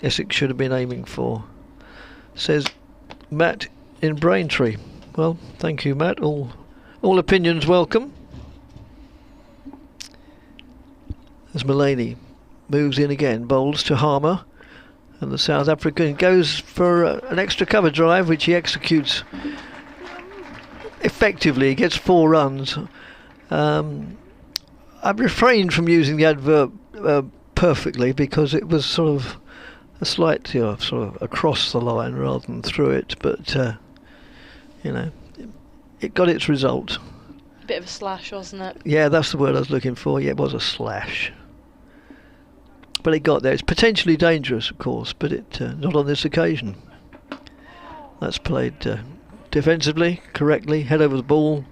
Essex should have been aiming for, says Matt in Braintree. Well, thank you, Matt. All opinions welcome. As Mulaney moves in again, bowls to Harmer, and the South African goes for an extra cover drive, which he executes effectively. He gets 4 runs. I've refrained from using the adverb perfectly, because it was sort of a slight, sort of across the line rather than through it, but it got its result. Bit of a slash, wasn't it? Yeah, that's the word I was looking for. Yeah, it was a slash. But it got there. It's potentially dangerous, of course, but it not on this occasion. That's played defensively, correctly, head over the ball,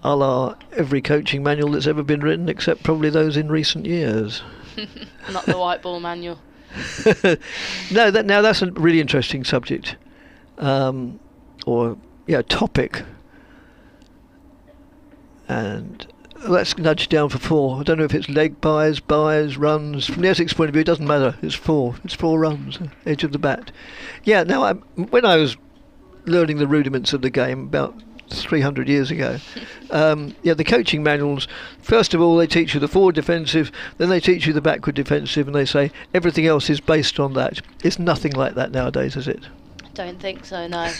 a la every coaching manual that's ever been written, except probably those in recent years. Not the white ball manual. No, that's a really interesting subject. Topic. And let's nudge down for 4. I don't know if it's leg buys, runs. From the Essex point of view, it doesn't matter. It's 4. It's 4 runs, edge of the bat. Yeah, now, when I was learning the rudiments of the game about 300 years ago, the coaching manuals, first of all, they teach you the forward defensive, then they teach you the backward defensive, and they say everything else is based on that. It's nothing like that nowadays, is it? Don't think so, no.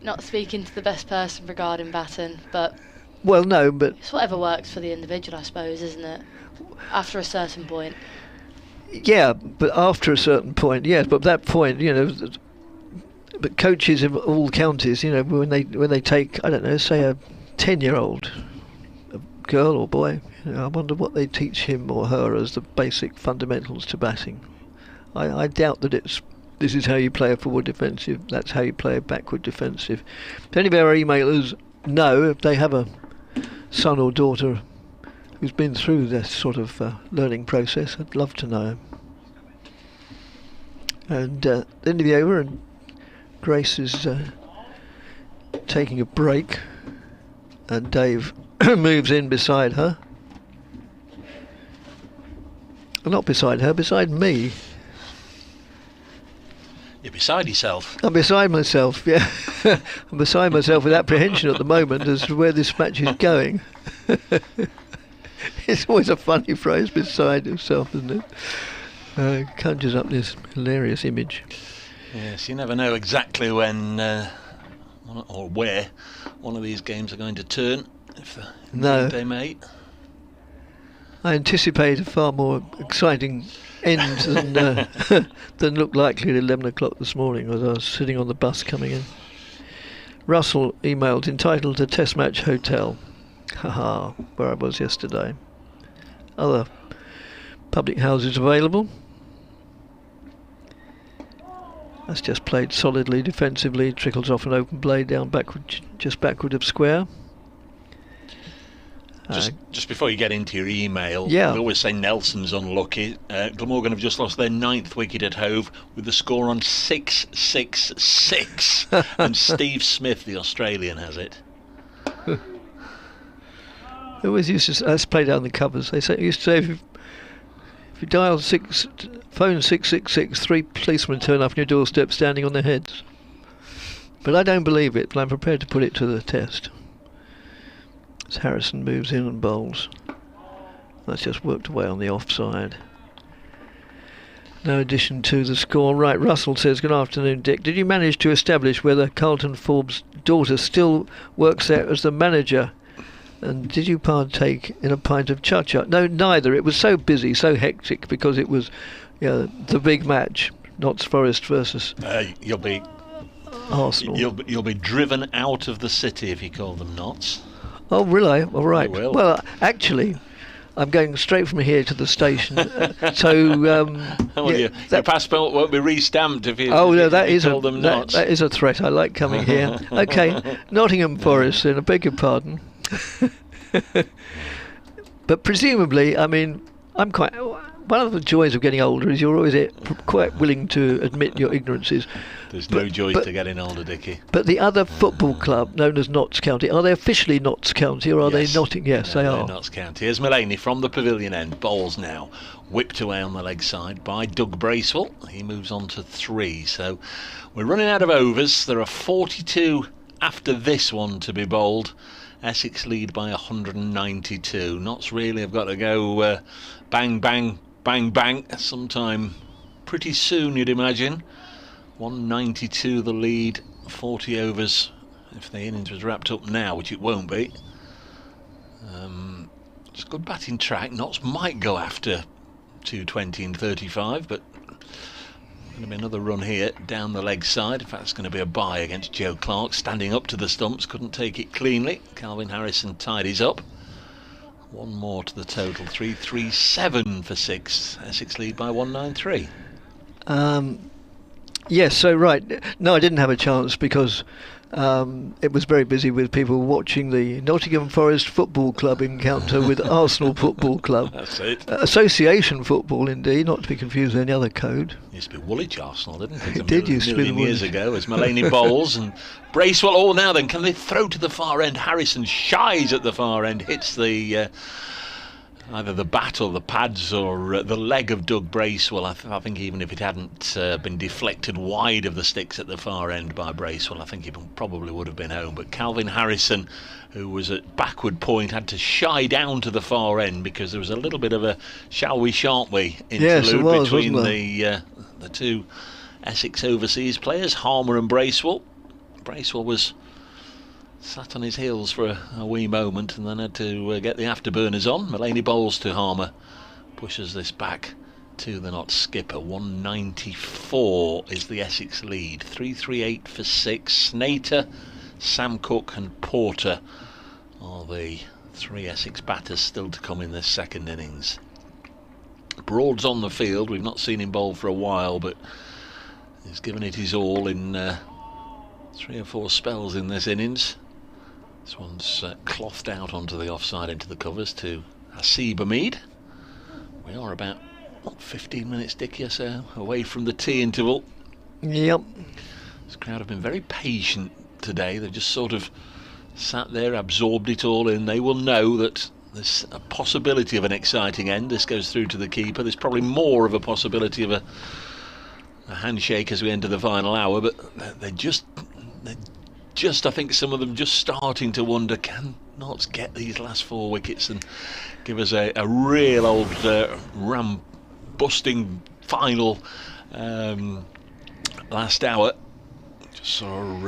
Not speaking to the best person regarding batting, but... Well, no, but... It's whatever works for the individual, I suppose, isn't it? After a certain point. Yeah, but after a certain point, yes, but at that point, but coaches in all counties, when they take, I don't know, say a 10-year-old, a girl or boy, I wonder what they teach him or her as the basic fundamentals to batting. I doubt that this is how you play a forward defensive, that's how you play a backward defensive. If any of our emailers know, if they have a son or daughter who's been through this sort of learning process, I'd love to know. And the end of the over, and Grace is taking a break, and Dave moves in beside her. Well, not beside her, beside me. You're beside yourself. I'm beside myself, yeah. I'm beside myself with apprehension at the moment as to where this match is going. It's always a funny phrase, beside yourself, isn't it? Conjures up this hilarious image. Yes, you never know exactly when or where one of these games are going to turn, if no. They may. I anticipate a far more exciting end than looked likely at 11 o'clock this morning as I was sitting on the bus coming in. Russell emailed, entitled to Test Match Hotel. Haha, where I was yesterday. Other public houses available. That's just played solidly, defensively, trickles off an open blade down backward, just backward of square. Just before you get into your email, yeah. We always say Nelson's unlucky. Glamorgan have just lost their 9th wicket at Hove with the score on 6-6-6. And Steve Smith, the Australian, has it. They always used to, that's played out on the covers. They used to say, if If you dial phone 666, 3 policemen turn up on your doorstep standing on their heads. But I don't believe it, but I'm prepared to put it to the test. As Harrison moves in and bowls. That's just worked away on the offside. No addition to the score. Right, Russell says, good afternoon, Dick. Did you manage to establish whether Carlton Forbes' daughter still works there as the manager? And did you partake in a pint of cha-cha? No, neither. It was so busy, so hectic, because it was the big match, Notts Forest versus You'll be Arsenal. You'll be driven out of the city if you call them Notts. Oh, really? All right. You will. Well, actually, I'm going straight from here to the station. Your passport won't be re-stamped if you. Oh no, that is a threat. I like coming here. Okay, Nottingham Forest. Then I beg your pardon. But presumably, I mean, I'm quite. One of the joys of getting older is you're always quite willing to admit your ignorances. There's no joys to getting older, Dickie. But the other football club, known as Notts County, are they officially Notts County or are they Nottingham? Yes, they are. Notts County. Here's Mullaney from the pavilion end. Bowls now. Whipped away on the leg side by Doug Bracewell. He moves on to 3. So we're running out of overs. There are 42 after this one to be bowled. Essex lead by 192. Notts really have got to go bang, bang, bang, bang sometime pretty soon, you'd imagine. 192 the lead, 40 overs if the innings was wrapped up now, which it won't be. It's a good batting track. Notts might go after 220 and 35, but going to be another run here down the leg side. In fact, it's going to be a bye against Joe Clark, standing up to the stumps, couldn't take it cleanly. Calvin Harrison tidies up. One more to the total, 337 for 6. Essex lead by 193. Yes, so right. No, I didn't have a chance because it was very busy with people watching the Nottingham Forest Football Club encounter with Arsenal Football Club. That's it. Association football, indeed, not to be confused with any other code. Used to be Woolwich Arsenal, didn't it? It did used to be years ago, as Mullaney bowls and Bracewell. Oh, now then, can they throw to the far end? Harrison shies at the far end, hits the either the bat or the pads or the leg of Doug Bracewell. I think even if it hadn't been deflected wide of the sticks at the far end by Bracewell, I think he probably would have been home. But Calvin Harrison, who was at backward point, had to shy down to the far end because there was a little bit of a shall we, shan't we interlude between the two Essex overseas players, Harmer and Bracewell. Bracewell was sat on his heels for a wee moment and then had to get the afterburners on. Mullaney bowls to Harmer, pushes this back to the Notts skipper. 194 is the Essex lead. 338 for 6. Snater, Sam Cook and Porter are the 3 Essex batters still to come in this second innings. Broad's on the field. We've not seen him bowl for a while, but he's given it his all in 3 or 4 spells in this innings. This one's clothed out onto the offside into the covers to Hasib Hamid. We are about 15 minutes, Dickie, or so away from the tea interval. Yep. This crowd have been very patient today. They've just sort of sat there, absorbed it all in. They will know that there's a possibility of an exciting end. This goes through to the keeper. There's probably more of a possibility of a handshake as we enter the final hour, but they're just, I think some of them just starting to wonder, can Notts get these last 4 wickets and give us a real old ram-busting final last hour. Just saw a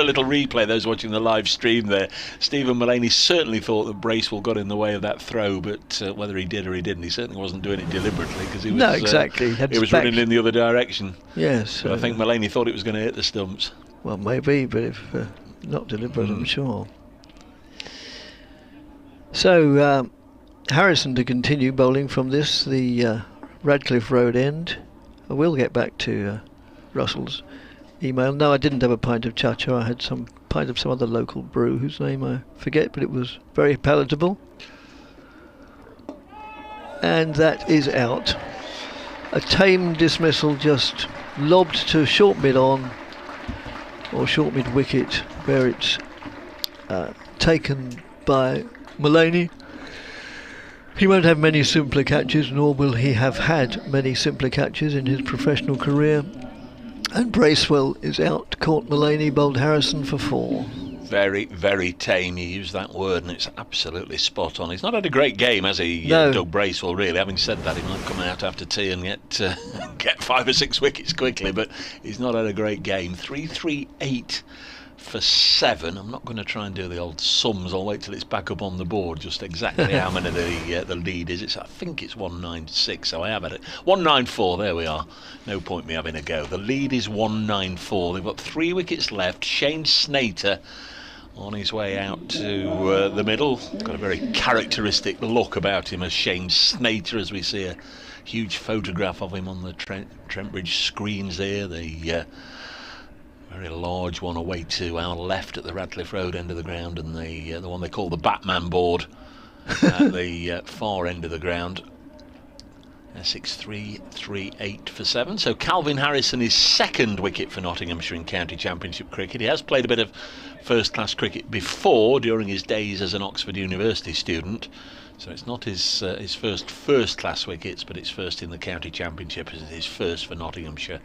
little replay, those watching the live stream there. Stephen Mullaney certainly thought that Bracewell got in the way of that throw, but whether he did or he didn't, he certainly wasn't doing it deliberately because he was, exactly. He was running in the other direction. Yes. But I think Mullaney thought it was going to hit the stumps. Well, maybe, but if not deliberate, I'm sure. So, Harrison to continue bowling from this, the Radcliffe Road end. I will get back to Russell's email. No, I didn't have a pint of cha-cha. I had some pint of some other local brew whose name I forget, but it was very palatable. And that is out. A tame dismissal just lobbed to short mid on, or short mid wicket, where it's taken by Mullaney. He won't have many simpler catches, nor will he have had many simpler catches in his professional career. And Bracewell is out. Court Mullaney bowled Harrison for 4. Very, very tame. You use that word, and it's absolutely spot on. He's not had a great game, has he, No. Doug Bracewell, really? Having said that, he might come out after tea and get 5 or 6 wickets quickly, but he's not had a great game. 338 for 7. I'm not going to try and do the old sums. I'll wait till it's back up on the board, just exactly how many the lead is. I think it's 196, so I have had it. 194, there we are. No point me having a go. The lead is 194. They've got 3 wickets left. Shane Snater on his way out to the middle. Got a very characteristic look about him as Shane Snater, as we see a huge photograph of him on the Trent Bridge screens here. The very large one away to our left at the Radcliffe Road end of the ground, and the one they call the Batman board at the far end of the ground. Essex 338 for 7. So Calvin Harrison is 2nd wicket for Nottinghamshire in County Championship cricket. He has played a bit of first-class cricket before, during his days as an Oxford University student. So it's not his first-class wickets, but it's first in the County Championship as it is first for Nottinghamshire.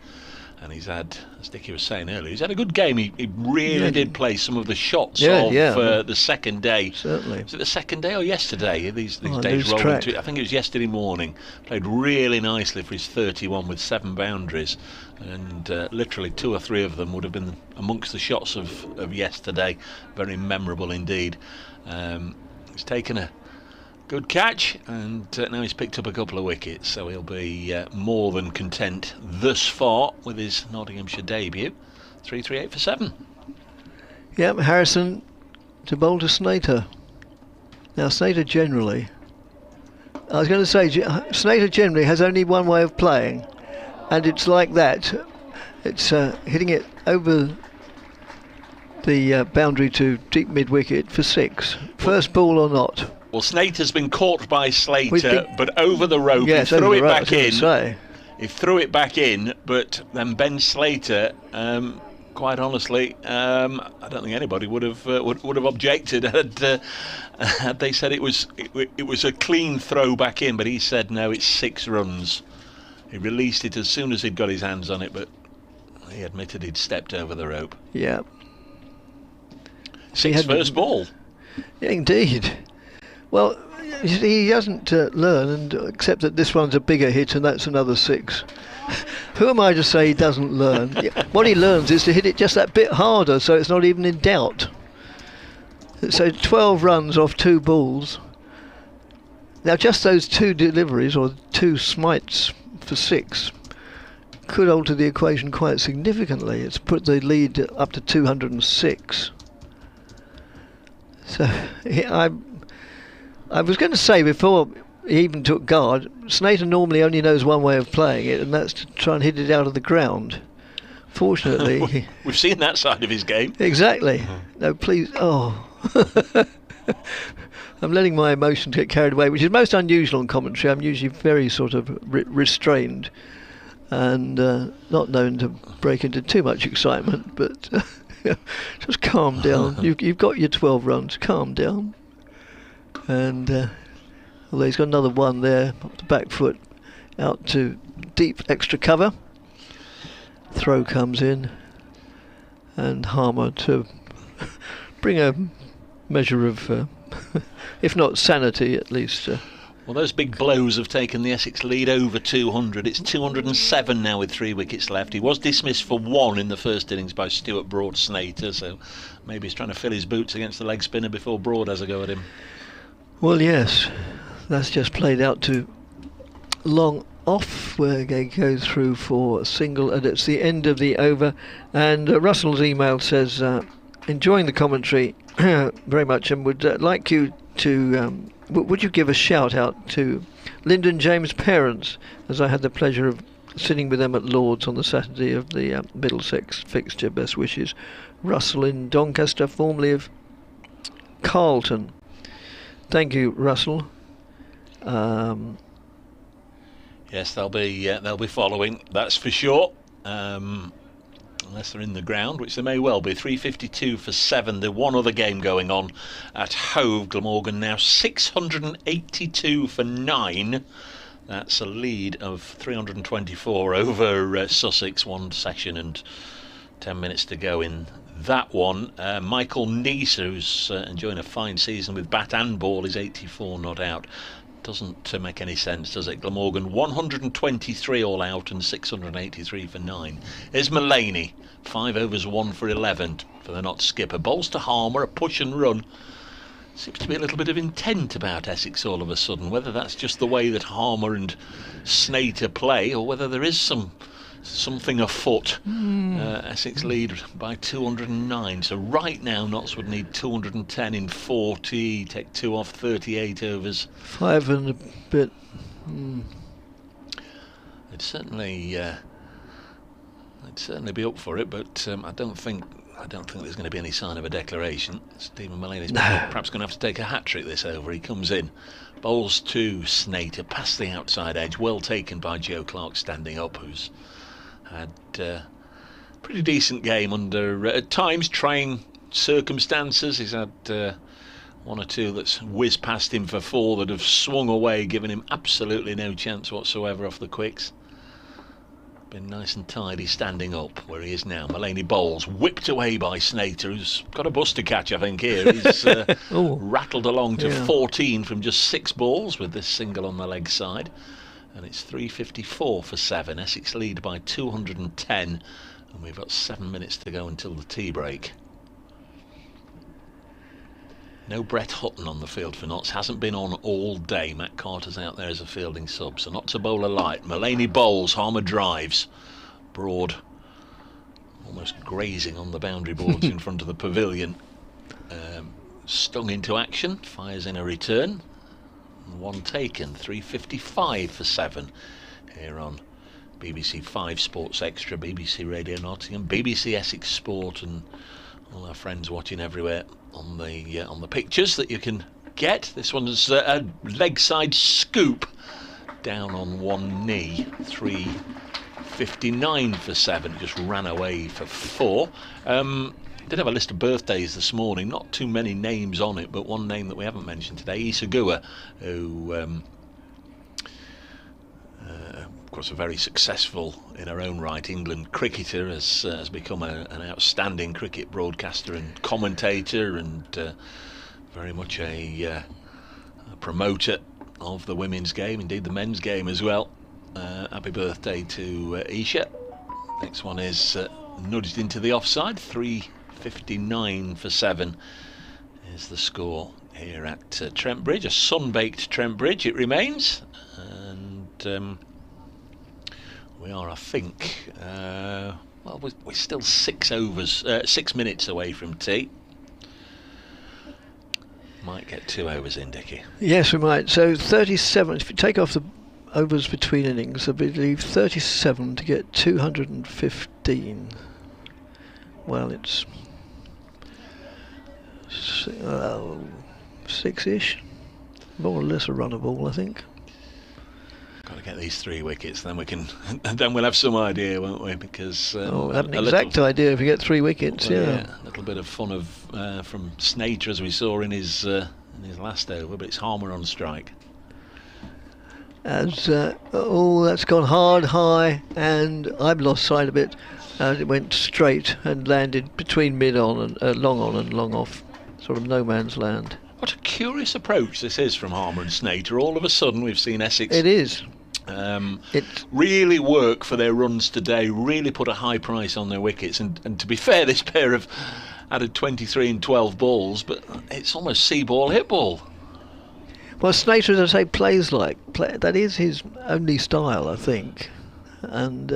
And he's had, as Dickie was saying earlier, he's had a good game. He really did play some of the shots of the second day. Certainly. Was it the second day or yesterday? These days lose roll track. into, I think it was yesterday morning. Played really nicely for his 31 with 7 boundaries. And literally 2 or 3 of them would have been amongst the shots of yesterday. Very memorable indeed. He's taken a good catch, and now he's picked up a couple of wickets, so he'll be more than content thus far with his Nottinghamshire debut. 338 for 7. Yep, Harrison to bowl to Snater. Now Snater generally, I was going to say, Snater generally has only one way of playing, and it's like that. It's hitting it over the boundary to deep mid-wicket for 6. First ball or not. Well, Snater's been caught by Slater, but over the rope. Yes, he threw it right, back in. He threw it back in, but then Ben Slater, quite honestly, I don't think anybody would have objected had they said it was a clean throw back in. But he said no, it's 6 runs. He released it as soon as he'd got his hands on it, but he admitted he'd stepped over the rope. Yeah. 6 first ball. Yeah, indeed. Well, he doesn't learn, and except that this one's a bigger hit and that's another 6. Who am I to say he doesn't learn? What he learns is to hit it just that bit harder, so it's not even in doubt. So 12 runs off 2 balls. Now just those 2 deliveries, or 2 smites for 6, could alter the equation quite significantly. It's put the lead up to 206. So I was going to say, before he even took guard, Snater normally only knows one way of playing it, and that's to try and hit it out of the ground. Fortunately... We've seen that side of his game. Exactly. No, please... Oh. I'm letting my emotions get carried away, which is most unusual on commentary. I'm usually very sort of restrained and not known to break into too much excitement, but just calm down. You've got your 12 runs. Calm down. And although he's got another one there, up the back foot, out to deep extra cover. Throw comes in, and Harmer to bring a measure of, if not sanity, at least. Well, those big blows have taken the Essex lead over 200. It's 207 now with 3 wickets left. He was dismissed for 1 in the first innings by Stuart Broad-Snater, so maybe he's trying to fill his boots against the leg spinner before Broad has a go at him. Well, yes, that's just played out to long off, where they go through for a single, and it's the end of the over. And Russell's email says, enjoying the commentary very much, and would like you to, would you give a shout out to Lyndon James' parents, as I had the pleasure of sitting with them at Lord's on the Saturday of the Middlesex fixture. Best wishes, Russell in Doncaster, formerly of Carlton. Thank you, Russell. Yes, they'll be following. That's for sure. unless they're in the ground, which they may well be. 352 for 7. The one other game going on at Hove. Glamorgan now 682 for 9. That's a lead of 324 over Sussex. 1 session and 10 minutes to go in that one. Michael Neese, who's enjoying a fine season with bat and ball, is 84 not out. Doesn't make any sense, does it? Glamorgan 123 all out and 683 for 9. Here's Mullaney, 5 overs 1 for 11 for the not skipper. Bowls to Harmer, a push and run. Seems to be a little bit of intent about Essex all of a sudden. Whether that's just the way that Harmer and Snater play, or whether there is something afoot. Essex lead by 209. So right now Notts would need 210 in 40. Take 2 off 38 overs. 5 and a bit. It'd certainly be up for it, but I don't think there's going to be any sign of a declaration. Stephen Mullaney's perhaps going to have to take a hat-trick this over. He comes in, bowls to Snater, past the outside edge, well taken by Joe Clark standing up, who's had a pretty decent game under, at times, trying circumstances. He's had 1 or 2 that's whizzed past him for 4 that have swung away, giving him absolutely no chance whatsoever off the quicks. Been nice and tidy standing up where he is now. Mullaney bowls, whipped away by Snater, who's got a bus to catch, I think, here. He's rattled along to 14 from just 6 balls with this single on the leg side. And it's 354 for 7. Essex lead by 210. And we've got 7 minutes to go until the tea break. No Brett Hutton on the field for Notts. Hasn't been on all day. Matt Carter's out there as a fielding sub, so not to bowl a light. Mullaney bowls, Harmer drives. Broad almost grazing on the boundary boards in front of the pavilion. Stung into action, fires in a return. 1 taken, 355 for 7 here on BBC 5 Sports Extra, BBC Radio Nottingham, BBC Essex Sport, and all our friends watching everywhere on the pictures that you can get. This one's a leg side scoop down on one knee. 359 for 7. Just ran away for 4. Did have a list of birthdays this morning. Not too many names on it, but one name that we haven't mentioned today, Isagua, who of course, a very successful in her own right England cricketer, has become an outstanding cricket broadcaster and commentator, and very much a promoter of the women's game, indeed the men's game as well. Happy birthday to Isha. Next one is nudged into the offside. 359 for 7 is the score here at Trent Bridge. A sun-baked Trent Bridge it remains, and we are, I think, well, we're still 6 minutes away from tea. Might get 2 overs in, Dickie. Yes, we might. So 37, if you take off the overs between innings, I believe 37 to get 215. Well, it's 6-ish, more or less a run of ball, I think. Got to get these 3 wickets, then we'll have some idea, won't we? Because have an exact idea if you get 3 wickets. Well, yeah, a little bit of fun from Snater, as we saw in his last over, but it's Harmer on strike. As that's gone hard, high, and I've lost sight of it. As it went straight and landed between mid-on and long on and long off, sort of no man's land. What a curious approach this is from Harmer and Snater. All of a sudden we've seen Essex. It is. Really work for their runs today, really put a high price on their wickets, and to be fair, this pair have added 23 and 12 balls, but it's almost see ball, hit ball. Well, Snater, as I say, plays that is his only style, I think, and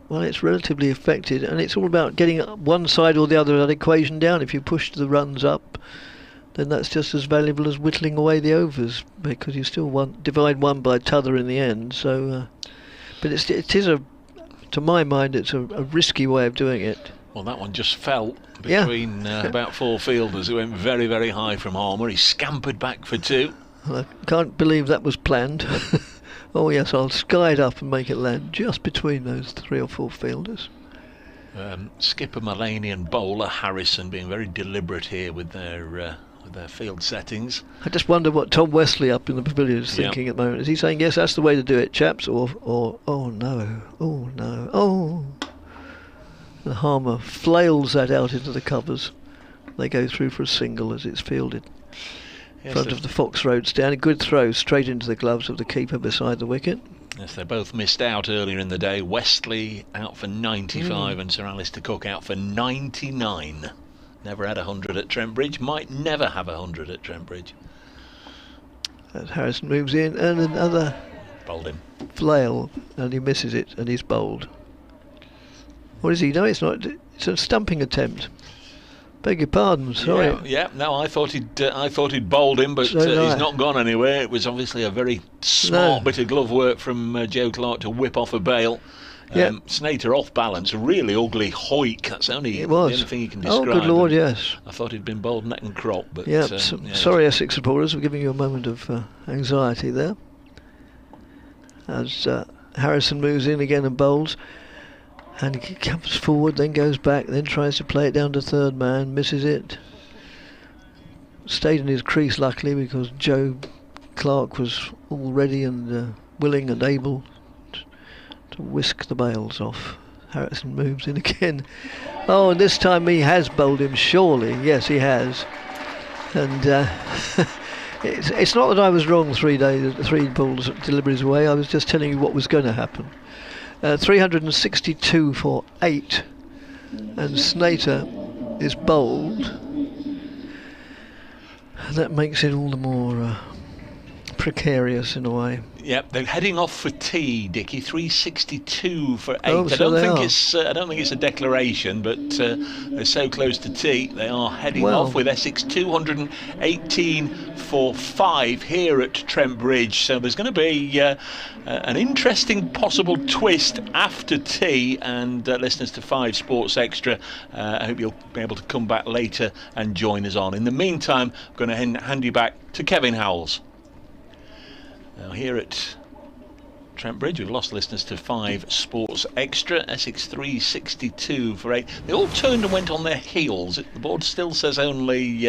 well, it's relatively effective, and it's all about getting one side or the other of that equation down. If you push the runs up, then that's just as valuable as whittling away the overs, because you still divide one by t'other in the end. So, but it is to my mind, it's a risky way of doing it. Well, that one just fell between about 4 fielders. It went very, very high from Harmer. He scampered back for 2. I can't believe that was planned. Oh yes, I'll sky it up and make it land just between those 3 or 4 fielders. Skipper Mullaney and bowler Harrison being very deliberate here with their field settings. I just wonder what Tom Wesley up in the pavilion is thinking at the moment. Is he saying, yes, that's the way to do it, chaps, or oh no, oh no, oh. The Harmer flails that out into the covers. They go through for a single as it's fielded. In front of the Fox Road stand. A good throw straight into the gloves of the keeper beside the wicket. Yes, they both missed out earlier in the day. Wesley out for 95 and Sir Alistair Cook out for 99. Never had 100 at Trent Bridge. Might never have 100 at Trent Bridge. As Harrison moves in and another Bowled him. flail, and he misses it and he's bowled. What is he? No, it's not. It's a stumping attempt. Beg your pardon, sorry. No, I thought he'd bowled him, but So he's not gone anywhere. It was obviously a very smart bit of glove work from Joe Clark to whip off a bail. Snater off balance, really ugly hoik. That's the only thing you can describe. Oh, good Lord, yes. I thought he'd been bowled neck and crop, but sorry, Essex supporters, we're giving you a moment of anxiety there. As Harrison moves in again and bowls. And he comes forward, then goes back, then tries to play it down to third man, misses it. Stayed in his crease, luckily, because Joe Clark was all ready and willing and able to whisk the bails off. Harrison moves in again. Oh, and this time he has bowled him, surely. Yes, he has. And it's not that I was wrong 3 balls deliveries away. I was just telling you what was going to happen. 362 for 8, and Snater is bowled, and that makes it all the more precarious in a way. Yep, they're heading off for tea, Dickie. 362 for 8. Oh, I don't think it's a declaration, but they're so close to tea. They are heading off with Essex 218 for 5 here at Trent Bridge. So there's going to be an interesting possible twist after tea. And listeners to 5 Sports Extra, I hope you'll be able to come back later and join us on. In the meantime, I'm going to hand you back to Kevin Howells. Now here at Trent Bridge, we've lost listeners to 5 Sports Extra. Essex 362 for 8. They all turned and went on their heels. The board still says only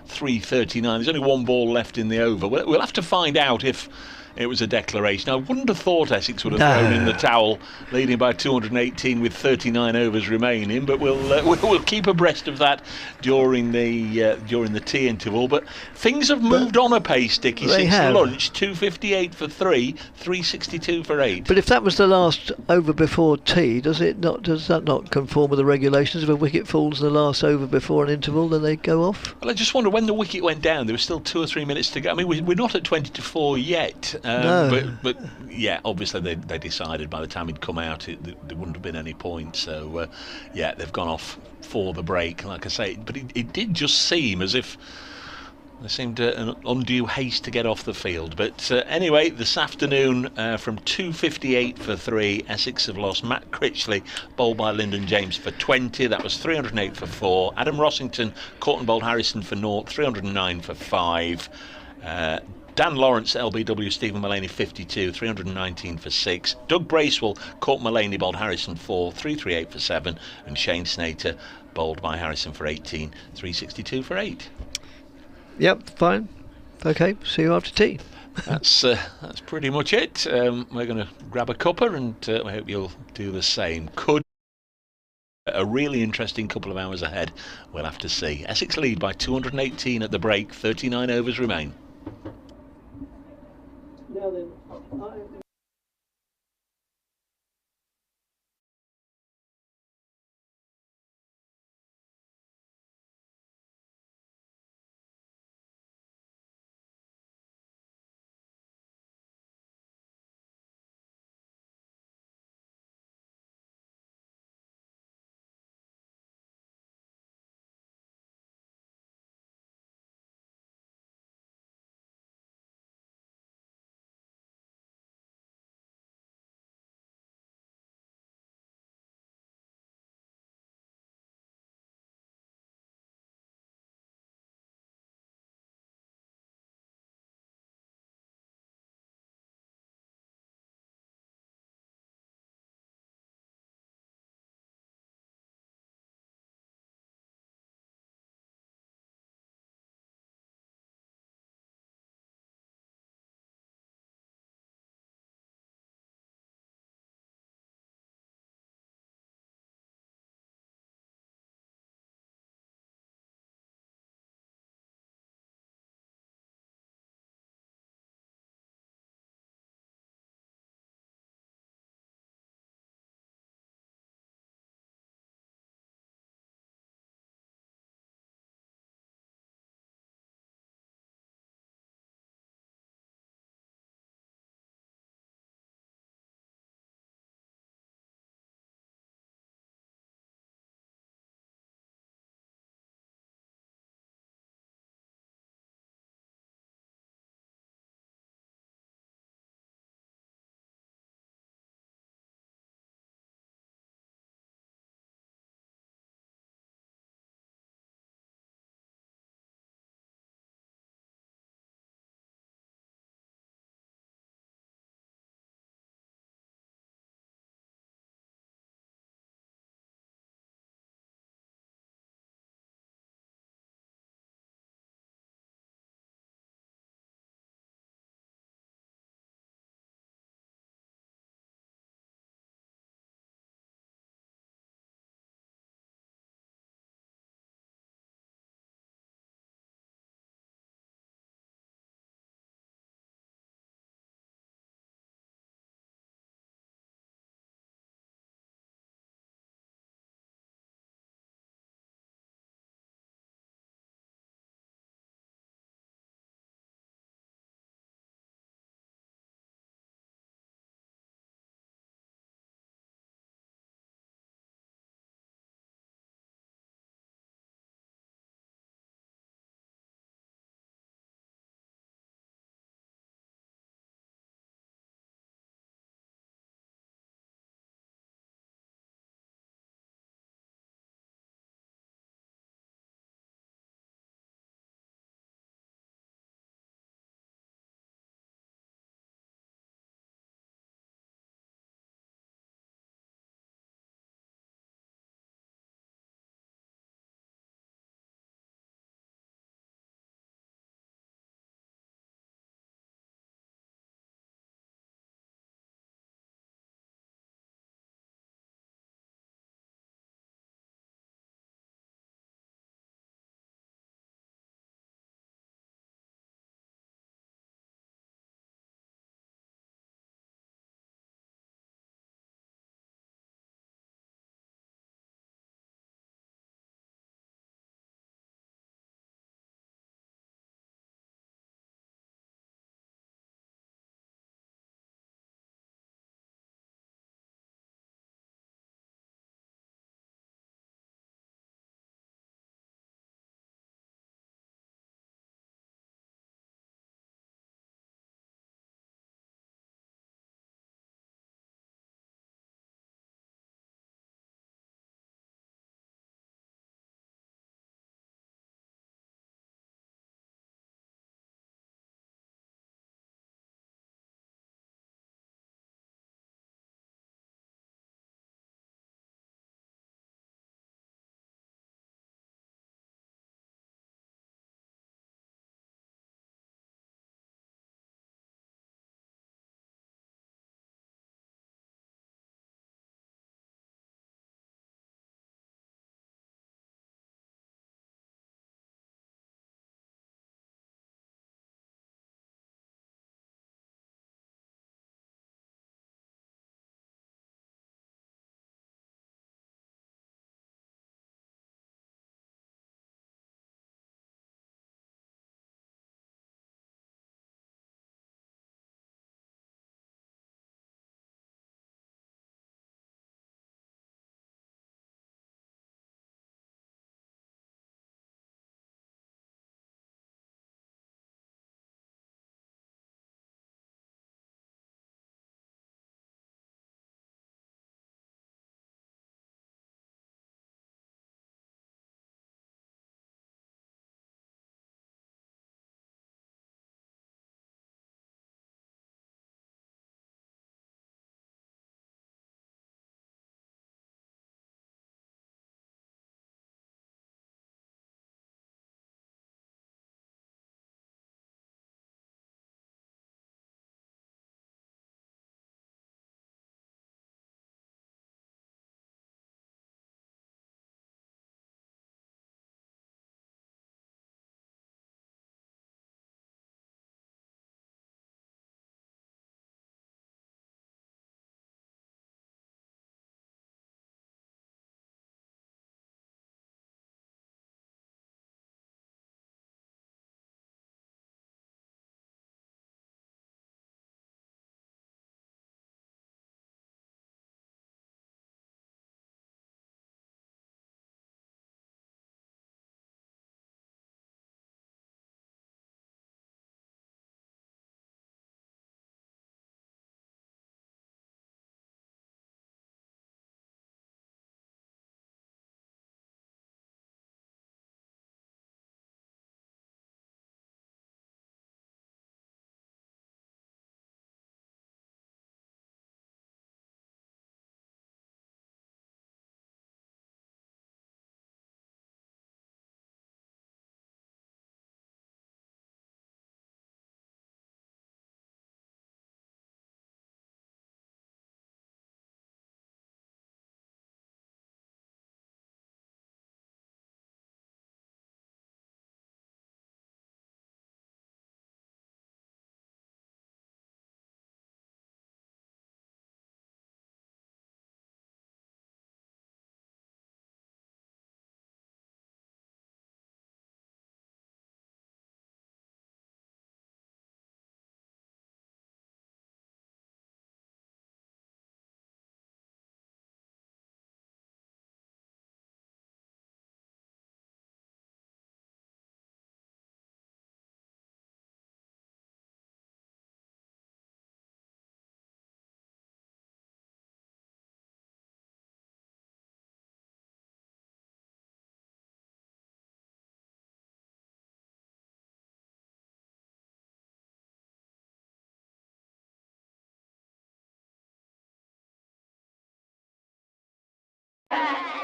339. There's only 1 ball left in the over. We'll have to find out if it was a declaration. I wouldn't have thought Essex would have thrown in the towel, leading by 218 with 39 overs remaining. But we'll keep abreast of that during the tea interval. But things have moved on a pace, Dickie, since lunch. 258 for 3, 362 for 8. But if that was the last over before tea, does that not conform with the regulations? If a wicket falls in the last over before an interval, then they go off? Well, I just wonder, when the wicket went down, there was still 2 or 3 minutes to go. I mean, we're not at 20 to 4 yet. No. But yeah, obviously they decided by the time he'd come out there wouldn't have been any point. So they've gone off for the break, like I say. But it did just seem as if there seemed an undue haste to get off the field. But anyway, this afternoon from 258 for 3, Essex have lost Matt Critchley, bowled by Lyndon James for 20. That was 308 for 4. Adam Rossington caught and bowled Harrison for 0, 309 for 5. Dan Lawrence, LBW, Stephen Mullaney 52, 319 for 6. Doug Bracewell caught Mullaney, bowled Harrison 4, 338 for 7. And Shane Snater bowled by Harrison for 18, 362 for 8. Yep, fine. Okay, see you after tea. That's pretty much it. We're going to grab a cuppa, and I hope you'll do the same. Could a really interesting couple of hours ahead. We'll have to see. Essex lead by 218 at the break. 39 overs remain. Now then,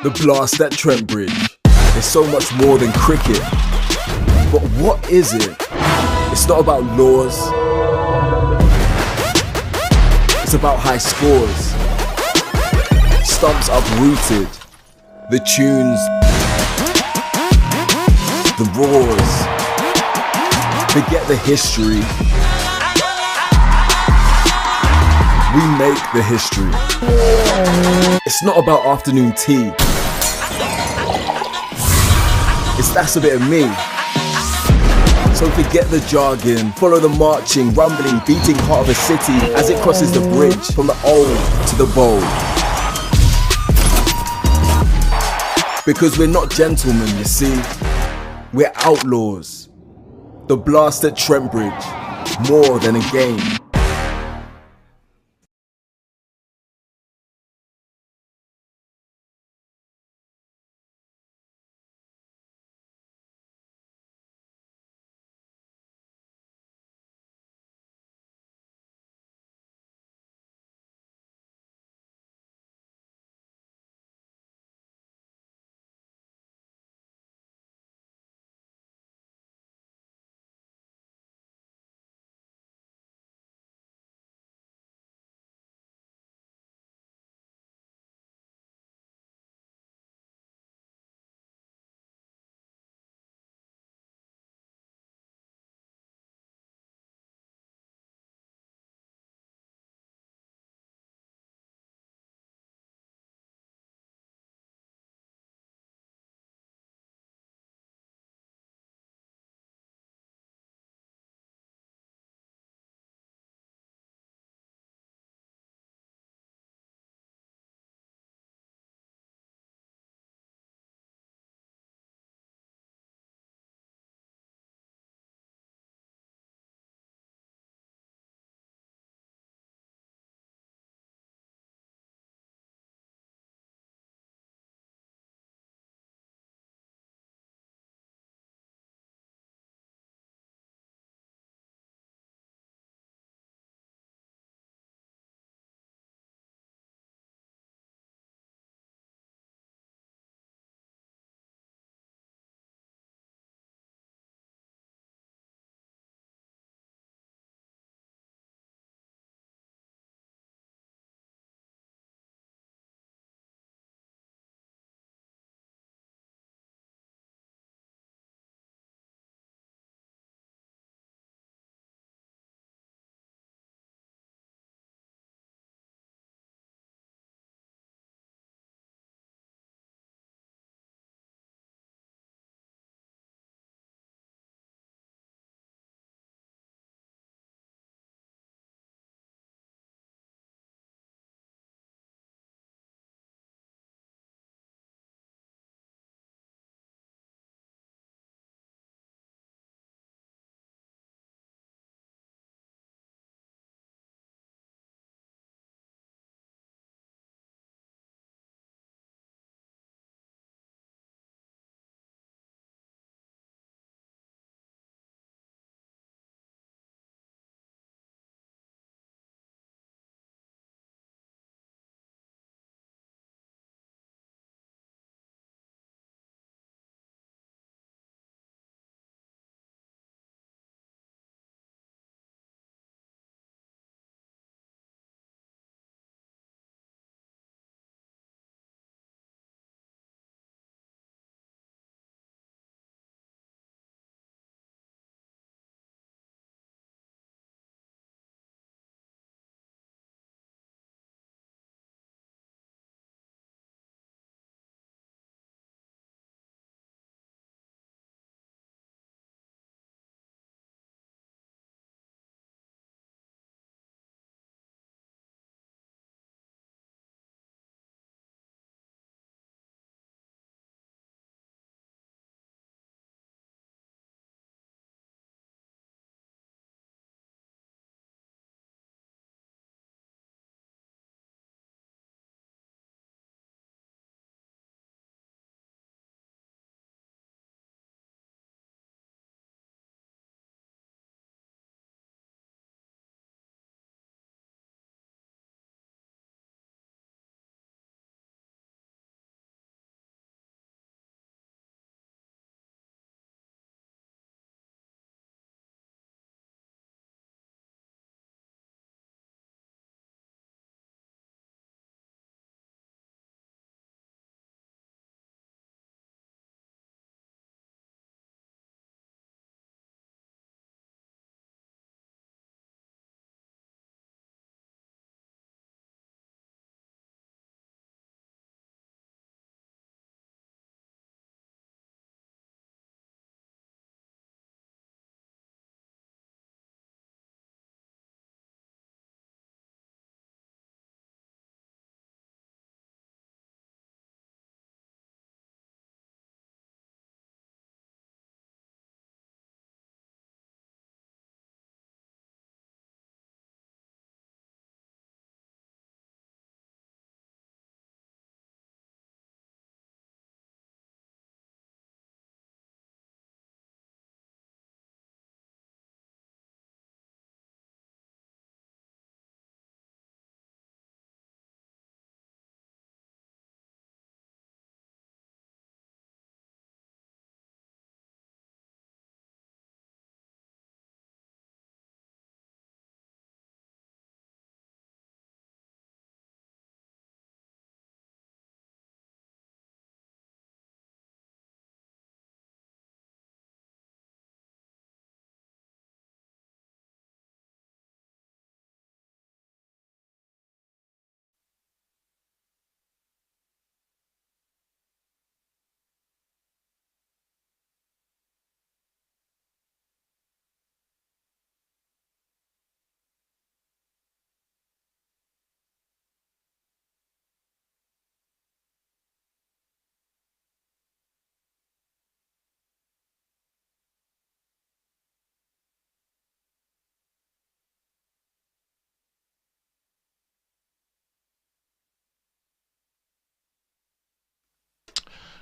The blast at Trent Bridge is so much more than cricket. But what is it? It's not about laws. It's about high scores. Stumps uprooted. The tunes. The roars. Forget the history. We make the history. It's not about afternoon tea. That's a bit of me. So forget the jargon, follow the marching, rumbling, beating heart of a city as it crosses the bridge from the old to the bold. Because we're not gentlemen, you see, we're outlaws. The blast at Trent Bridge, more than a game.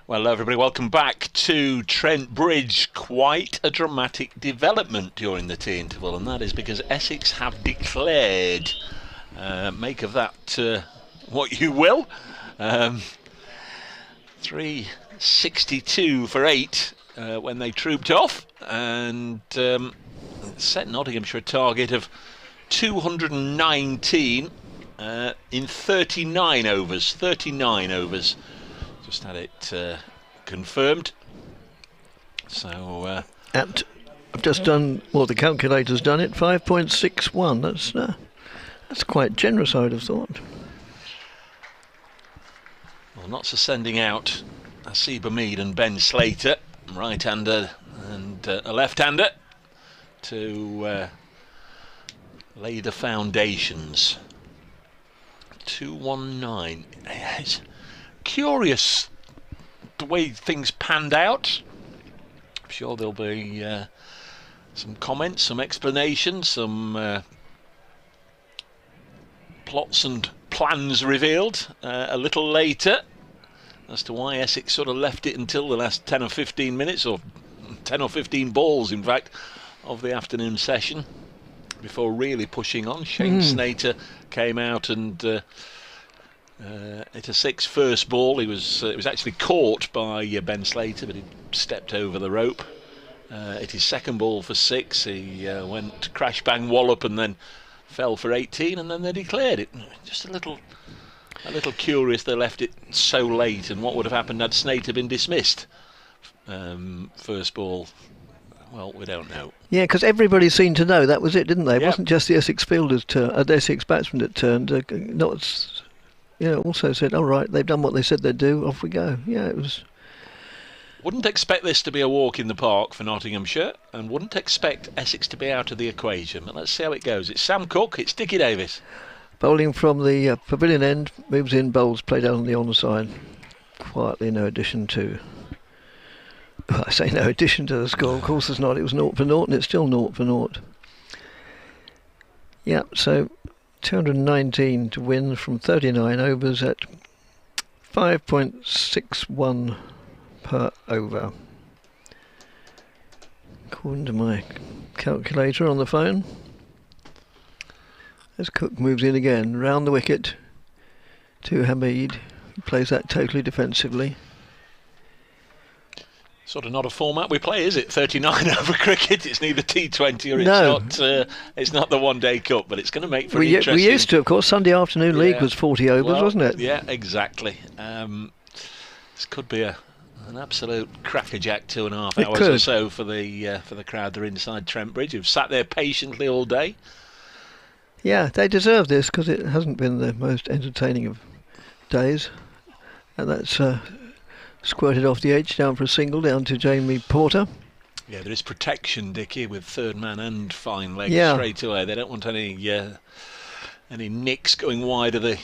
Well, everybody, welcome back to Trent Bridge. Quite a dramatic development during the tea interval, and that is because Essex have declared. Make of that what you will. 362 for 8 when they trooped off, and set Nottinghamshire a target of 219 in 39 overs. 39 overs. Just had it confirmed. So I've just done, well, the calculator's done it, 5.61. That's quite generous, I would have thought. Well, Notts are sending out Asiba Mead and Ben Slater, right-hander and a left-hander, to lay the foundations. 219. It's curious the way things panned out. I'm sure there'll be some comments, some explanations, some plots and plans revealed a little later as to why Essex sort of left it until the last 10 or 15 minutes, or 10 or 15 balls in fact, of the afternoon session before really pushing on. Shane Snater came out and hit a 6 first ball. It was actually caught by Ben Slater, but he stepped over the rope. Hit his second ball for 6. He went crash bang wallop and then fell for 18, and then they declared it. Just a little curious they left it so late, and what would have happened had Snater been dismissed. First ball, well, we don't know. Yeah, because everybody seemed to know that was it, didn't they? It Yep. wasn't just the Essex fielders' turn, the Essex batsmen that turned. Notts, also said, all right, they've done what they said they'd do, off we go. Yeah, it was. Wouldn't expect this to be a walk in the park for Nottinghamshire, and wouldn't expect Essex to be out of the equation. But let's see how it goes. It's Sam Cook, it's Dickie Davis. Bowling from the pavilion end, moves in, bowls, played out on the onside. Quietly, no addition to. Well, I say no addition to the score. Of course, there's not. It was 0 for 0, and it's still 0 for 0. Yeah, so 219 to win from 39 overs at 5.61 per over. According to my calculator on the phone. As Cook moves in again, round the wicket to Hamid, who plays that totally defensively. Sort of not a format we play, is it? 39 over cricket. It's neither T20 or it's not the One Day Cup, but it's going to make for interesting. We used to, of course. Sunday afternoon league was 40 overs, wasn't it? Yeah, exactly. This could be an absolute crackerjack 2.5 hours or so for the crowd that are inside Trent Bridge, who've sat there patiently all day. Yeah, they deserve this because it hasn't been the most entertaining of days, and that's squirted off the edge down for a single down to Jamie Porter. Yeah, there is protection, Dickie, with third man and fine leg straight away. They don't want any nicks going wide of the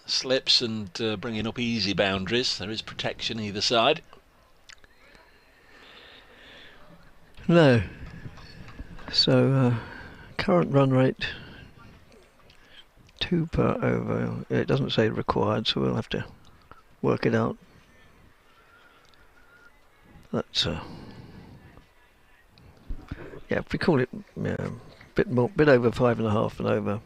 slips and bringing up easy boundaries. There is protection either side. No. So current run rate 2 per over. It doesn't say required, so we'll have to work it out. That's if we call it bit over 5.5 and over.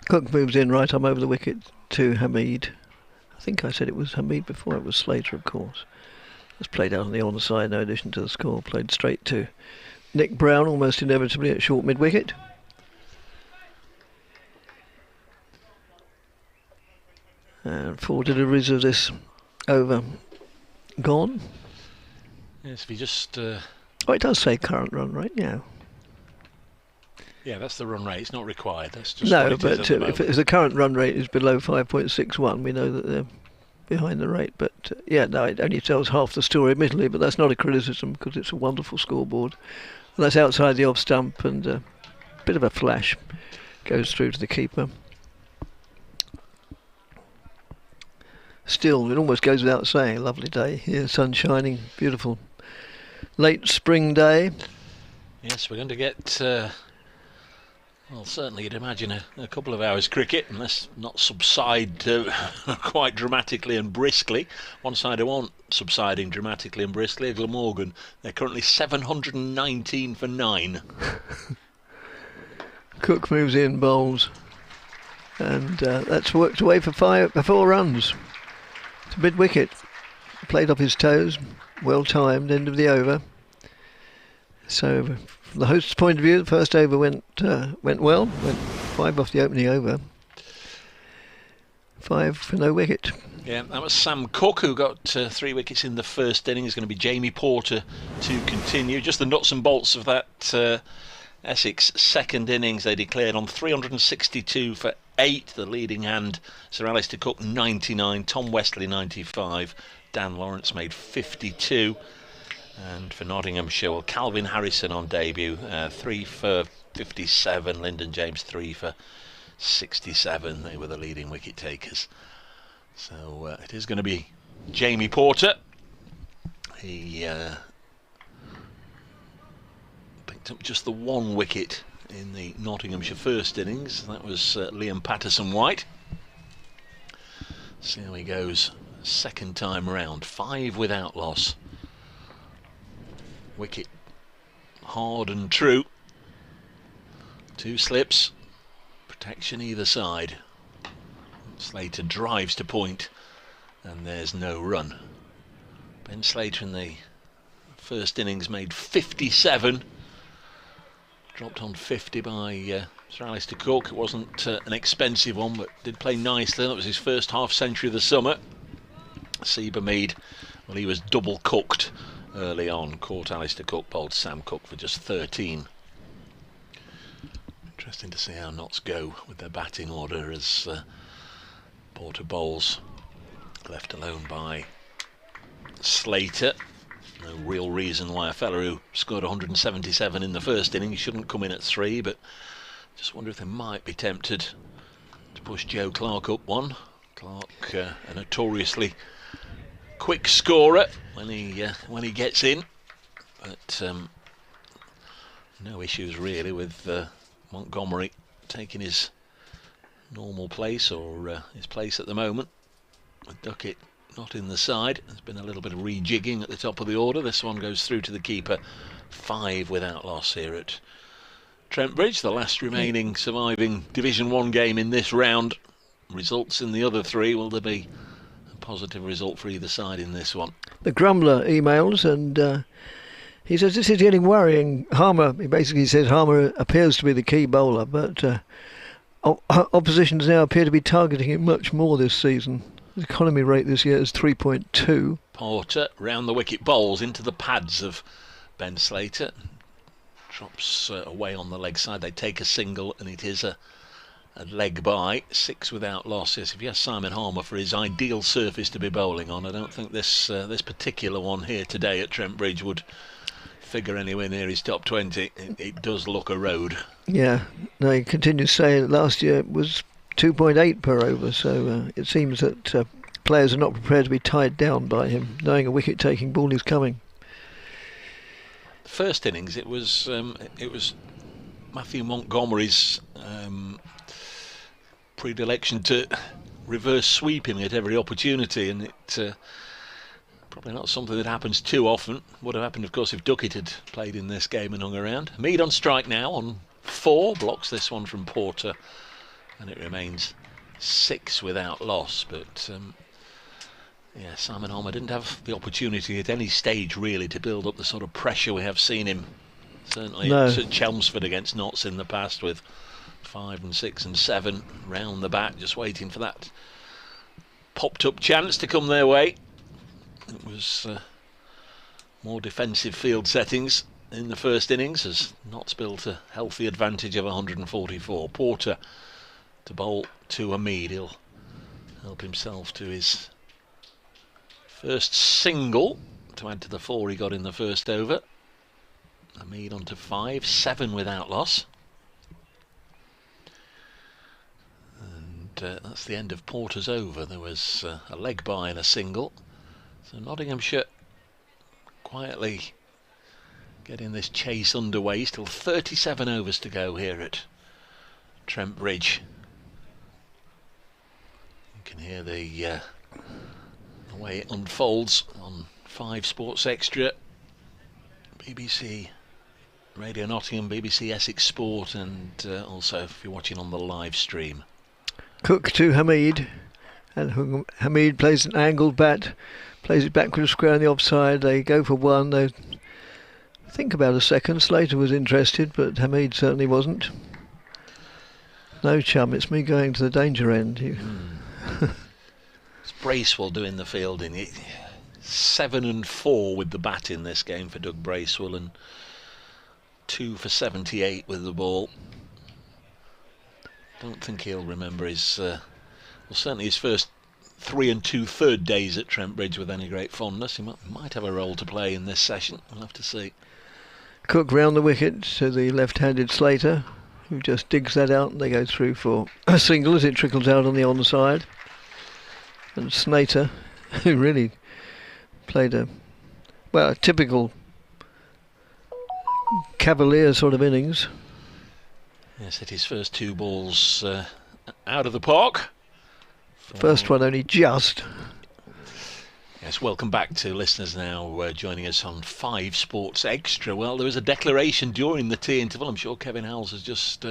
Cook moves in right arm over the wicket to Hamid. I think I said it was Hamid before. It was Slater, of course. It's played out on the onside, no addition to the score. Played straight to Nick Brown, almost inevitably at short mid wicket. And 4 deliveries of this over gone. Yes, if you just. Oh, it does say current run rate, yeah. Yeah, that's the run rate. It's not required. That's just no, but if the current run rate is below 5.61, we know that they're behind the rate. But no, it only tells half the story, admittedly. But that's not a criticism because it's a wonderful scoreboard. And that's outside the off stump, and a bit of a flash goes through to the keeper. Still, it almost goes without saying, a lovely day here, sun shining, beautiful late spring day. Yes, we're going to get Well, certainly you'd imagine a couple of hours cricket, unless not subside quite dramatically and briskly. One side aren't subsiding dramatically and briskly. Glamorgan, they're currently 719 for 9. Cook moves in, bowls, and that's worked away for 4 runs. It's a mid wicket. Played off his toes, well timed, end of the over. So, from the host's point of view, the first over went well. Went 5 off the opening over. 5 for no wicket. Yeah, that was Sam Cook who got 3 wickets in the first inning. It's going to be Jamie Porter to continue. Just the nuts and bolts of that Essex second innings. They declared on 362 for 8. The leading hand, Sir Alistair Cook, 99. Tom Westley, 95. Dan Lawrence made 52. And for Nottinghamshire, well, Calvin Harrison on debut, 3 for 57. Lyndon James, 3 for 67. They were the leading wicket takers. So it is going to be Jamie Porter. He picked up just the 1 wicket in the Nottinghamshire first innings. That was Liam Patterson-White. See how he goes second time round. 5 without loss. Wicket hard and true. 2 slips. Protection either side. Slater drives to point, and there's no run. Ben Slater in the first innings made 57. Dropped on 50 by Sir Alistair Cook. It wasn't an expensive one, but did play nicely. That was his first half century of the summer. Seba Mead, well, he was double cooked early on. Caught Alistair Cook, bowled Sam Cook for just 13. Interesting to see how Notts go with their batting order as Porter bowls, left alone by Slater. No real reason why a fella who scored 177 in the first inning shouldn't come in at 3, but just wonder if they might be tempted to push Joe Clark up 1. Clark, a notoriously quick scorer when he gets in, but no issues really with Montgomery taking his normal place, or his place at the moment, with Duckett not in the side. There's been a little bit of rejigging at the top of the order. This one goes through to the keeper. 5 without loss here at Trent Bridge, the last remaining surviving Division 1 game in this round. Results in the other 3. Will there be a positive result for either side in this one? The Grumbler emails, and he says this is getting worrying. He basically says Harmer appears to be the key bowler, but oppositions now appear to be targeting him much more this season. His economy rate this year is 3.2. Porter round the wicket bowls into the pads of Ben Slater. Drops away on the leg side. They take a single, and it is a leg by. 6 without loss. Yes, if you ask Simon Harmer for his ideal surface to be bowling on, I don't think this particular one here today at Trent Bridge would figure anywhere near his top 20. It does look a road. Yeah, no, he continues saying that last year it was 2.8 per over, so it seems that players are not prepared to be tied down by him, knowing a wicket-taking ball is coming. The first innings, it was Matthew Montgomery's predilection to reverse sweep him at every opportunity, and it probably not something that happens too often. Would have happened, of course, if Duckett had played in this game and hung around. Mead on strike now on 4, blocks this one from Porter, and it remains 6 without loss. But yeah, Simon Harmer didn't have the opportunity at any stage really to build up the sort of pressure we have seen him certainly at Chelmsford against Notts in the past, with 5 and 6 and 7 round the back, just waiting for that popped up chance to come their way. It was more defensive field settings in the first innings as Notts built a healthy advantage of 144. Porter to bowl to Mead. He'll help himself to his first single to add to the 4 he got in the first over. Mead on to 5, 7 without loss. And that's the end of Porter's over. There was a leg by and a single. So Nottinghamshire quietly getting this chase underway. Still 37 overs to go here at Trent Bridge. You can hear the way it unfolds on 5 Sports Extra, BBC Radio Nottingham, BBC Essex Sport, and also if you're watching on the live stream. Cook to Hamid, and Hamid plays an angled bat, plays it backwards square on the offside. They go for one. They think about a second. Slater was interested, but Hamid certainly wasn't. No, chum, it's me going to the danger end. It's Bracewell doing the fielding. 7 and 4 with the bat in this game for Doug Bracewell, and 2 for 78 with the ball. Don't think he'll remember his, certainly his first 3 2/3 days at Trent Bridge with any great fondness. He might have a role to play in this session. We'll have to see. Cook round the wicket to the left-handed Slater, who just digs that out, and they go through for a single as it trickles out on the onside. And Slater, who really played a typical Cavalier sort of innings. Yes, hit his first 2 balls out of the park. First one only just. Yes, welcome back to listeners now joining us on 5 Sports Extra. Well, there was a declaration during the tea interval. I'm sure Kevin Howells has just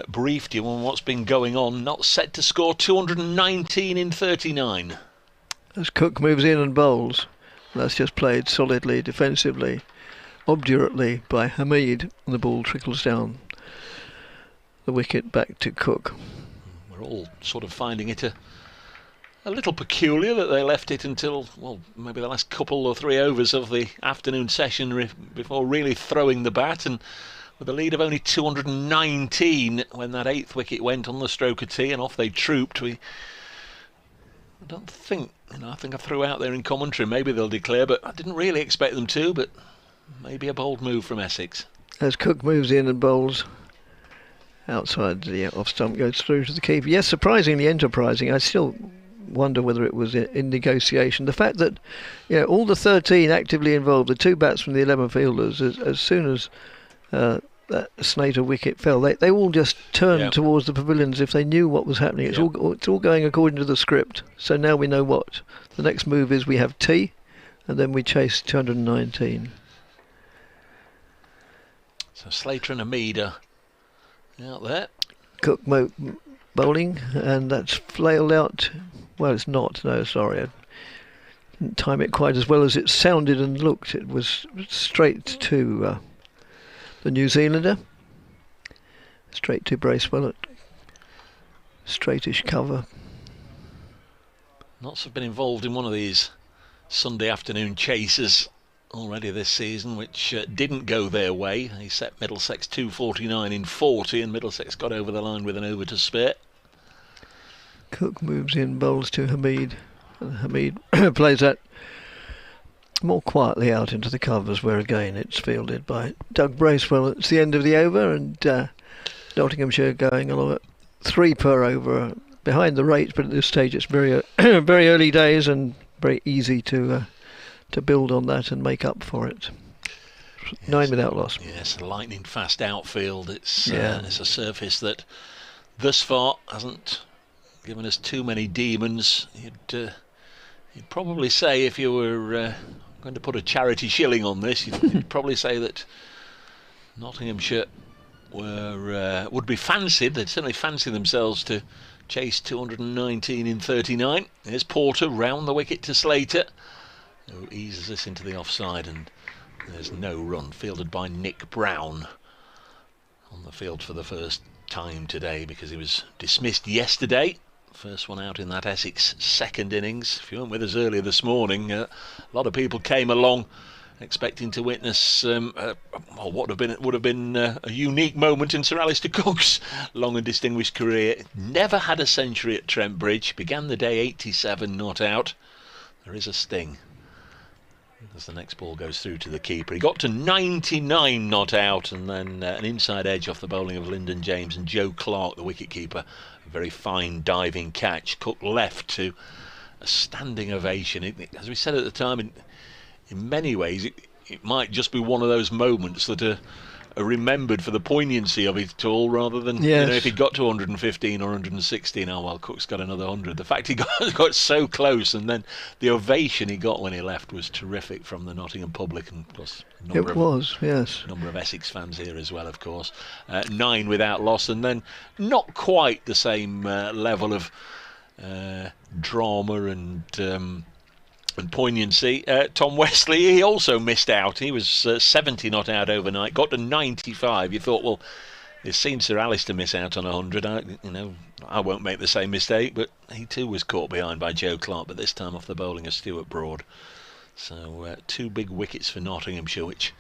briefed you on what's been going on. Not set to score 219 in 39. As Cook moves in and bowls, that's just played solidly, defensively, obdurately by Hamid, and the ball trickles down the wicket back to Cook. We're all sort of finding it a little peculiar that they left it until, well, maybe the last couple or 3 overs of the afternoon session before really throwing the bat, and with a lead of only 219 when that 8th wicket went on the stroke of tea and off they trooped. I don't think, I think I threw out there in commentary, maybe they'll declare, but I didn't really expect them to, but maybe a bold move from Essex. As Cook moves in and bowls outside the off stump, goes through to the keeper. Yes, surprisingly enterprising. I still wonder whether it was in negotiation. The fact that all the 13 actively involved, the 2 bats from the 11 fielders, as soon as that Slater wicket fell, they all just turned towards the pavilions if they knew what was happening. It's all going according to the script. So now we know what the next move is. We have tea, and then we chase 219. So Slater and Hamid are out there. Cook bowling, and that's flailed out. Well, it's not. No, sorry. I didn't time it quite as well as it sounded and looked. It was straight to the New Zealander. Straight to Bracewell at straightish cover. Notts have been involved in one of these Sunday afternoon chases already this season, which didn't go their way. They set Middlesex 249 in 40, and Middlesex got over the line with an over to spare. Cook moves in, bowls to Hamid, and Hamid plays that more quietly out into the covers, where again it's fielded by Doug Bracewell. It's the end of the over, and Nottinghamshire going along at 3 per over, behind the rates, but at this stage it's very very early days and very easy to build on that and make up for it. 9 without loss. Yes, a lightning fast outfield. It's a surface that thus far hasn't given us too many demons. You'd probably say, if you were going to put a charity shilling on this, you'd probably say that Nottinghamshire would be fancied. They'd certainly fancy themselves to chase 219 in 39. There's Porter round the wicket to Slater, who eases us into the offside, and there's no run. Fielded by Nick Brown, on the field for the first time today because he was dismissed yesterday. First one out in that Essex second innings. If you weren't with us earlier this morning, a lot of people came along expecting to witness what would have been a unique moment in Sir Alistair Cook's long and distinguished career. Never had a century at Trent Bridge. Began the day 87 not out. There is a sting as the next ball goes through to the keeper. He got to 99 not out, and then an inside edge off the bowling of Lyndon James and Joe Clark, the wicketkeeper. A very fine diving catch. Cook left to a standing ovation. As we said at the time, in many ways it might just be one of those moments that are remembered for the poignancy of it all, rather than if he'd got to 115 or 116, oh well, Cook's got another 100. The fact he got so close, and then the ovation he got when he left was terrific from the Nottingham public, and of course number of Essex fans here as well, of course. 9 without loss, and then not quite the same level of drama and poignancy. Tom Wesley, he also missed out. He was 70 not out overnight, got to 95. You thought, well, you've seen Sir Alistair miss out on 100. I won't make the same mistake, but he too was caught behind by Joe Clark, but this time off the bowling of Stuart Broad. So 2 big wickets for Nottinghamshire, which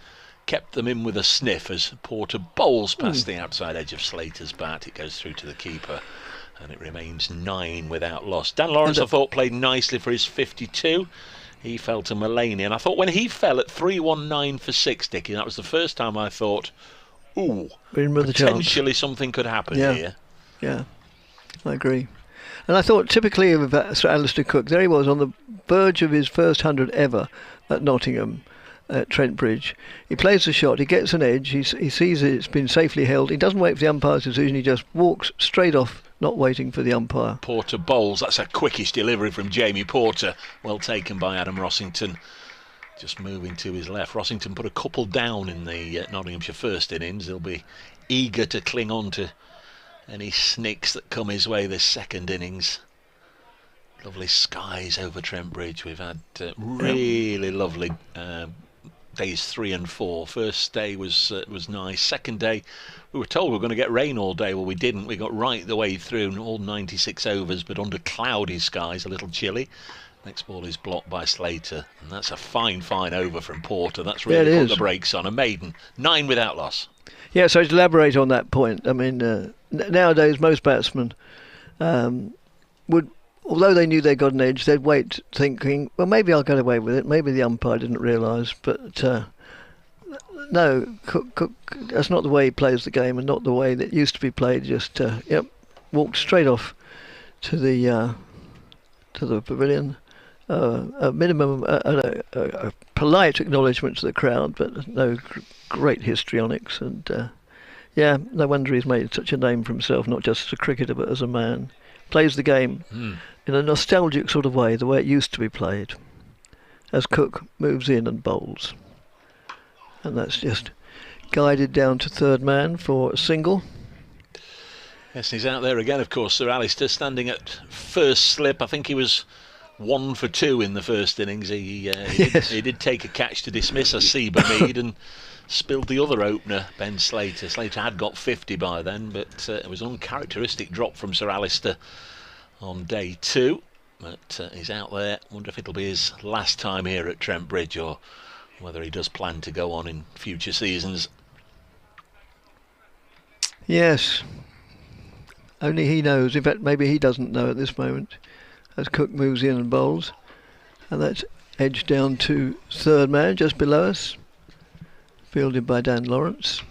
kept them in with a sniff as Porter bowls past the outside edge of Slater's bat. It goes through to the keeper, and it remains 9 without loss. Dan Lawrence, I thought, played nicely for his 52. He fell to Mulaney, and I thought when he fell at 319 for 6, Dickie, that was the first time I thought, ooh, potentially something could happen here. Yeah, I agree. And I thought typically of Sir Alistair Cook, there he was on the verge of his first 100 ever at Nottingham, at Trent Bridge. He plays the shot, he gets an edge, he sees it's been safely held, he doesn't wait for the umpire's decision, he just walks straight off, not waiting for the umpire. Porter bowls, that's a quickish delivery from Jamie Porter, well taken by Adam Rossington. Just moving to his left. Rossington put a couple down in the Nottinghamshire first innings. He'll be eager to cling on to any snicks that come his way this second innings. Lovely skies over Trent Bridge. We've had really lovely days 3 and 4. First day was nice. Second day, we were told we were going to get rain all day. Well, we didn't. We got right the way through, all 96 overs, but under cloudy skies, a little chilly. Next ball is blocked by Slater, and that's a fine over from Porter. That's really put the brakes on. A maiden, 9 without loss. Yeah, so to elaborate on that point, I mean, nowadays most batsmen would, although they knew they got an edge, they'd wait thinking, well, maybe I'll get away with it. Maybe the umpire didn't realise, but no, Cook, that's not the way he plays the game, and not the way that used to be played. Just walked straight off to the pavilion. A minimum, a polite acknowledgement to the crowd, but no great histrionics. And no wonder he's made such a name for himself, not just as a cricketer but as a man. Plays the game in a nostalgic sort of way, the way it used to be played, as Cook moves in and bowls. And that's just guided down to third man for a single. Yes, he's out there again, of course. Sir Alistair standing at first slip. I think he was 1 for 2 in the first innings. He did take a catch to dismiss a Seba Mead and spilled the other opener, Ben Slater. Slater had got 50 by then, but it was an uncharacteristic drop from Sir Alistair on day 2. But he's out there. Wonder if it'll be his last time here at Trent Bridge, or whether he does plan to go on in future seasons. Yes. Only he knows. In fact, maybe he doesn't know at this moment, as Cook moves in and bowls. And that's edged down to third man, just below us, fielded by Dan Lawrence.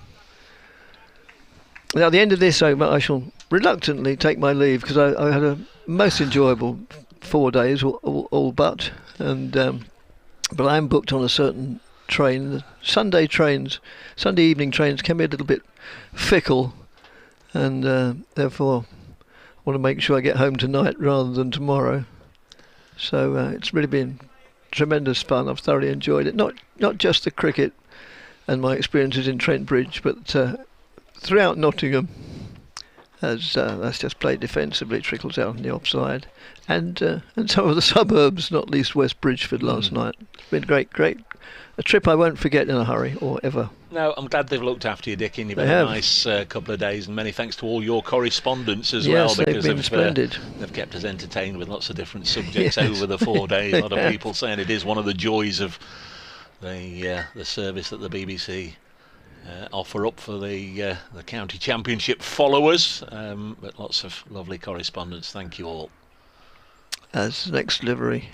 Now, at the end of this over, I shall reluctantly take my leave, because I had a most enjoyable 4 days, all but. And but I am booked on a certain train. Sunday evening trains can be a little bit fickle, and therefore I want to make sure I get home tonight rather than tomorrow. So it's really been tremendous fun. I've thoroughly enjoyed it. Not just the cricket and my experiences in Trent Bridge, but throughout Nottingham, as that's just played defensively, trickles out on the offside, and some of the suburbs, not least West Bridgeford last night. It's been great. A trip I won't forget in a hurry, or ever. No, I'm glad they've looked after you, Dick, and you've had a nice couple of days, and many thanks to all your correspondents as well, because they've been splendid. They've kept us entertained with lots of different subjects over the 4 days. A lot of people saying it is one of the joys of the service that the BBC offer up for the county championship followers, but lots of lovely correspondence. Thank you all. As next delivery,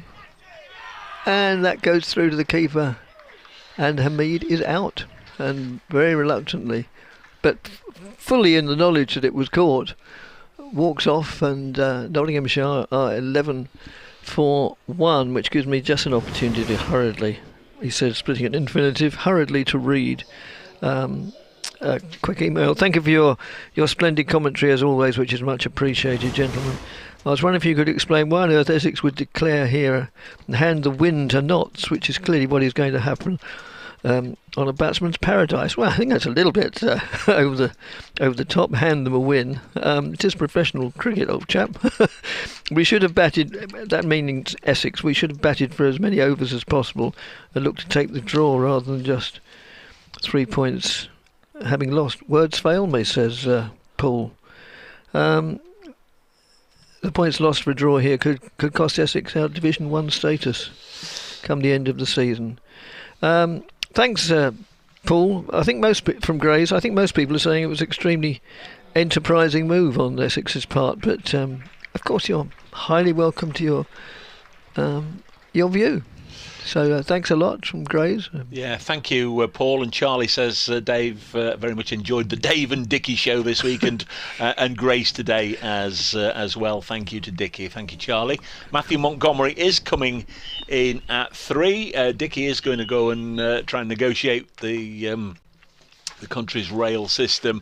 and that goes through to the keeper, and Hamid is out, and very reluctantly, but fully in the knowledge that it was caught, walks off, and Nottinghamshire are 11 for 1, which gives me just an opportunity to hurriedly, he said, splitting an infinitive, hurriedly to read quick email. Thank you for your splendid commentary as always, which is much appreciated, gentlemen. I was wondering if you could explain why on earth Essex would declare here and hand the win to Notts, which is clearly what is going to happen on a batsman's paradise. Well, I think that's a little bit over the top. Hand them a win. It is professional cricket, old chap. We should have batted. That means Essex. We should have batted for as many overs as possible and looked to take the draw rather than just 3 points having lost. Words fail me, says Paul. The points lost for a draw here could cost Essex our Division 1 status come the end of the season. Thanks, Paul. I think from Grays, I think most people are saying it was an extremely enterprising move on Essex's part, but of course you're highly welcome to your view. So thanks a lot from Grays. Yeah, thank you, Paul. And Charlie says Dave very much enjoyed the Dave and Dickie show this week, and Grace today as well. Thank you to Dickie. Thank you, Charlie. Matthew Montgomery is coming in at 3. Dickie is going to go and try and negotiate the country's rail system.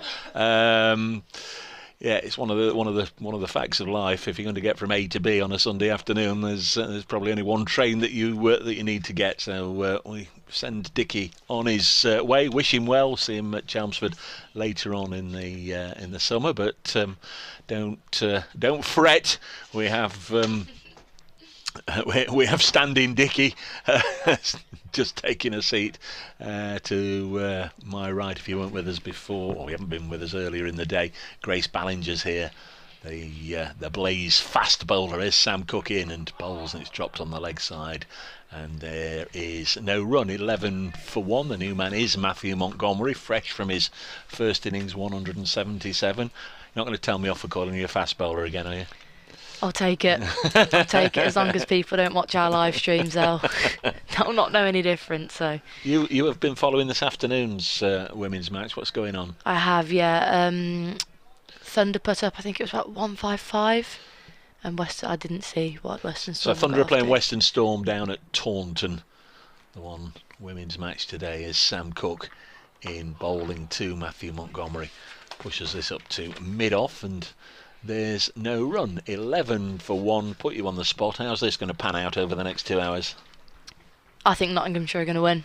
Yeah, it's one of the facts of life. If you're going to get from A to B on a Sunday afternoon, there's probably only one train that you need to get. So we send Dickie on his way. Wish him well. See him at Chelmsford later on in the summer. But don't fret. We have. We have standing Dickie just taking a seat to my right. If you weren't with us before, or you haven't been with us earlier in the day, Grace Ballinger's here. The Blaze fast bowler is Sam Cook in and bowls, and it's dropped on the leg side. And there is no run. 11 for 1. The new man is Matthew Montgomery, fresh from his first innings, 177. You're not going to tell me off for calling you a fast bowler again, are you? I'll take it. I'll take it as long as people don't watch our live streams. They'll not know any difference. So you have been following this afternoon's women's match. What's going on? I have, yeah. Thunder put up, I think it was about 155, and I didn't see what Western Storm. So Thunder are playing Western Storm down at Taunton. The one women's match today is Sam Cook in bowling to Matthew Montgomery. Pushes this up to mid-off, and there's no run. 11 for 1. Put you on the spot. How's this going to pan out over the next 2 hours? I think Nottinghamshire are going to win.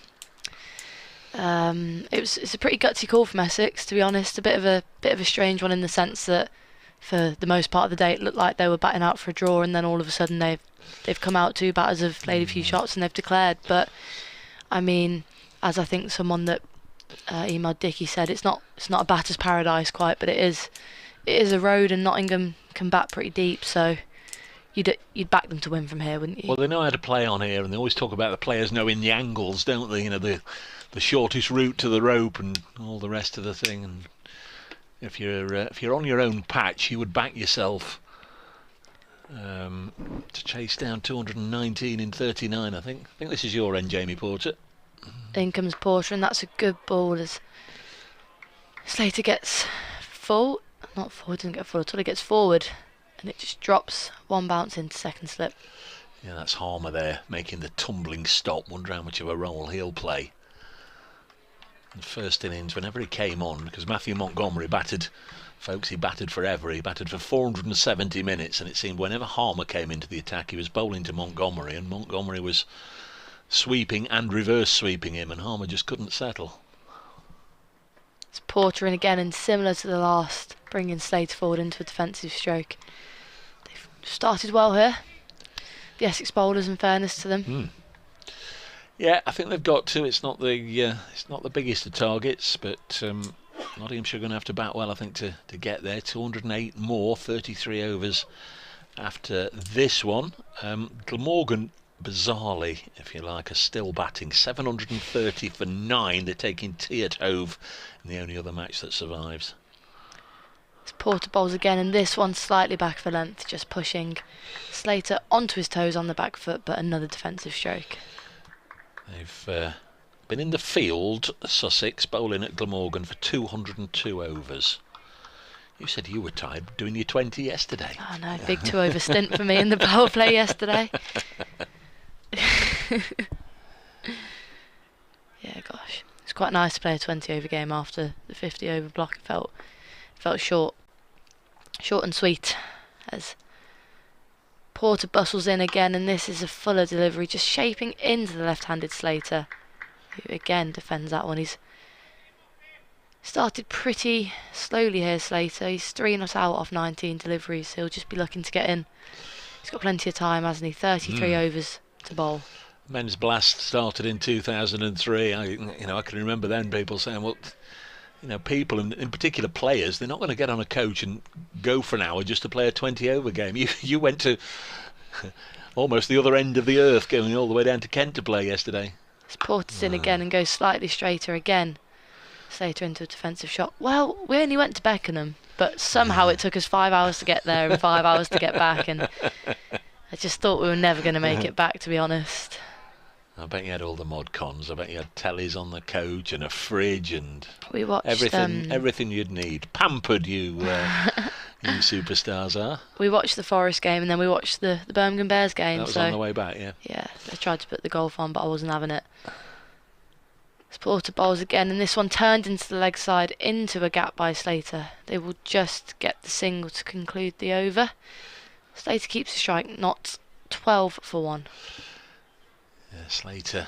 It's a pretty gutsy call from Essex, to be honest. A bit of a strange one in the sense that for the most part of the day it looked like they were batting out for a draw, and then all of a sudden they've come out. 2 batters have played a few shots and they've declared. But I mean, as I think someone that emailed Dickie said, it's not a batter's paradise quite, but it is a road, and Nottingham can bat pretty deep, so you'd back them to win from here, wouldn't you? Well, they know how to play on here, and they always talk about the players knowing the angles, don't they? You know, the shortest route to the rope and all the rest of the thing. And if you're on your own patch, you would back yourself to chase down 219 in 39. I think this is your end, Jamie Porter. In comes Porter, and that's a good ball as Slater gets full. Not forward, doesn't get full at all. It gets forward, and it just drops one bounce into second slip. Yeah, that's Harmer there making the tumbling stop. Wonder how much of a role he'll play. In the first innings, whenever he came on, because Matthew Montgomery batted, folks, he batted forever. He batted for 470 minutes, and it seemed whenever Harmer came into the attack, he was bowling to Montgomery, and Montgomery was sweeping and reverse sweeping him, and Harmer just couldn't settle. It's Porter in again, and similar to the last, bringing Slater forward into a defensive stroke. They've started well here, the Essex bowlers, in fairness to them. Yeah, I think they've got to. It's not the biggest of targets, but Nottinghamshire are going to have to bat well, I think, to get there. 208 more, 33 overs after this one. Glamorgan, bizarrely, if you like, are still batting. 730 for 9. They're taking tea at Hove in the only other match that survives. It's Porter bowls again, and this one slightly back for length, just pushing Slater onto his toes on the back foot, but another defensive stroke. They've been in the field, Sussex, bowling at Glamorgan for 202 overs. You said you were tired doing your 20 yesterday. Oh no, big 2 over stint for me in the power play yesterday. Yeah, gosh. It's quite nice to play a 20 over game after the 50 over block. It felt short and sweet as Porter bustles in again, and this is a fuller delivery, just shaping into the left-handed Slater, who again defends that one. He's started pretty slowly here, Slater. He's 3 not out off 19 deliveries. He'll just be looking to get in. He's got plenty of time, hasn't he? 33 overs to bowl. Men's Blast started in 2003. I can remember then people saying, well, people, in particular players, they're not going to get on a coach and go for an hour just to play a 20 over game. You went to almost the other end of the earth, going all the way down to Kent to play yesterday. It's Porter's in again and goes slightly straighter again. Slater into a defensive shot. Well, we only went to Beckenham, but somehow it took us 5 hours to get there and 5 hours to get back, and I just thought we were never going to make it back, to be honest. I bet you had all the mod cons. I bet you had tellies on the coach and a fridge and we watched everything you'd need. Pampered you superstars are. We watched the Forest game and then we watched the Birmingham Bears game. That was on the way back, yeah. Yeah, I tried to put the golf on, but I wasn't having it. Porter bowls again, and this one turned into the leg side into a gap by Slater. They will just get the single to conclude the over. Slater keeps the strike, not 12 for 1. Yeah, Slater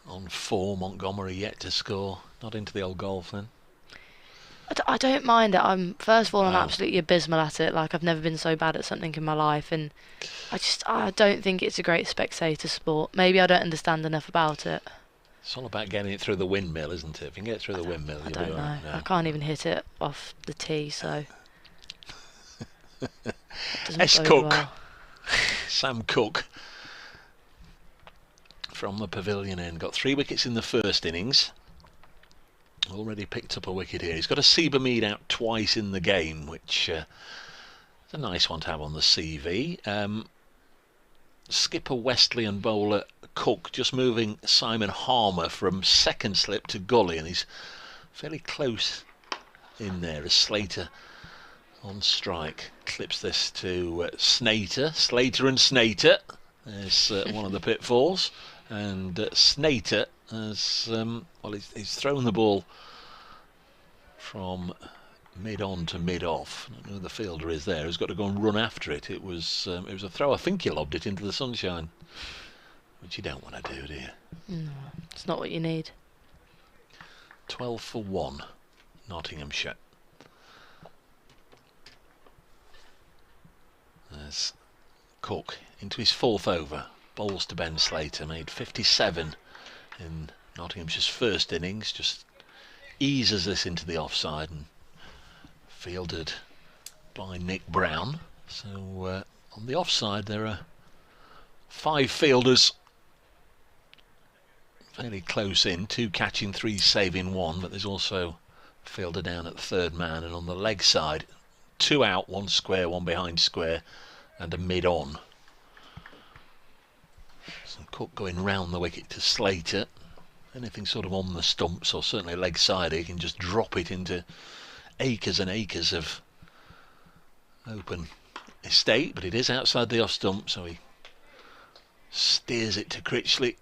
on 4, Montgomery yet to score. Not into the old golf then. I don't mind it. I'm absolutely abysmal at it. Like, I've never been so bad at something in my life, and I don't think it's a great spectator sport. Maybe I don't understand enough about it. It's all about getting it through the windmill, isn't it? If you can get it through the windmill, I don't know. I can't even hit it off the tee, so. S. Cook. Well. Sam Cook from the pavilion end. Got 3 wickets in the first innings. Already picked up a wicket here. He's got a Seabermead out twice in the game, which is a nice one to have on the CV. Skipper Westley and bowler Cook just moving Simon Harmer from second slip to gully, and he's fairly close in there as Slater on strike clips this to Snater. Slater and Snater. There's one of the pitfalls, and Snater has he's thrown the ball from mid-on to mid-off. I don't know who the fielder is there. He's got to go and run after it. It was a throw. I think he lobbed it into the sunshine, which you don't want to do you? No, it's not what you need. 12 for 1, Nottinghamshire. There's Cook into his 4th over. Bowls to Ben Slater, made 57 in Nottinghamshire's first innings. Just eases this into the offside and fielded by Nick Brown. So on the offside there are 5 fielders fairly close in, 2 catching, 3 saving 1, but there's also a fielder down at the 3rd man, and on the leg side 2 out, 1 square, 1 behind square, and a mid-on. So Cook going round the wicket to Slater. Anything sort of on the stumps, or certainly leg side, he can just drop it into acres and acres of open estate, but it is outside the off stump, so he steers it to Critchley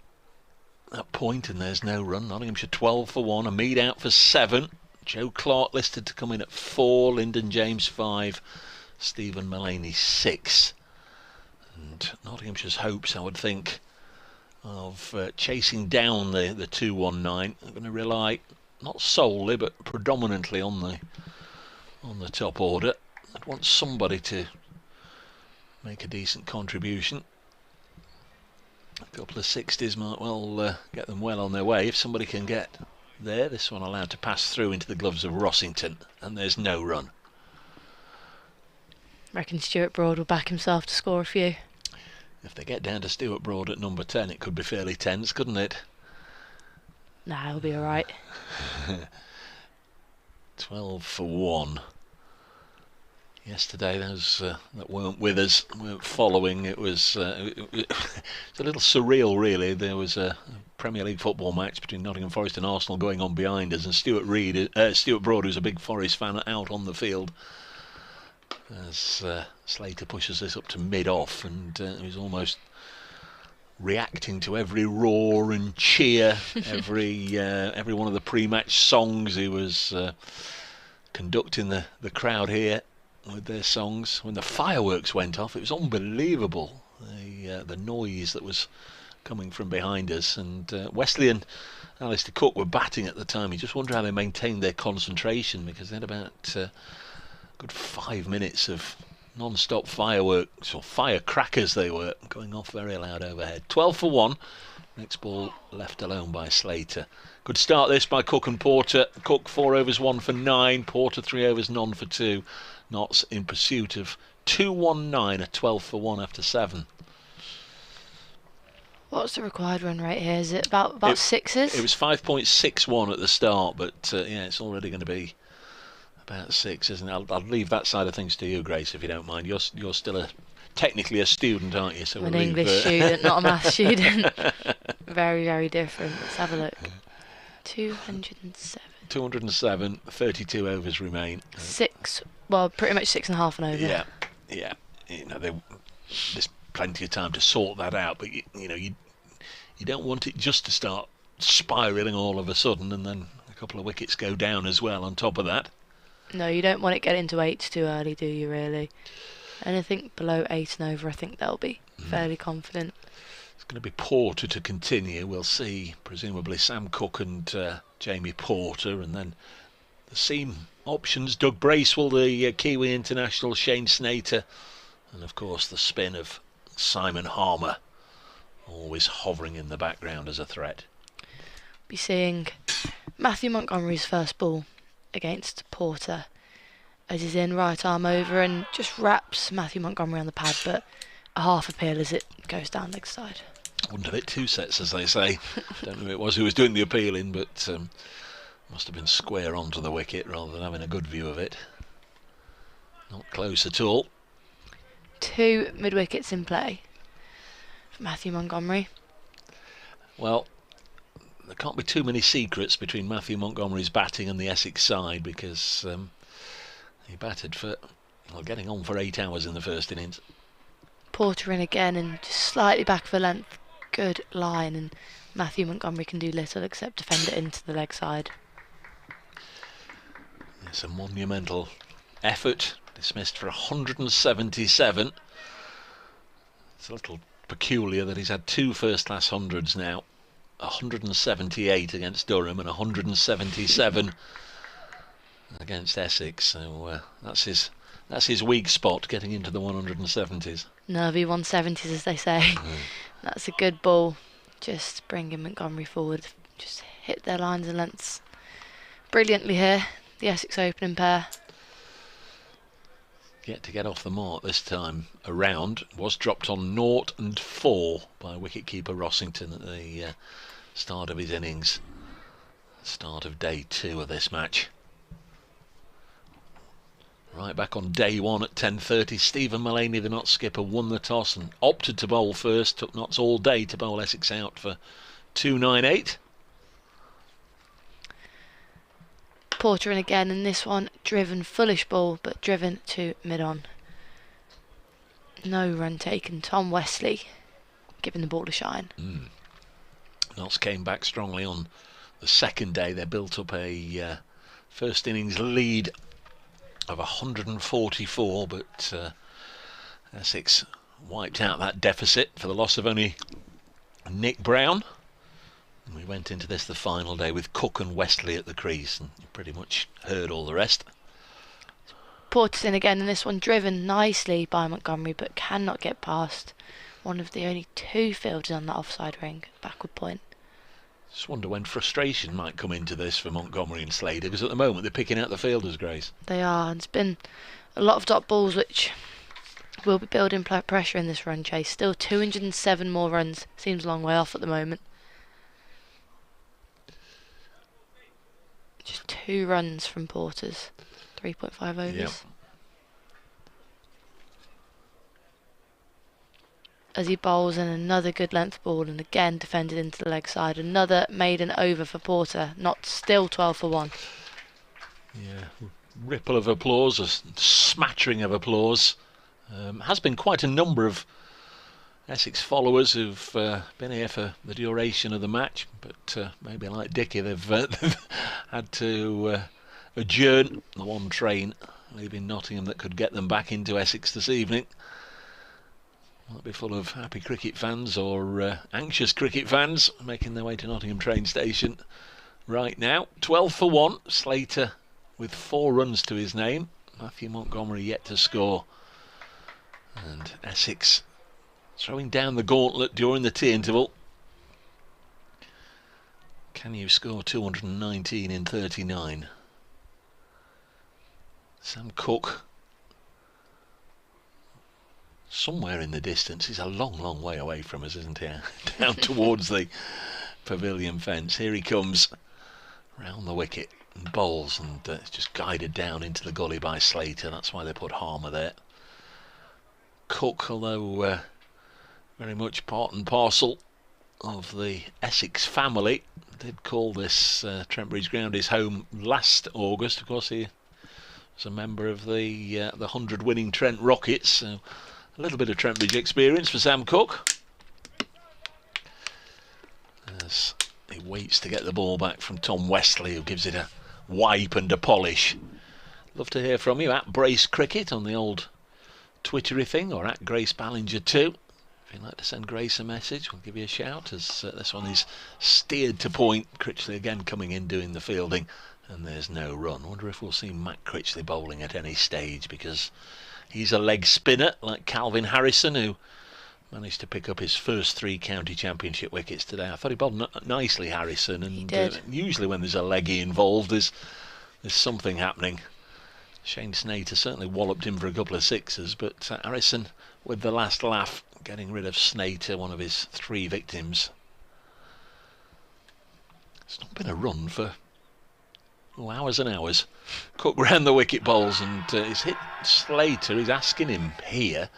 that point, and there's no run. Nottinghamshire 12 for 1, a Mead out for 7, Joe Clark listed to come in at 4, Lyndon James 5, Stephen Mullaney 6, and Nottinghamshire's hopes, I would think, of chasing down the 219 are going to rely not solely but predominantly on the top order. I'd want somebody to make a decent contribution. A couple of 60s might well get them well on their way. If somebody can get there, this one allowed to pass through into the gloves of Rossington, and there's no run. Reckon Stuart Broad will back himself to score a few. If they get down to Stuart Broad at number 10, it could be fairly tense, couldn't it? Nah, he'll be alright. 12 for 1. Yesterday, those that weren't with us, weren't following, it was a little surreal, really. There was a Premier League football match between Nottingham Forest and Arsenal going on behind us, and Stuart Broad, who's a big Forest fan, out on the field as Slater pushes this up to mid-off, and he was almost reacting to every roar and cheer, every one of the pre-match songs. He was conducting the crowd here with their songs. When the fireworks went off, it was unbelievable, the noise that was coming from behind us. And Wesley and Alistair Cook were batting at the time. You just wonder how they maintained their concentration, because they had about a good 5 minutes of non-stop fireworks, or firecrackers they were, going off very loud overhead. 12 for 1. Next ball left alone by Slater. Good start this by Cook and Porter. Cook 4 overs 1 for 9. Porter 3 overs none for 2. Notts in pursuit of 219, a 12 for 1 after 7. What's the required run rate here? Is it about sixes? It was 5.61 at the start, but yeah, it's already going to be about 6, isn't it? I'll leave that side of things to you, Grace, if you don't mind. You're still technically a student, aren't you? So I'm an English student, not a maths student. Very, very different. Let's have a look. 207. 207, 32 overs remain. Pretty much 6.5 and over. Yeah. There's plenty of time to sort that out, but you don't want it just to start spiralling all of a sudden, and then a couple of wickets go down as well on top of that. No, you don't want it getting to 8s too early, do you, really? Anything below 8 and over, I think they'll be fairly confident. It's going to be Porter to continue. We'll see, presumably, Sam Cook and Jamie Porter, and then the seam options, Doug Bracewell, the Kiwi international, Shane Snater, and of course the spin of Simon Harmer, always hovering in the background as a threat. Be seeing Matthew Montgomery's first ball against Porter, as he's in, right arm over, and just wraps Matthew Montgomery on the pad, but a half appeal as it goes down leg side. Wouldn't have hit 2 sets, as they say. Don't know who it was who was doing the appealing, but must have been square onto the wicket rather than having a good view of it. Not close at all. 2 mid-wickets in play for Matthew Montgomery. Well, there can't be too many secrets between Matthew Montgomery's batting and the Essex side, because he batted for, getting on for 8 hours in the first innings. Porter in again and just slightly back for length. Good line, and Matthew Montgomery can do little except defend it into the leg side. It's a monumental effort. Dismissed for 177. It's a little peculiar that he's had 2 first-class hundreds now. 178 against Durham and 177 against Essex. So that's his weak spot, getting into the 170s. Nervy 170s, as they say. That's a good ball. Just bringing Montgomery forward. Just hit their lines and lengths brilliantly here. The Essex opening pair. Yet to get off the mark this time around. Was dropped on 0 and 4 by wicketkeeper Rossington at the start of his innings. Start of day 2 of this match. Right back on day 1 at 10:30, Stephen Mullaney, the Notts skipper, won the toss and opted to bowl first. Took Notts all day to bowl Essex out for 298. Porter in again, and this one driven, foolish ball, but driven to mid-on. No run taken. Tom Wesley giving the ball a shine. Notts came back strongly on the second day. They built up a first innings lead of 144, but Essex wiped out that deficit for the loss of only Nick Brown. And we went into this the final day with Cook and Wesley at the crease, and you pretty much heard all the rest. Porter's in again, and this one driven nicely by Montgomery, but cannot get past one of the only 2 fielders on that offside ring, backward point. Just wonder when frustration might come into this for Montgomery and Slater, because at the moment they're picking out the fielders, Grace. They are, and it's been a lot of dot balls which will be building pressure in this run chase. Still 207 more runs, seems a long way off at the moment. Just 2 runs from Porter's 3.5 overs. Yep. As he bowls in another good length ball, and again defended into the leg side. Another maiden over for Porter. Not still 12 for 1. Yeah, ripple of applause, a smattering of applause. Has been quite a number of Essex followers who've been here for the duration of the match, but maybe like Dickie, they've had to adjourn the one train leaving Nottingham that could get them back into Essex this evening. Might be full of happy cricket fans or anxious cricket fans making their way to Nottingham train station right now. 12 for 1, Slater with 4 runs to his name. Matthew Montgomery yet to score. And Essex throwing down the gauntlet during the tea interval. Can you score 219 in 39? Sam Cook, somewhere in the distance. He's a long way away from us, isn't he? Down towards the pavilion fence. Here he comes round the wicket and bowls, and it's just guided down into the gully by Slater. That's why they put Harmer there. Cook, although very much part and parcel of the Essex family, did call this Trent Bridge ground his home last August. Of course, he was a member of the 100 winning Trent Rockets, so a little bit of Trent Bridge experience for Sam Cook as he waits to get the ball back from Tom Westley, who gives it a wipe and a polish. Love to hear from you at Brace Cricket on the old Twittery thing, or at Grace Ballinger too. If you'd like to send Grace a message, we'll give you a shout, as this one is steered to point. Critchley again coming in doing the fielding, and there's no run. I wonder if we'll see Matt Critchley bowling at any stage, because he's a leg spinner like Calvin Harrison, who managed to pick up his first 3 county championship wickets today. I thought he bowled nicely, Harrison, and he did. Usually when there's a leggy involved, there's something happening. Shane Snater certainly walloped him for a couple of sixes, but Harrison with the last laugh, getting rid of Snater, one of his 3 victims. It's not been a run for hours and hours. Cook round the wicket bowls, and he's hit Slater. He's asking him here.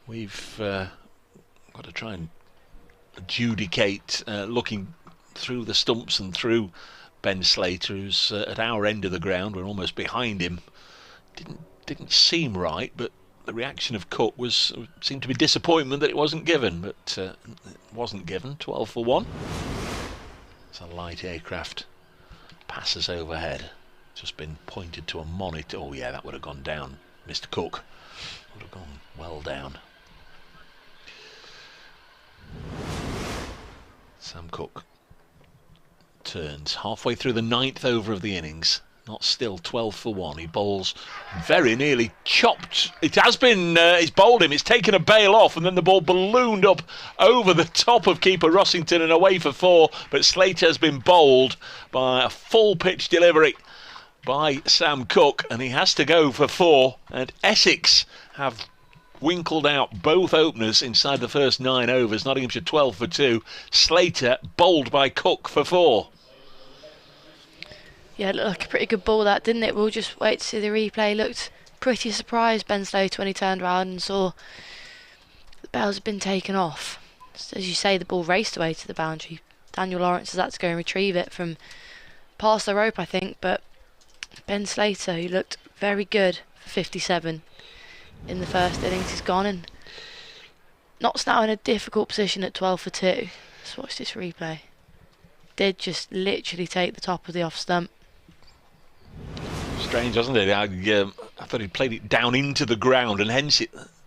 We've got to try and adjudicate looking through the stumps and through Ben Slater, who's at our end of the ground. We're almost behind him. Didn't seem right, but the reaction of Cook seemed to be disappointment that it wasn't given, but it wasn't given. 12 for 1. It's a light aircraft passes overhead. Just been pointed to a monitor. Oh yeah, that would have gone down. Mr. Cook would have gone well down. Sam Cook turns halfway through the 9th over of the innings. Not still, 12 for 1. He bowls very nearly chopped. It has been, he's bowled him. It's taken a bail off, and then the ball ballooned up over the top of keeper Rossington and away for 4. But Slater has been bowled by a full pitch delivery by Sam Cook, and he has to go for 4. And Essex have winkled out both openers inside the first 9 overs. Nottinghamshire 12 for 2. Slater bowled by Cook for 4. Yeah, it looked like a pretty good ball, that, didn't it? We'll just wait to see the replay. Looked pretty surprised, Ben Slater, when he turned around and saw the bails had been taken off. So, as you say, the ball raced away to the boundary. Daniel Lawrence has had to go and retrieve it from past the rope, I think, but Ben Slater, who looked very good for 57 in the first innings, is gone, and Notts now in a difficult position at 12 for 2. Let's watch this replay. Did just literally take the top of the off stump. Strange, wasn't it? I thought he played it down into the ground, and hence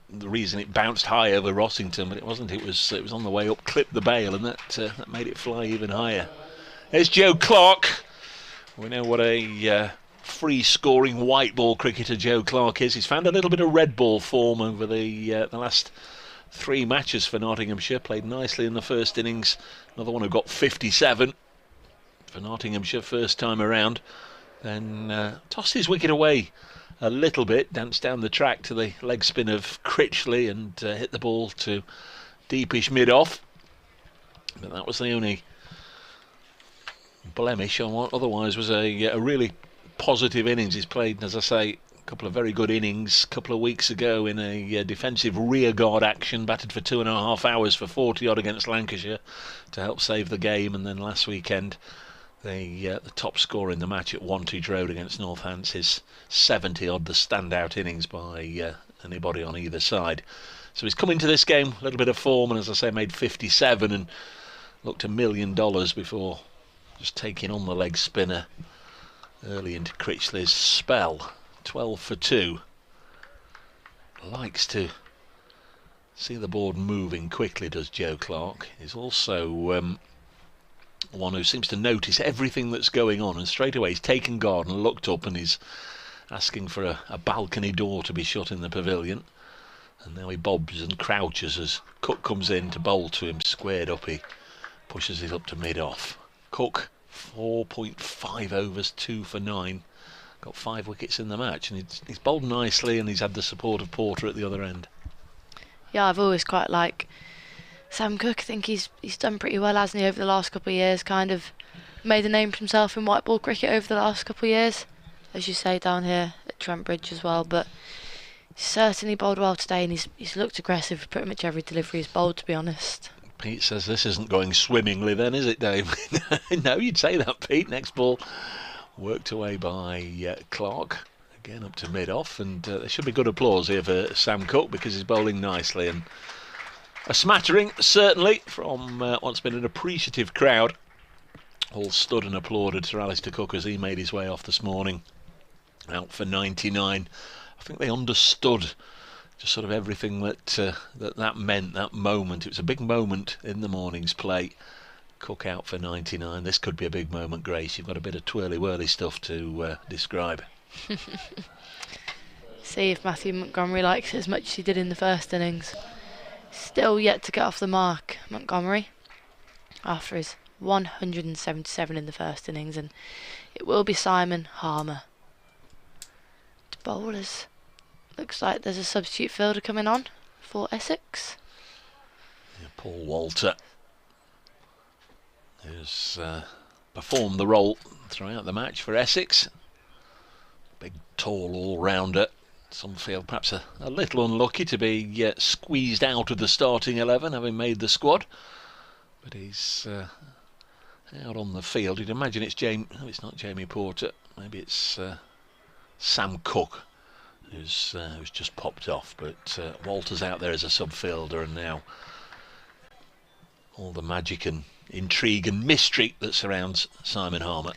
the reason it bounced high over Rossington, but it wasn't. It was on the way up, clipped the bail, and that made it fly even higher. There's Joe Clark. We know what a free-scoring white ball cricketer Joe Clark is. He's found a little bit of red ball form over the last 3 matches for Nottinghamshire. Played nicely in the first innings. Another one who got 57 for Nottinghamshire first time around. Then tossed his wicket away a little bit, danced down the track to the leg spin of Critchley, and hit the ball to deepish mid-off. But that was the only blemish on what otherwise was a really positive innings. He's played, as I say, a couple of very good innings a couple of weeks ago in a defensive rearguard action, batted for 2.5 hours for 40 odd against Lancashire to help save the game, and then last weekend the top scorer in the match at Wantage Road against Northants, his 70 odd, the standout innings by anybody on either side. So he's come into this game a little bit of form, and as I say, made 57 and looked $1 million before just taking on the leg spinner early into Critchley's spell. 12 for 2. Likes to see the board moving quickly, does Joe Clark. He's also one who seems to notice everything that's going on, and straight away he's taken guard and looked up, and he's asking for a balcony door to be shut in the pavilion. And now he bobs and crouches as Cook comes in to bowl to him, squared up. He pushes it up to mid-off. Cook, 4.5 overs, 2 for 9. Got 5 wickets in the match, and he's bowled nicely, and he's had the support of Porter at the other end. Yeah, I've always quite liked Sam Cook. I think he's done pretty well, hasn't he, over the last couple of years. Kind of made a name for himself in white ball cricket over the last couple of years, as you say, down here at Trent Bridge as well. But he's certainly bowled well today, and he's looked aggressive for pretty much every delivery he's bowled, to be honest. Pete says this isn't going swimmingly then, is it, Dave? No, you'd say that, Pete. Next ball worked away by Clark, again up to mid-off, and there should be good applause here for Sam Cook because he's bowling nicely, and a smattering certainly from what's been an appreciative crowd. All stood and applauded Sir Alistair Cook as he made his way off this morning, out for 99. I think they understood just sort of everything that meant, that moment. It was a big moment in the morning's play. Cook out for 99. This could be a big moment, Grace. You've got a bit of twirly-whirly stuff to describe. See if Matthew Montgomery likes it as much as he did in the first innings. Still yet to get off the mark, Montgomery, after his 177 in the first innings, and it will be Simon Harmer to bowlers. Looks like there's a substitute fielder coming on for Essex. Yeah, Paul Walter, who's performed the role throughout the match for Essex. Big, tall all-rounder. Some feel perhaps a little unlucky to be squeezed out of the starting 11, having made the squad. But he's out on the field. You'd imagine it's it's not Jamie Porter. Maybe it's Sam Cook, who's just popped off. But Walter's out there as a sub-fielder, and now all the magic and intrigue and mystery that surrounds Simon Harmer.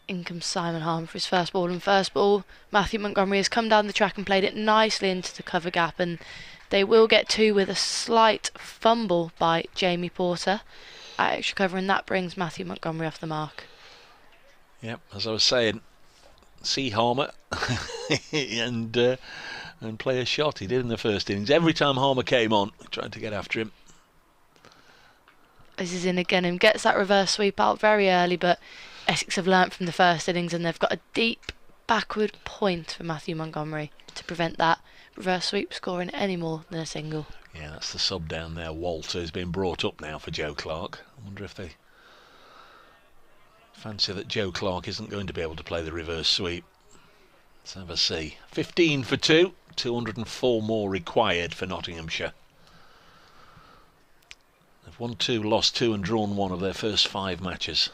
In comes Simon Harmer for his first ball, and first ball, Matthew Montgomery has come down the track and played it nicely into the cover gap, and they will get 2 with a slight fumble by Jamie Porter at extra cover, and that brings Matthew Montgomery off the mark. Yep, as I was saying, see Harmer and play a shot. He did in the first innings. Every time Harmer came on, he tried to get after him. This is in again and gets that reverse sweep out very early, but Essex have learnt from the first innings, and they've got a deep backward point for Matthew Montgomery to prevent that reverse sweep scoring any more than a single. Yeah, that's the sub down there. Walter has been brought up now for Joe Clark. I wonder if they fancy that Joe Clark isn't going to be able to play the reverse sweep. Let's have a see. 15 for 2, 204 more required for Nottinghamshire. They've won 2, lost 2 and drawn 1 of their first 5 matches.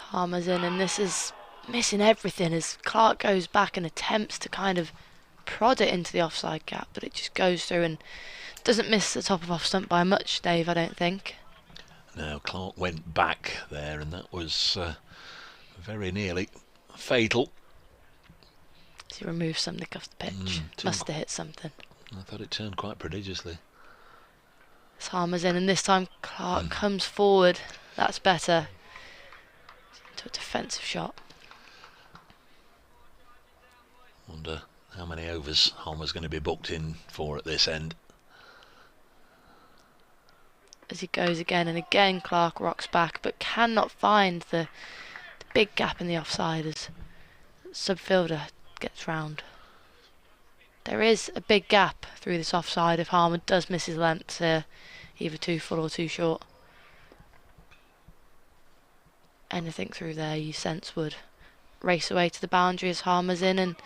Harmer's in, and this is missing everything as Clark goes back and attempts to kind of prod it into the offside gap, but it just goes through and doesn't miss the top of off stump by much, Dave, I don't think. No, Clark went back there, and that was very nearly fatal. He removed something off the pitch. Must have hit something. I thought it turned quite prodigiously. As Harmer's in, and this time Clark comes forward. That's better. Into a defensive shot. Wonder how many overs Harmer's going to be booked in for at this end. As he goes again and again, Clark rocks back, but cannot find the big gap in the offside as sub-fielder gets round. There is a big gap through this offside if Harmer does miss his length here, either too full or too short. Anything through there you sense would race away to the boundary as Harmer's in, and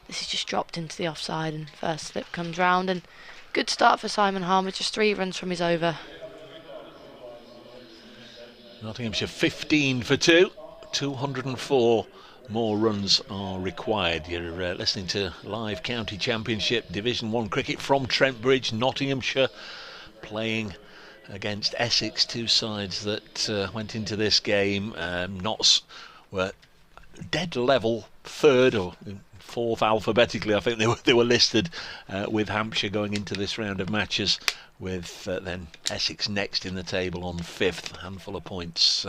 this is just dropped into the offside, and first slip comes round, and good start for Simon Harmer, just 3 runs from his over. Nottinghamshire 15 for 2, 204 more runs are required. You're listening to live County Championship Division 1 cricket from Trent Bridge, Nottinghamshire, playing against Essex, two sides that went into this game. Notts were dead level, third or fourth alphabetically, I think they were listed, with Hampshire going into this round of matches, with then Essex next in the table on fifth, handful of points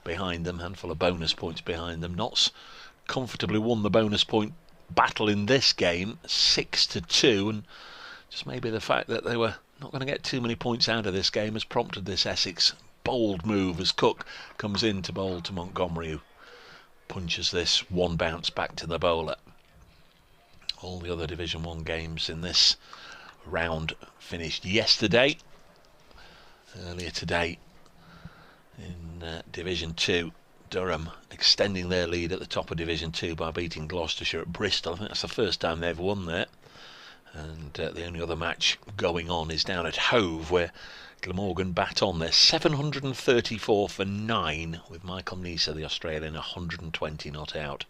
behind them, handful of bonus points behind them. Notts comfortably won the bonus point battle in this game, 6-2, and just maybe the fact that they were not going to get too many points out of this game has prompted this Essex bold move as Cook comes in to bowl to Montgomery, who punches this one bounce back to the bowler. All the other Division 1 games in this round finished yesterday. Earlier today in Division 2, Durham extending their lead at the top of Division 2 by beating Gloucestershire at Bristol. I think that's the first time they've won there. And the only other match going on is down at Hove, where Glamorgan bat on there 734 for 9, with Michael Neser, the Australian, 120 not out.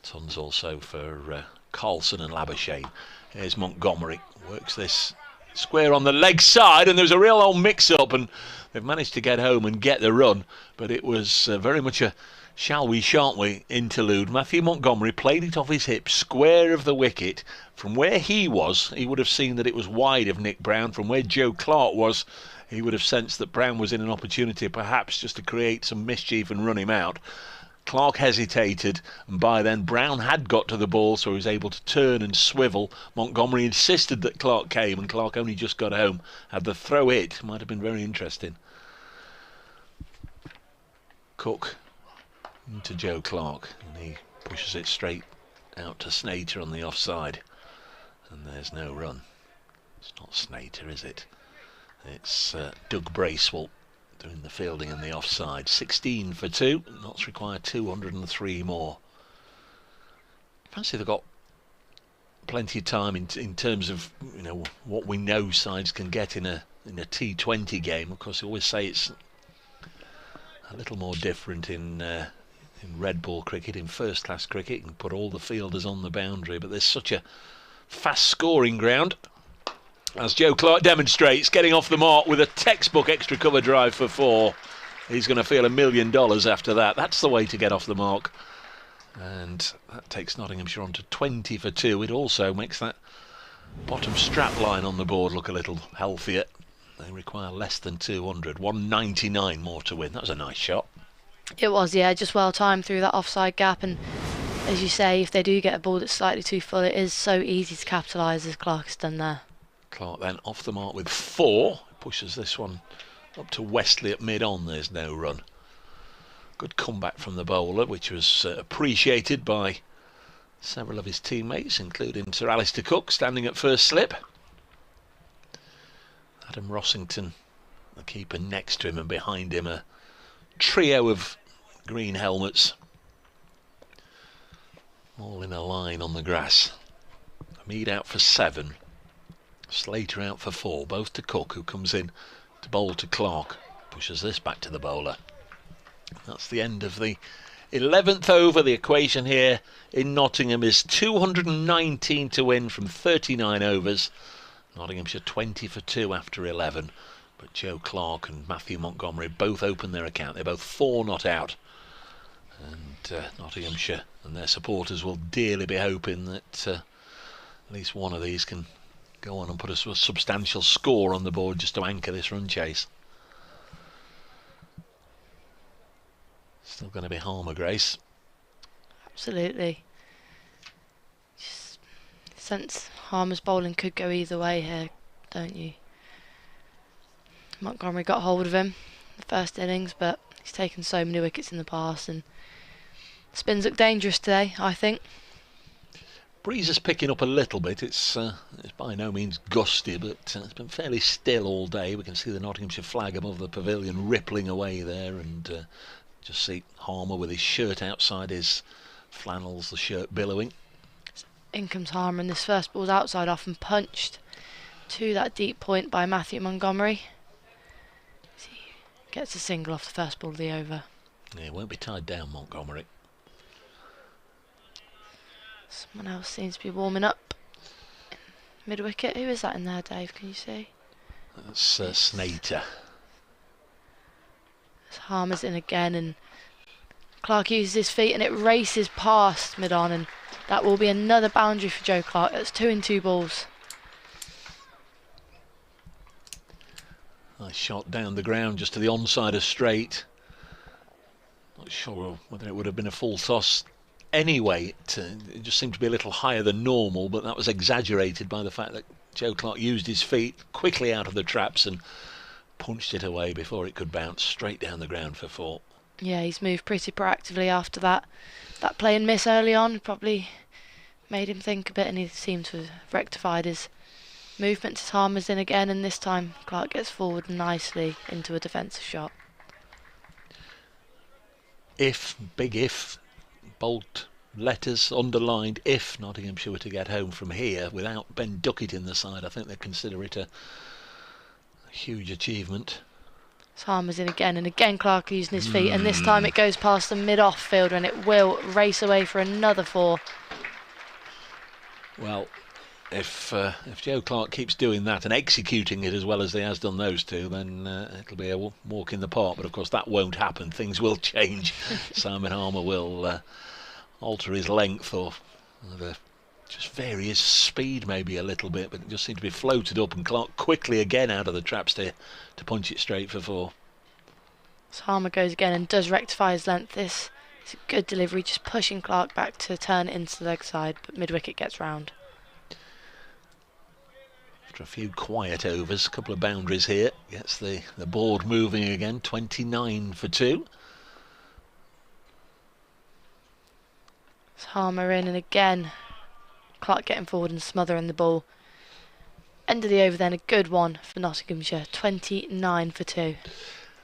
Tons also for Carlson and Labuschagne. Here's Montgomery, works this square on the leg side, and there was a real old mix-up, and they've managed to get home and get the run, but it was very much a shall we, shan't we interlude. Matthew Montgomery played it off his hip, square of the wicket. From where he was, he would have seen that it was wide of Nick Brown. From where Joe Clark was, he would have sensed that Brown was in an opportunity perhaps just to create some mischief and run him out. Clark hesitated, and by then Brown had got to the ball, so he was able to turn and swivel. Montgomery insisted that Clark came, and Clark only just got home. Had the throw hit, might have been very interesting. Cook into Joe Clark, and he pushes it straight out to Snater on the offside, and there's no run. It's not Snater, is it? It's Doug Bracewell doing the fielding and the offside. 16 for 2. Notts require 203 more. Fancy they've got plenty of time in terms of, you know, what we know sides can get in a T20 game. Of course, I always say it's a little more different in red ball cricket, in first class cricket. You can put all the fielders on the boundary, but there's such a fast scoring ground, as Joe Clark demonstrates, getting off the mark with a textbook extra cover drive for 4. He's going to feel $1 million after that. That's the way to get off the mark, and that takes Nottinghamshire on to 20 for 2. It also makes that bottom strap line on the board look a little healthier. They require less than 200, 199 more to win. That was a nice shot. It was, yeah, just well timed through that offside gap, and as you say, if they do get a ball that's slightly too full, it is so easy to capitalise, as Clark has done there. Clark then off the mark with 4, pushes this one up to Wesley at mid-on. There's no run. Good comeback from the bowler, which was appreciated by several of his teammates, including Sir Alistair Cook, standing at first slip. Adam Rossington, the keeper, next to him, and behind him a trio of green helmets, all in a line on the grass. Mead out for 7, Slater out for 4, both to Cook, who comes in to bowl to Clark, pushes this back to the bowler. That's the end of the 11th over. The equation here in Nottingham is 219 to win from 39 overs. Nottinghamshire 20 for 2 after 11. But Joe Clark and Matthew Montgomery both open their account. They're both 4 not out. And Nottinghamshire and their supporters will dearly be hoping that at least one of these can go on and put a substantial score on the board just to anchor this run chase. Still going to be Harmer, Grace. Absolutely. Just sense Harmer's bowling could go either way here, don't you? Montgomery got hold of him in the first innings, but he's taken so many wickets in the past, and spins look dangerous today, I think. Breeze is picking up a little bit. It's by no means gusty, but it's been fairly still all day. We can see the Nottinghamshire flag above the pavilion rippling away there, and just see Harmer with his shirt outside his flannels, the shirt billowing. In comes Harmer, and this first ball's outside off and punched to that deep point by Matthew Montgomery. He gets a single off the first ball of the over. Yeah, won't be tied down, Montgomery. Someone else seems to be warming up. Mid-wicket. Who is that in there, Dave? Can you see? That's Snater. Harmer's in again, and Clark uses his feet and it races past mid-on, and that will be another boundary for Joe Clark. That's 2 in 2 balls. Nice shot down the ground just to the onside of straight. Not sure whether it would have been a full toss anyway. It just seemed to be a little higher than normal, but that was exaggerated by the fact that Joe Clark used his feet quickly out of the traps and punched it away before it could bounce straight down the ground for 4. Yeah, he's moved pretty proactively after that play and miss early on. Probably made him think a bit, and he seemed to have rectified his movement as Harmer's in again, and this time Clark gets forward nicely into a defensive shot. If, big if, bold letters underlined, if Nottinghamshire were to get home from here without Ben Duckett in the side, I think they'd consider it a huge achievement. Harmer's in again, and again Clark using his feet, and this time it goes past the mid-off fielder and it will race away for another 4. Well, if Joe Clark keeps doing that and executing it as well as he has done those 2, then it'll be a walk in the park. But of course that won't happen. Things will change. Simon Harmer will alter his length or just vary his speed maybe a little bit, but it just seemed to be floated up, and Clark quickly again out of the traps to punch it straight for 4. So Harmer goes again and does rectify his length. This is a good delivery, just pushing Clark back to turn it into the leg side, but mid-wicket gets round. After a few quiet overs, a couple of boundaries here, gets the board moving again. 29 for 2. So Harmer in, and again Clark getting forward and smothering the ball. End of the over then, a good one for Nottinghamshire. 29 for 2.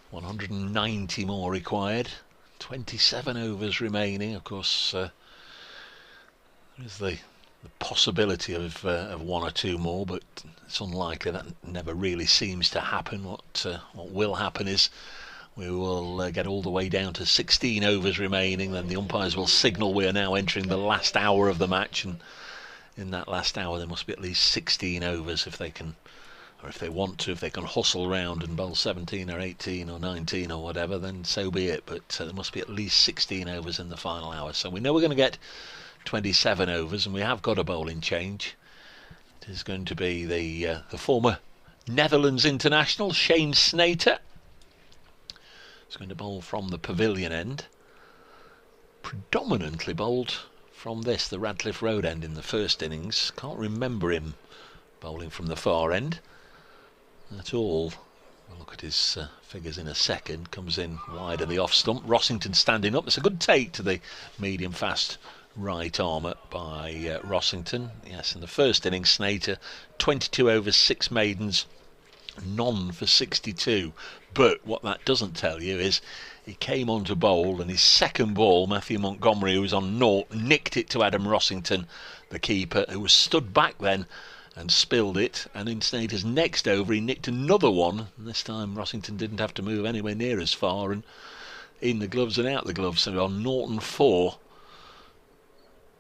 190 more required. 27 overs remaining. Of course, there's the possibility of 1 or 2 more, but it's unlikely. That never really seems to happen. What will happen is we will get all the way down to 16 overs remaining. Then the umpires will signal we are now entering the last hour of the match, and in that last hour there must be at least 16 overs if they can, or if they want to, if they can hustle round and bowl 17 or 18 or 19 or whatever, then so be it. But there must be at least 16 overs in the final hour. So we know we're going to get 27 overs, and we have got a bowling change. It is going to be the former Netherlands international Shane Snater. He's going to bowl from the pavilion end, predominantly bowled from the Radcliffe Road end in the first innings. Can't remember him bowling from the far end at all. We'll look at his figures in a second. Comes in wide of the off stump. Rossington standing up. It's a good take to the medium fast right armour by Rossington. Yes, in the first innings, Snater 22 overs, 6 maidens, none for 62. But what that doesn't tell you is he came on to bowl, and his second ball, Matthew Montgomery, who was on naught, nicked it to Adam Rossington, the keeper, who was stood back then and spilled it. And in Snater's next over, he nicked another one, and this time Rossington didn't have to move anywhere near as far, and in the gloves and out the gloves. So on Norton 4,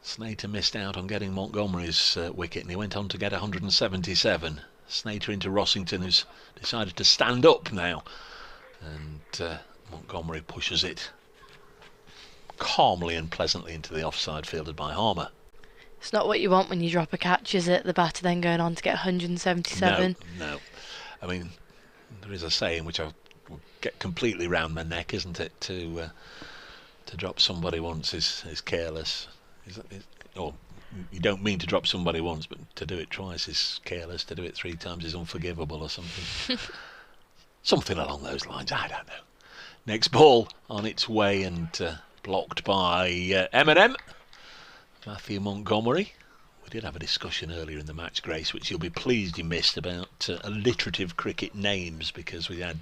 Snater missed out on getting Montgomery's wicket, and he went on to get 177. Snater into Rossington, who's decided to stand up now, and Montgomery pushes it calmly and pleasantly into the offside, fielded by Harmer. It's not what you want when you drop a catch, is it? The batter then going on to get 177. No. I mean, there is a saying which I'll get completely round my neck, isn't it? To drop somebody once is careless. Or you don't mean to drop somebody once, but to do it twice is careless. To do it 3 times is unforgivable, or something. Something along those lines. I don't know. Next ball on its way, and blocked by M&M. Matthew Montgomery. We did have a discussion earlier in the match, Grace, which you'll be pleased you missed, about alliterative cricket names, because we had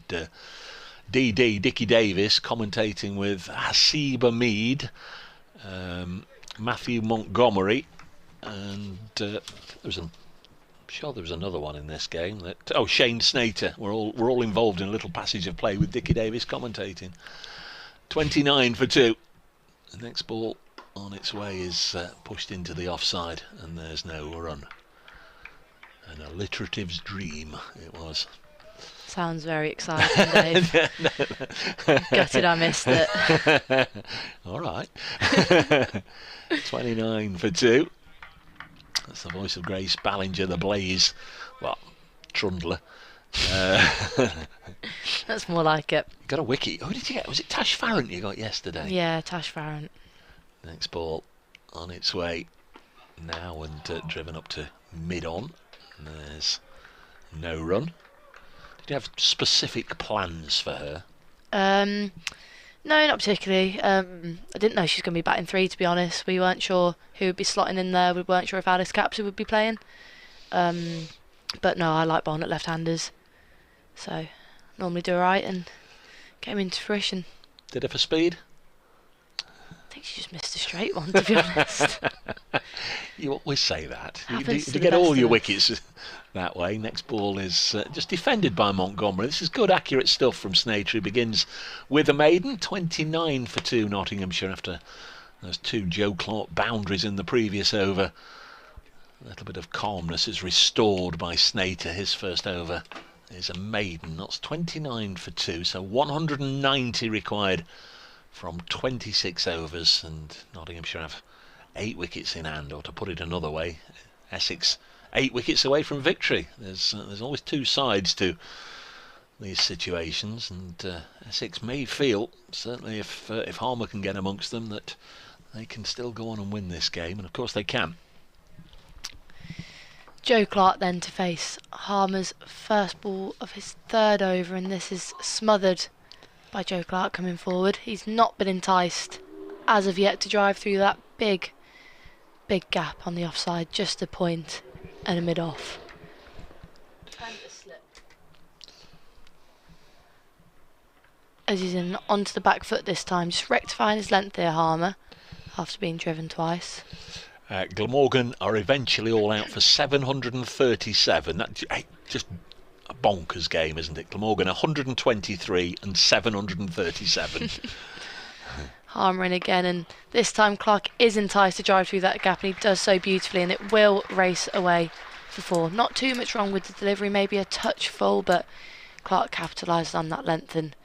Dickie Davis commentating with Hasib Mead, Matthew Montgomery, and there was I'm sure there was another one in this game. Shane Snater. We're all involved in a little passage of play with Dickie Davis commentating. 29 for 2. The next ball on its way is pushed into the offside, and there's no run. An alliterative's dream it was. Sounds very exciting, Dave. Gutted I missed it. All right. 29 for 2. That's the voice of Grace Ballinger, the Blaze. Well, Trundler. That's more like it. Got a wicket. Who did you get? Was it Tash Farrant you got yesterday? Yeah, Tash Farrant. Next ball on its way now and driven up to mid-on. There's no run. Did you have specific plans for her? No, not particularly. I didn't know she was going to be batting 3, to be honest. We weren't sure who would be slotting in there. We weren't sure if Alice Capsey would be playing. But no, I like bowling at left-handers. So, normally do alright, and came into fruition. Did her for speed? I think she just missed a straight one, to be honest. You always say that. Happens to You the get best all of your us. wickets that way. Next ball is just defended by Montgomery. This is good, accurate stuff from Snater. Begins with a maiden. 29 for 2 Nottinghamshire after those 2 Joe Clark boundaries in the previous over. A little bit of calmness is restored by Snater. His first over is a maiden. That's 29 for 2, so 190 required from 26 overs, and Nottinghamshire have 8 wickets in hand, or to put it another way, Essex 8 wickets away from victory. There's always 2 sides to these situations, and Essex may feel, certainly if Harmer can get amongst them, that they can still go on and win this game, and of course they can. Joe Clark then to face Harmer's first ball of his 3rd over, and this is smothered by Joe Clark coming forward. He's not been enticed as of yet to drive through that big gap on the offside, just a point and a mid-off. As he's in onto the back foot this time, just rectifying his length here, Harmer, after being driven twice. Glamorgan are eventually all out for 737. That just a bonkers game, isn't it? Glamorgan 123 and 737. Harmer in again, and this time Clark is enticed to drive through that gap, and he does so beautifully, and it will race away for 4. Not too much wrong with the delivery, maybe a touch full, but Clark capitalised on that length, and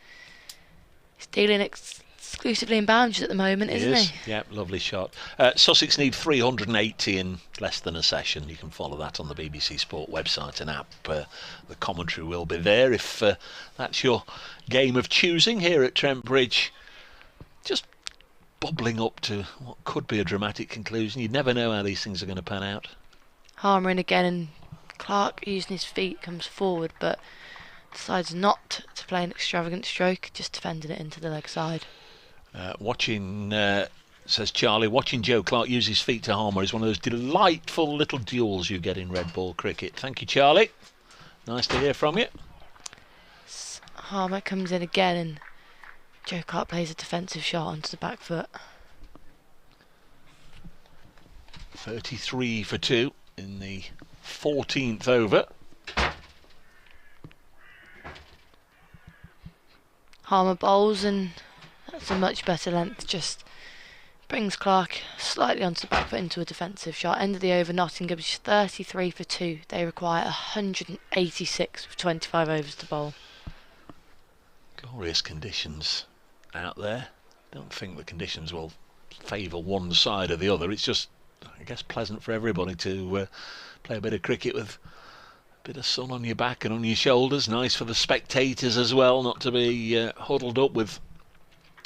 he's dealing exclusively in boundaries at the moment, isn't he? Yeah, lovely shot. Sussex need 380 in less than a session. You can follow that on the BBC Sport website and app. The commentary will be there if that's your game of choosing here at Trent Bridge. Just bubbling up to what could be a dramatic conclusion. You never know how these things are going to pan out. Harmer in again, and Clark using his feet comes forward, but decides not to play an extravagant stroke, just defending it into the leg side. Says Charlie, watching Joe Clark use his feet to Harmer is one of those delightful little duels you get in red ball cricket. Thank you, Charlie. Nice to hear from you. Harmer comes in again, and Joe Clark plays a defensive shot onto the back foot. 33 for 2 in the 14th over. Harmer bowls, and that's a much better length, just brings Clark slightly onto the back foot into a defensive shot. End of the over, Nottingham's 33 for 2. They require 186 with 25 overs to bowl. Glorious conditions out there. Don't think the conditions will favour one side or the other. It's just, I guess, pleasant for everybody to play a bit of cricket with a bit of sun on your back and on your shoulders. Nice for the spectators as well, not to be huddled up with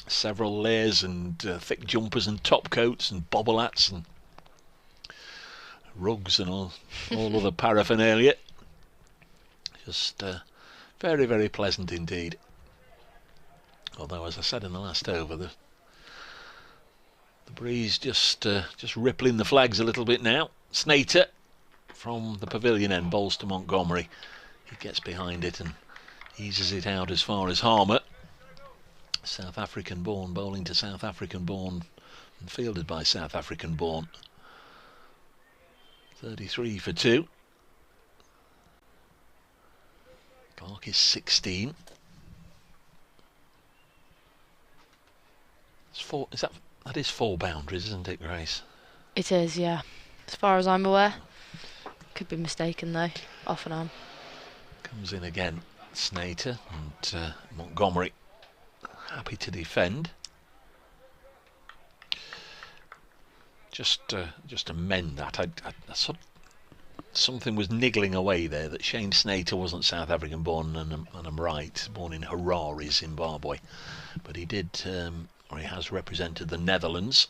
several layers and thick jumpers and top coats and bobble hats and rugs and all other paraphernalia. Just very, very pleasant indeed. Although, as I said in the last over, the breeze just rippling the flags a little bit now. Snater from the pavilion end bowls to Montgomery. He gets behind it and eases it out as far as Harmer. South African born, bowling to South African born and fielded by South African born. 33 for 2. Clark is 16. That is 4 boundaries, isn't it, Grace? It is, yeah. As far as I'm aware. Could be mistaken though, off and on. Comes in again, Snater, and Montgomery happy to defend. Just to mend that, I sort of, something was niggling away there that Shane Snater wasn't South African born, and I'm right, born in Harare, Zimbabwe, but he did, or he has represented the Netherlands.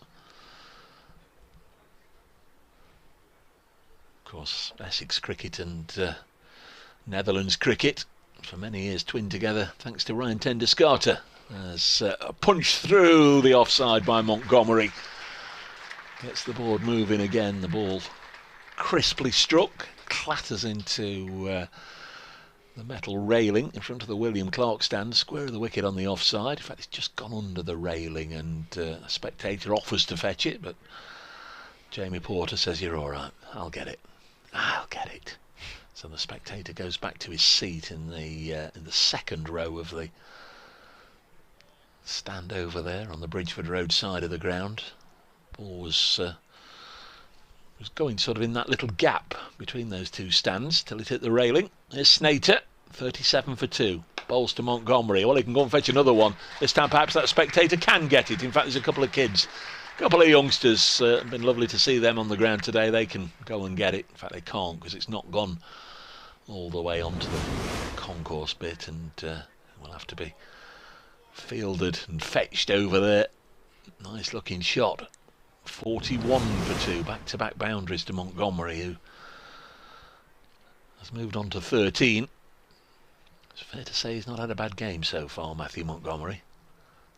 Of course, Essex cricket and Netherlands cricket for many years twinned together thanks to Ryan Ten-Doeschate, as punched through the offside by Montgomery. Gets the board moving again. The ball crisply struck, clatters into the metal railing in front of the William Clark stand, square of the wicket on the offside. In fact, it's just gone under the railing, and a spectator offers to fetch it, but Jamie Porter says, "You're all right, I'll get it. I'll get it." So the spectator goes back to his seat in the second row of the stand over there on the Bridgeford Road side of the ground. Ball was going sort of in that little gap between those two stands till it hit the railing. There's Snater, 37 for 2. Bowls to Montgomery. Well, he can go and fetch another one. This time perhaps that spectator can get it. In fact, there's a couple of kids, a couple of youngsters. Been lovely to see them on the ground today. They can go and get it. In fact, they can't because it's not gone all the way onto the concourse bit, and will have to be fielded and fetched over there. Nice looking shot. 41 for 2, back-to-back boundaries to Montgomery, who has moved on to 13. It's fair to say he's not had a bad game so far, Matthew Montgomery.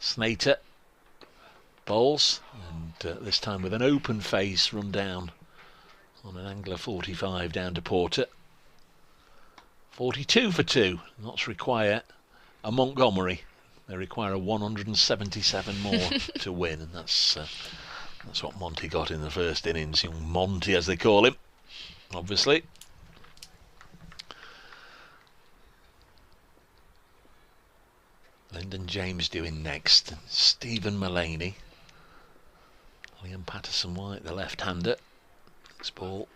Snater bowls, and this time with an open face, run down on an angle of 45 down to Porter. 42 for 2. Knots require a Montgomery. They require a 177 more to win, and that's what Monty got in the first innings. Young Monty, as they call him, obviously. Lyndon James doing next. Stephen Mullaney. Liam Patterson-White, the left-hander. Next ball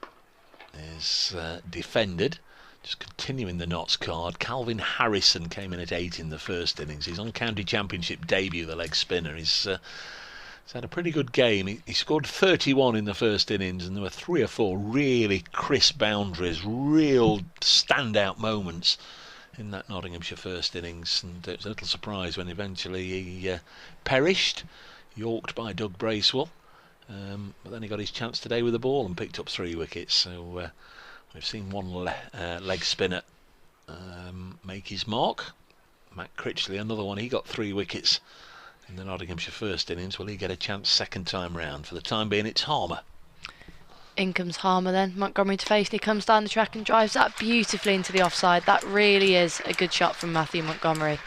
is defended. Just continuing the Notts card. Calvin Harrison came in at 8 in the first innings. He's on county championship debut, the leg spinner. He's had a pretty good game. He scored 31 in the first innings, and there were 3 or 4 really crisp boundaries, real standout moments in that Nottinghamshire first innings, and it was a little surprise when eventually he perished, yorked by Doug Bracewell, but then he got his chance today with the ball and picked up 3 wickets. So we've seen one leg spinner make his mark. Matt Critchley, another one, he got 3 wickets in the Nottinghamshire first innings. Will he get a chance second time round? For the time being, it's Harmer. In comes Harmer then. Montgomery to face, and he comes down the track and drives that beautifully into the offside. That really is a good shot from Matthew Montgomery.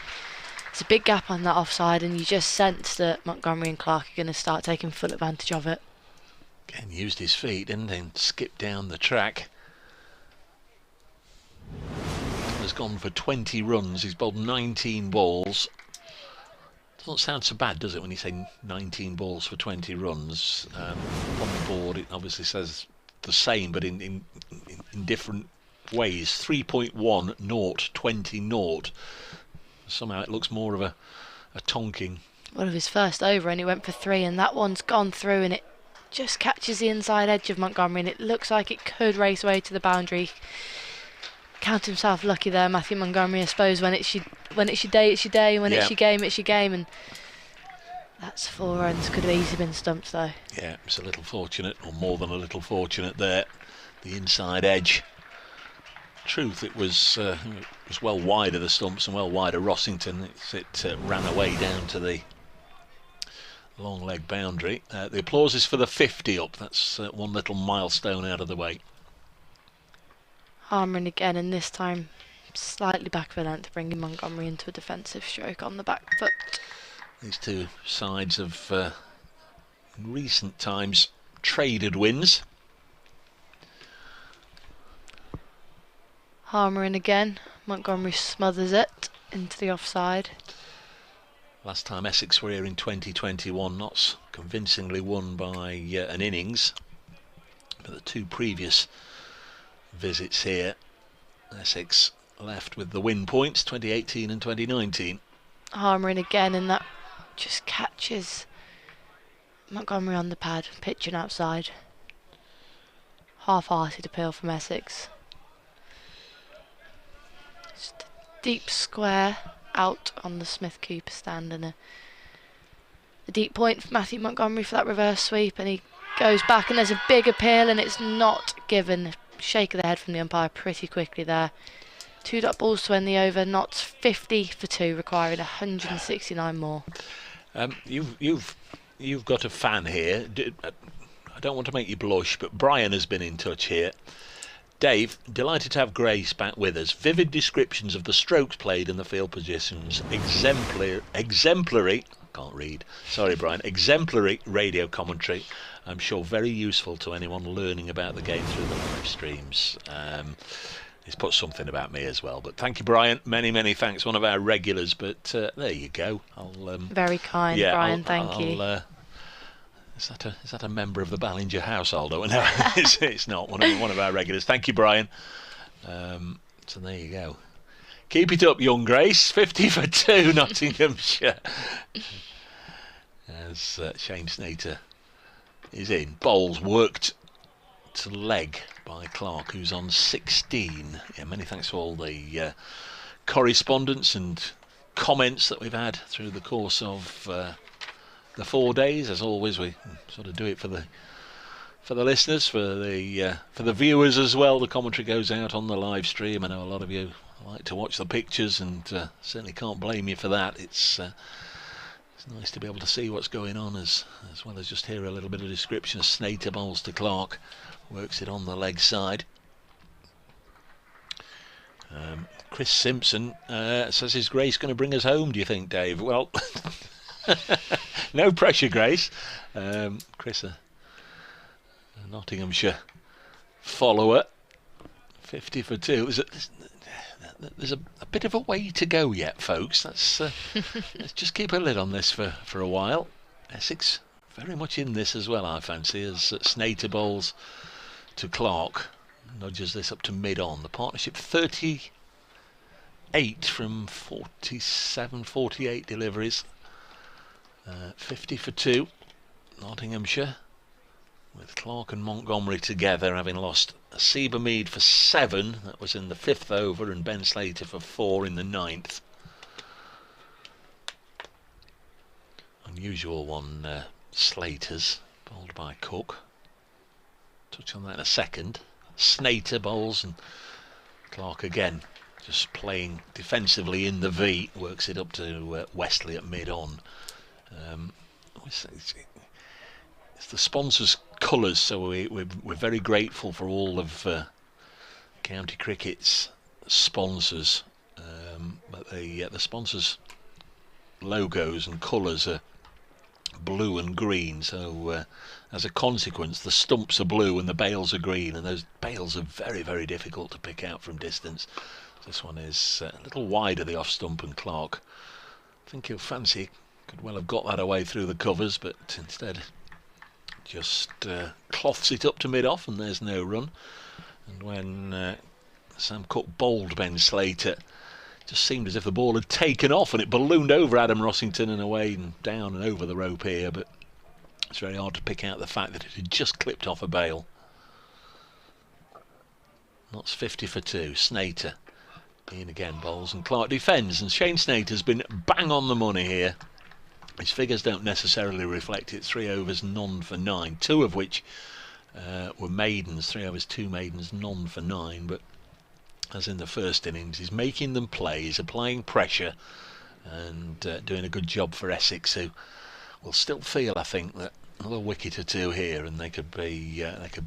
There's a big gap on that offside, and you just sense that Montgomery and Clark are going to start taking full advantage of it. Again, used his feet, didn't he? And skipped down the track. Has gone for 20 runs. He's bowled 19 balls. Doesn't sound so bad, does it, when you say 19 balls for 20 runs? On the board it obviously says the same, but in different ways. 3.1 naught 20 naught. Somehow it looks more of a tonking. One of his first over, and he went for 3, and that one's gone through, and it just catches the inside edge of Montgomery, and it looks like it could race away to the boundary. Count himself lucky there, Matthew Montgomery. I suppose when it's your day, it's your day. When it's your game, it's your game. And that's 4 runs. Could have easily been stumped though. Yeah, it's a little fortunate, or more than a little fortunate there. The inside edge. Truth, it was well wide of the stumps and well wide of Rossington. It ran away down to the long leg boundary. The applause is for the 50 up. That's one little milestone out of the way. Harmer again, and this time slightly back of a length, bringing Montgomery into a defensive stroke on the back foot. These two sides have, in recent times, traded wins. Harmer in again. Montgomery smothers it into the offside. Last time Essex were here in 2021, Notts convincingly won by an innings. But the 2 previous visits here, Essex left with the win points, 2018 and 2019. Harmer in again, and that just catches Montgomery on the pad, pitching outside. Half-hearted appeal from Essex. Just a deep square out on the Smith Cooper stand, and a deep point for Matthew Montgomery for that reverse sweep, and he goes back, and there's a big appeal, and it's not given. Shake of the head from the umpire pretty quickly there. 2 dot balls to end the over. Notts 50 for 2, requiring 169 more. You've got a fan here. I don't want to make you blush, but Brian has been in touch here. Dave, delighted to have Grace back with us. Vivid descriptions of the strokes played and the field positions. Exemplary, can't read. Sorry, Brian. Exemplary radio commentary. I'm sure very useful to anyone learning about the game through the live streams. He's put something about me as well. But thank you, Brian. Many, many thanks. One of our regulars. But there you go. Very kind, Brian. Thank you. Is that a member of the Ballinger household? Oh, no, it's not. One of our regulars. Thank you, Brian. So there you go. Keep it up, young Grace. 50 for 2, Nottinghamshire. As Shane Snater is in. Bowls worked to leg by Clark, who's on 16. Yeah, many thanks for all the correspondence and comments that we've had through the course of the 4 days. As always, we sort of do it for the listeners, for the viewers as well. The commentary goes out on the live stream. I know a lot of you like to watch the pictures, and certainly can't blame you for that. It's nice to be able to see what's going on as well as just hear a little bit of description. Snater bowls to Clark, works it on the leg side. Chris Simpson says, is Grace going to bring us home, do you think, Dave? Well, no pressure, Grace. Chris, a Nottinghamshire follower. 50 for 2. There's a bit of a way to go yet, folks. Let's just keep a lid on this for a while. Essex very much in this as well, I fancy, as Snater bowls to Clark, nudges this up to mid-on. The partnership 38 from 47, 48 deliveries. 50 for 2, Nottinghamshire, with Clark and Montgomery together, having lost Seba Mead for 7, that was in the 5th over, and Ben Slater for 4 in the 9th. Unusual one, Slater's, bowled by Cook. Touch on that in a second. Snater bowls, and Clark again, just playing defensively in the V, works it up to Wesley at mid-on. It's the sponsors' colours, so we're very grateful for all of county cricket's sponsors. But the sponsors' logos and colours are blue and green, so as a consequence the stumps are blue and the bails are green, and those bails are very, very difficult to pick out from distance. This one is a little wider, the off stump, and Clark, I think he'll fancy, could well have got that away through the covers, but instead just cloths it up to mid-off, and there's no run. And when Sam Cook bowled Ben Slater, it just seemed as if the ball had taken off and it ballooned over Adam Rossington and away and down and over the rope here, but it's very hard to pick out the fact that it had just clipped off a bail. That's 50 for 2. Snater in again, bowls, and Clark defends, and Shane Snater's been bang on the money here. His figures don't necessarily reflect it. 3 overs, none for 9, 2 of which were maidens. 3 overs, 2 maidens, none for 9. But as in the first innings, he's making them play, he's applying pressure, and doing a good job for Essex, who will still feel, I think, that another wicket or 2 here, and they could be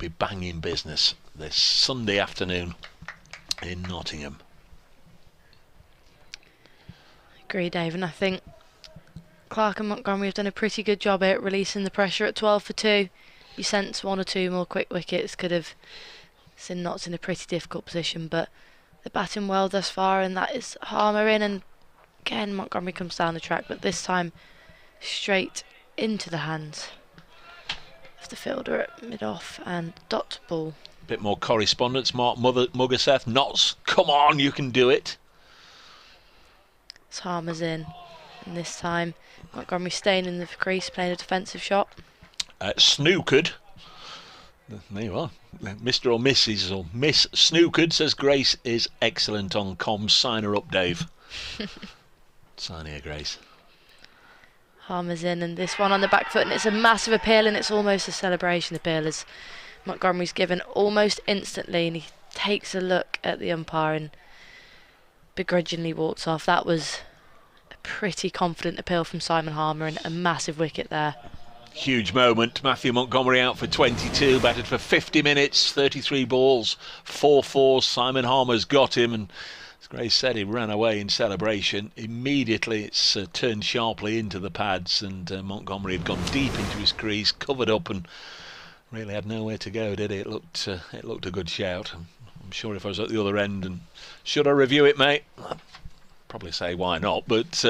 banging business this Sunday afternoon in Nottingham. I agree, Dave, and I think Clark and Montgomery have done a pretty good job at releasing the pressure at 12 for 2. You sense 1 or 2 more quick wickets could have seen Notts in a pretty difficult position, but they're batting well thus far, and that is Harmer in, and again Montgomery comes down the track, but this time straight into the hands of the fielder at mid-off and dot ball. Bit more correspondence. Mark Muggerseth, Notts, come on, you can do it. Harmer's in, and this time Montgomery staying in the crease, playing a defensive shot. Snookered. There you are. Mr. or Mrs. or Miss Snookered says Grace is excellent on comms. Sign her up, Dave. Sign here, Grace. Harmer's in, and this one on the back foot, and it's a massive appeal, and it's almost a celebration appeal as Montgomery's given almost instantly, and he takes a look at the umpire and begrudgingly walks off. That was a pretty confident appeal from Simon Harmer and a massive wicket there. Huge moment. Matthew Montgomery out for 22, batted for 50 minutes, 33 balls, 4 fours. Simon Harmer's got him, and as Grace said, he ran away in celebration. Immediately it's turned sharply into the pads, and Montgomery had gone deep into his crease, covered up, and really had nowhere to go, did he? It looked a good shout. I'm sure if I was at the other end, and should I review it, mate? I'd probably say why not, but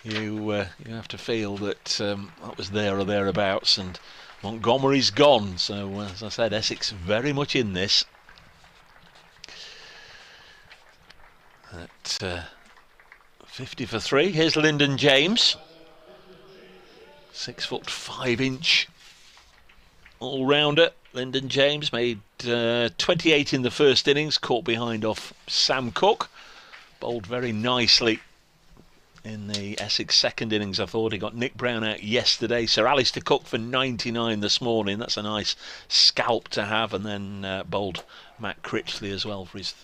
you have to feel that that was there or thereabouts, and Montgomery's gone. So as I said, Essex very much in this. At 50 for 3, here's Lyndon James, 6'5" all-rounder. Lyndon James made 28 in the first innings, caught behind off Sam Cook, bowled very nicely in the Essex second innings. I thought he got Nick Brown out yesterday. Sir Alistair Cook for 99 this morning. That's a nice scalp to have, and then bowled Matt Critchley as well for his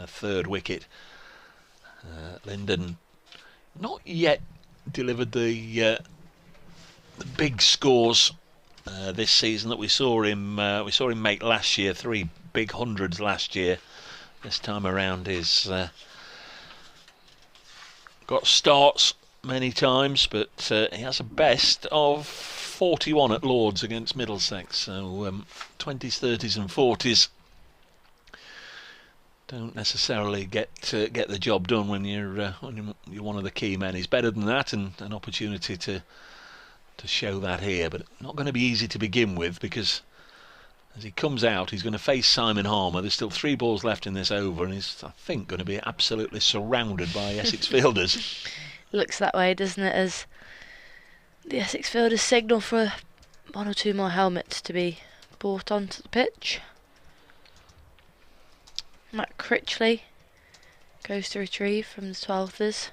third wicket. Lyndon not yet delivered the big scores this season that we saw him make last year. 3 big hundreds last year. This time around he's got starts many times, but he has a best of 41 at Lords against Middlesex. So 20s, 30s and 40s don't necessarily get the job done when you're one of the key men. He's better than that, and an opportunity to show that here, but not going to be easy to begin with, because as he comes out he's going to face Simon Harmer. There's still 3 balls left in this over, and he's, I think, going to be absolutely surrounded by Essex fielders. Looks that way, doesn't it, as the Essex fielders signal for 1 or 2 more helmets to be brought onto the pitch. Matt Critchley goes to retrieve from the 12thers.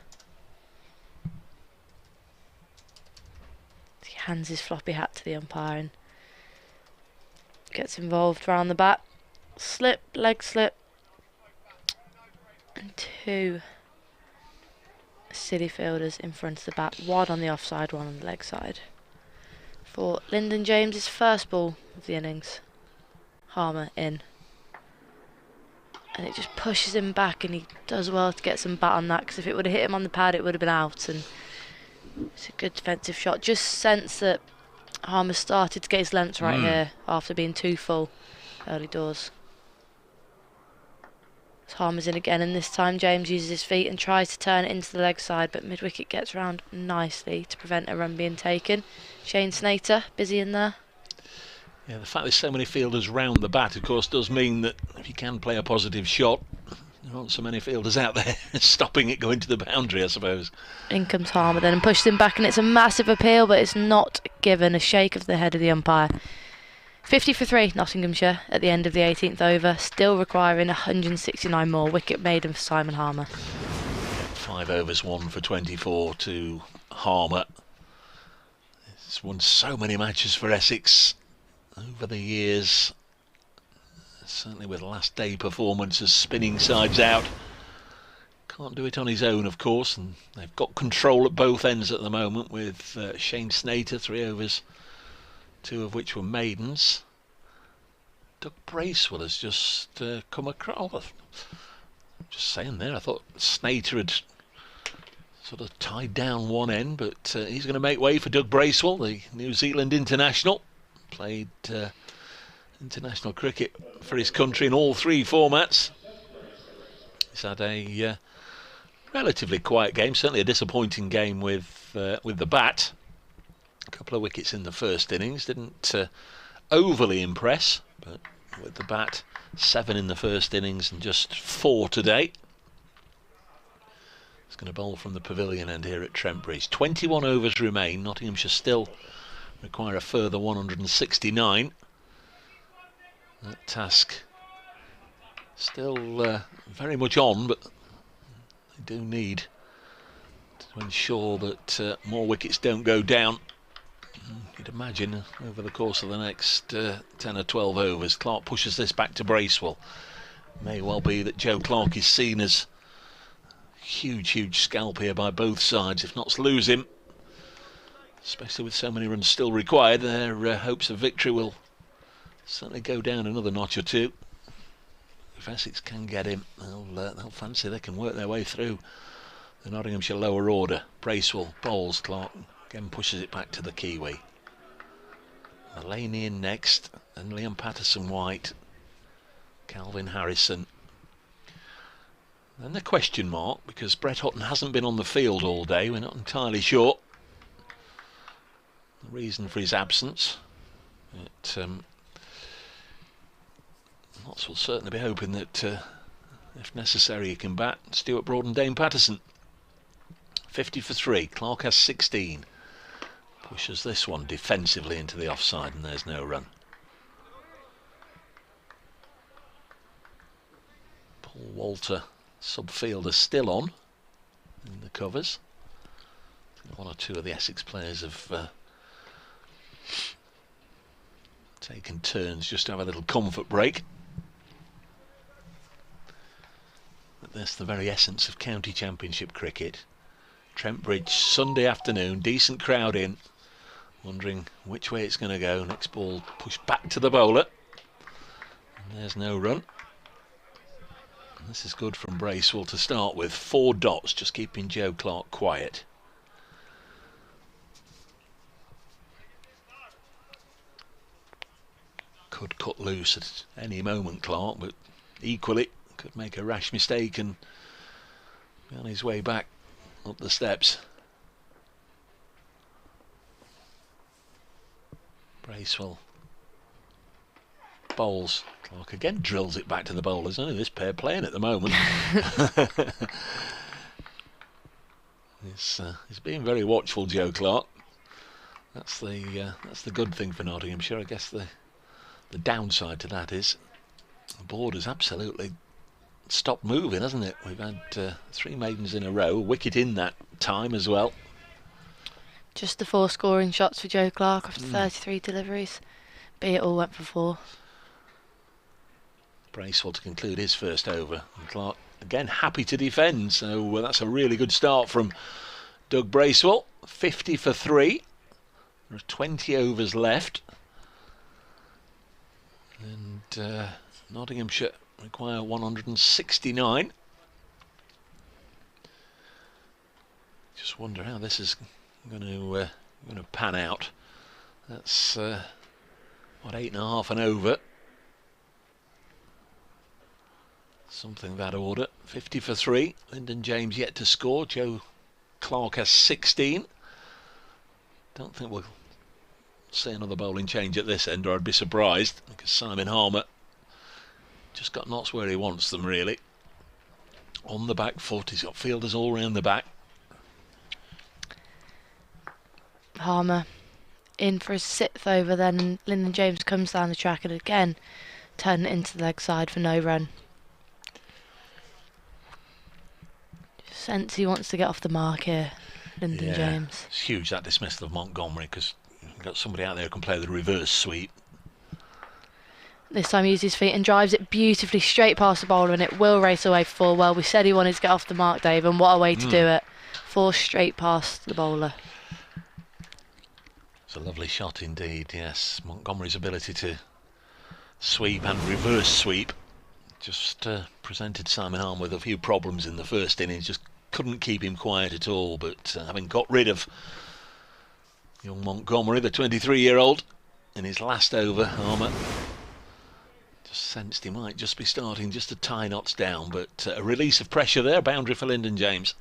He hands his floppy hat to the umpire and gets involved round the bat. Slip, leg slip. And 2 city fielders in front of the bat. 1 on the offside, 1 on the leg side. For Lyndon James' first ball of the innings. Harmer in. And it just pushes him back, and he does well to get some bat on that, because if it would have hit him on the pad it would have been out. And it's a good defensive shot. Just sense that Harmer started to get his length right here after being too full early doors. So Harmer's in again, and this time James uses his feet and tries to turn it into the leg side, but mid-wicket gets round nicely to prevent a run being taken. Shane Snater busy in there. Yeah, the fact there's so many fielders round the bat, of course, does mean that if you can play a positive shot, there aren't so many fielders out there stopping it going to the boundary, I suppose. In comes Harmer then and pushes him back, and it's a massive appeal, but it's not given. A shake of the head of the umpire. 50 for 3, Nottinghamshire at the end of the 18th over, still requiring 169 more. Wicket maiden for Simon Harmer. 5 overs, 1 for 24 to Harmer. He's won so many matches for Essex over the years, certainly with last day performances, spinning sides out. Can't do it on his own, of course, and they've got control at both ends at the moment with Shane Snater, 3 overs, 2 of which were maidens. Doug Bracewell has just come across. Just saying there, I thought Snater had sort of tied down one end, but he's going to make way for Doug Bracewell, the New Zealand international. Played international cricket for his country in all 3 formats. He's had a relatively quiet game, certainly a disappointing game with the bat. A couple of wickets in the first innings, didn't overly impress, but with the bat, 7 in the first innings and just 4 today. It's going to bowl from the pavilion end here at Trent Bridge. 21 overs remain. Nottinghamshire still require a further 169. That task still very much on, but they do need to ensure that more wickets don't go down. You'd imagine over the course of the next 10 or 12 overs, Clark pushes this back to Bracewell. May well be that Joe Clark is seen as huge scalp here by both sides. If not to lose him, especially with so many runs still required, their hopes of victory will certainly go down another notch or two. If Essex can get him, they'll fancy they can work their way through the Nottinghamshire lower order. Bracewell bowls, Clark again pushes it back to the Kiwi. Mulaney in next, and Liam Patterson-White, Calvin Harrison. Then the question mark, because Brett Hutton hasn't been on the field all day. We're not entirely sure the reason for his absence. But lots will certainly be hoping that, if necessary, he can bat. Stuart Broad and Dane Patterson. 50 for 3. Clark has 16. Pushes this one defensively into the offside, and there's no run. Paul Walter, subfielder, still on in the covers. One or two of the Essex players have taken turns just to have a little comfort break. But that's the very essence of county championship cricket. Trent Bridge, Sunday afternoon, decent crowd in, wondering which way it's going to go. Next ball pushed back to the bowler, and there's no run. And this is good from Bracewell to start with. 4 dots, just keeping Joe Clark quiet. Could cut loose at any moment, Clark, but equally could make a rash mistake and be on his way back up the steps. Bracewell bowls. Clark again drills it back to the bowlers. Only this pair playing at the moment. He's being very watchful, Joe Clark. That's the good thing for Nottinghamshire. I guess the downside to that is the board has absolutely stopped moving, hasn't it? We've had 3 maidens in a row, wicket in that time as well. Just the 4 scoring shots for Joe Clark after 33 deliveries. But it all went for 4. Bracewell to conclude his first over. And Clark again happy to defend, so that's a really good start from Doug Bracewell. 50 for 3. There are 20 overs left. And Nottinghamshire require 169. Just wonder how this is going to pan out. That's 8.5 and over. Something that order. 50 for 3. Lyndon James yet to score. Joe Clark has 16. Don't think we'll see another bowling change at this end, or I'd be surprised, because Simon Harmer just got knots where he wants them, really. On the back foot, he's got fielders all round the back. Harmer in for his 6th over, then Lyndon James comes down the track and again turn it into the leg side for no run. Sense he wants to get off the mark here, Lyndon James. It's huge, that dismissal of Montgomery, because you've got somebody out there who can play the reverse sweep. This time he uses his feet and drives it beautifully straight past the bowler, and it will race away for 4. Well, we said he wanted to get off the mark, Dave, and what a way to do it. 4 straight past the bowler. It's a lovely shot indeed, yes. Montgomery's ability to sweep and reverse sweep just presented Simon Harmer with a few problems in the first innings. Just couldn't keep him quiet at all, but having got rid of young Montgomery, the 23-year-old, in his last over, Harmer Just sensed he might just be starting just to tie knots down, but a release of pressure there, boundary for Lyndon James.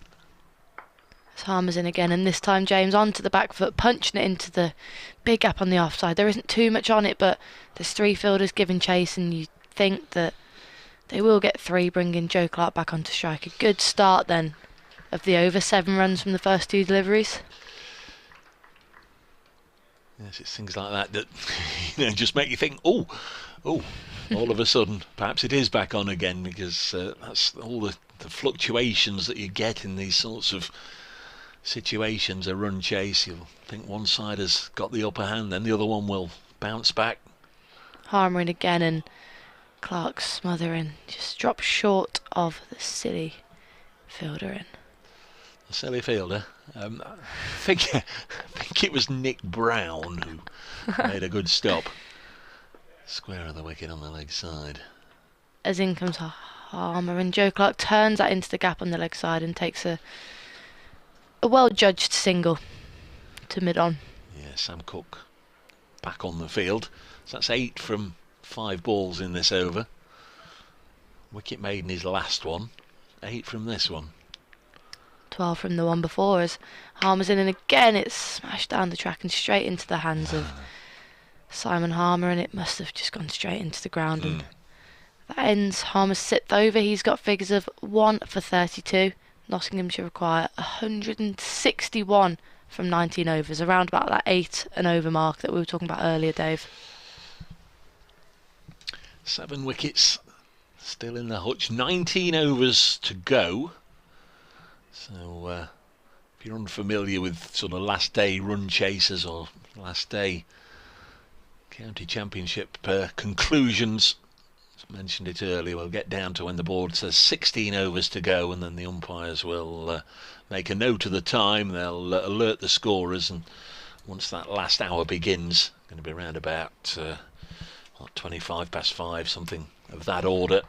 As Harmer's in again, and this time James onto the back foot, punching it into the big gap on the offside. There isn't too much on it, but there's 3 fielders giving chase, and you think that they will get 3, bringing Joe Clark back onto strike. A good start then of the over, 7 runs from the first 2 deliveries. Yes, it's things like that that just make you think, oh, all of a sudden, perhaps it is back on again, because that's all the fluctuations that you get in these sorts of situations. A run chase, you'll think one side has got the upper hand, then the other one will bounce back. Harmer in again, and Clark smothering, just drops short of the silly fielder in. The silly fielder. I think it was Nick Brown who made a good stop. Square of the wicket on the leg side. As in comes Harmer, and Joe Clark turns that into the gap on the leg side and takes a well-judged single to mid-on. Yeah, Sam Cook back on the field. So that's 8 from 5 balls in this over. Wicket made in his last one. 8 from this one. 12 from the one before, as Harmer's in, and again it's smashed down the track and straight into the hands of Simon Harmer, and it must have just gone straight into the ground. And that ends Harmer's 6th over. He's got figures of 1 for 32. Nottinghamshire require 161 from 19 overs, around about that 8 and over mark that we were talking about earlier, Dave. 7 wickets still in the hutch. 19 overs to go. So if you're unfamiliar with sort of last day run chasers or last day county championship conclusions, as mentioned it earlier, we'll get down to when the board says 16 overs to go, and then the umpires will make a note of the time. They'll alert the scorers, and once that last hour begins, going to be around about 25 past 5, something of that order.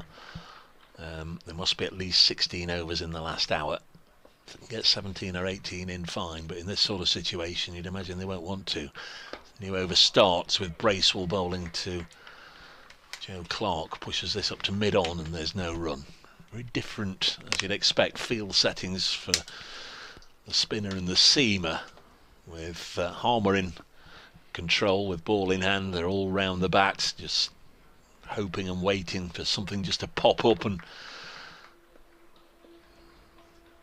There must be at least 16 overs in the last hour. If they can get 17 or 18 in, fine, but in this sort of situation you'd imagine they won't want to. New over starts with Bracewell bowling to Joe Clark, pushes this up to mid-on, and there's no run. Very different, as you'd expect, field settings for the spinner and the seamer, with Harmer in control with ball in hand. They're all round the bat, just hoping and waiting for something just to pop up and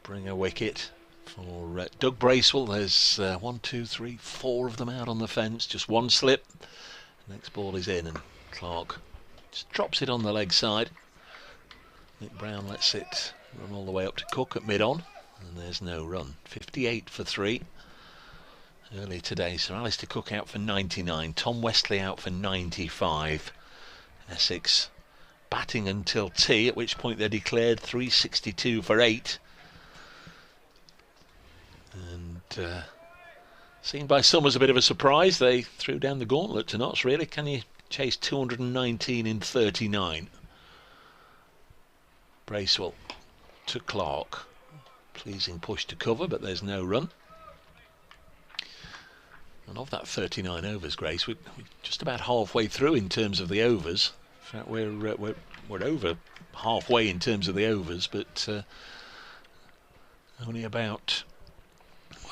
bring a wicket for Doug Bracewell. There's 1, 2, 3, 4 of them out on the fence, just one slip. Next ball is in, and Clark just drops it on the leg side. Nick Brown lets it run all the way up to Cook at mid-on, and there's no run. 58 for 3 early today. Sir Alistair Cook out for 99, Tom Westley out for 95. Essex batting until tea, at which point they declared 362 for 8. And seen by some as a bit of a surprise, they threw down the gauntlet to Notts, really. Can you chase 219 in 39? Bracewell to Clark. Pleasing push to cover, but there's no run. And of that 39 overs, Grace, we're just about halfway through in terms of the overs. In fact, we're over halfway in terms of the overs, but only about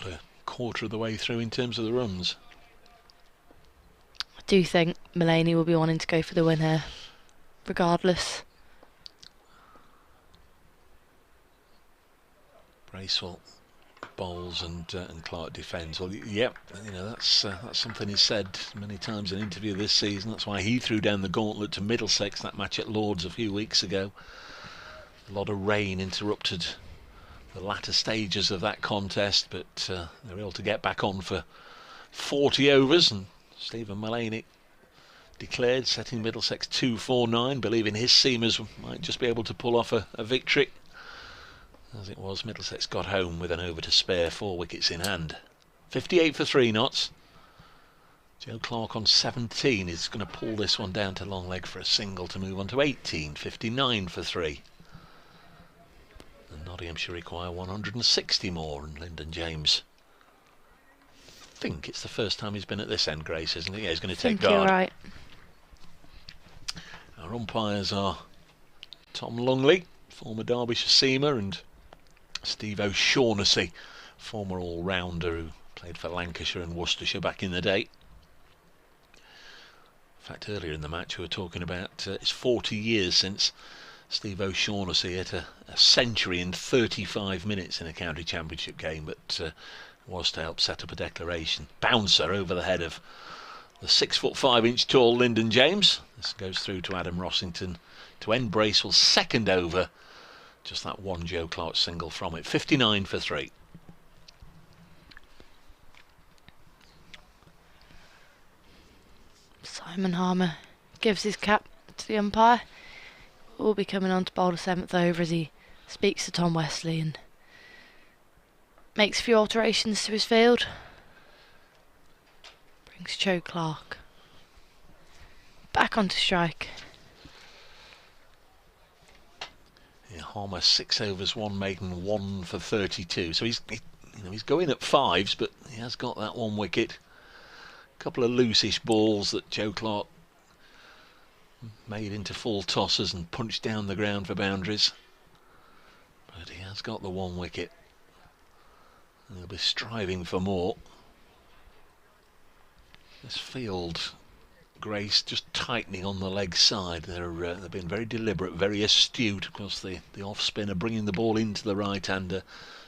a quarter of the way through in terms of the runs. I do think Mulaney will be wanting to go for the win here, regardless. Bracewell bowls and Clark defends. Well, yep, you know, that's something he's said many times in an interview this season. That's why he threw down the gauntlet to Middlesex, that match at Lords a few weeks ago. A lot of rain interrupted the latter stages of that contest, but they were able to get back on for 40 overs, and Stephen Mulaney declared, setting Middlesex 249, believing his seamers might just be able to pull off a victory. As it was, Middlesex got home with an over to spare, 4 wickets in hand. 58 for 3 Notts. Joe Clark on 17 is going to pull this one down to long leg for a single to move on to 18. 59 for 3. And Nottinghamshire require 160 more, and Lyndon James, I think it's the first time he's been at this end, Grace, isn't it? Yeah, he's going to take guard. You're right. Our umpires are Tom Lungley, former Derbyshire seamer, and Steve O'Shaughnessy, former all-rounder who played for Lancashire and Worcestershire back in the day. In fact, earlier in the match we were talking about it's 40 years since Steve O'Shaughnessy hit a century in 35 minutes in a county championship game, but was to help set up a declaration. Bouncer over the head of the 6'5" tall Lyndon James. This goes through to Adam Rossington to end Bracewell's second over. Just that one Joe Clark single from it. 59 for 3. Simon Harmer gives his cap to the umpire. Will be coming on to bowl the 7th over as he speaks to Tom Wesley and makes a few alterations to his field. Brings Joe Clark back onto strike. Yeah, Harmer 6 overs, 1 maiden, 1 for 32. So he's going at 5s, but he has got that 1 wicket. A couple of loosish balls that Joe Clark made into full tosses and punched down the ground for boundaries. But he has got the 1 wicket. And he'll be striving for more. This field, Grace, just tightening on the leg side. They've been very deliberate, very astute. Of course, the off spinner bringing the ball into the right-hander.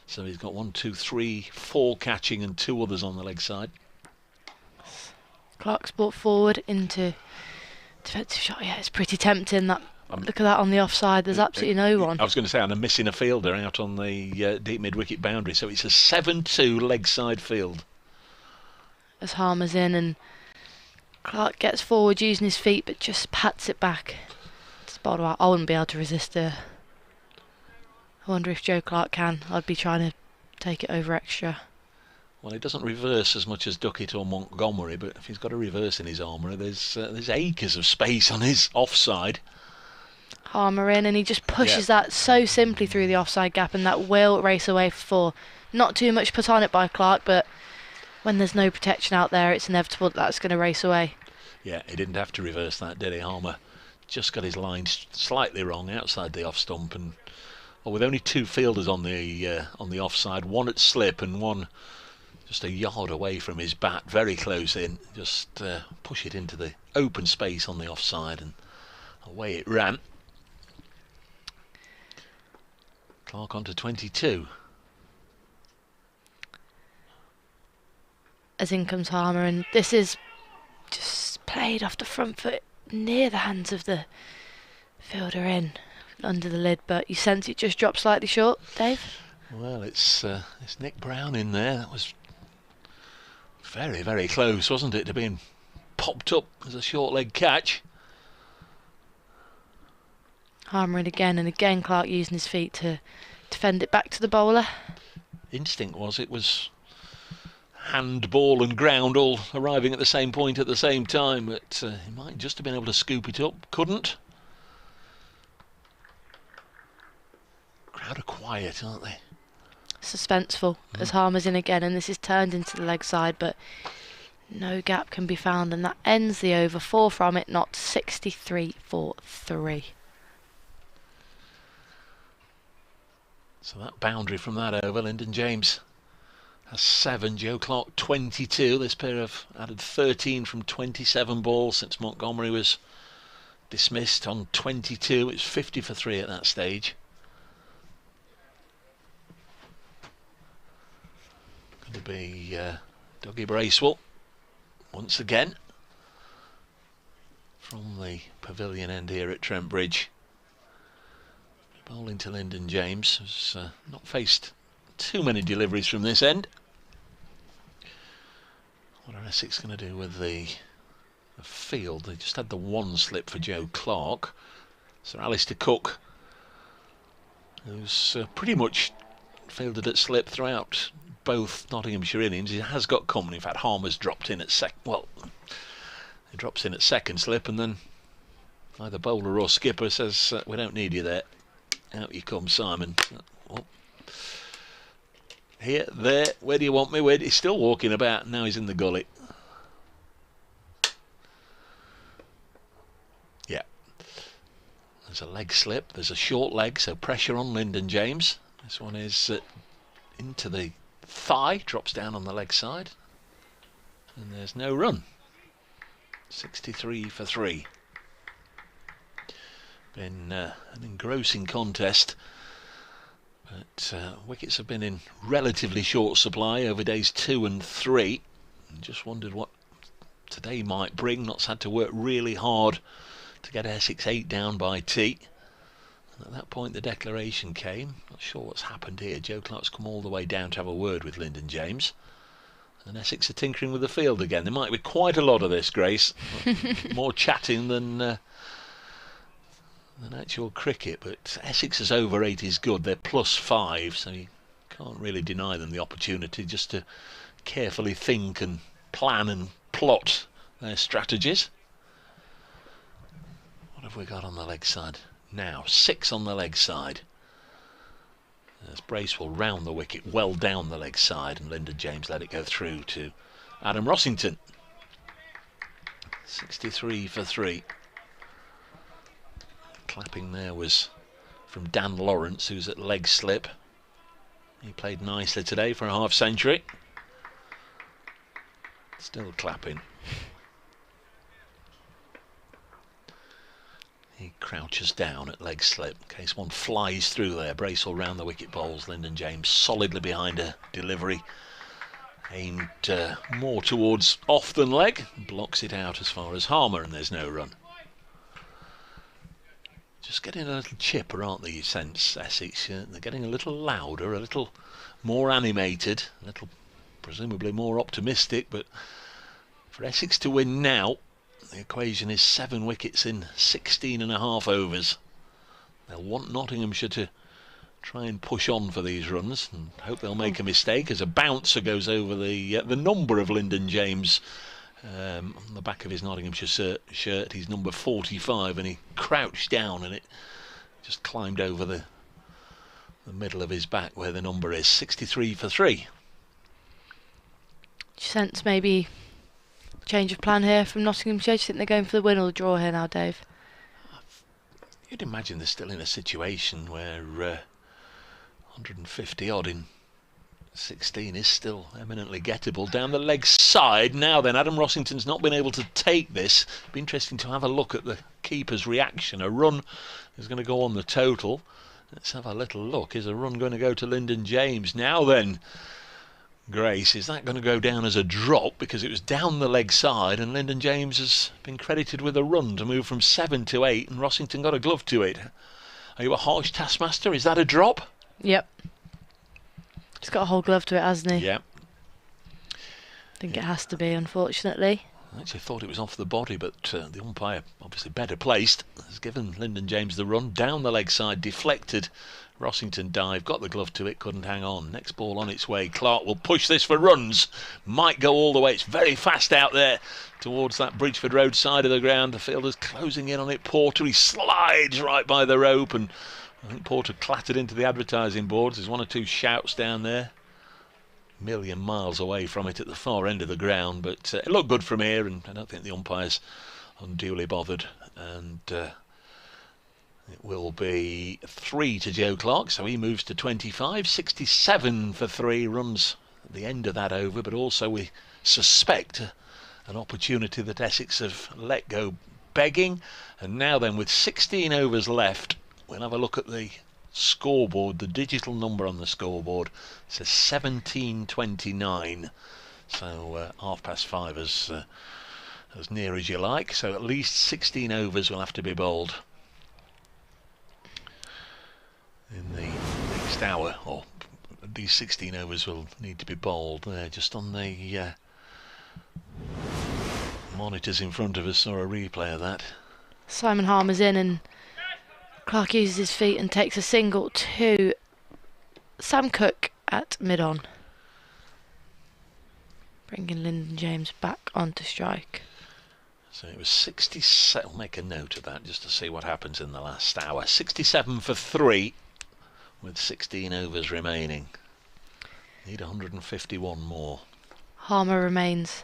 So he's got 1, 2, 3, 4 catching and 2 others on the leg side. Clark's brought forward into defensive shot. Yeah, it's pretty tempting. That look at that on the offside. There's absolutely no one. I was going to say, and I'm missing a fielder out on the deep mid-wicket boundary. So it's a 7-2 leg side field. As Harmer's in and Clark gets forward using his feet, but just pats it back. It's bottom out. I wouldn't be able to resist her. I wonder if Joe Clark can. I'd be trying to take it over extra. Well, he doesn't reverse as much as Duckett or Montgomery, but if he's got a reverse in his armoury, there's acres of space on his offside. Harmer in, and he just pushes that so simply through the offside gap, and that will race away for 4. Not too much put on it by Clark, but when there's no protection out there, it's inevitable that's going to race away. Yeah, he didn't have to reverse that, did he? Harmer just got his line slightly wrong outside the off stump, and with only 2 fielders on the offside, 1 at slip and 1 just a yard away from his bat, very close in, just push it into the open space on the offside, and away it ran. Clark on to 22. As in comes Harmer, and this is just played off the front foot near the hands of the fielder in under the lid, but you sense it just dropped slightly short, Dave? Well, it's Nick Brown in there. That was very, very close, wasn't it, to being popped up as a short leg catch. Harmer in again, and again Clark using his feet to defend it back to the bowler. Instinct was it was hand, ball and ground all arriving at the same point at the same time, but he might just have been able to scoop it up. Couldn't. Crowd are quiet, aren't they? Suspenseful as Harmer's in again, and this is turned into the leg side, but no gap can be found, and that ends the over. 4 from it, not 63 for 3. So that boundary from that over, Lyndon James has 7, Joe Clark 22. This pair have added 13 from 27 balls since Montgomery was dismissed on 22. It's 50 for 3 at that stage. Going to be Dougie Bracewell once again from the pavilion end here at Trent Bridge. Bowling to Lyndon James, who's not faced too many deliveries from this end. What are Essex going to do with the field? They just had the 1 slip for Joe Clark. Sir Alistair Cook, who's pretty much fielded at slip throughout both Nottinghamshire innings. He has got company. In fact, Harmer's dropped in at he drops in at second slip, and then either bowler or skipper says, we don't need you there. Out you come, Simon. Oh. Here, there, where do you want me? He's still walking about, now he's in the gully. Yeah. There's a leg slip, there's a short leg, so pressure on Lyndon James. This one is into the thigh, drops down on the leg side, and there's no run. 63 for 3. Been an engrossing contest, but wickets have been in relatively short supply over days 2 and 3. And just wondered what today might bring. Notts had to work really hard to get Essex 8 down by tea. And at that point the declaration came. Not sure what's happened here. Joe Clark's come all the way down to have a word with Lyndon James. And Essex are tinkering with the field again. There might be quite a lot of this, Grace. More chatting than actual cricket. But Essex's over 8 is good. They're +5, so you can't really deny them the opportunity just to carefully think and plan and plot their strategies. What have we got on the leg side now? 6 on the leg side. As Bracewell round the wicket, well down the leg side, and Lyndon James let it go through to Adam Rossington. 63 for 3. Clapping there was from Dan Lawrence, who's at leg slip. He played nicely today for a half century. Still clapping. He crouches down at leg slip in case one flies through there. Bracewell round the wicket bowls. Lyndon James solidly behind a delivery aimed more towards off than leg. Blocks it out as far as Harmer, and there's no run. Just getting a little chipper, aren't they, you sense, Essex? They're getting a little louder, a little more animated, a little presumably more optimistic, but for Essex to win now, the equation is 7 wickets in 16.5 overs. They'll want Nottinghamshire to try and push on for these runs and hope they'll make a mistake as a bouncer goes over the number of Lyndon James on the back of his Nottinghamshire shirt. He's number 45, and he crouched down and it just climbed over the middle of his back where the number is. 63 for 3. Do you sense maybe change of plan here from Nottinghamshire? Do you think they're going for the win or the draw here now, Dave? You'd imagine they're still in a situation where 150 odd in 16 is still eminently gettable. Down the leg side now then, Adam Rossington's not been able to take this. Be interesting to have a look at the keeper's reaction. A run is going to go on the total. Let's have a little look. Is a run going to go to Lyndon James? Now then, Grace, is that going to go down as a drop because it was down the leg side and Lyndon James has been credited with a run to move from 7 to 8 and Rossington got a glove to it? Are you a harsh taskmaster? Is that a drop? Yep. He's got a whole glove to it, hasn't he? Yep. I think it has to be, unfortunately. I actually thought it was off the body, but the umpire, obviously better placed, has given Lyndon James the run. Down the leg side, deflected. Rossington dived, got the glove to it, couldn't hang on. Next ball on its way. Clark will push this for runs. Might go all the way. It's very fast out there towards that Bridgeford Road side of the ground. The fielder's closing in on it. Porter, he slides right by the rope, and I think Porter clattered into the advertising boards. There's 1 or 2 shouts down there. A million miles away from it at the far end of the ground, but it looked good from here, and I don't think the umpire's unduly bothered. And it will be 3 to Joe Clark, so he moves to 25. 67 for 3 runs at the end of that over, but also we suspect an opportunity that Essex have let go begging. And now then, with 16 overs left, we'll have a look at the scoreboard. The digital number on the scoreboard says 17:29, so 5:30 as near as you like. So at least 16 overs will have to be bowled in the next hour, or these 16 overs will need to be bowled. There, just on the monitors in front of us, saw a replay of that. Simon Harmer's in, and Clark uses his feet and takes a single to Sam Cook at mid-on, bringing Lyndon James back onto strike. So it was 67. I'll make a note of that just to see what happens in the last hour. 67 for 3 with 16 overs remaining. Need 151 more. Harmer remains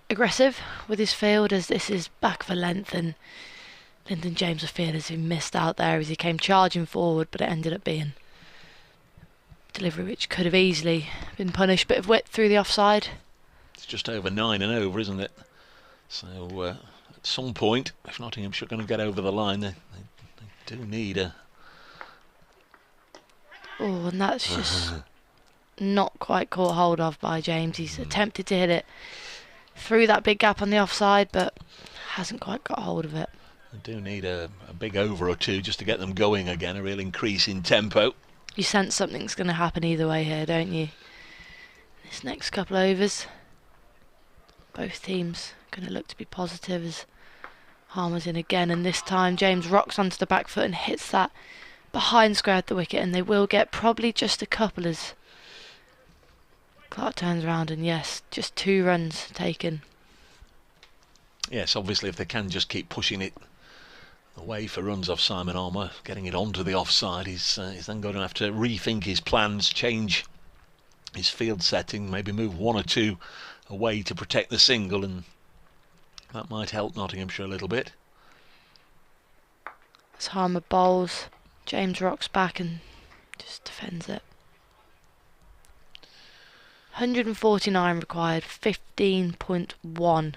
aggressive with his field as this is back for length, and Lyndon James, I feel, as he missed out there as he came charging forward, but it ended up being delivery which could have easily been punished. Bit of width through the offside. It's just over 9 and over, isn't it? So at some point, if Nottinghamshire are going to get over the line, they do need a... Oh, and that's just not quite caught hold of by James. He's attempted to hit it through that big gap on the offside, but hasn't quite got hold of it. They do need a big over or two just to get them going again, a real increase in tempo. You sense something's going to happen either way here, don't you? This next couple of overs, both teams going to look to be positive as Harmer's in again, and this time James rocks onto the back foot and hits that behind square at the wicket, and they will get probably just a couple as Clark turns around, and yes, just 2 runs taken. Yes, obviously if they can just keep pushing it away for runs off Simon Harmer, getting it onto the offside, he's then going to have to rethink his plans, change his field setting, maybe move 1 or 2 away to protect the single, and that might help Nottinghamshire a little bit. As Harmer bowls, James rocks back and just defends it. 149 required, 15.1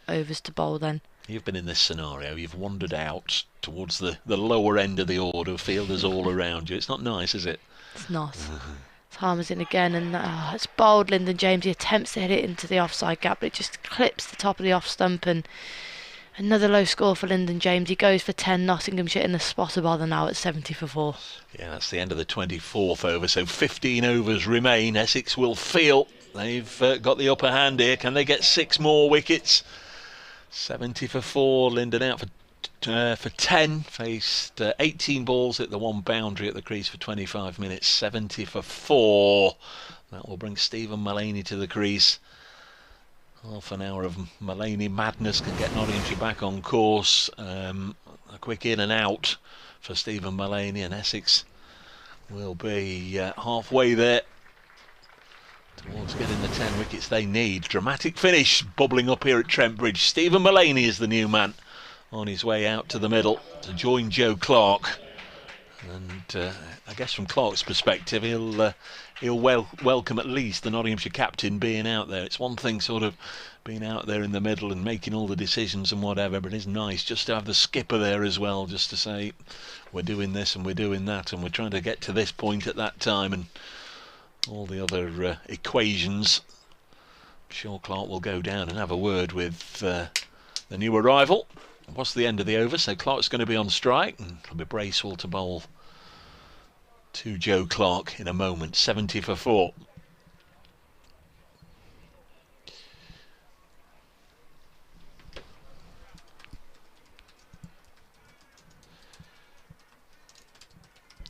overs to bowl then. You've been in this scenario, you've wandered out towards the lower end of the order, fielders all around you. It's not nice, is it? It's not. Harmer's in again, and it's bowled Lyndon James. He attempts to hit it into the offside gap, but it just clips the top of the off stump, and another low score for Lyndon James. He goes for 10, Nottinghamshire in the spotter bother now at 70 for 4. Yeah, that's the end of the 24th over, so 15 overs remain. Essex will feel they've got the upper hand here. Can they get 6 more wickets? 70 for 4, Lyndon out for 10, faced 18 balls at the 1 boundary at the crease for 25 minutes, 70 for 4. That will bring Stephen Mullaney to the crease. Half an hour of Mullaney madness can get Nottinghamshire back on course. A quick in and out for Stephen Mullaney, and Essex will be halfway there towards getting the 10 wickets they need. Dramatic finish bubbling up here at Trent Bridge. Stephen Mullaney is the new man on his way out to the middle to join Joe Clark, and I guess from Clark's perspective he'll welcome at least the Nottinghamshire captain being out there. It's one thing sort of being out there in the middle and making all the decisions and whatever, but it's nice just to have the skipper there as well, just to say we're doing this and we're doing that and we're trying to get to this point at that time, and all the other equations. I'm sure Clark will go down and have a word with the new arrival. What's the end of the over, so Clark's going to be on strike, and it'll be Bracewell to bowl to Joe Clark in a moment. 70 for 4.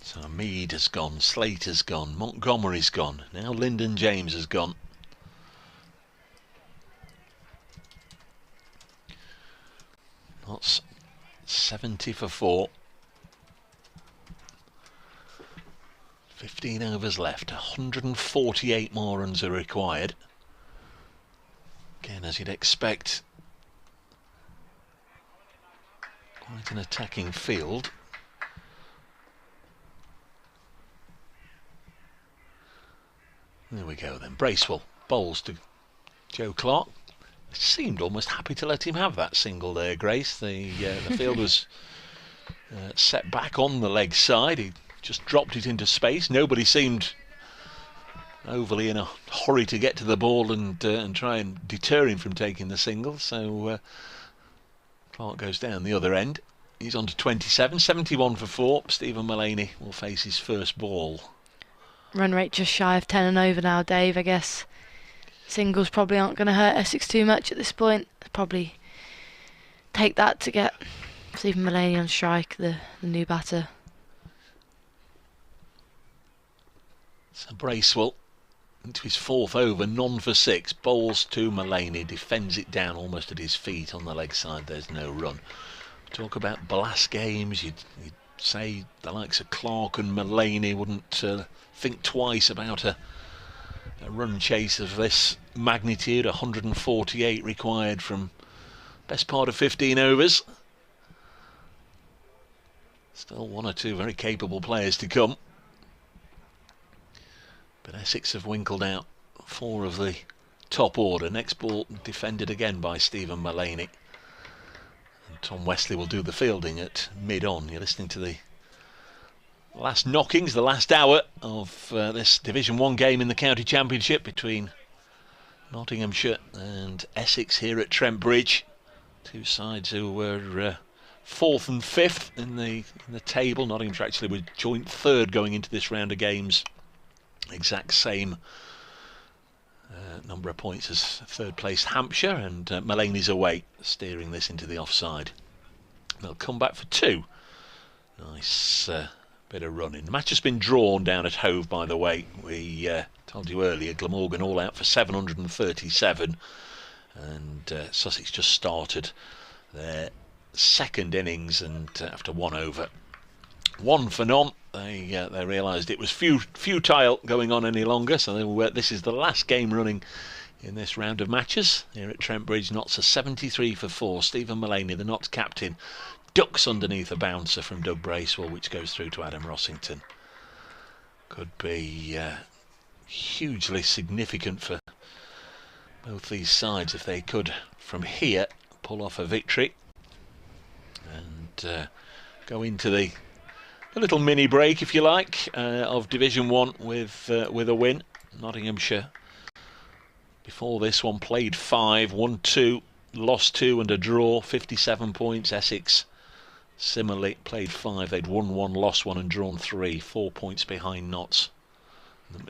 So Mead has gone, Slater's gone, Montgomery's gone, now Lyndon James has gone. That's 70 for 4. 15 overs left, 148 more runs are required. Again, as you'd expect, quite an attacking field. There we go then. Bracewell bowls to Joe Clark. Seemed almost happy to let him have that single there, Grace. The field was set back on the leg side. He just dropped it into space. Nobody seemed overly in a hurry to get to the ball and try and deter him from taking the single. So Clark goes down the other end. He's on to 27, 71 for 4. Stephen Mullaney will face his first ball. Run rate just shy of 10 and over now, Dave. I guess singles probably aren't going to hurt Essex too much at this point. Probably take that to get Stephen Mullaney on strike, the new batter. So Bracewell into his 4th over, none for 6. Bowls to Mullaney, defends it down almost at his feet on the leg side. There's no run. Talk about blast games. You'd say the likes of Clark and Mullaney wouldn't think twice about a run chase of this magnitude. 148 required from best part of 15 overs. Still one or two very capable players to come. But Essex have winkled out 4 of the top order. Next ball defended again by Stephen Mullaney. And Tom Wesley will do the fielding at mid-on. You're listening to the last knockings, the last hour of this Division 1 game in the County Championship between Nottinghamshire and Essex here at Trent Bridge. Two sides who were 4th and 5th in the table. Nottinghamshire actually were joint 3rd going into this round of games. Exact same number of points as 3rd place Hampshire, and Mullaney's away, steering this into the offside. They'll come back for 2. Nice bit of running. The match has been drawn down at Hove, by the way. We told you earlier, Glamorgan all out for 737, and Sussex just started their 2nd innings, and after 1 over, 1 for none, they realised it was futile going on any longer, so this is the last game running in this round of matches here at Trent Bridge. Notts are 73 for 4. Stephen Mullaney, the Notts captain, ducks underneath a bouncer from Doug Bracewell, which goes through to Adam Rossington. Could be hugely significant for both these sides if they could, from here, pull off a victory and go into the little mini break, if you like, of Division 1 with a win. Nottinghamshire, before this one, played 5, won 2, lost 2 and a draw, 57 points. Essex similarly played 5, they'd won 1, lost 1 and drawn 3, 4 points behind Notts.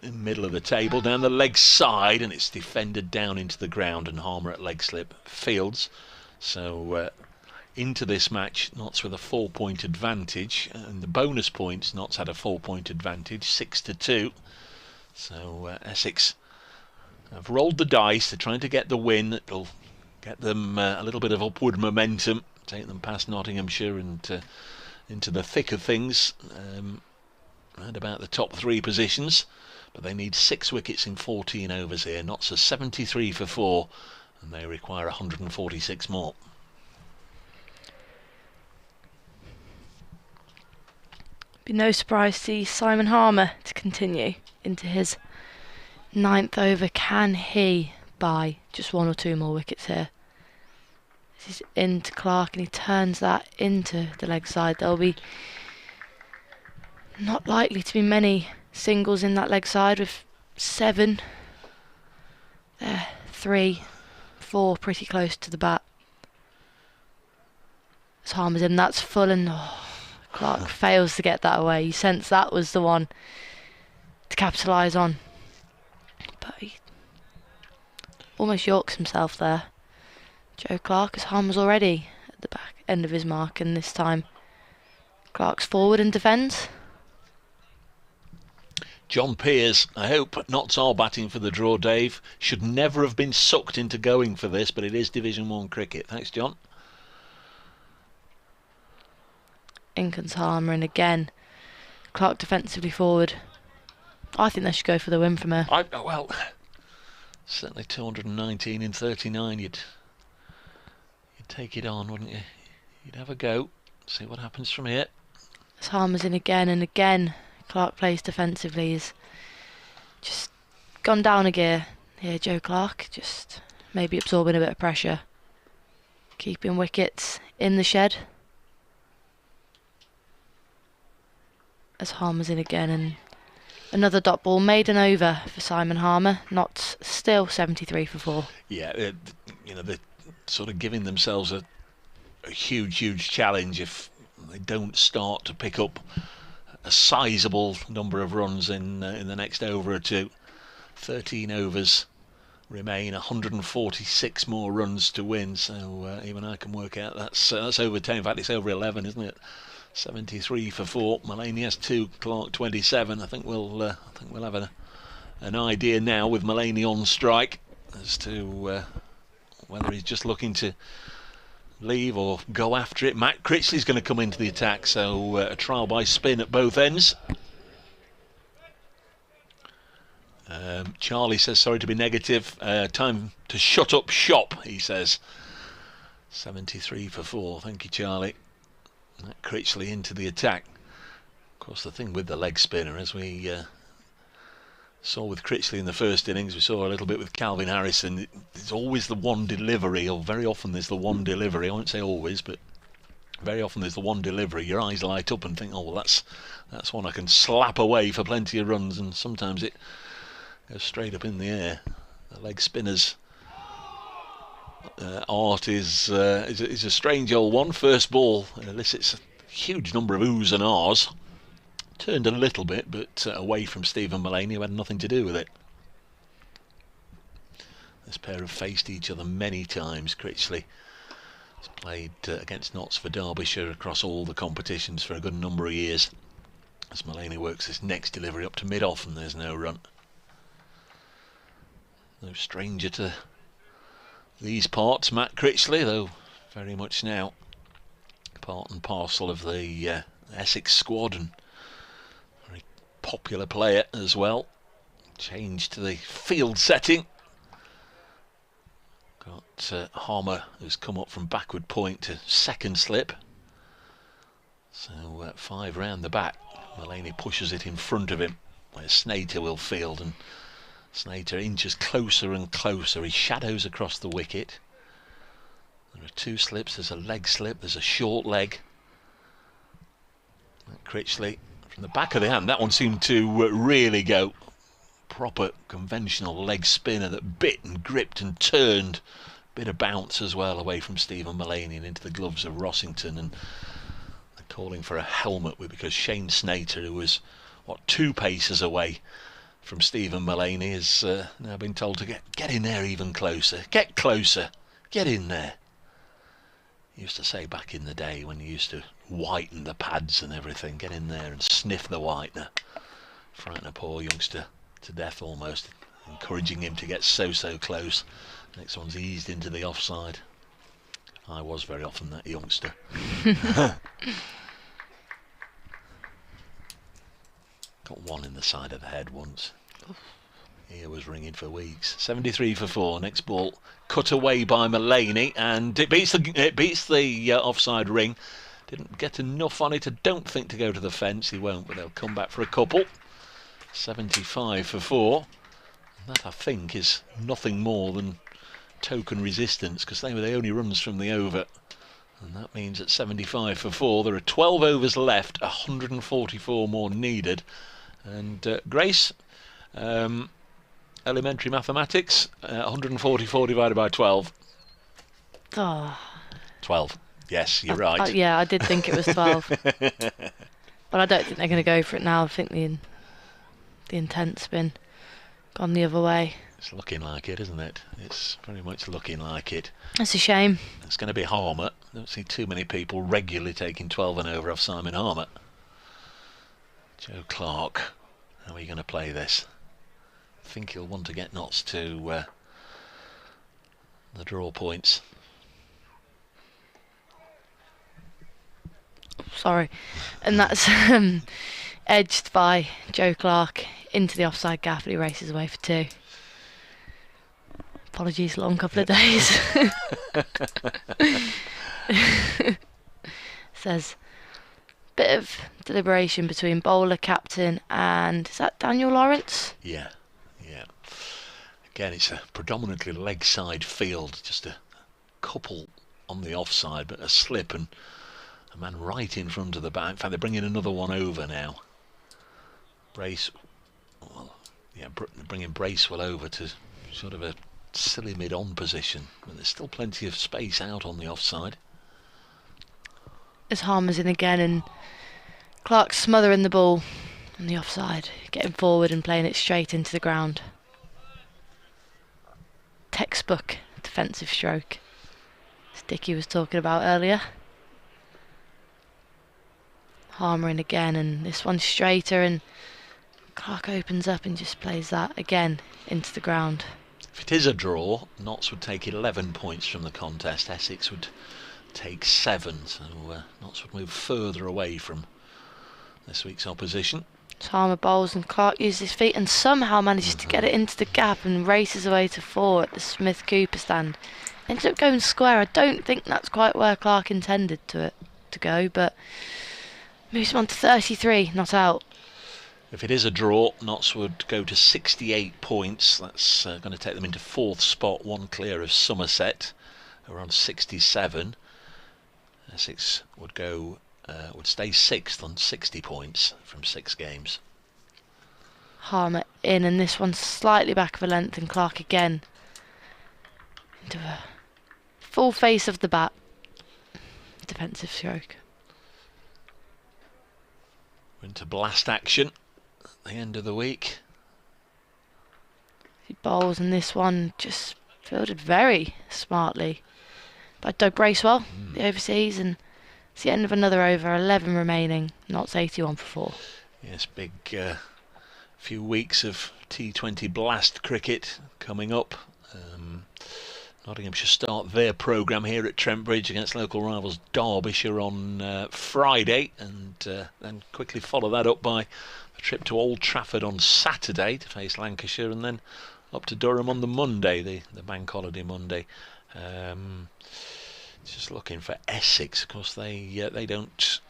In the middle of the table, down the leg side, and it's defended down into the ground, and Harmer at leg slip fields. So into this match, Notts with a 4-point advantage, and the bonus points, Notts had a 4-point advantage, 6-2. So Essex have rolled the dice. They're trying to get the win that'll get them a little bit of upward momentum, take them past Nottinghamshire and into the thick of things, around about the top 3 positions. But they need 6 wickets in 14 overs here. Notts are 73 for 4, and they require 146 more. Be no surprise to see Simon Harmer to continue into his 9th over. Can he buy just 1 or 2 more wickets here? This is into Clark, and he turns that into the leg side. There'll be not likely to be many singles in that leg side, with 7 there, 3, 4 pretty close to the bat. As Harmer's in, that's full, and Clark fails to get that away. You sense that was the one to capitalise on, but he almost yorks himself there, Joe Clark, as Harmer's already at the back end of his mark, and this time Clark's forward and defends. John Pearce, I hope Notts are batting for the draw, Dave. Should never have been sucked into going for this, but it is Division 1 cricket. Thanks, John. In comes Harmer, and again Clark defensively forward. I think they should go for the win from here. Well, certainly 219 in 39. You'd take it on, wouldn't you? You'd have a go, see what happens from here. As Harmer's in again, and again Clark plays defensively. He's just gone down a gear here, Joe Clark, just maybe absorbing a bit of pressure, keeping wickets in the shed. As Harmer's in again, and another dot ball, maiden over for Simon Harmer. Notts still 73 for 4. Yeah, they're sort of giving themselves a huge challenge if they don't start to pick up a sizable number of runs in the next over or 2. 13 overs remain, 146 more runs to win. So even I can work out that's over 10. In fact, it's over 11, isn't it? 73 for 4. Mullaney has 2. Clark 27. I think we'll have an idea now with Mullaney on strike as to whether he's just looking to leave or go after it. Matt Critchley's going to come into the attack, so a trial by spin at both ends. Charlie says sorry to be negative, time to shut up shop, he says. 73 for 4. Thank you, Charlie. Matt Critchley into the attack. Of course, the thing with the leg spinner, as we saw with Critchley in the first innings, we saw a little bit with Calvin Harrison, there's always the one delivery, or very often there's the one delivery. I won't say always, but very often there's the one delivery. Your eyes light up and think, oh, well, that's one I can slap away for plenty of runs, and sometimes it goes straight up in the air. The leg spinner's art is a strange old one. First ball elicits a huge number of oohs and ahs. Turned a little bit, but away from Stephen Mullaney, who had nothing to do with it. This pair have faced each other many times. Critchley has played against Notts for Derbyshire across all the competitions for a good number of years. As Mullaney works this next delivery up to mid-off, and there's no run. No stranger to these parts, Matt Critchley, though very much now part and parcel of the Essex squad, and very popular player as well. Change to the field setting. Got Harmer, who's come up from backward point to second slip. So 5 round the back. Mullaney pushes it in front of him, where Snater will field, and Snater inches closer and closer. He shadows across the wicket. There are 2 slips. There's a leg slip. There's a short leg. Critchley from the back of the hand. That one seemed to really go. Proper conventional leg spinner that bit and gripped and turned. Bit of bounce as well away from Stephen Mullaney and into the gloves of Rossington. And they're calling for a helmet because Shane Snater, who was 2 paces away from Stephen Mullaney, has now been told to get in there even closer. Get closer. Get in there. He used to say back in the day when you used to whiten the pads and everything, get in there and sniff the whitener. Frighten a poor youngster to death almost, encouraging him to get so close. Next one's eased into the offside. I was very often that youngster. Got one in the side of the head once. Ear was ringing for weeks. 73 for 4. Next ball cut away by Mullaney, and it beats the offside ring. Didn't get enough on it, I don't think, to go to the fence. He won't, but they'll come back for a couple. 75 for 4. And that, I think, is nothing more than token resistance, because they were the only runs from the over. And that means at 75 for 4, there are 12 overs left, 144 more needed. And Grace, elementary mathematics, 144 divided by 12. Oh. 12. Yes, you're right. Yeah, I did think it was 12. But I don't think they're going to go for it now. I think the intent's been gone the other way. It's looking like it, isn't it? It's very much looking like it. That's a shame. It's going to be Harmer. I don't see too many people regularly taking 12 and over off Simon Harmer. Joe Clark, how are you going to play this? I think he'll want to get Notts to the draw points. Sorry. And that's edged by Joe Clark into the offside gap, and he races away for 2. Apologies, long couple of days. Says bit of deliberation between bowler, captain, and is that Daniel Lawrence? Yeah. Again, it's a predominantly leg side field, just a couple on the offside, but a slip and a man right in front of the bat. In fact, they're bringing another one over now. Bringing Bracewell over to sort of a silly mid-on position, but there's still plenty of space out on the offside. As Harmer's in again, and Clark's smothering the ball on the offside, getting forward and playing it straight into the ground. Textbook defensive stroke, as Dickie was talking about earlier. Harmer in again, and this one's straighter, and Clark opens up and just plays that again into the ground. If it is a draw, Notts would take 11 points from the contest. Essex would take 7, so Notts would move further away from this week's opposition. Harmer bowls, and Clark uses his feet and somehow manages to get it into the gap and races away to 4 at the Smith Cooper stand. Ends up going square. I don't think that's quite where Clark intended to to go, but moves him on to 33, not out. If it is a draw, Notts would go to 68 points. That's going to take them into 4th spot, one clear of Somerset, who are on 67. Essex would stay 6th on 60 points from 6 games. Harmer in, and this one's slightly back of a length, and Clark again into a full face of the bat. Defensive stroke. We're into blast action at the end of the week. He bowls, and this one just fielded very smartly by Doug Bracewell, the overseas, and it's the end of another over, 11 remaining. Notts 81 for 4. Yes, big few weeks of T20 blast cricket coming up. Nottinghamshire start their programme here at Trent Bridge against local rivals Derbyshire on Friday, and then quickly follow that up by a trip to Old Trafford on Saturday to face Lancashire, and then up to Durham on the Monday, the bank holiday Monday. Just looking for Essex. Of course, they don't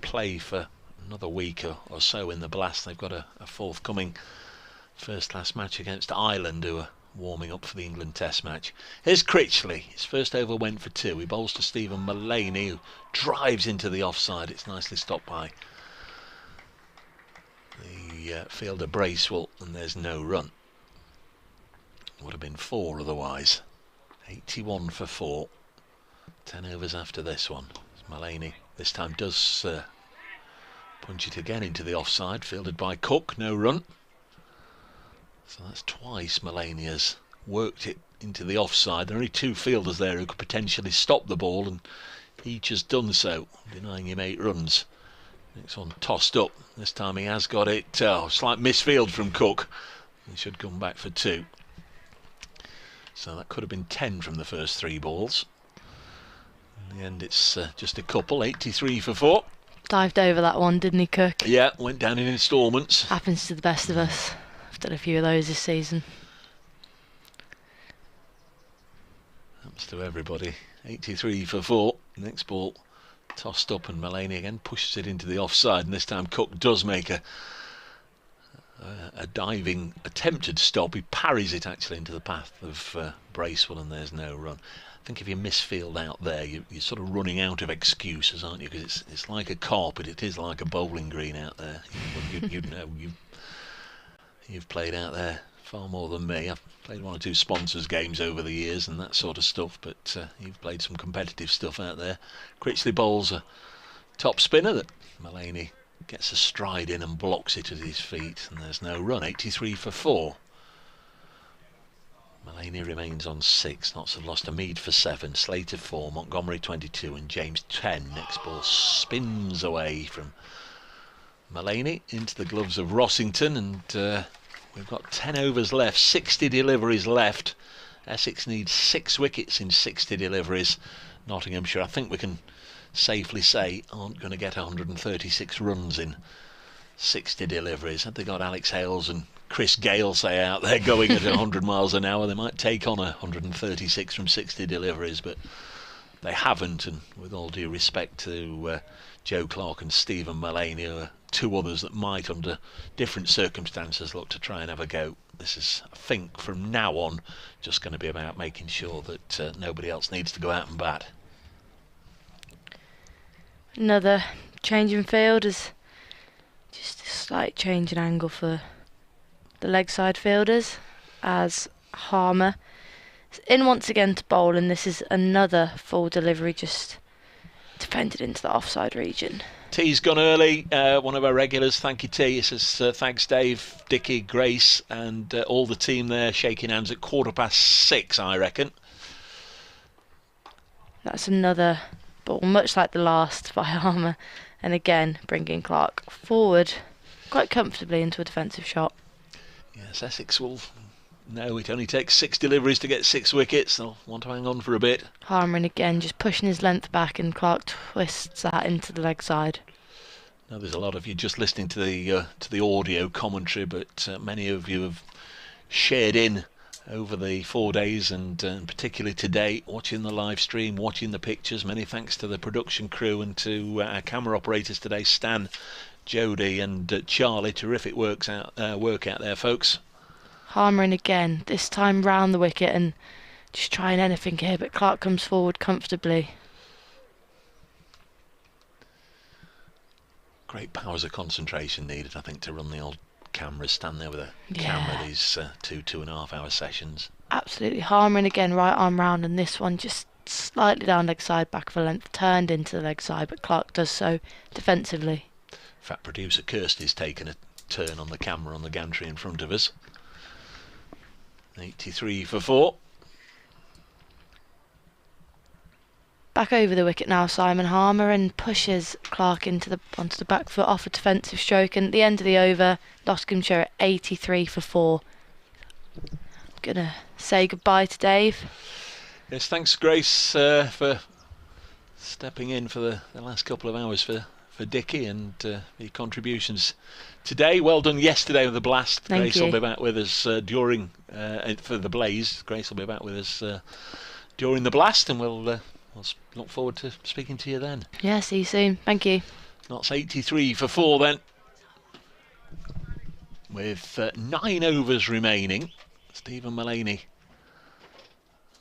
play for another week or so in the blast. They've got a forthcoming first-class match against Ireland, who are warming up for the England Test match. Here's Critchley. His first over went for 2. He bowls to Stephen Mullaney, who drives into the offside. It's nicely stopped by the fielder Bracewell, and there's no run. Would have been 4 otherwise. 81 for 4. 10 overs after this one. Mullaney this time does punch it again into the offside, fielded by Cook. No run. So that's twice Mullaney has worked it into the offside. There are only 2 fielders there who could potentially stop the ball, and each has done so, denying him 8 runs. Next one tossed up. This time he has got it. Slight misfield from Cook. He should come back for 2. So that could have been 10 from the first 3 balls. In the end, it's just a couple. 83 for 4. Dived over that one, didn't he, Cook? Yeah, went down in instalments. Happens to the best of us. I've done a few of those this season. Happens to everybody. 83 for 4. Next ball tossed up, and Mullaney again pushes it into the offside, and this time Cook does make a diving attempted stop. He parries it actually into the path of Bracewell, and there's no run. I think if you misfield out there, you're sort of running out of excuses, aren't you? Because it's like a carpet. It is like a bowling green out there. You know, you've played out there far more than me. I've played 1 or 2 sponsors games over the years and that sort of stuff, but you've played some competitive stuff out there. Critchley bowls a top spinner that Mullaney gets a stride in and blocks it at his feet, and there's no run. 83 for 4. Mullaney remains on 6. Notts have lost to Mead for 7, Slater 4, Montgomery 22, and James 10. Next ball spins away from Mullaney into the gloves of Rossington, and we've got 10 overs left, 60 deliveries left. Essex needs 6 wickets in 60 deliveries. Nottinghamshire, I think we can safely say, aren't going to get 136 runs in 60 deliveries. Had they got Alex Hales and Chris Gale, say, out there going at 100 miles an hour, they might take on 136 from 60 deliveries, but they haven't. And with all due respect to Joe Clark and Stephen Mullaney, who are 2 others that might, under different circumstances, look to try and have a go, this is, I think, from now on, just going to be about making sure that nobody else needs to go out and bat. Another change in field is just a slight change in angle for the leg side fielders, as Harmer is in once again to bowl, and this is another full delivery just defended into the offside region. T's gone early, one of our regulars. Thank you, T. It says thanks, Dave, Dickie, Grace, and all the team there shaking hands at 6:15, I reckon. That's another ball, much like the last, by Harmer, and again bringing Clark forward quite comfortably into a defensive shot. Yes, Essex will know it only takes 6 deliveries to get 6 wickets. They'll want to hang on for a bit. Harmer again just pushing his length back, and Clark twists that into the leg side. Now there's a lot of you just listening to the audio commentary, but many of you have shared in over the 4 days, and particularly today, watching the live stream, watching the pictures. Many thanks to the production crew and to our camera operators today, Stan, Jody and Charlie. Terrific work out there, folks. Hammering again, this time round the wicket and just trying anything here, but Clark comes forward comfortably. Great powers of concentration needed, I think, to run the old cameras, stand there with a camera these 2.5 hour sessions. Absolutely. Hammering again, right arm round, and this one just slightly down leg side, back of a length, turned into the leg side, but Clark does so defensively. In fact, producer Kirsty's taken a turn on the camera on the gantry in front of us. 83 for 4. Back over the wicket now, Simon Harmer, and pushes Clark onto the back foot off a defensive stroke. And at the end of the over, Nottinghamshire at 83 for 4. I'm gonna say goodbye to Dave. Yes, thanks, Grace, for stepping in for the last couple of hours for Dickie and your contributions today. Well done yesterday with the blast. Thank Grace you. will be back with us during for the blaze. Grace will be back with us during the blast, and we'll look forward to speaking to you then. Yeah, see you soon. Thank you. That's 83 for 4 then, with 9 overs remaining. Stephen Mullaney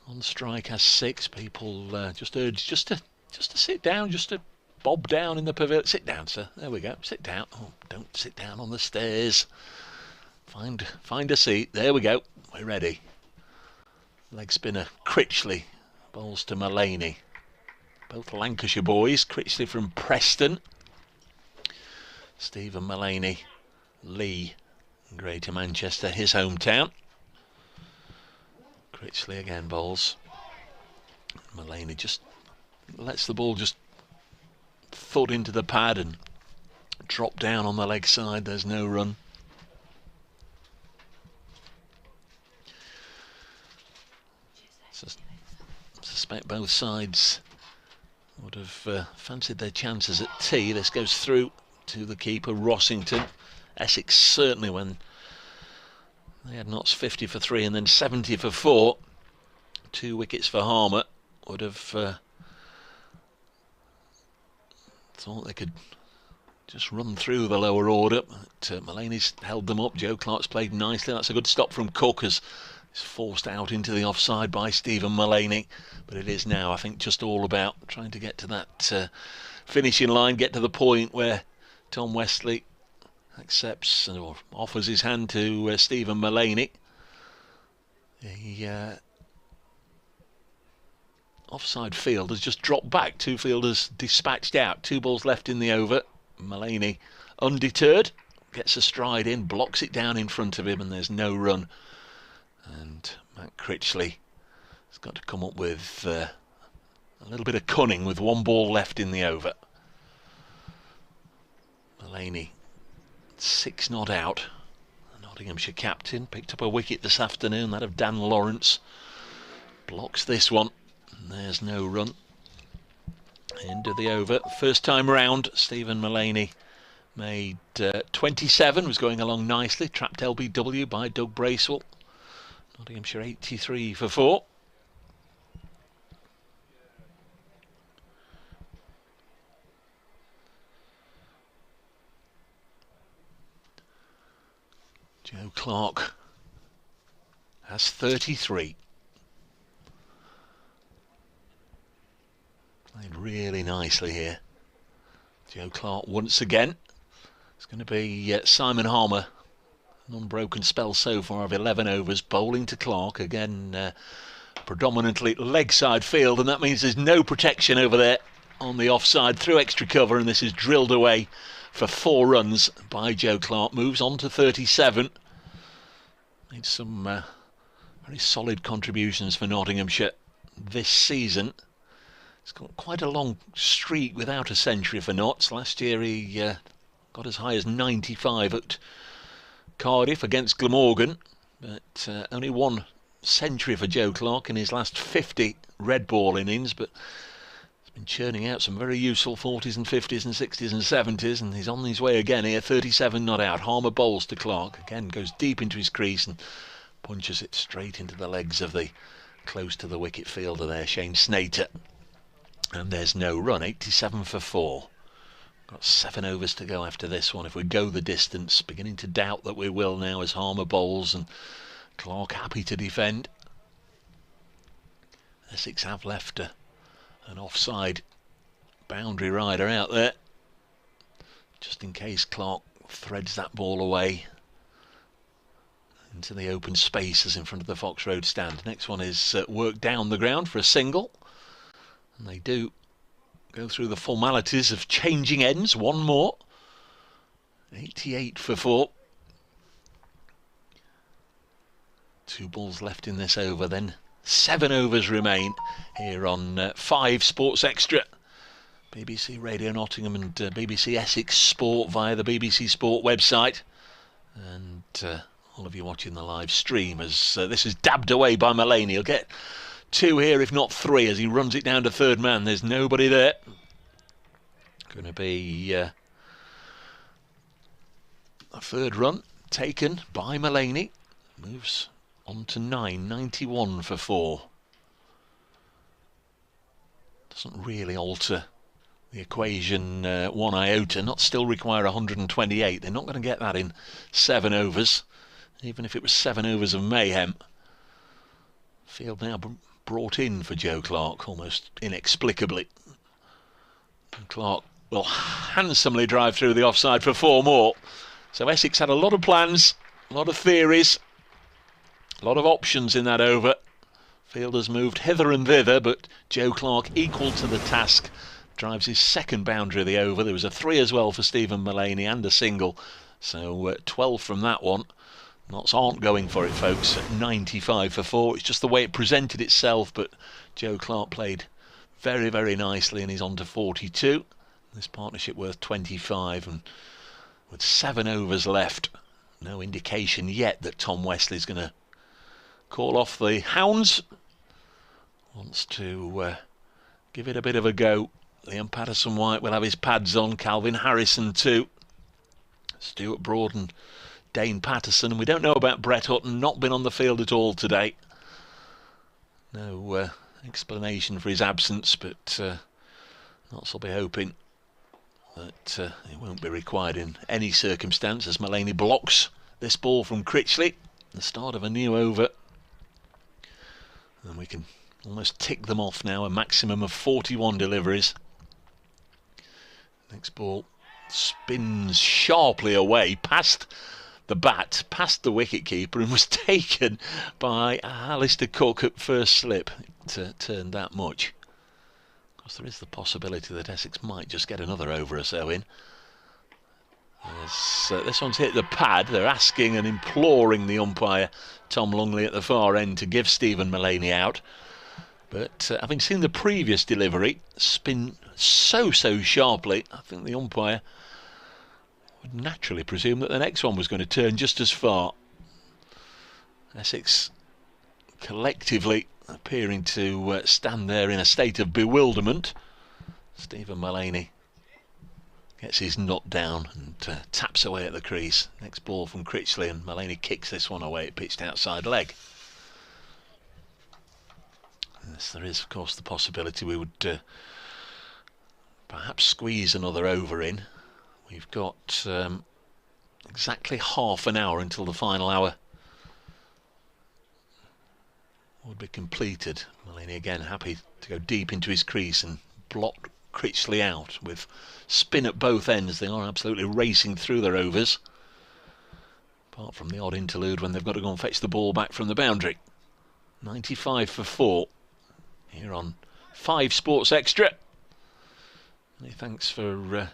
on strike has 6. People just urged just to sit down, just to bob down in the pavilion. Sit down, sir. There we go. Sit down. Oh, don't sit down on the stairs. Find a seat. There we go. We're ready. Leg spinner Critchley bowls to Mullaney. Both Lancashire boys. Critchley from Preston. Stephen Mullaney, Lee, Greater Manchester, his hometown. Critchley again bowls. Mullaney just lets the ball just thud into the pad and drop down on the leg side. There's no run. Suspect both sides would have fancied their chances at tea. This goes through to the keeper, Rossington. Essex certainly, when they had Notts 50 for 3 and then 70 for 4, 2 wickets for Harmer, would have thought they could just run through the lower order. But Mullaney's held them up. Joe Clark's played nicely. That's a good stop from Cook as he's forced out into the offside by Stephen Mullaney. But it is now, I think, just all about trying to get to that finishing line, get to the point where Tom Westley accepts or offers his hand to Stephen Mullaney. The offside field has just dropped back. 2 fielders dispatched out. 2 balls left in the over. Mullaney, undeterred, gets a stride in, blocks it down in front of him, and there's no run. And Matt Critchley has got to come up with a little bit of cunning with 1 ball left in the over. Mullaney, 6 not out. The Nottinghamshire captain picked up a wicket this afternoon, that of Dan Lawrence. Blocks this one, and there's no run. End of the over. First time round, Stephen Mullaney made 27, was going along nicely. Trapped LBW by Doug Bracewell. Nottinghamshire 83 for 4. Joe Clark has 33. Played really nicely here. Joe Clark once again. It's going to be Simon Harmer. An unbroken spell so far of 11 overs, bowling to Clark. Again, predominantly leg side field, and that means there's no protection over there on the offside through extra cover, and this is drilled away for 4 runs by Joe Clark. Moves on to 37. Made some very solid contributions for Nottinghamshire this season. He's got quite a long streak without a century for Notts. Last year he got as high as 95 at Cardiff against Glamorgan, but only 1 century for Joe Clark in his last 50 red ball innings, but he's been churning out some very useful 40s and 50s and 60s and 70s, and he's on his way again here. 37 not out. Harmer bowls to Clark, again goes deep into his crease and punches it straight into the legs of the close to the wicket fielder there, Shane Snater. And there's no run, 87 for 4. Got 7 overs to go after this one. If we go the distance, beginning to doubt that we will now as Harmer bowls and Clark happy to defend. Essex have left an offside boundary rider out there, just in case Clark threads that ball away into the open spaces in front of the Fox Road stand. Next one is worked down the ground for a single, and they do go through the formalities of changing ends. One more, 88 for 4. 2 balls left in this over, then 7 overs remain here on 5 Sports Extra. BBC Radio Nottingham and BBC Essex Sport via the BBC Sport website. And all of you watching the live stream as this is dabbed away by Mullaney. He'll get 2 here, if not 3, as he runs it down to third man. There's nobody there. Going to be a third run taken by Mullaney. Moves on to 9, 91 for 4. Doesn't really alter the equation one iota. Not still require 128. They're not going to get that in 7 overs, even if it was 7 overs of mayhem. Field now brought in for Joe Clark, almost inexplicably. And Clark will handsomely drive through the offside for 4 more. So Essex had a lot of plans, a lot of theories, a lot of options in that over. Fielders moved hither and thither, but Joe Clark equal to the task. Drives his second boundary of the over. There was a 3 as well for Stephen Mullaney and a single. So 12 from that one. Notts aren't going for it, folks, at 95 for 4. It's just the way it presented itself, but Joe Clark played very, very nicely, and he's on to 42. This partnership worth 25, and with 7 overs left, no indication yet that Tom Wesley's going to call off the hounds. Wants to give it a bit of a go. Liam Patterson-White will have his pads on. Calvin Harrison too. Stuart Broad and Dane Patterson. And we don't know about Brett Hutton. Not been on the field at all today. No explanation for his absence, but Notts will be hoping that it won't be required in any circumstance as Mullaney blocks this ball from Critchley. The start of a new over. And we can almost tick them off now. A maximum of 41 deliveries. Next ball spins sharply away past the bat, past the wicketkeeper, and was taken by Alistair Cook at first slip. It turned that much. Of course, there is the possibility that Essex might just get another over or so in. This one's hit the pad. They're asking and imploring the umpire, Tom Lungley, at the far end to give Stephen Mullaney out. But having seen the previous delivery spin so sharply, I think the umpire would naturally presume that the next one was going to turn just as far. Essex collectively appearing to stand there in a state of bewilderment. Stephen Mullaney gets his nut down and taps away at the crease. Next ball from Critchley, and Mullaney kicks this one away. It pitched outside leg. Yes, there is, of course, the possibility we would perhaps squeeze another over in. We've got exactly half an hour until the final hour would be completed. Mullaney again happy to go deep into his crease and block Critchley out with spin at both ends. They are absolutely racing through their overs, apart from the odd interlude when they've got to go and fetch the ball back from the boundary. 95 for 4 here on 5 Sports Extra. Many thanks for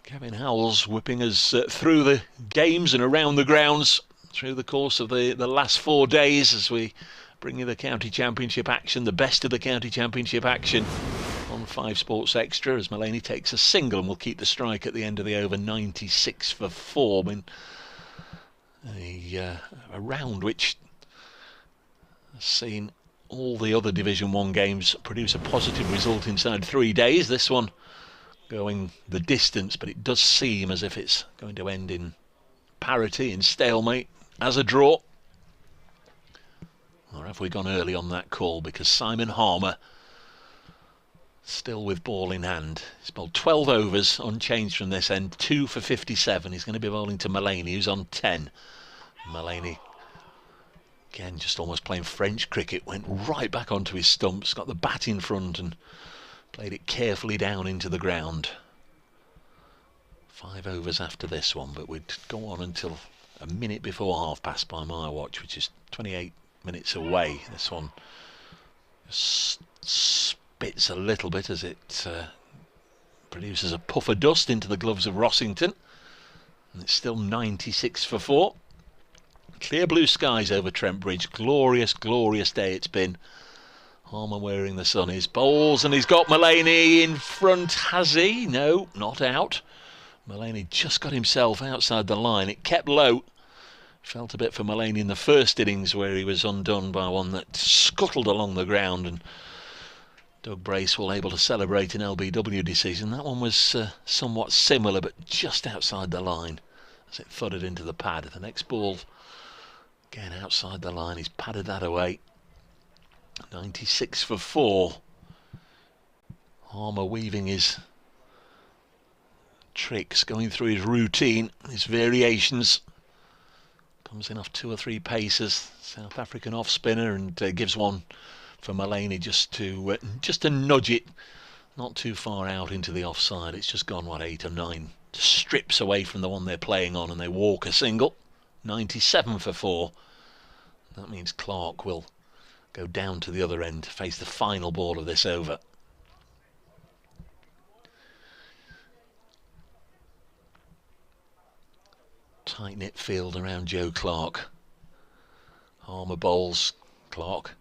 Kevin Howells whipping us through the games and around the grounds through the course of the last 4 days as we bring you the County Championship action, the best of the County Championship action on 5 Sports Extra as Mullaney takes a single and will keep the strike at the end of the over. 96 for 4. I mean, a round which has seen all the other Division 1 games produce a positive result inside 3 days. This one going the distance, but it does seem as if it's going to end in parity, in stalemate. as a draw. Or have we gone early on that call? Because Simon Harmer still with ball in hand. He's bowled 12 overs unchanged from this end, 2 for 57. He's going to be bowling to Mullaney, who's on 10. Mullaney, again, just almost playing French cricket, went right back onto his stumps, got the bat in front and played it carefully down into the ground. 5 overs after this one, but we'd go on until a minute before half past by my watch, which is 28 minutes away. This one spits a little bit as it produces a puff of dust into the gloves of Rossington, and it's still 96 for 4. Clear blue skies over Trent Bridge. Glorious, glorious day it's been. Harmer wearing the sunnies. Bowls, and he's got Mullaney in front. Has he? No, not out. Mullaney just got himself outside the line. It kept low. Felt a bit for Mullaney in the first innings where he was undone by one that scuttled along the ground, and Doug Bracewell able to celebrate an LBW decision. That one was somewhat similar, but just outside the line as it thudded into the pad. The next ball, again outside the line, he's padded that away. 96 for 4. Harmer weaving his tricks, going through his routine, his variations. Comes in off 2 or 3 paces, South African off spinner, and gives one for Mullaney just to nudge it not too far out into the offside. It's just gone 8 or 9 strips away from the one they're playing on, and they walk a single. 97 for 4. That means Clark will go down to the other end to face the final ball of this over. Tight-knit field around Joe Clark. Harmer bowls. Clark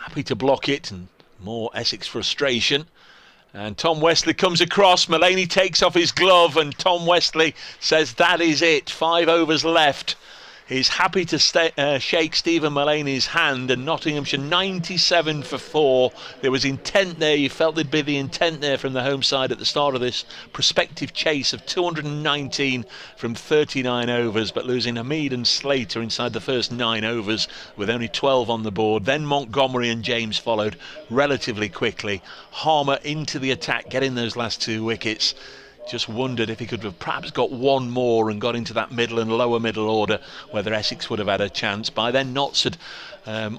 happy to block it, and more Essex frustration. And Tom Westley comes across. Mullaney takes off his glove, and Tom Westley says that is it. 5 overs left. He's happy to shake Stephen Mullaney's hand, and Nottinghamshire 97 for 4. There was intent there. You felt there'd be the intent there from the home side at the start of this prospective chase of 219 from 39 overs, but losing Hamid and Slater inside the first 9 overs with only 12 on the board. Then Montgomery and James followed relatively quickly. Harmer into the attack, getting those last 2 wickets. Just wondered if he could have perhaps got one more and got into that middle and lower middle order, whether Essex would have had a chance. By then Notts had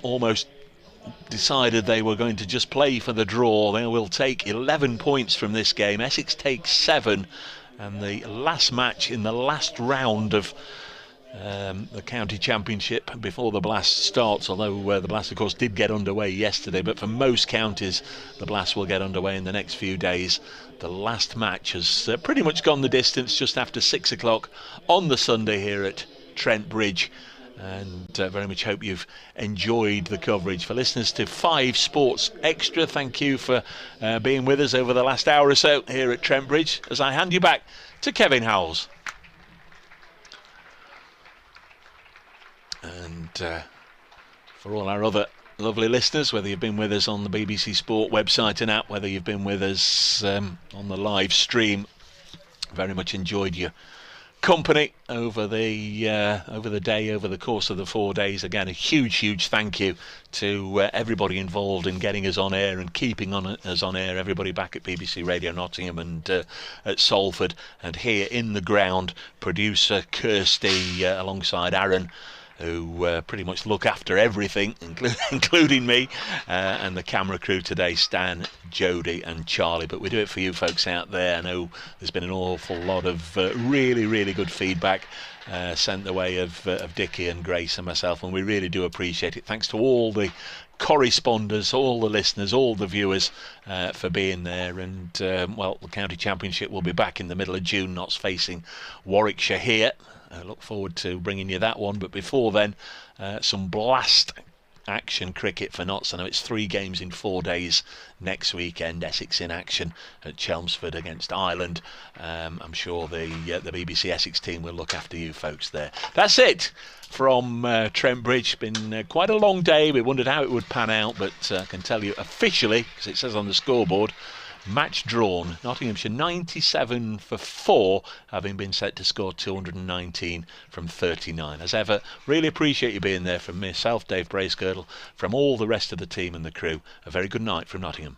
almost decided they were going to just play for the draw. They will take 11 points from this game. Essex takes 7, and the last match in the last round of the county championship before the Blast starts, although the Blast of course did get underway yesterday, but for most counties the Blast will get underway in the next few days. The last match has pretty much gone the distance just after 6 o'clock on the Sunday here at Trent Bridge, and very much hope you've enjoyed the coverage. For listeners to 5 Sports Extra, thank you for being with us over the last hour or so here at Trent Bridge, as I hand you back to Kevin Howells. And for all our other lovely listeners, whether you've been with us on the BBC Sport website and app, whether you've been with us on the live stream, very much enjoyed your company over the day, over the course of the 4 days. Again, a huge thank you to everybody involved in getting us on air and keeping us on air. Everybody back at BBC Radio Nottingham and at Salford, and here in the ground, producer Kirsty alongside Aaron, who pretty much look after everything, including me, and the camera crew today, Stan, Jody and Charlie. But we do it for you folks out there. I know there's been an awful lot of really good feedback sent the way of Dickie and Grace and myself, and we really do appreciate it. Thanks to all the corresponders, all the listeners, all the viewers for being there. And well, the county championship will be back in the middle of June. Notts facing Warwickshire here. I look forward to bringing you that one, but before then, some Blast action cricket for Notts. I know it's 3 games in 4 days next weekend. Essex in action at Chelmsford against Ireland. I'm sure the BBC Essex team will look after you folks there. That's it from Trent Bridge. Been quite a long day. We wondered how it would pan out, but I can tell you officially, because it says on the scoreboard, Match drawn. Nottinghamshire 97 for 4, having been set to score 219 from 39. As ever, really appreciate you being there. From myself, Dave Bracegirdle, from all the rest of the team and the crew, a very good night from Nottingham.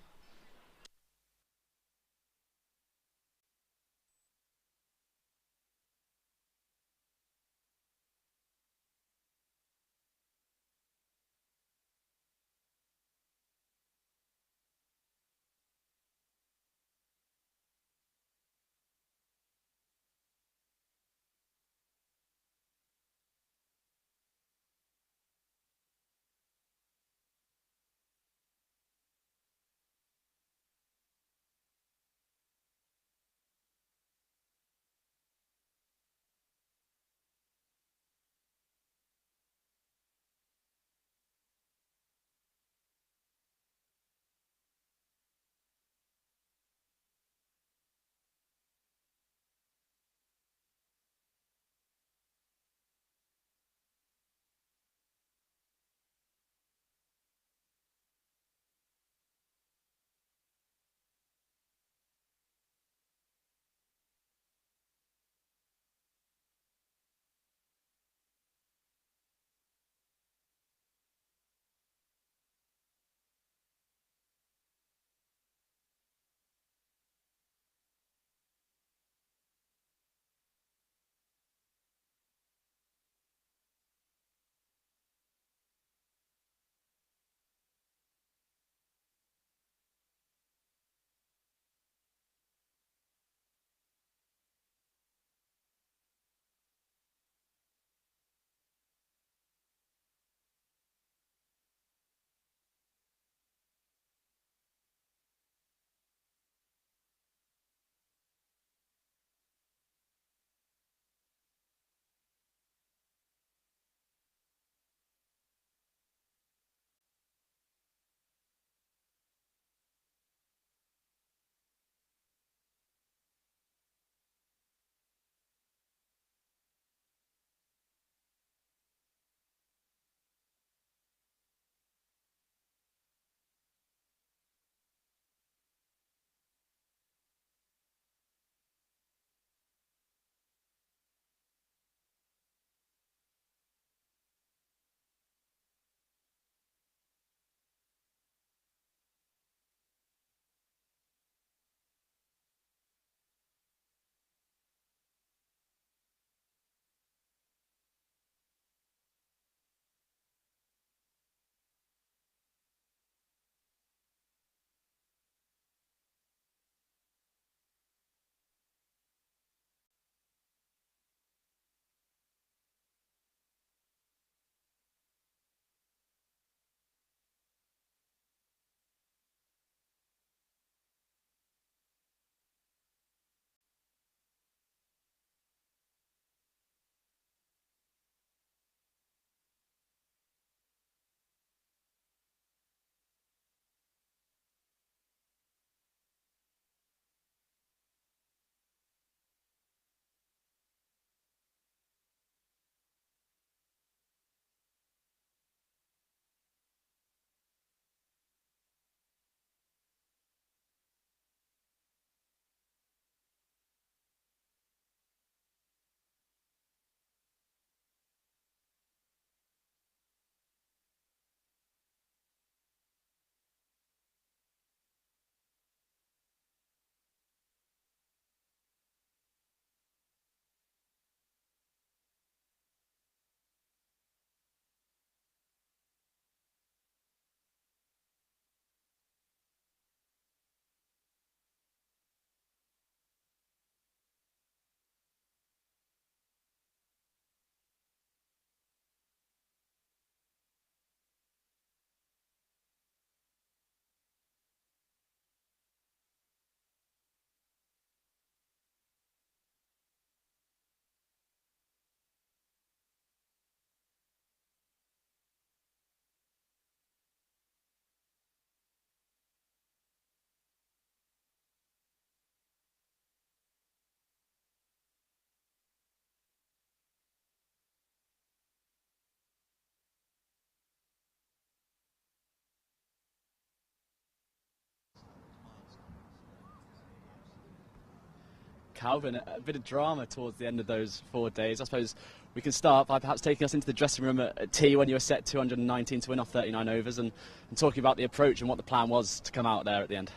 Calvin, a bit of drama towards the end of those 4 days. I suppose we can start by perhaps taking us into the dressing room at tea when you were set 219 to win off 39 overs and talking about the approach and what the plan was to come out there at the end.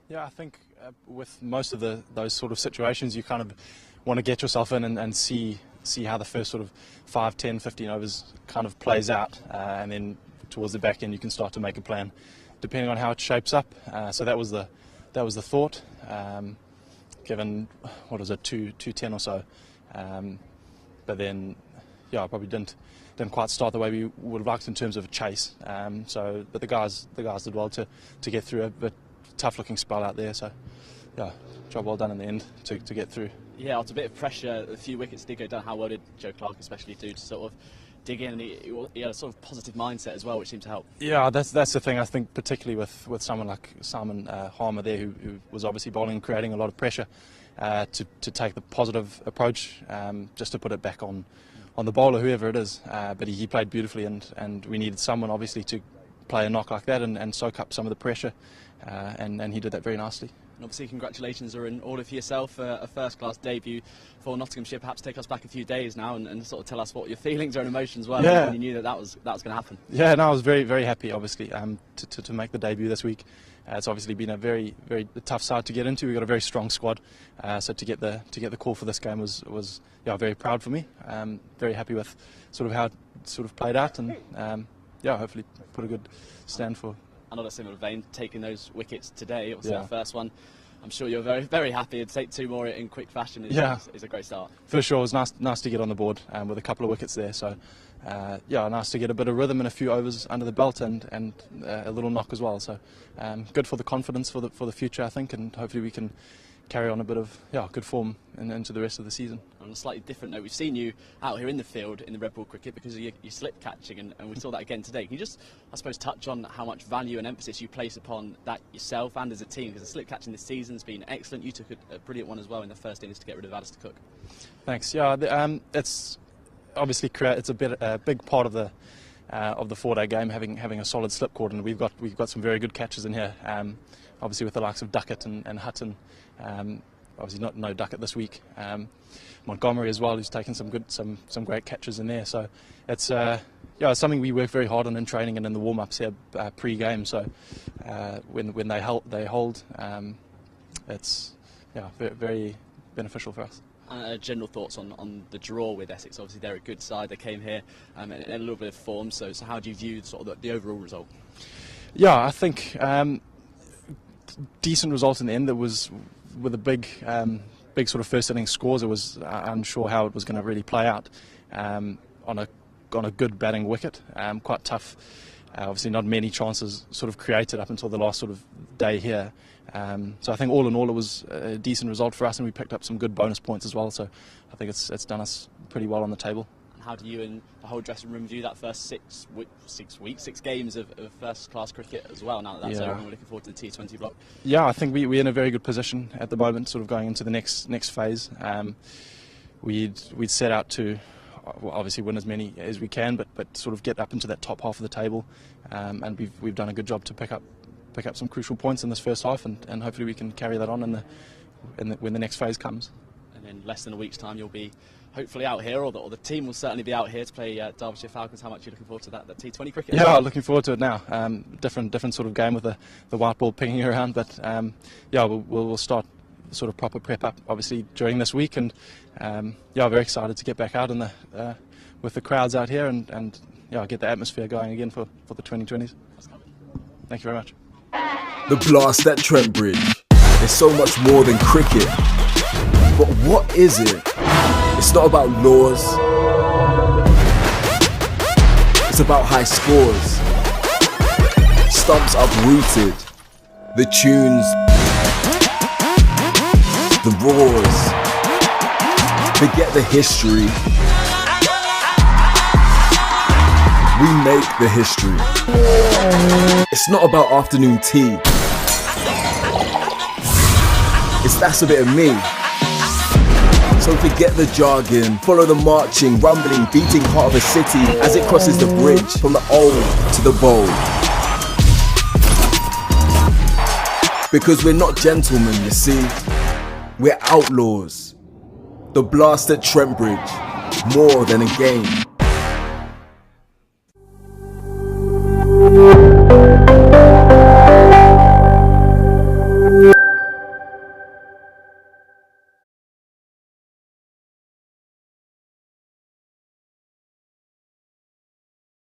Yeah, I think with most of those sort of situations, you kind of want to get yourself in and see how the first sort of 5, 10, 15 overs kind of plays out, and then towards the back end you can start to make a plan depending on how it shapes up. So that was the thought, given what was it, 210 or so, but then I probably didn't quite start the way we would have liked in terms of a chase. But the guys did well to get through a bit tough looking spell out there. So yeah, job well done in the end to get through. Yeah, it's a bit of pressure. A few wickets did go down. How well did Joe Clark especially do to sort of dig in? And he had a sort of positive mindset as well, which seemed to help. Yeah, that's the thing. I think particularly with someone like Simon Harmer there, who was obviously bowling, creating a lot of pressure, to take the positive approach, just to put it back on the bowler, whoever it is. But he played beautifully, and we needed someone obviously to play a knock like that and soak up some of the pressure, and he did that very nicely. And obviously congratulations are in order for yourself, a first-class debut for Nottinghamshire. Perhaps take us back a few days now and sort of tell us what your feelings and emotions were when you knew that was going to happen. Yeah, no, I was very, very happy, obviously, to make the debut this week. It's obviously been a very, very tough side to get into. We've got a very strong squad, so to get the call for this game was very proud for me. Very happy with sort of how it sort of played out, and hopefully put a good stand for. And on a similar vein, taking those wickets today, it was the first one. I'm sure you're very, very happy, and take 2 more in quick fashion is a great start. For sure, it was nice to get on the board with a couple of wickets there. So nice to get a bit of rhythm and a few overs under the belt, and a little knock as well. So good for the confidence for the future, I think, and hopefully we can carry on a bit of good form into the rest of the season. On a slightly different note, we've seen you out here in the field in the red ball cricket because of your slip catching, and we saw that again today. Can you just, I suppose, touch on how much value and emphasis you place upon that yourself and as a team? Because the slip catching this season has been excellent. You took a brilliant one as well in the first innings to get rid of Alistair Cook. Thanks. Yeah, it's obviously it's a big part of the 4-day game, having a solid slip cord, and we've got some very good catches in here. Obviously with the likes of Duckett and Hutton. Obviously no Duckett this week. Montgomery as well, who's taken some great catches in there. So it's it's something we work very hard on in training and in the warm-ups here pre-game. So when they hold, it's very, very beneficial for us. General thoughts on the draw with Essex? Obviously they're a good side. They came here in a little bit of form. So how do you view sort of the overall result? Yeah, I think decent result in the end. That was with a big sort of first innings scores. It was unsure how it was going to really play out on a good batting wicket. Quite tough. Obviously not many chances sort of created up until the last sort of day here. So I think all in all it was a decent result for us, and we picked up some good bonus points as well. So I think it's done us pretty well on the table. How do you and the whole dressing room view that first 6 games of first-class cricket as well, now that that's over and we're looking forward to the T20 block? Yeah, I think we're in a very good position at the moment, sort of going into the next phase. We'd set out to obviously win as many as we can, but sort of get up into that top half of the table, and we've done a good job to pick up some crucial points in this first half, and hopefully we can carry that on when the next phase comes. And in less than a week's time you'll be hopefully out here, or the team will certainly be out here to play Derbyshire Falcons. How much are you looking forward to that T20 cricket? Yeah, looking forward to it now. Different sort of game with the white ball pinging around, but we'll start sort of proper prep up obviously during this week, and very excited to get back out with the crowds out here and get the atmosphere going again for the 2020s. Thank you very much. The blast at Trent Bridge is so much more than cricket. But what is it? It's not about laws. It's about high scores. Stumps uprooted. The tunes. The roars. Forget the history. We make the history. It's not about afternoon tea. That's a bit of me. So forget the jargon, follow the marching, rumbling, beating heart of a city as it crosses the bridge from the old to the bold. Because we're not gentlemen, you see. We're outlaws. The blast at Trent Bridge, more than a game.